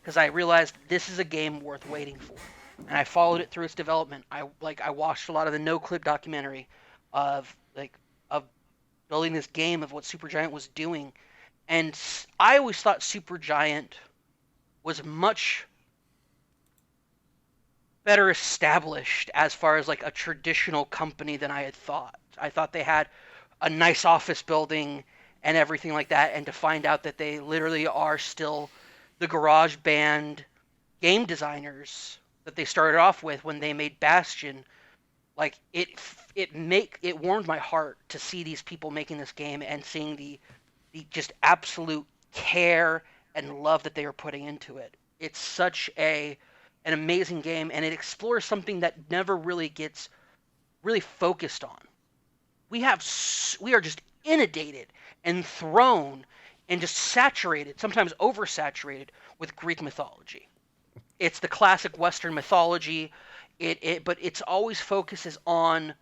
because I realized this is a game worth waiting for. And I followed it through its development. I watched a lot of the No Clip documentary of building this game, of what Supergiant was doing, and I always thought Supergiant was much better established as far as like a traditional company than I had thought. I thought they had a nice office building and everything like that, and to find out that they literally are still the garage band game designers that they started off with when they made Bastion, like it warmed my heart to see these people making this game and seeing the just absolute care and love that they are putting into it. It's such an amazing game, and it explores something that never really gets really focused on. We are just inundated and thrown and just saturated, sometimes oversaturated, with Greek mythology. It's the classic Western mythology, but its always focuses on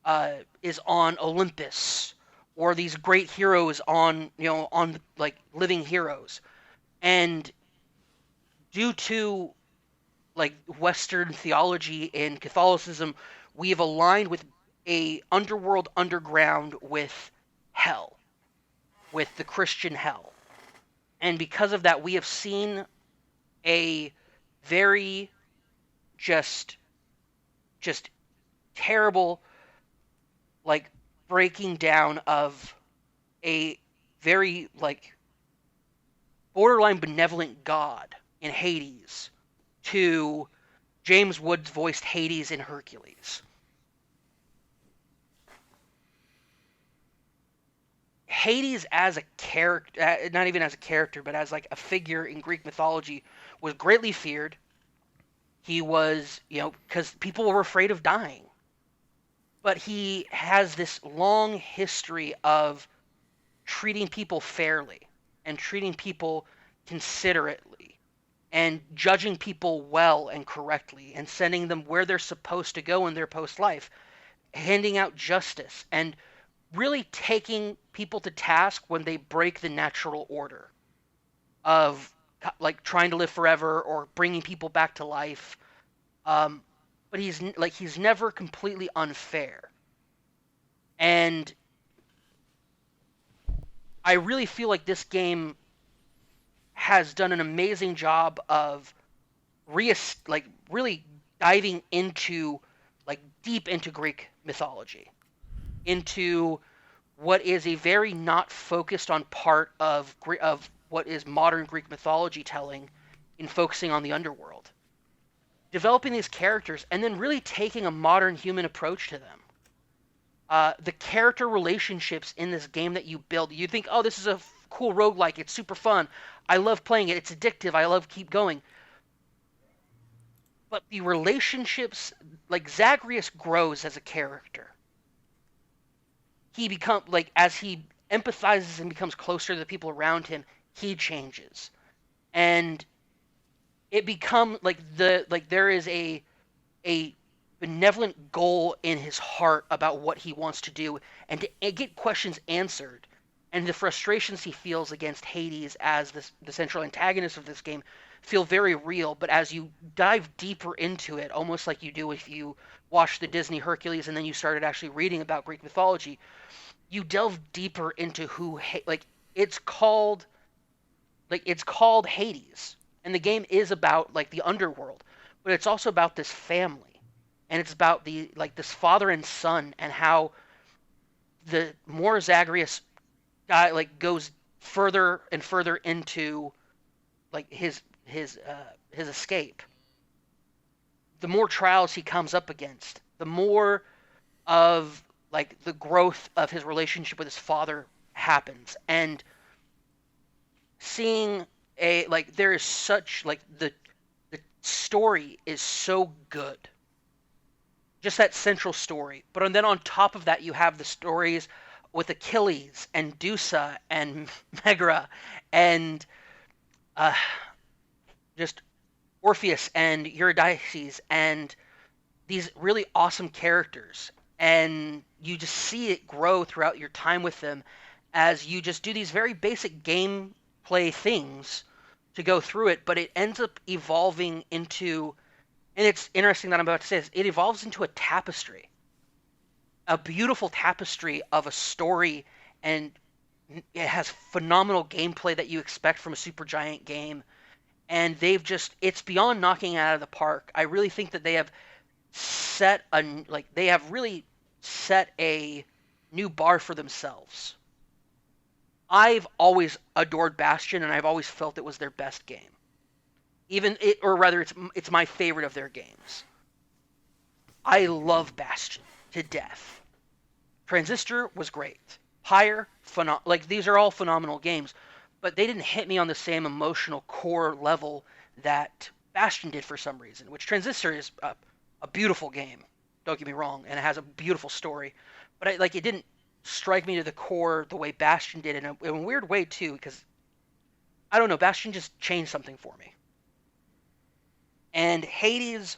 Olympus, or these great heroes on like living heroes, and due to like Western theology and Catholicism, we have aligned with a underworld underground with hell, with the Christian hell. And because of that, we have seen a very just terrible like breaking down of a very like borderline benevolent god in Hades to James Woods voiced Hades in Hercules. Hades as a character, not even as a character, but as like a figure in Greek mythology, was greatly feared. He was, because people were afraid of dying. But he has this long history of treating people fairly and treating people considerately and judging people well and correctly and sending them where they're supposed to go in their post-life, handing out justice and really taking people to task when they break the natural order of like trying to live forever or bringing people back to life. But he's never completely unfair. And I really feel like this game has done an amazing job of really diving into deep into Greek mythology, into what is a very not focused on part of what is modern Greek mythology telling, in focusing on the underworld, developing these characters, and then really taking a modern human approach to them. The character relationships in this game that you build, you think, oh, this is a cool roguelike, it's super fun, I love playing it, it's addictive, I love keep going. But the relationships, like Zagreus grows as a character. He as he empathizes and becomes closer to the people around him, he changes. And it becomes there is a benevolent goal in his heart about what he wants to do, and to get questions answered. And the frustrations he feels against Hades as the central antagonist of this game feel very real. But as you dive deeper into it, almost like you do if you watch the Disney Hercules and then you started actually reading about Greek mythology, you delve deeper into who it's called Hades, and the game is about the underworld, but it's also about this family, and it's about this father and son, and how the more Zagreus guy goes further and further into his escape the more trials he comes up against, the more of like the growth of his relationship with his father happens. And seeing there is such like the story is so good. Just that central story. But then on top of that, you have the stories with Achilles and Dusa and Megra and just Orpheus and Eurydice and these really awesome characters. And you just see it grow throughout your time with them as you just do these very basic gameplay things to go through it, but it ends up evolving into, and it's interesting that I'm about to say this, it evolves into a tapestry. A beautiful tapestry of a story, and it has phenomenal gameplay that you expect from a Supergiant game. And it's beyond knocking it out of the park. I really think that they have really set a new bar for themselves. I've always adored Bastion, and I've always felt it was their best game. It's my favorite of their games. I love Bastion to death. Transistor was great. Pyre, these are all phenomenal games, but they didn't hit me on the same emotional core level that Bastion did for some reason, which Transistor is a beautiful game. Don't get me wrong, and it has a beautiful story, but it didn't strike me to the core the way Bastion did in a weird way too, because I don't know, Bastion just changed something for me. And Hades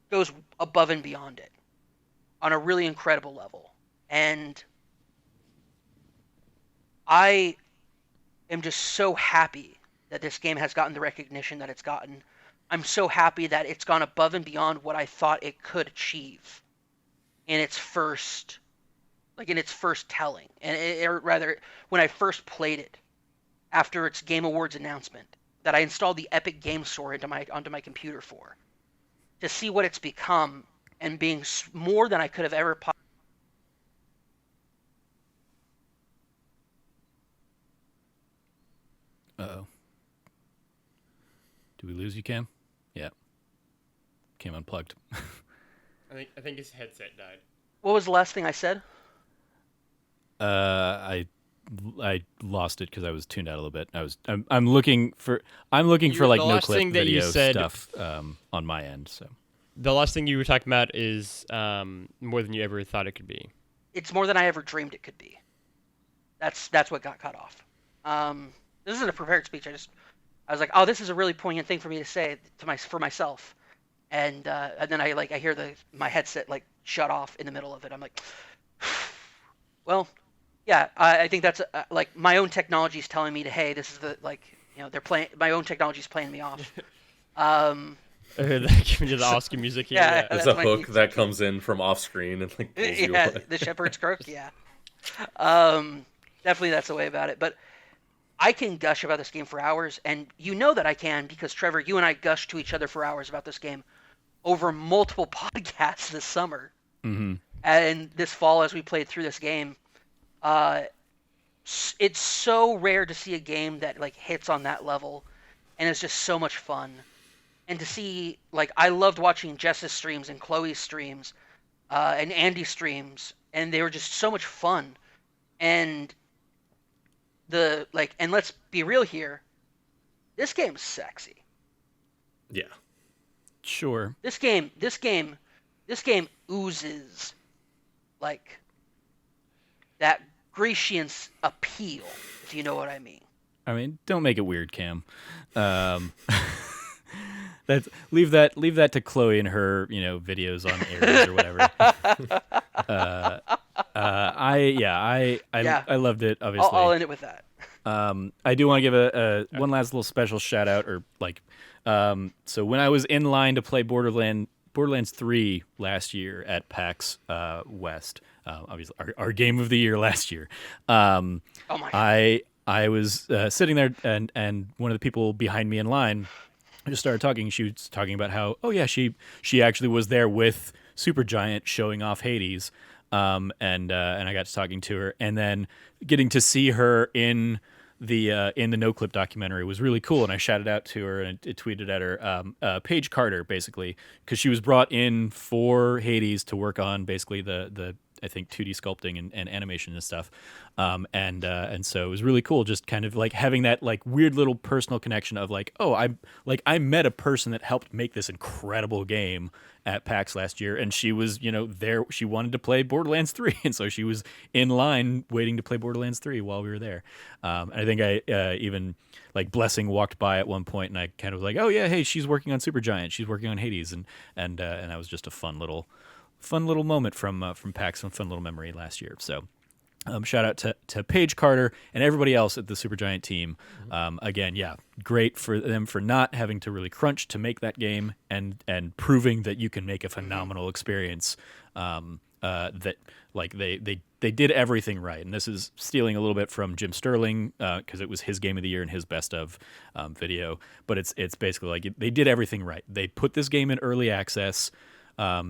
goes above and beyond it on a really incredible level. And I am just so happy that this game has gotten the recognition that it's gotten. I'm so happy that it's gone above and beyond what I thought it could achieve in its first telling, or rather, when I first played it after its Game Awards announcement, that I installed the Epic Game Store onto my computer for, to see what it's become and being more than I could have ever possibly. Uh-oh. Do we lose you, Cam? Yeah. Cam unplugged. I think his headset died. What was the last thing I said? I lost it because I was tuned out a little bit. I'm looking for like no clip video stuff on my end. So the last thing you were talking about is more than you ever thought it could be. It's more than I ever dreamed it could be. That's what got cut off. This isn't a prepared speech. I was like, oh, this is a really poignant thing for me to say for myself, and then I hear my headset shut off in the middle of it. I'm like, well, yeah, I think that's my own technology is telling me hey, this is they're playing, my own technology is playing me off. Giving you the Oscar music here. Yeah, it's a hook that comes in from off screen and pulls you away. The shepherd's crook. Yeah, definitely that's the way about it. But I can gush about this game for hours, and you know that I can because Trevor, you and I gushed to each other for hours about this game over multiple podcasts this summer. Mm-hmm. And this fall as we played through this game. It's so rare to see a game that hits on that level, and it's just so much fun. And to see I loved watching Jess's streams and Chloe's streams, and Andy's streams, and they were just so much fun. And and let's be real here, this game's sexy. Yeah. Sure. This game oozes that Grecian appeal, if you know what I mean. I mean, don't make it weird, Cam. Leave that to Chloe and her, videos on Ares or whatever. I loved it. Obviously, I'll end it with that. I do want to give a one last little special shout out, so when I was in line to play Borderlands 3 last year at PAX West, obviously our game of the year last year. Oh my God. I was sitting there, and one of the people behind me in line just started talking. She was talking about how, oh yeah, she actually was there with Supergiant showing off Hades, and I got to talking to her, and then getting to see her in in the No Clip documentary was really cool, and I shouted out to her and it tweeted at her. Paige Carter, basically, because she was brought in for Hades to work on basically the I think 2D sculpting and animation and stuff, and so it was really cool, just kind of like having that like weird little personal connection of like, oh, I met a person that helped make this incredible game at PAX last year, and she was there. She wanted to play Borderlands 3, and so she was in line waiting to play Borderlands 3 while we were there. And I think I even like Blessing walked by at one point, and I kind of was like, oh yeah, hey, she's working on Supergiant, she's working on Hades, and that was just a fun little moment from PAX, and fun little memory last year. So shout out to Paige Carter and everybody else at the Supergiant team. Again, yeah, great for them for not having to really crunch to make that game, and proving that you can make a phenomenal experience. That like they did everything right, and this is stealing a little bit from Jim Sterling because it was his game of the year and his best of video. But it's basically like they did everything right. They put this game in early access.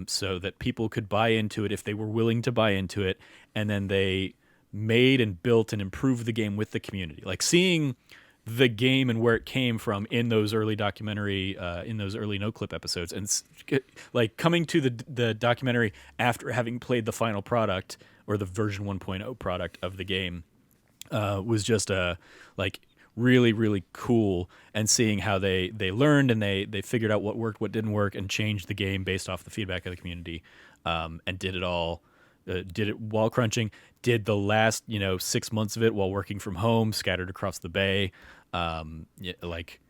So that people could buy into it if they were willing to buy into it, and then they made and built and improved the game with the community. Like seeing the game and where it came from in those early documentary, in those early No Clip episodes, and like coming to the documentary after having played the final product or the version 1.0 product of the game, was just like really, really cool, and seeing how they learned and they figured out what worked, what didn't work, and changed the game based off the feedback of the community, and did it all, did it while crunching, did the last 6 months of it while working from home, scattered across the bay. Like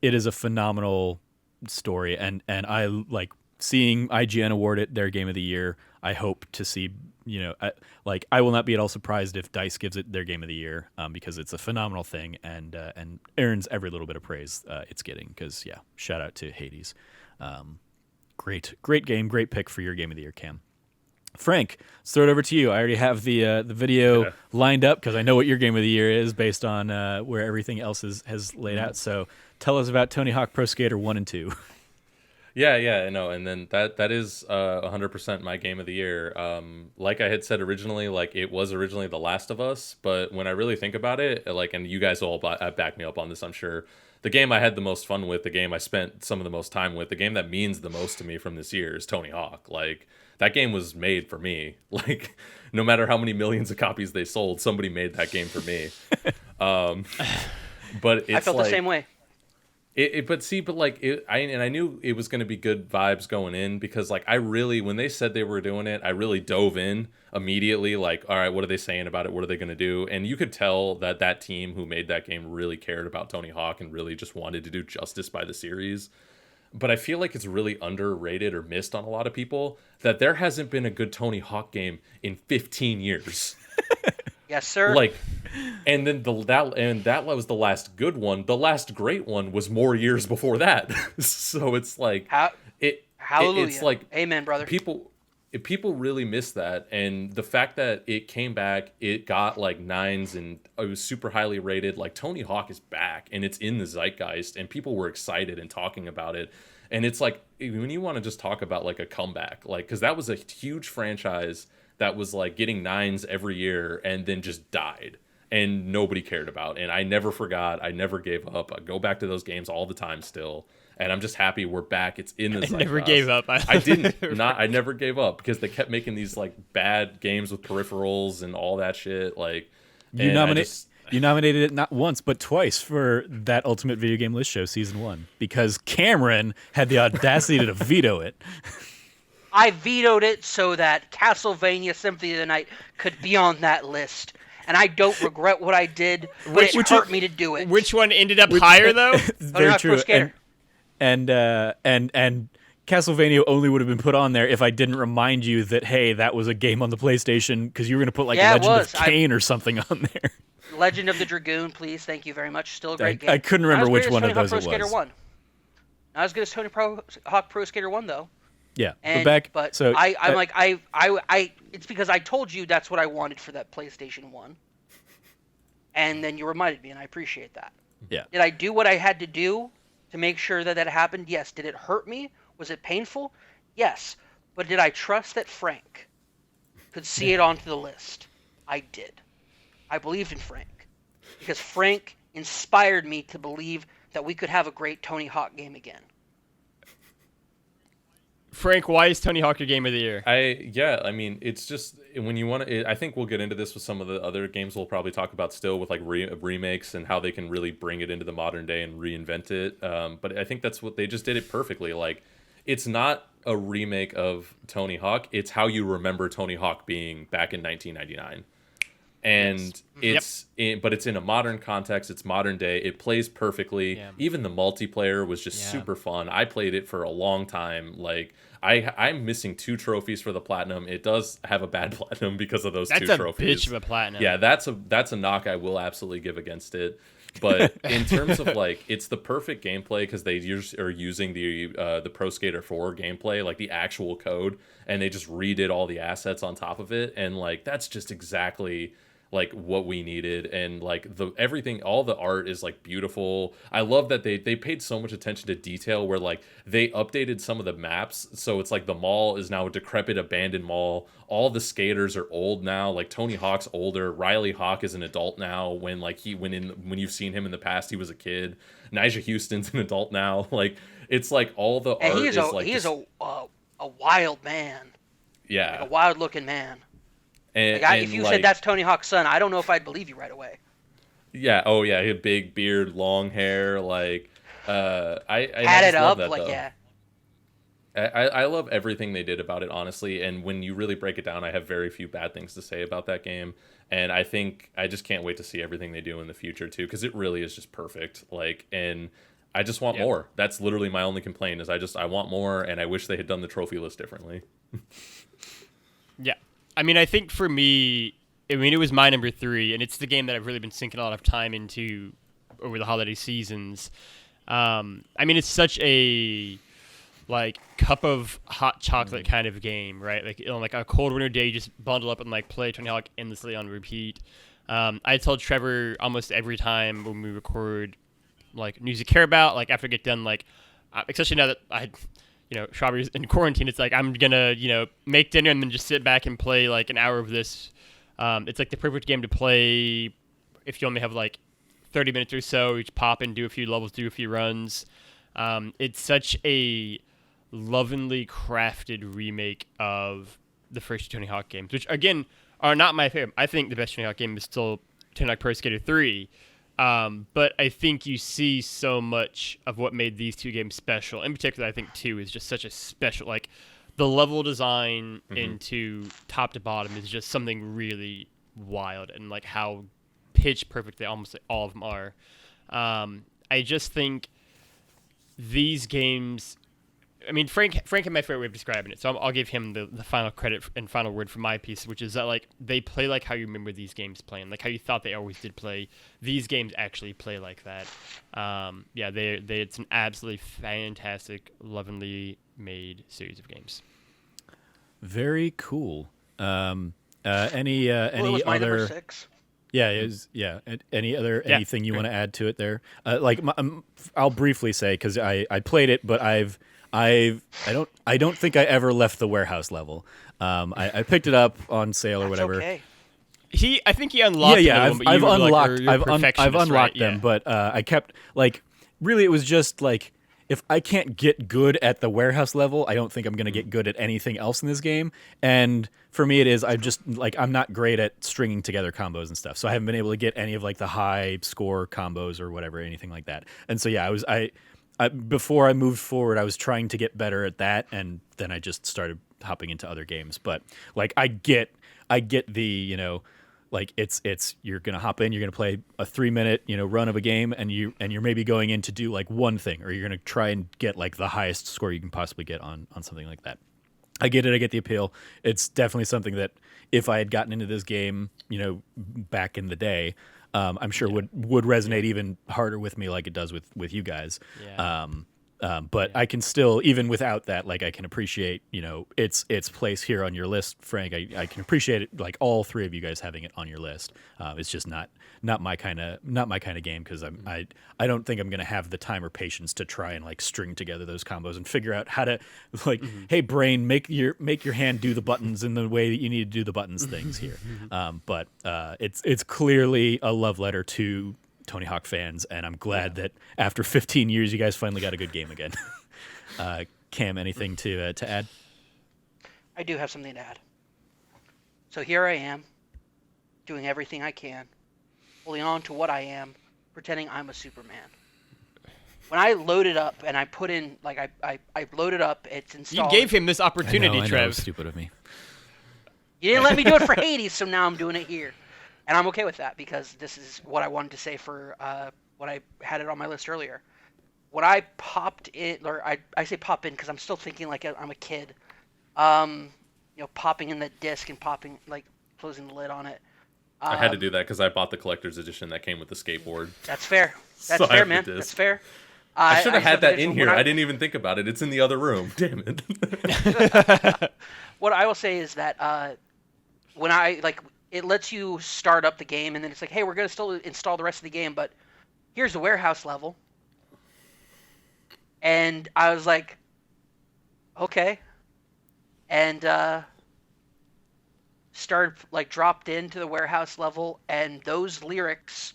it is a phenomenal story, and I like seeing IGN award it their game of the year. I hope to see, I will not be at all surprised if DICE gives it their game of the year, because it's a phenomenal thing, and earns every little bit of praise it's getting. Because yeah, shout out to Hades, great game, great pick for your game of the year, Cam. Frank, let's throw it over to you. I already have the video lined up because I know what your game of the year is based on where everything else has laid out. So tell us about Tony Hawk Pro Skater 1 and 2. Yeah, no, and then that is 100% my game of the year. Like I had said originally, like it was originally The Last of Us, but when I really think about it, like, and you guys all back me up on this, I'm sure, the game I had the most fun with, the game I spent some of the most time with, the game that means the most to me from this year is Tony Hawk. Like, that game was made for me. Like, no matter how many millions of copies they sold, somebody made that game for me. But it's I felt like, the same way. I knew it was going to be good vibes going in, because like I really, when they said they were doing it, I really dove in immediately. Like, all right, what are they saying about it? What are they going to do? And you could tell that team who made that game really cared about Tony Hawk and really just wanted to do justice by the series. But I feel like it's really underrated or missed on a lot of people that there hasn't been a good Tony Hawk game in 15 years. Yes, sir. Like, and then that was the last good one. The last great one was more years before that. So it's like hallelujah. It's like, amen, brother. People really miss that, and the fact that it came back, it got like 9s, and it was super highly rated. Like, Tony Hawk is back, and it's in the zeitgeist, and people were excited and talking about it. And it's like, when you want to just talk about like a comeback, like, because that was a huge franchise that was like getting 9s every year and then just died and nobody cared about. And I never forgot. I never gave up. I go back to those games all the time still. And I'm just happy we're back. It's in the zeitgeist. I never gave up. I never gave up, because they kept making these like bad games with peripherals and all that shit. Like, you nominated it not once but twice for that Ultimate Video Game List Show Season 1 because Cameron had the audacity to veto it. I vetoed it so that Castlevania Symphony of the Night could be on that list. And I don't regret what I did, but it hurt me to do it. Which one ended up higher, though? Very true. And Castlevania only would have been put on there if I didn't remind you that, hey, that was a game on the PlayStation, because you were going to put like Legend of Kain or something on there. Legend of the Dragoon, please. Thank you very much. Still a great game. I couldn't remember which one of those it was. Not as good as Tony Hawk Pro Skater 1, though. Yeah, but it's because I told you that's what I wanted for that PlayStation 1. And then you reminded me, and I appreciate that. Yeah. Did I do what I had to do to make sure that happened? Yes. Did it hurt me? Was it painful? Yes. But did I trust that Frank could see it onto the list? I did. I believed in Frank. because Frank inspired me to believe that we could have a great Tony Hawk game again. Frank, why is Tony Hawk your game of the year? I mean, it's just when you want to. I think we'll get into this with some of the other games we'll probably talk about still, with like remakes and how they can really bring it into the modern day and reinvent it. But I think that's what they just did it perfectly. Like, it's not a remake of Tony Hawk; it's how you remember Tony Hawk being back in 1999. And but it's in a modern context. It's modern day. It plays perfectly. Yeah. Even the multiplayer was just super fun. I played it for a long time. Like, I'm missing 2 trophies for the platinum. It does have a bad platinum because of those 2 trophies. That's a bitch of a platinum. Yeah, that's a knock I will absolutely give against it. But in terms of like, it's the perfect gameplay because they are using the Pro Skater 4 gameplay, like the actual code, and they just redid all the assets on top of it, and like that's just exactly like what we needed. And like everything, all the art is like beautiful. I love that they paid so much attention to detail, where like they updated some of the maps, so it's like the mall is now a decrepit abandoned mall. All the skaters are old now. Like Tony Hawk's older. Riley Hawk is an adult now. When you've seen him in the past, he was a kid. Nigel Houston's an adult now. Like, it's like all the art he is a wild man. Yeah, like a wild looking man. And, if you said that's Tony Hawk's son, I don't know if I'd believe you right away. Yeah. Oh yeah. He had big beard, long hair. Like, I had it up. That, like, though. yeah. I love everything they did about it, honestly. And when you really break it down, I have very few bad things to say about that game. And I think I just can't wait to see everything they do in the future too, because it really is just perfect. Like, and I just want more. That's literally my only complaint is I want more, and I wish they had done the trophy list differently. Yeah. I mean, I think for me, it was my number 3, and it's the game that I've really been sinking a lot of time into over the holiday seasons. I mean, it's such a like cup of hot chocolate kind of game, right? Like, on like a cold winter day, you just bundle up and like play Tony Hawk endlessly on repeat. I tell Trevor almost every time when we record like news you care about, like after I get done, like especially now that Strawberry's in quarantine, it's like I'm gonna, make dinner and then just sit back and play like an hour of this. It's like the perfect game to play if you only have like 30 minutes or so. You just pop and do a few levels, do a few runs. It's such a lovingly crafted remake of the first Tony Hawk games, which again are not my favorite. I think the best Tony Hawk game is still Tony Hawk Pro Skater 3. But I think you see so much of what made these 2 games special. In particular, I think 2 is just such a special, like the level design into top to bottom is just something really wild, and like how pitch perfect they almost all of them are. I just think these games, I mean, Frank had my favorite way of describing it, so I'll give him the final credit and final word for my piece, which is that like they play like how you remember these games playing, like how you thought they always did play. These games actually play like that. It's an absolutely fantastic, lovingly made series of games. Very cool. Any it was my other? Number 6. Yeah, it was. Yeah. Anything you want to add to it there? I'll briefly say, because I played it, but I don't think I ever left the warehouse level. I picked it up on sale or whatever. Okay. I think he unlocked. Yeah, I've unlocked them, Yeah. but I kept really it was just like, if I can't get good at the warehouse level, I don't think I'm going to get good at anything else in this game. And for me, it is, I'm not great at stringing together combos and stuff. So I haven't been able to get any of like the high score combos or whatever, anything like that. And so, yeah, before I moved forward, I was trying to get better at that. And then I just started hopping into other games. But like, I get the, like it's you're gonna hop in, you're gonna play a 3-minute run of a game, and you're maybe going in to do like one thing, or you're gonna try and get like the highest score you can possibly get on something like that. I get it. I get the appeal. It's definitely something that if I had gotten into this game, back in the day, I'm sure would resonate even harder with me, like it does with you guys. Yeah. But I can still, even without that, like I can appreciate, its place here on your list, Frank. I can appreciate it, like all three of you guys having it on your list. It's just not my kind of game, because I don't think I'm gonna have the time or patience to try and like string together those combos and figure out how to like, hey brain, make your hand do the buttons in the way that you need to do the buttons things here. But it's clearly a love letter to Tony Hawk fans, and I'm glad that after 15 years you guys finally got a good game again. Cam, anything to add? I do have something to add. So here I am, doing everything I can, holding on to what I am, pretending I'm a Superman. When I loaded up and I put in, like, I loaded up, it's installed. You gave him this opportunity, I know, Trev. it was stupid of me. You didn't let me do it for Hades, so now I'm doing it here. And I'm okay with that, because this is what I wanted to say for what I had it on my list earlier. When I popped it, or I say pop in because I'm still thinking like I'm a kid. Popping in the disc and popping, like, closing the lid on it. I had to do that because I bought the collector's edition that came with the skateboard. That's fair. That's So fair, man. That's fair. I should have had that in here. I didn't even think about it. It's in the other room. Damn it. What I will say is that when it lets you start up the game, and then it's like, hey, we're going to still install the rest of the game, but here's the warehouse level. And I was like, okay. And dropped into the warehouse level, and those lyrics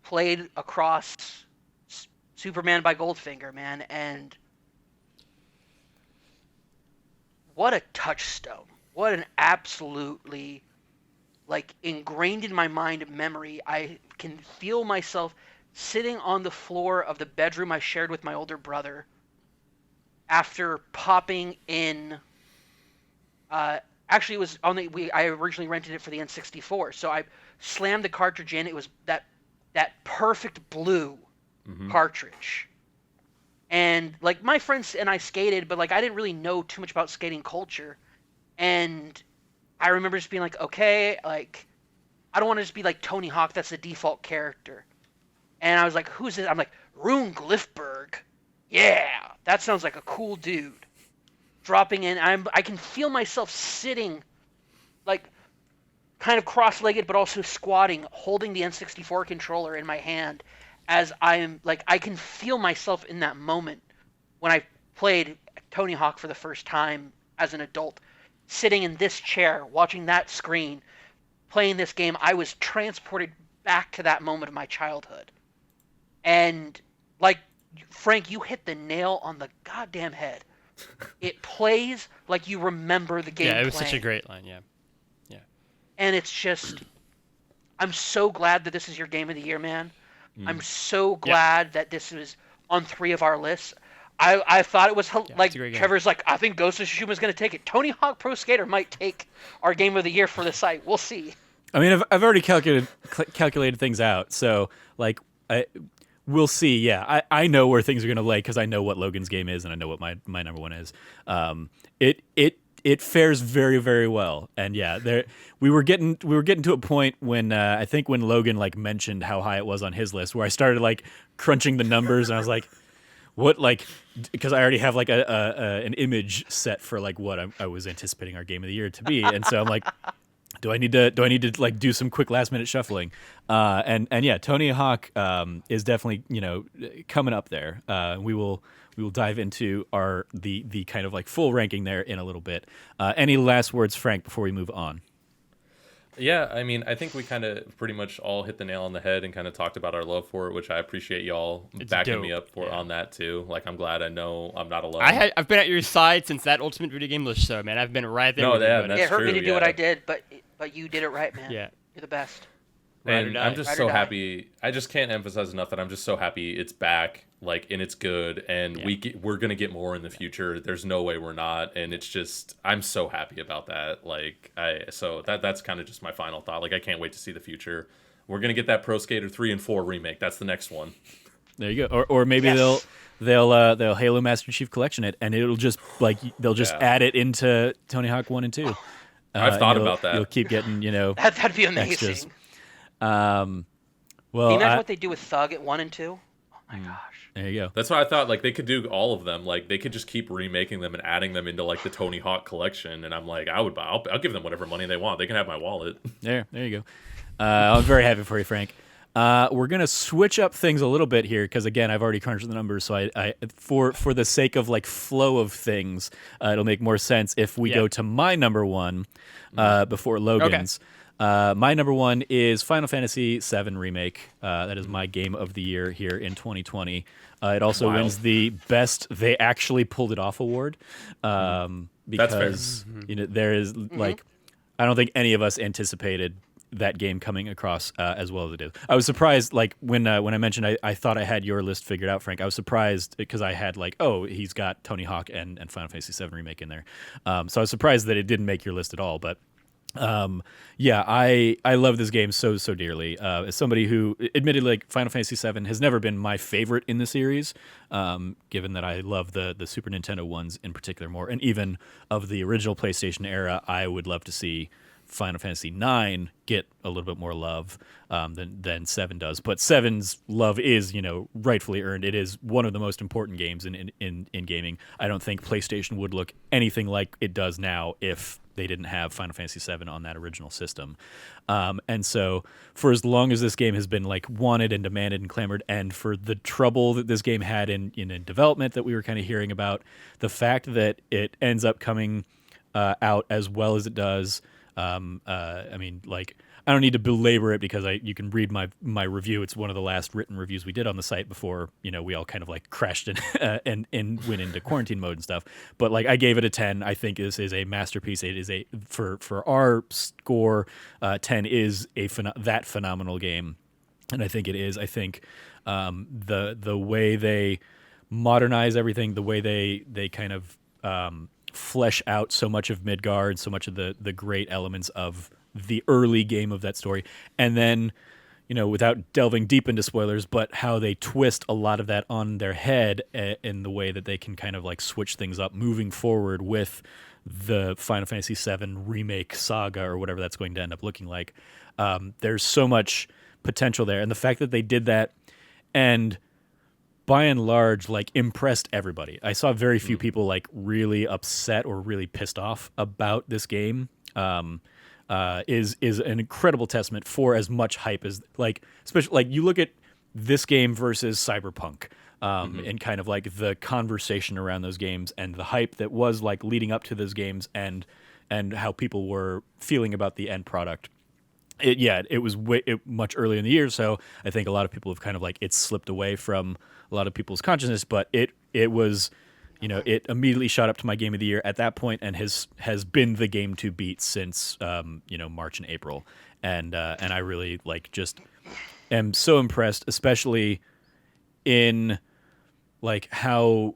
played across Superman by Goldfinger, man. And what a touchstone. What an absolutely, like, ingrained in my mind memory. I can feel myself sitting on the floor of the bedroom I shared with my older brother after popping in. Actually, it was I originally rented it for the N64, so I slammed the cartridge in. It was that perfect blue cartridge. And, like, my friends and I skated, but, like, I didn't really know too much about skating culture. And I remember just being like, okay, like, I don't want to just be like Tony Hawk. That's the default character. And I was like, who's this? I'm like, Rune Glifberg. Yeah, that sounds like a cool dude. Dropping in, I can feel myself sitting, like, kind of cross-legged, but also squatting, holding the N64 controller in my hand, as I can feel myself in that moment when I played Tony Hawk for the first time as an adult, sitting in this chair, watching that screen, playing this game. I was transported back to that moment of my childhood. And, like, Frank, you hit the nail on the goddamn head. It plays like you remember the game. Yeah, it was playing. Such a great line, yeah. And it's just, I'm so glad that this is your game of the year, man. I'm so glad that this was on 3 of our lists. I thought it was like Trevor's like, I think Ghost of Tsushima is going to take it. Tony Hawk Pro Skater might take our game of the year for the site. We'll see. I mean, I've already calculated things out, so like we'll see. Yeah, I know where things are going to lay because I know what Logan's game is and I know what my number one is. It fares very, very well, and yeah, we were getting to a point when I think when Logan like mentioned how high it was on his list, where I started like crunching the numbers, and I was like, what, like, because I already have like an image set for like what I was anticipating our game of the year to be, and so I'm like, do I need to like do some quick last minute shuffling? And yeah, Tony Hawk is definitely coming up there. We will dive into the kind of like full ranking there in a little bit. Any last words, Frank, before we move on? Yeah, I mean, I think we kind of pretty much all hit the nail on the head and kind of talked about our love for it, which I appreciate y'all backing me up for on that too. Like, I'm glad I know I'm not alone. I've been at your side since that Ultimate Video Game list show, man. I've been right there. No, yeah, that's it hurt true, me to do what I did, but you did it right, man. Yeah, you're the best. And I'm just so happy. I just can't emphasize enough that I'm just so happy it's back, like, and it's good, and we're gonna get more in the future. There's no way we're not, and it's just, I'm so happy about that. Like, so that's kind of just my final thought. Like, I can't wait to see the future. We're gonna get that Pro Skater 3 and 4 remake. That's the next one. There you go. Or maybe they'll Halo Master Chief Collection it, and it'll just like they'll just add it into Tony Hawk 1 and 2. I've thought about that. You'll keep getting that'd be amazing. Extras. Well, can you imagine what they do with Thug at 1 and 2? my gosh. There you go. That's why I thought like they could do all of them. Like they could just keep remaking them and adding them into like the Tony Hawk collection. And I'm like, I'll give them whatever money they want. They can have my wallet. There you go. I'm very happy for you, Frank. We're gonna switch up things a little bit here because again, I've already crunched the numbers. So I for the sake of like flow of things, it'll make more sense if we go to my number one before Logan's. Okay. My number one is Final Fantasy VII Remake. That is my game of the year here in 2020. It also wins the best they actually pulled it off award because there is like I don't think any of us anticipated that game coming across as well as it is. I was surprised, like when I mentioned I thought I had your list figured out, Frank. I was surprised because I had like, oh, he's got Tony Hawk and Final Fantasy VII Remake in there. So I was surprised that it didn't make your list at all, but. I love this game so dearly. As somebody who, admittedly, like Final Fantasy VII has never been my favorite in the series, given that I love the Super Nintendo ones in particular more, and even of the original PlayStation era, I would love to see Final Fantasy IX get a little bit more love than 7 does. But 7's love is, rightfully earned. It is one of the most important games in gaming. I don't think PlayStation would look anything like it does now if they didn't have Final Fantasy VII on that original system. And so for as long as this game has been like wanted and demanded and clamored, and for the trouble that this game had in development that we were kind of hearing about, the fact that it ends up coming out as well as it does, I mean, like, I don't need to belabor it because you can read my review. It's one of the last written reviews we did on the site before, we all kind of like crashed and went into quarantine mode and stuff. But like I gave it a 10. I think this is a masterpiece. It is for our score, 10 is that phenomenal game. And I think it is. I think the way they modernize everything, the way they kind of flesh out so much of Midgard, so much of the great elements of the early game of that story, and then without delving deep into spoilers, but how they twist a lot of that on their head in the way that they can kind of like switch things up moving forward with the Final Fantasy VII remake saga or whatever that's going to end up looking like. There's so much potential there, and the fact that they did that and by and large like impressed everybody. I saw very few people like really upset or really pissed off about this game. Is an incredible testament for as much hype as like, especially like you look at this game versus Cyberpunk, and kind of like the conversation around those games and the hype that was like leading up to those games and how people were feeling about the end product. It was much earlier in the year, so I think a lot of people have kind of like it's slipped away from a lot of people's consciousness, but it was. It immediately shot up to my game of the year at that point and has been the game to beat since March and April. And I really like just am so impressed, especially in like how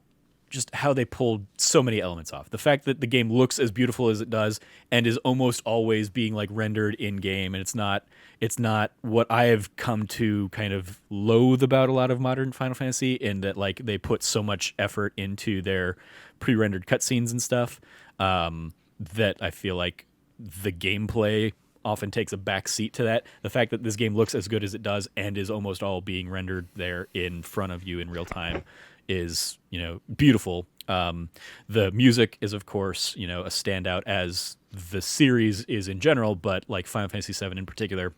they pulled so many elements off. The fact that the game looks as beautiful as it does and is almost always being like rendered in game, and it's not what I have come to kind of loathe about a lot of modern Final Fantasy, in that like they put so much effort into their pre-rendered cutscenes and stuff, that I feel like the gameplay often takes a back seat to that. The fact that this game looks as good as it does and is almost all being rendered there in front of you in real time is beautiful. The music is of course a standout, as the series is in general, but like Final Fantasy VII in particular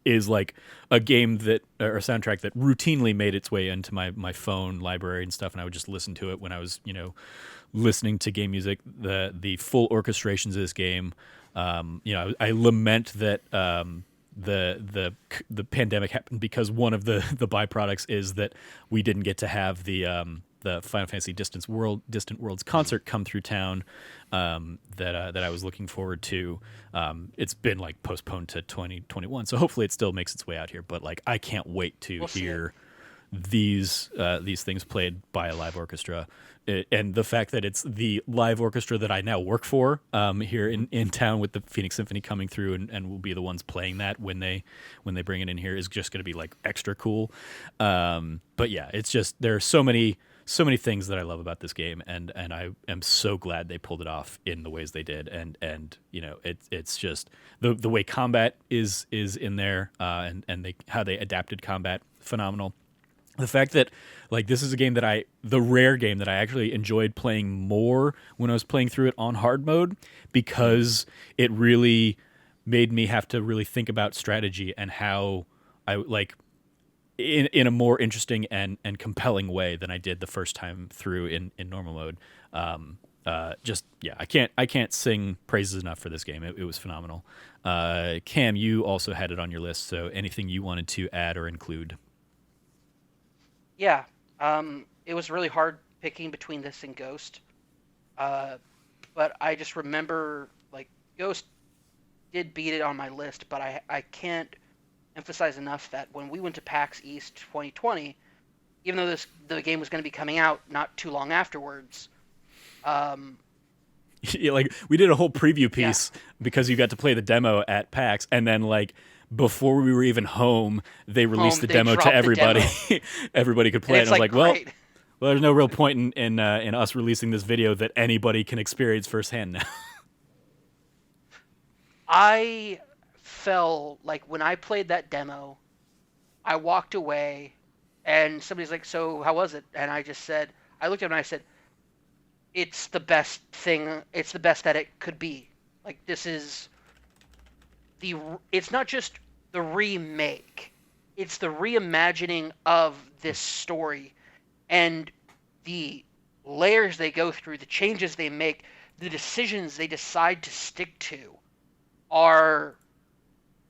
is like a game that, or a soundtrack that routinely made its way into my phone library and stuff, and I would just listen to it when I was listening to game music. The full orchestrations of this game, I lament that the pandemic happened, because one of the byproducts is that we didn't get to have the Final Fantasy Distant Worlds concert come through town, that I was looking forward to. It's been like postponed to 2021, so hopefully it still makes its way out here. But like I can't wait to hear these things played by a live orchestra. And the fact that it's the live orchestra that I now work for here in town, with the Phoenix Symphony coming through and will be the ones playing that when they bring it in here, is just going to be like extra cool. But yeah, it's just, there are so many things that I love about this game, and I am so glad they pulled it off in the ways they did. And it's just the way combat is in there, and how they adapted combat, phenomenal. the fact that like this is a game that the rare game that I actually enjoyed playing more when I was playing through it on hard mode, because it really made me have to really think about strategy and how I like in a more interesting and compelling way than I did the first time through in normal mode. I can't sing praises enough for this game. It was phenomenal. Cam, you also had it on your list, so anything you wanted to add or include? Yeah, it was really hard picking between this and Ghost, but I just remember like Ghost did beat it on my list, but I can't emphasize enough that when we went to PAX East 2020, even though the game was going to be coming out not too long afterwards, yeah, like we did a whole preview piece because you got to play the demo at PAX, and then like before we were even home, they released the demo to everybody. Everybody could play it. And I was like, well, there's no real point in us releasing this video that anybody can experience firsthand now. I felt like when I played that demo, I walked away and somebody's like, so how was it? And I just said, I looked at him and I said, it's the best thing. It's the best that it could be. Like this is it's not just the remake, it's the reimagining of this story and the layers they go through, the changes they make, the decisions they decide to stick to are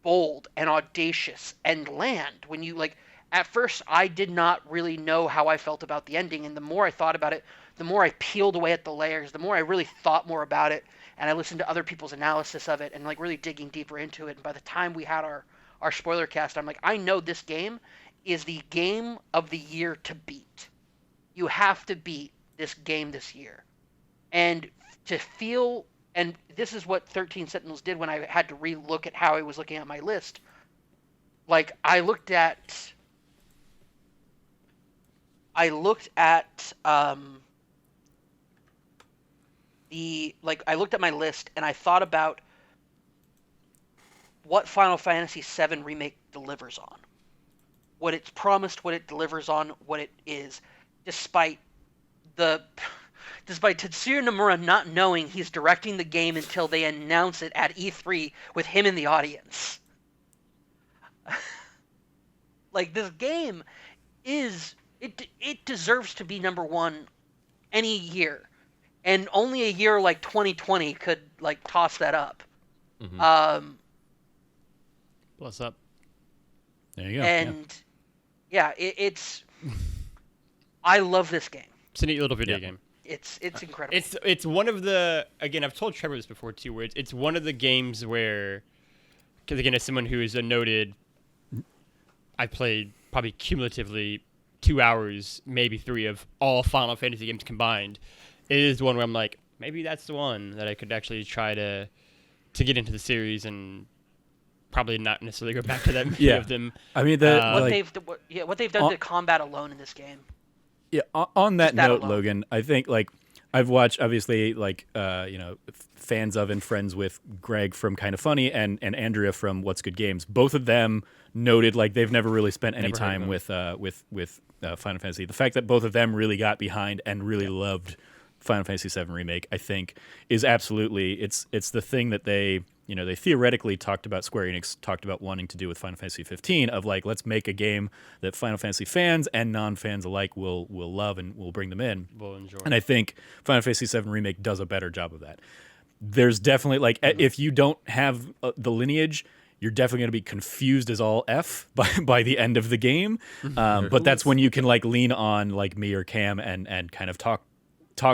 bold and audacious and land. When you like, at first I did not really know how I felt about the ending, and the more I thought about it, the more I peeled away at the layers, the more I really thought more about it, and I listened to other people's analysis of it and like really digging deeper into it. And by the time we had our spoiler cast, I'm like, I know this game is the game of the year to beat. You have to beat this game this year. And to feel, and this is what 13 Sentinels did when I had to re-look at how I was looking at my list. Like I looked at I looked at my list and I thought about what Final Fantasy VII Remake delivers on. What it's promised, what it delivers on, what it is, despite Tetsuya Nomura not knowing he's directing the game until they announce it at E3 with him in the audience. Like this game is it deserves to be number one any year. And only a year like 2020 could like toss that up. Mm-hmm. Bless up. There you go. And it's I love this game. It's a neat little video game. It's incredible. It's one of the, again, I've told Trevor this before too, where it's one of the games where, because again, as someone who is a noted, I've played probably cumulatively 2 hours, maybe 3 of all Final Fantasy games combined. It is the one where I'm like, maybe that's the one that I could actually try to get into the series and probably not necessarily go back to that many of them. I mean, what they've done to combat alone in this game. Yeah, on that note, alone. Logan, I think like I've watched obviously like fans of and friends with Greg from Kind of Funny and Andrea from What's Good Games. Both of them noted like they've never really spent any time with Final Fantasy. The fact that both of them really got behind and really loved Final Fantasy VII Remake, I think, is absolutely it's the thing that they theoretically talked about. Square Enix talked about wanting to do with Final Fantasy 15 of like, let's make a game that Final Fantasy fans and non-fans alike will love and will bring them in. We'll enjoy. And I think Final Fantasy VII Remake does a better job of that. There's definitely like if you don't have the lineage, you're definitely going to be confused as all F by the end of the game. But that's when you can like lean on like me or Cam and kind of talk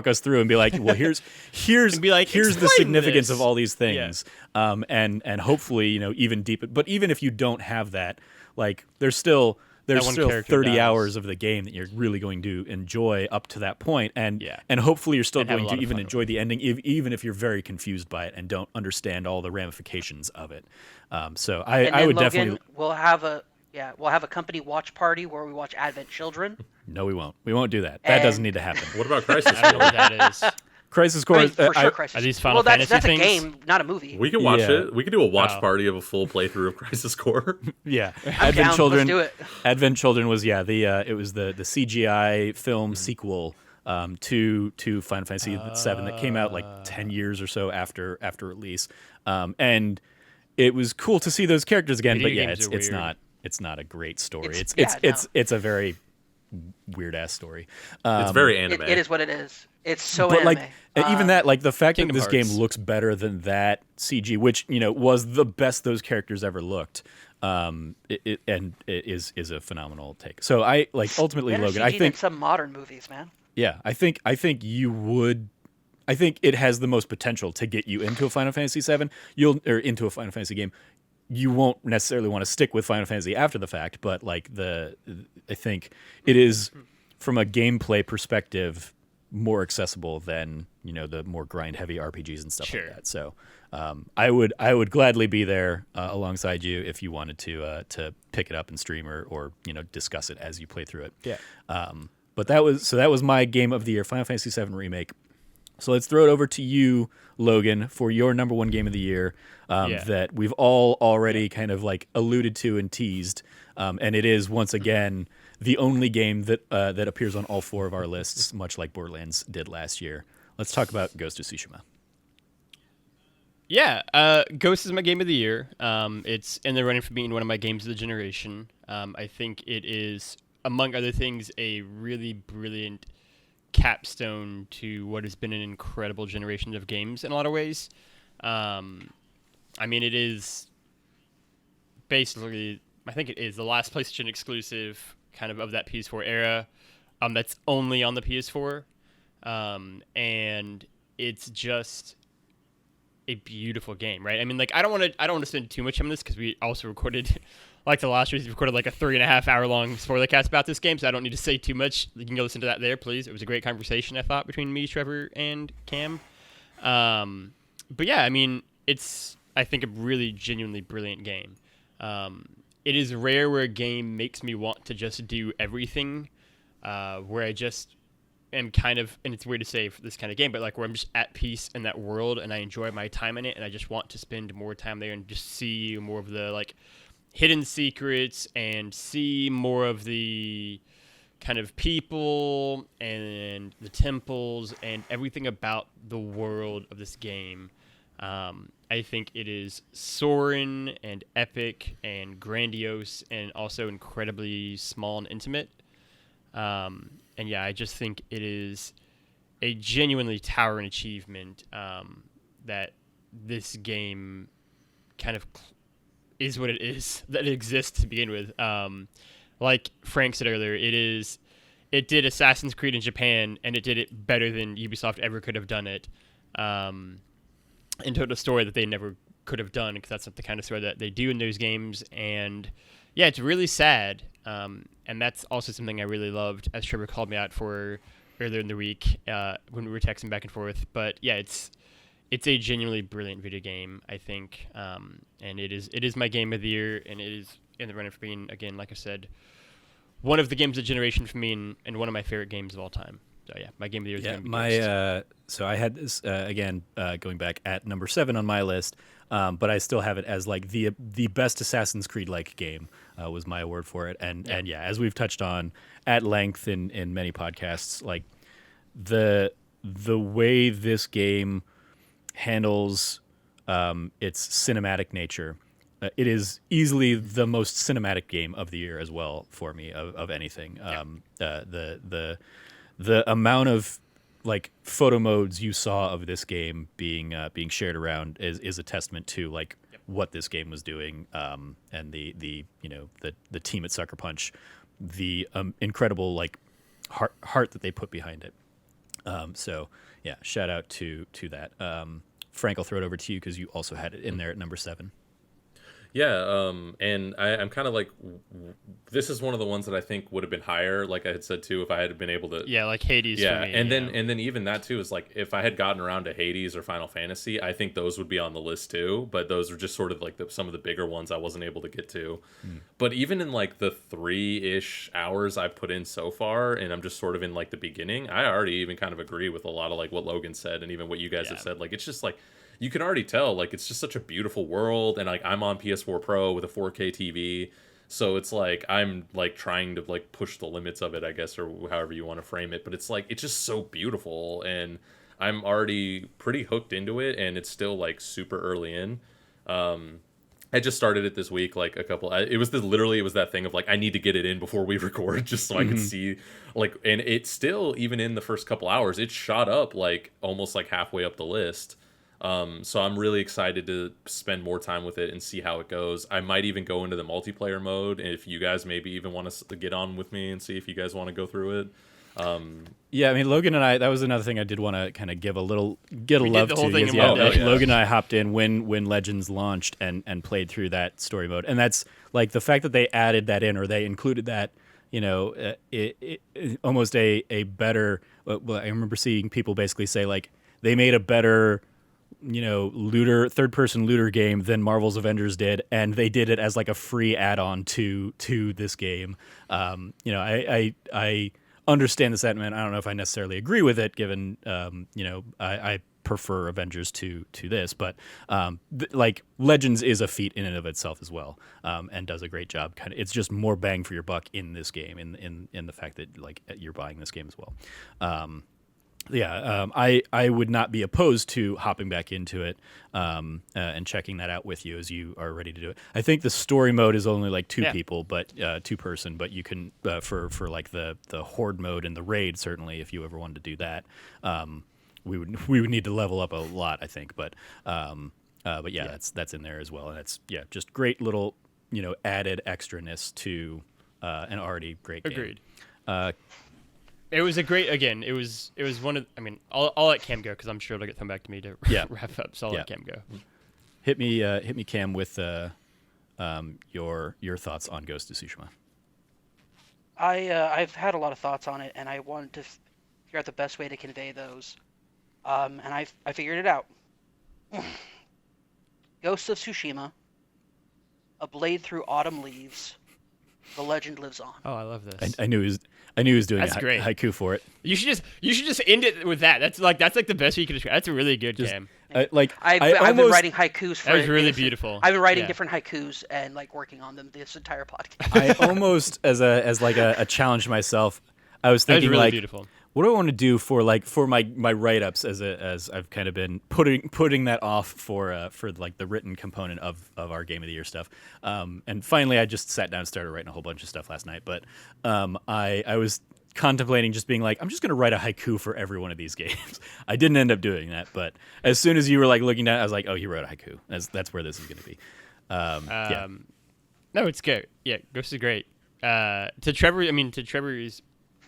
us through and be like, well, here's the significance of all these things. Yeah. And hopefully, even deep. But even if you don't have that, like there's still 30 hours of the game that you're really going to enjoy up to that point. And hopefully you're still going to even enjoy the ending, even if you're very confused by it and don't understand all the ramifications of it. So I would definitely. We'll have a company watch party where we watch Advent Children. No, we won't. We won't do that. That doesn't need to happen. What about Crisis? I don't know what that is. Crisis Core. I mean, for sure, Crisis. Are these Final Fantasy that's things? a game, not a movie. We can watch it. We could do a watch party of a full playthrough of Crisis Core. Yeah, I'm Advent down. Children. Let's do it. Advent Children was it was the CGI film sequel to Final Fantasy VII that came out like 10 years or so after release, and it was cool to see those characters again. Video but yeah, games it's not a great story. Yeah, It's a very weird ass story. It's very anime. It is what it is. It's so But anime. even that, like the fact Kingdom that this Hearts. game looks better than that CG, which was the best those characters ever looked, it is a phenomenal take. So I ultimately, Better Logan. CG I than think some modern movies, man. yeah, I think you would. I think it has the most potential to get you into a Final Fantasy VII. Into a Final Fantasy game. You won't necessarily want to stick with Final Fantasy after the fact, but I think it is from a gameplay perspective more accessible than the more grind heavy RPGs and stuff like that. So I would gladly be there alongside you if you wanted to pick it up and stream or discuss it as you play through it. Yeah. But that was my game of the year, Final Fantasy VII Remake. So let's throw it over to you, Logan, for your number one game of the year that we've all already kind of alluded to and teased, and it is once again the only game that appears on all four of our lists, much like Borderlands did last year. Let's talk about Ghost of Tsushima. Yeah, Ghost is my game of the year. It's in the running for being one of my games of the generation. I think it is, among other things, a really brilliant capstone to what has been an incredible generation of games in a lot of ways. I mean, it is basically, I think it is the last PlayStation exclusive kind of that PS4 era that's only on the PS4. And it's just a beautiful game, right? I mean, I don't want to spend too much time on this because we also recorded the last week, we recorded a 3.5 hour long spoiler cast about this game, so I don't need to say too much. You can go listen to that there, please. It was a great conversation, I thought, between me, Trevor, and Cam. But yeah, I mean, it's, I think, a really genuinely brilliant game. It is rare where a game makes me want to just do everything, where I just am kind of, and it's weird to say for this kind of game, but where I'm just at peace in that world and I enjoy my time in it, and I just want to spend more time there and just see more of the hidden secrets and see more of the kind of people and the temples and everything about the world of this game. I think it is soaring and epic and grandiose and also incredibly small and intimate. And yeah, I just think it is a genuinely towering achievement that this game kind of is what it is, that it exists to begin with. Like Frank said earlier, it did Assassin's Creed in Japan, and it did it better than Ubisoft ever could have done it. And told a story that they never could have done, because that's not the kind of story that they do in those games. And yeah, it's really sad. And that's also something I really loved, as Trevor called me out for earlier in the week when we were texting back and forth. But yeah, it's a genuinely brilliant video game, I think, and it is my game of the year, and it is in the running for being, again, like I said, one of the games of the generation for me, and one of my favorite games of all time. So yeah, my game of the year is going to be Ghost. So I had this again going back at number 7 on my list, but I still have it as the best Assassin's Creed game was my award for it, and yeah, as we've touched on at length in many podcasts, the way this game handles its cinematic nature. It is easily the most cinematic game of the year as well for me of anything. The amount of photo modes you saw of this game being shared around is a testament to what this game was doing, and the team at Sucker Punch, the incredible heart that they put behind it. So yeah, shout out to that. Frank, I'll throw it over to you because you also had it in there at number 7. Yeah, and I'm kind of like, this is one of the ones that I think would have been higher, like I had said too, if I had been able to. Yeah, like Hades Yeah, for me. and then even that too is like, if I had gotten around to Hades or Final Fantasy, I think those would be on the list too. But those are just sort of like some of the bigger ones I wasn't able to get to. But even in like the 3-ish hours I've put in so far, and I'm just sort of in like the beginning, I already even kind of agree with a lot of like what Logan said, and even what you guys have said. Like, it's just like, you can already tell, like, it's just such a beautiful world, and like, I'm on PS4 Pro with a 4K TV, so it's like I'm like trying to like push the limits of it, I guess, or however you want to frame it. But it's like, it's just so beautiful, and I'm already pretty hooked into it, and it's still like super early in. I just started it this week, like it was literally, it was that thing of like, I need to get it in before we record, just so I could see, like, and it's still, even in the first couple hours, it shot up like almost like halfway up the list. So I'm really excited to spend more time with it and see how it goes. I might even go into the multiplayer mode, and if you guys maybe even want to get on with me and see if you guys want to go through it. Yeah, I mean, Logan and I, that was another thing I did want to kind of get a love to. Because, Logan and I hopped in when Legends launched and played through that story mode. And that's like the fact that they added that in, or they included that, almost a better, well, I remember seeing people basically say like they made a better third-person looter game than Marvel's Avengers did, and they did it as like a free add-on to this game. I understand the sentiment. I don't know if I necessarily agree with it, given I prefer Avengers to this, but like Legends is a feat in and of itself as well, and does a great job. It's just more bang for your buck in this game, in the fact that like you're buying this game as well. I would not be opposed to hopping back into it and checking that out with you as you are ready to do it. I think the story mode is only like two people, but two person. But you can for like the horde mode and the raid, certainly if you ever wanted to do that, we would need to level up a lot, I think. But yeah, that's in there as well, and it's just great little added extraness to an already great game. Agreed. It was a great, again, it was one of, I mean, I'll let Cam go because I'm sure it'll get thrown back to me to wrap up, so I'll let Cam go. Hit me, Cam, with your thoughts on Ghost of Tsushima. I've had a lot of thoughts on it, and I wanted to figure out the best way to convey those, and I figured it out. Ghost of Tsushima, a blade through autumn leaves, the legend lives on. Oh, I love this. I knew he was doing That's great. Haiku for it. You should just end it with that. That's like the best way you can describe. That's a really good game. I've been writing haikus for that was really beautiful. I've been writing different haikus and like working on them this entire podcast. I almost as a challenge to myself, I was thinking really like, beautiful. What do I want to do for my write-ups as I've kind of been putting that off for like the written component of our Game of the Year stuff. And finally I just sat down and started writing a whole bunch of stuff last night. But I was contemplating just being like, I'm just going to write a haiku for every one of these games. I didn't end up doing that, but as soon as you were like looking down, I was like, oh, he wrote a haiku. That's where this is going to be. No, it's good. Yeah, Ghost is great. To Trevor's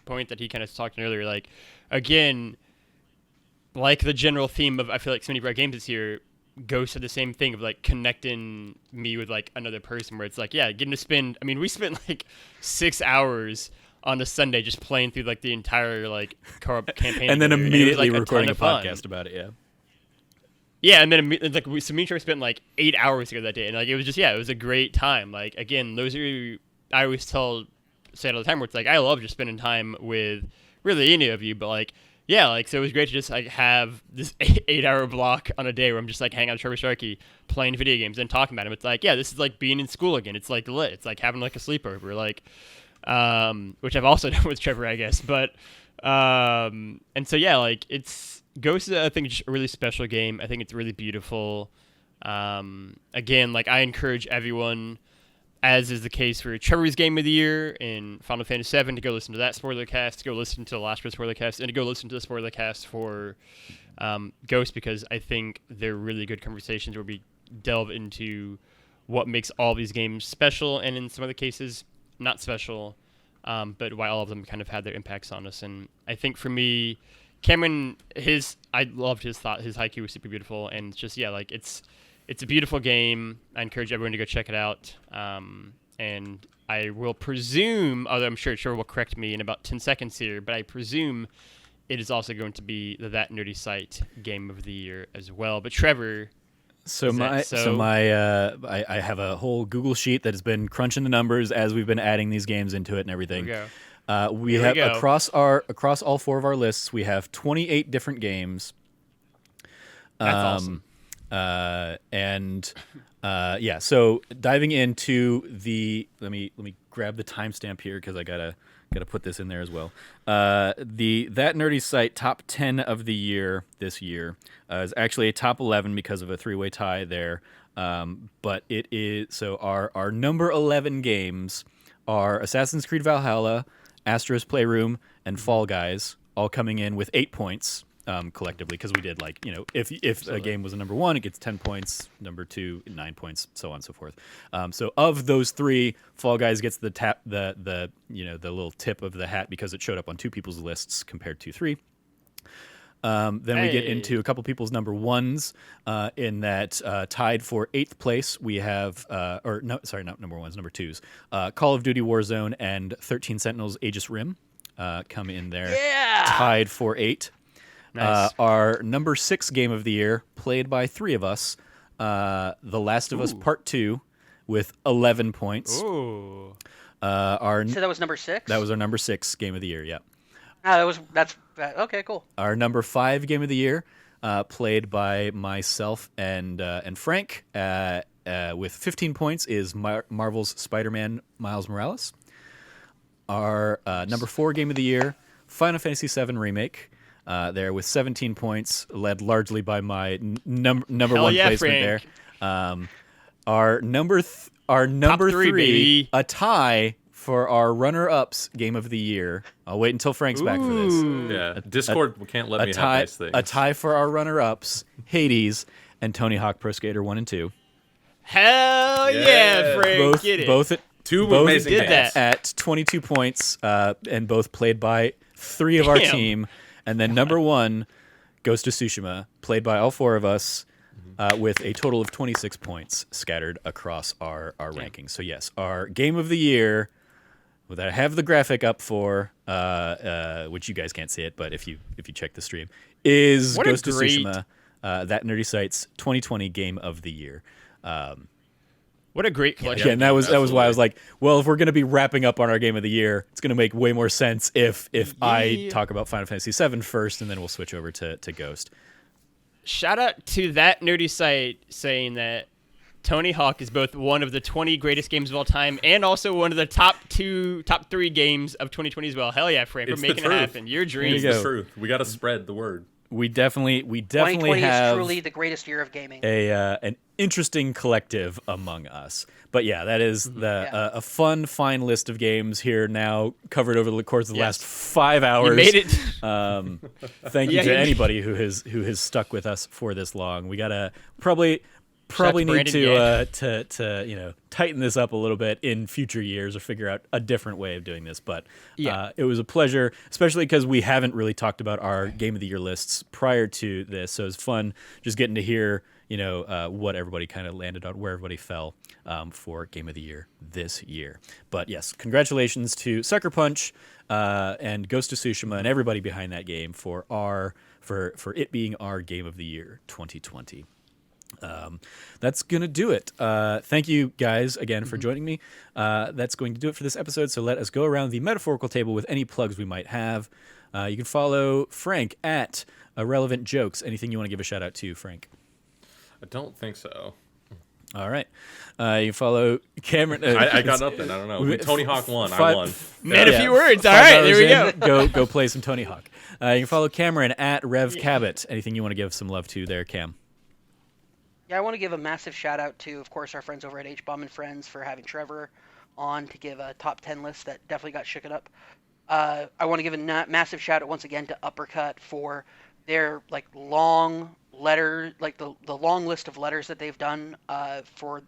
point that he kind of talked earlier, like, again, like the general theme of, I feel like so many of our games this year, Ghost had the same thing of like connecting me with like another person, where it's like, getting to spend, I mean, we spent like 6 hours on a Sunday just playing through like the entire like co-op campaign, and then immediately like recording a podcast about it. And then like me and Trevor spent like 8 hours together that day, and like it was just it was a great time. Like, again, those are, I always say it all the time, where it's like, I love just spending time with really any of you, but like, so it was great to just like have this 8-hour block on a day where I'm just like hanging out with Trevor Starkey playing video games and talking about them. It's like, this is like being in school again. It's like lit. It's like having like a sleepover, like, which I've also done with Trevor, I guess. But and so like it's Ghost is, I think, just a really special game. I think it's really beautiful. Again, like, I encourage everyone, as is the case for Trevor's Game of the Year in Final Fantasy VII, to go listen to that spoiler cast, to go listen to the Last Bit spoiler cast, and to go listen to the spoiler cast for Ghost, because I think they're really good conversations where we delve into what makes all these games special, and in some other cases, not special, but why all of them kind of had their impacts on us. And I think for me, Cameron, I loved his thought. His haiku was super beautiful, and it's just, like, it's It's a beautiful game. I encourage everyone to go check it out. And I will presume, although I'm sure Trevor will correct me in about 10 seconds here, but I presume it is also going to be the That Nerdy Site Game of the Year as well. But Trevor, I have a whole Google sheet that has been crunching the numbers as we've been adding these games into it and everything. We have across all 4 of our lists, we have 28 different games. That's awesome. So diving into let me grab the timestamp here because I gotta put this in there as well. The That Nerdy Site top 10 of the year this year is actually a top 11 because of a 3-way tie there. But it is our number 11 games are Assassin's Creed Valhalla, Astro's Playroom, and Fall Guys, all coming in with 8 points. Collectively, because we did if a game was a number 1, it gets 10 points. Number 2, 9 points, so on and so forth. So of those 3, Fall Guys gets the little tip of the hat because it showed up on 2 people's lists compared to 3. Then we get into a couple people's number 1s. In that tied for 8th place, we have not number 1s, number 2s. Call of Duty Warzone and 13 Sentinels Aegis Rim come in there, tied for 8. Nice. Our number 6 game of the year, played by 3 of us, The Last of Us Part 2, with 11 points. Ooh. So that was number 6? That was our number 6 game of the year, yeah. Okay, cool. Our number 5 game of the year, played by myself and Frank, with 15 points, is Marvel's Spider-Man Miles Morales. Our number 4 game of the year, Final Fantasy VII Remake. There with 17 points, led largely by my number 1 placement Frank. there. Our number 3, baby. A tie for our runner-ups game of the year. I'll wait until Frank's back for this. Yeah, Discord can't let me have nice things. A tie for our runner-ups, Hades and Tony Hawk Pro Skater 1 and 2. Hell yeah, Frank! Get it. Both amazing did that at 22 points, and both played by 3 of our team. And then number 1, Ghost of Tsushima, played by all 4 of us, with a total of 26 points scattered across our rankings. So yes, our game of the year, that I have the graphic up for, which you guys can't see it, but if you check the stream, is Ghost of Tsushima, That Nerdy Site's 2020 game of the year. What a great collection. Yeah, and that was why I was like, well, if we're going to be wrapping up on our game of the year, it's going to make way more sense if I talk about Final Fantasy VII first, and then we'll switch over to Ghost. Shout out to That Nerdy Site saying that Tony Hawk is both one of the 20 greatest games of all time and also one of the top 3 games of 2020 as well. Hell yeah, Frank. We're making it happen. Your dream. It's the truth. We got to spread the word. We definitely 2020 have is truly the greatest year of gaming. An interesting collective among us. But yeah, that is a fine list of games here now covered over the course of the last 5 hours. You made it. Thank you to anybody who has stuck with us for this long. We gotta probably need to tighten this up a little bit in future years or figure out a different way of doing this. But it was a pleasure, especially because we haven't really talked about our Game of the Year lists prior to this. So it was fun just getting to hear what everybody kind of landed on, where everybody fell for Game of the Year this year. But yes, congratulations to Sucker Punch and Ghost of Tsushima and everybody behind that game for it being our Game of the Year 2020. That's gonna do it. Thank you guys again for joining me. That's going to do it for this episode. So let us go around the metaphorical table with any plugs we might have. You can follow Frank at Irrelevant Jokes. Anything you want to give a shout out to, Frank? I don't think so. All right. You can follow Cameron. I got nothing. I don't know. Tony Hawk won. I won. Man, a few words. All right, there we go. Go play some Tony Hawk. You can follow Cameron at Rev Cabot. Anything you want to give some love to there, Cam? Yeah, I want to give a massive shout out to, of course, our friends over at H-Bomb and Friends for having Trevor on to give a top 10 list that definitely got shooken up. I want to give a massive shout out once again to Uppercut for their long letter, the long list of letters that they've done for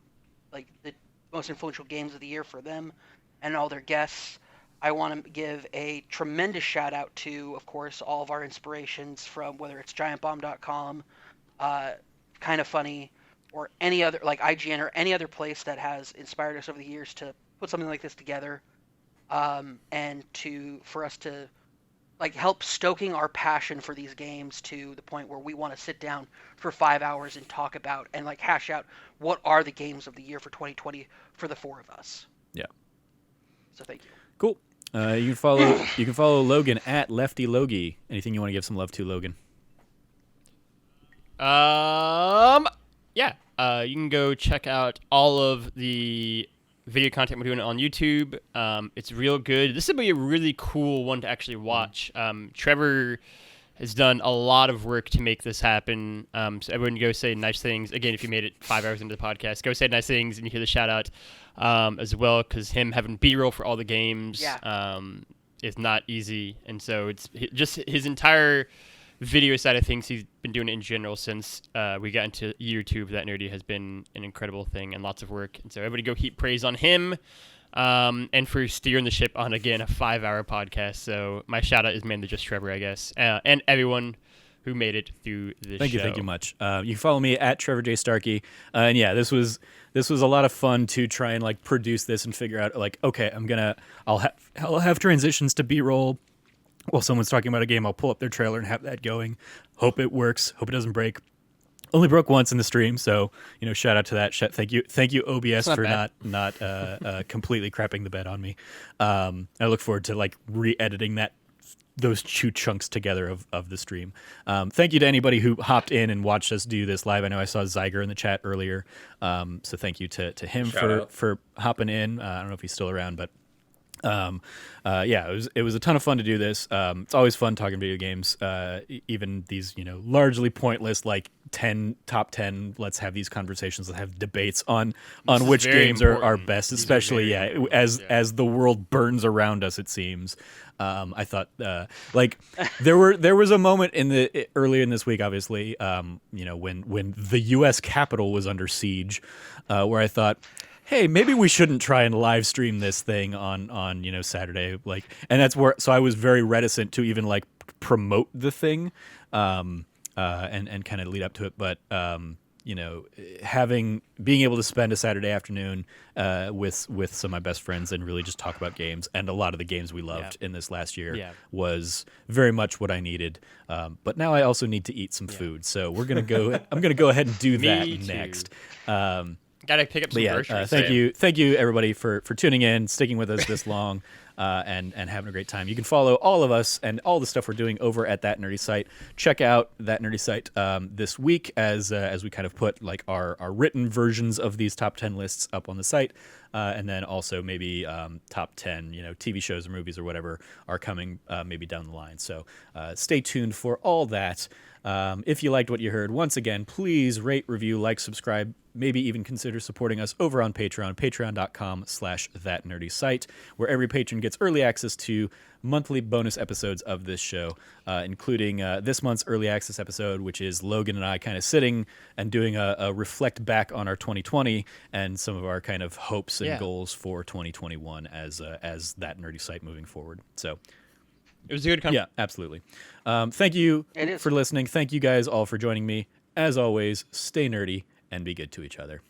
the most influential games of the year for them and all their guests. I want to give a tremendous shout out to, of course, all of our inspirations from whether it's giantbomb.com, Kind of Funny, or any other, like IGN or any other place that has inspired us over the years to put something like this together, and for us to like help stoking our passion for these games to the point where we want to sit down for 5 hours and talk about and like hash out what are the games of the year for 2020 for the four of us. Yeah. So thank you. Cool. You can follow Logan at Lefty Logie. Anything you want to give some love to, Logan? Yeah. You can go check out all of the video content we're doing on YouTube. It's real good. This would be a really cool one to actually watch. Trevor has done a lot of work to make this happen. So everyone go say nice things. Again, if you made it 5 hours into the podcast, go say nice things and you hear the shout out as well, because him having B-roll for all the games is not easy. And so it's just his entire video side of things. He's been doing it in general since we got into year 2 of That Nerdy has been an incredible thing and lots of work. And so everybody go heap praise on him. And for steering the ship on, again, a 5-hour podcast. So my shout out is mainly just Trevor, I guess, and everyone who made it through this show. Thank you much. You can follow me at Trevor J. Starkey. And yeah, this was a lot of fun to try and like produce this and figure out like, okay, I'll have transitions to B-roll. While someone's talking about a game, I'll pull up their trailer and have that going. Hope it works. Hope it doesn't break. Only broke once in the stream, so shout out to that. Thank you OBS for not completely crapping the bed on me. I look forward to like re-editing those 2 chunks together of the stream. Thank you to anybody who hopped in and watched us do this live. I know I saw Zyger in the chat earlier, so thank you to him for hopping in. I don't know if he's still around, but it was a ton of fun to do this. It's always fun talking video games, even these largely pointless like top 10 let's have these conversations, let's have debates on which games are best, especially as the world burns around us, it seems. I thought there was a moment earlier in this week, obviously, when the US Capitol was under siege, where I thought, hey, maybe we shouldn't try and live stream this thing on Saturday, and that's where. So I was very reticent to even like promote the thing, and kind of lead up to it. But being able to spend a Saturday afternoon with some of my best friends and really just talk about games and a lot of the games we loved in this last year was very much what I needed. But now I also need to eat some food, so we're gonna go. I'm gonna go ahead and do that next. Gotta pick up some groceries. Thank you everybody for tuning in, sticking with us this long, and having a great time. You can follow all of us and all the stuff we're doing over at That Nerdy Site. Check out That Nerdy Site this week as we kind of put like our written versions of these top 10 lists up on the site, and then also maybe top 10 TV shows or movies or whatever are coming maybe down the line. So stay tuned for all that. If you liked what you heard, once again, please rate, review, like, subscribe, maybe even consider supporting us over on Patreon, patreon.com/thatnerdysite, where every patron gets early access to monthly bonus episodes of this show, including this month's early access episode, which is Logan and I kind of sitting and doing a reflect back on our 2020 and some of our kind of hopes and goals for 2021 as That Nerdy Site moving forward. So it was a good Yeah, absolutely. Thank you for listening. Thank you guys all for joining me. As always, stay nerdy and be good to each other.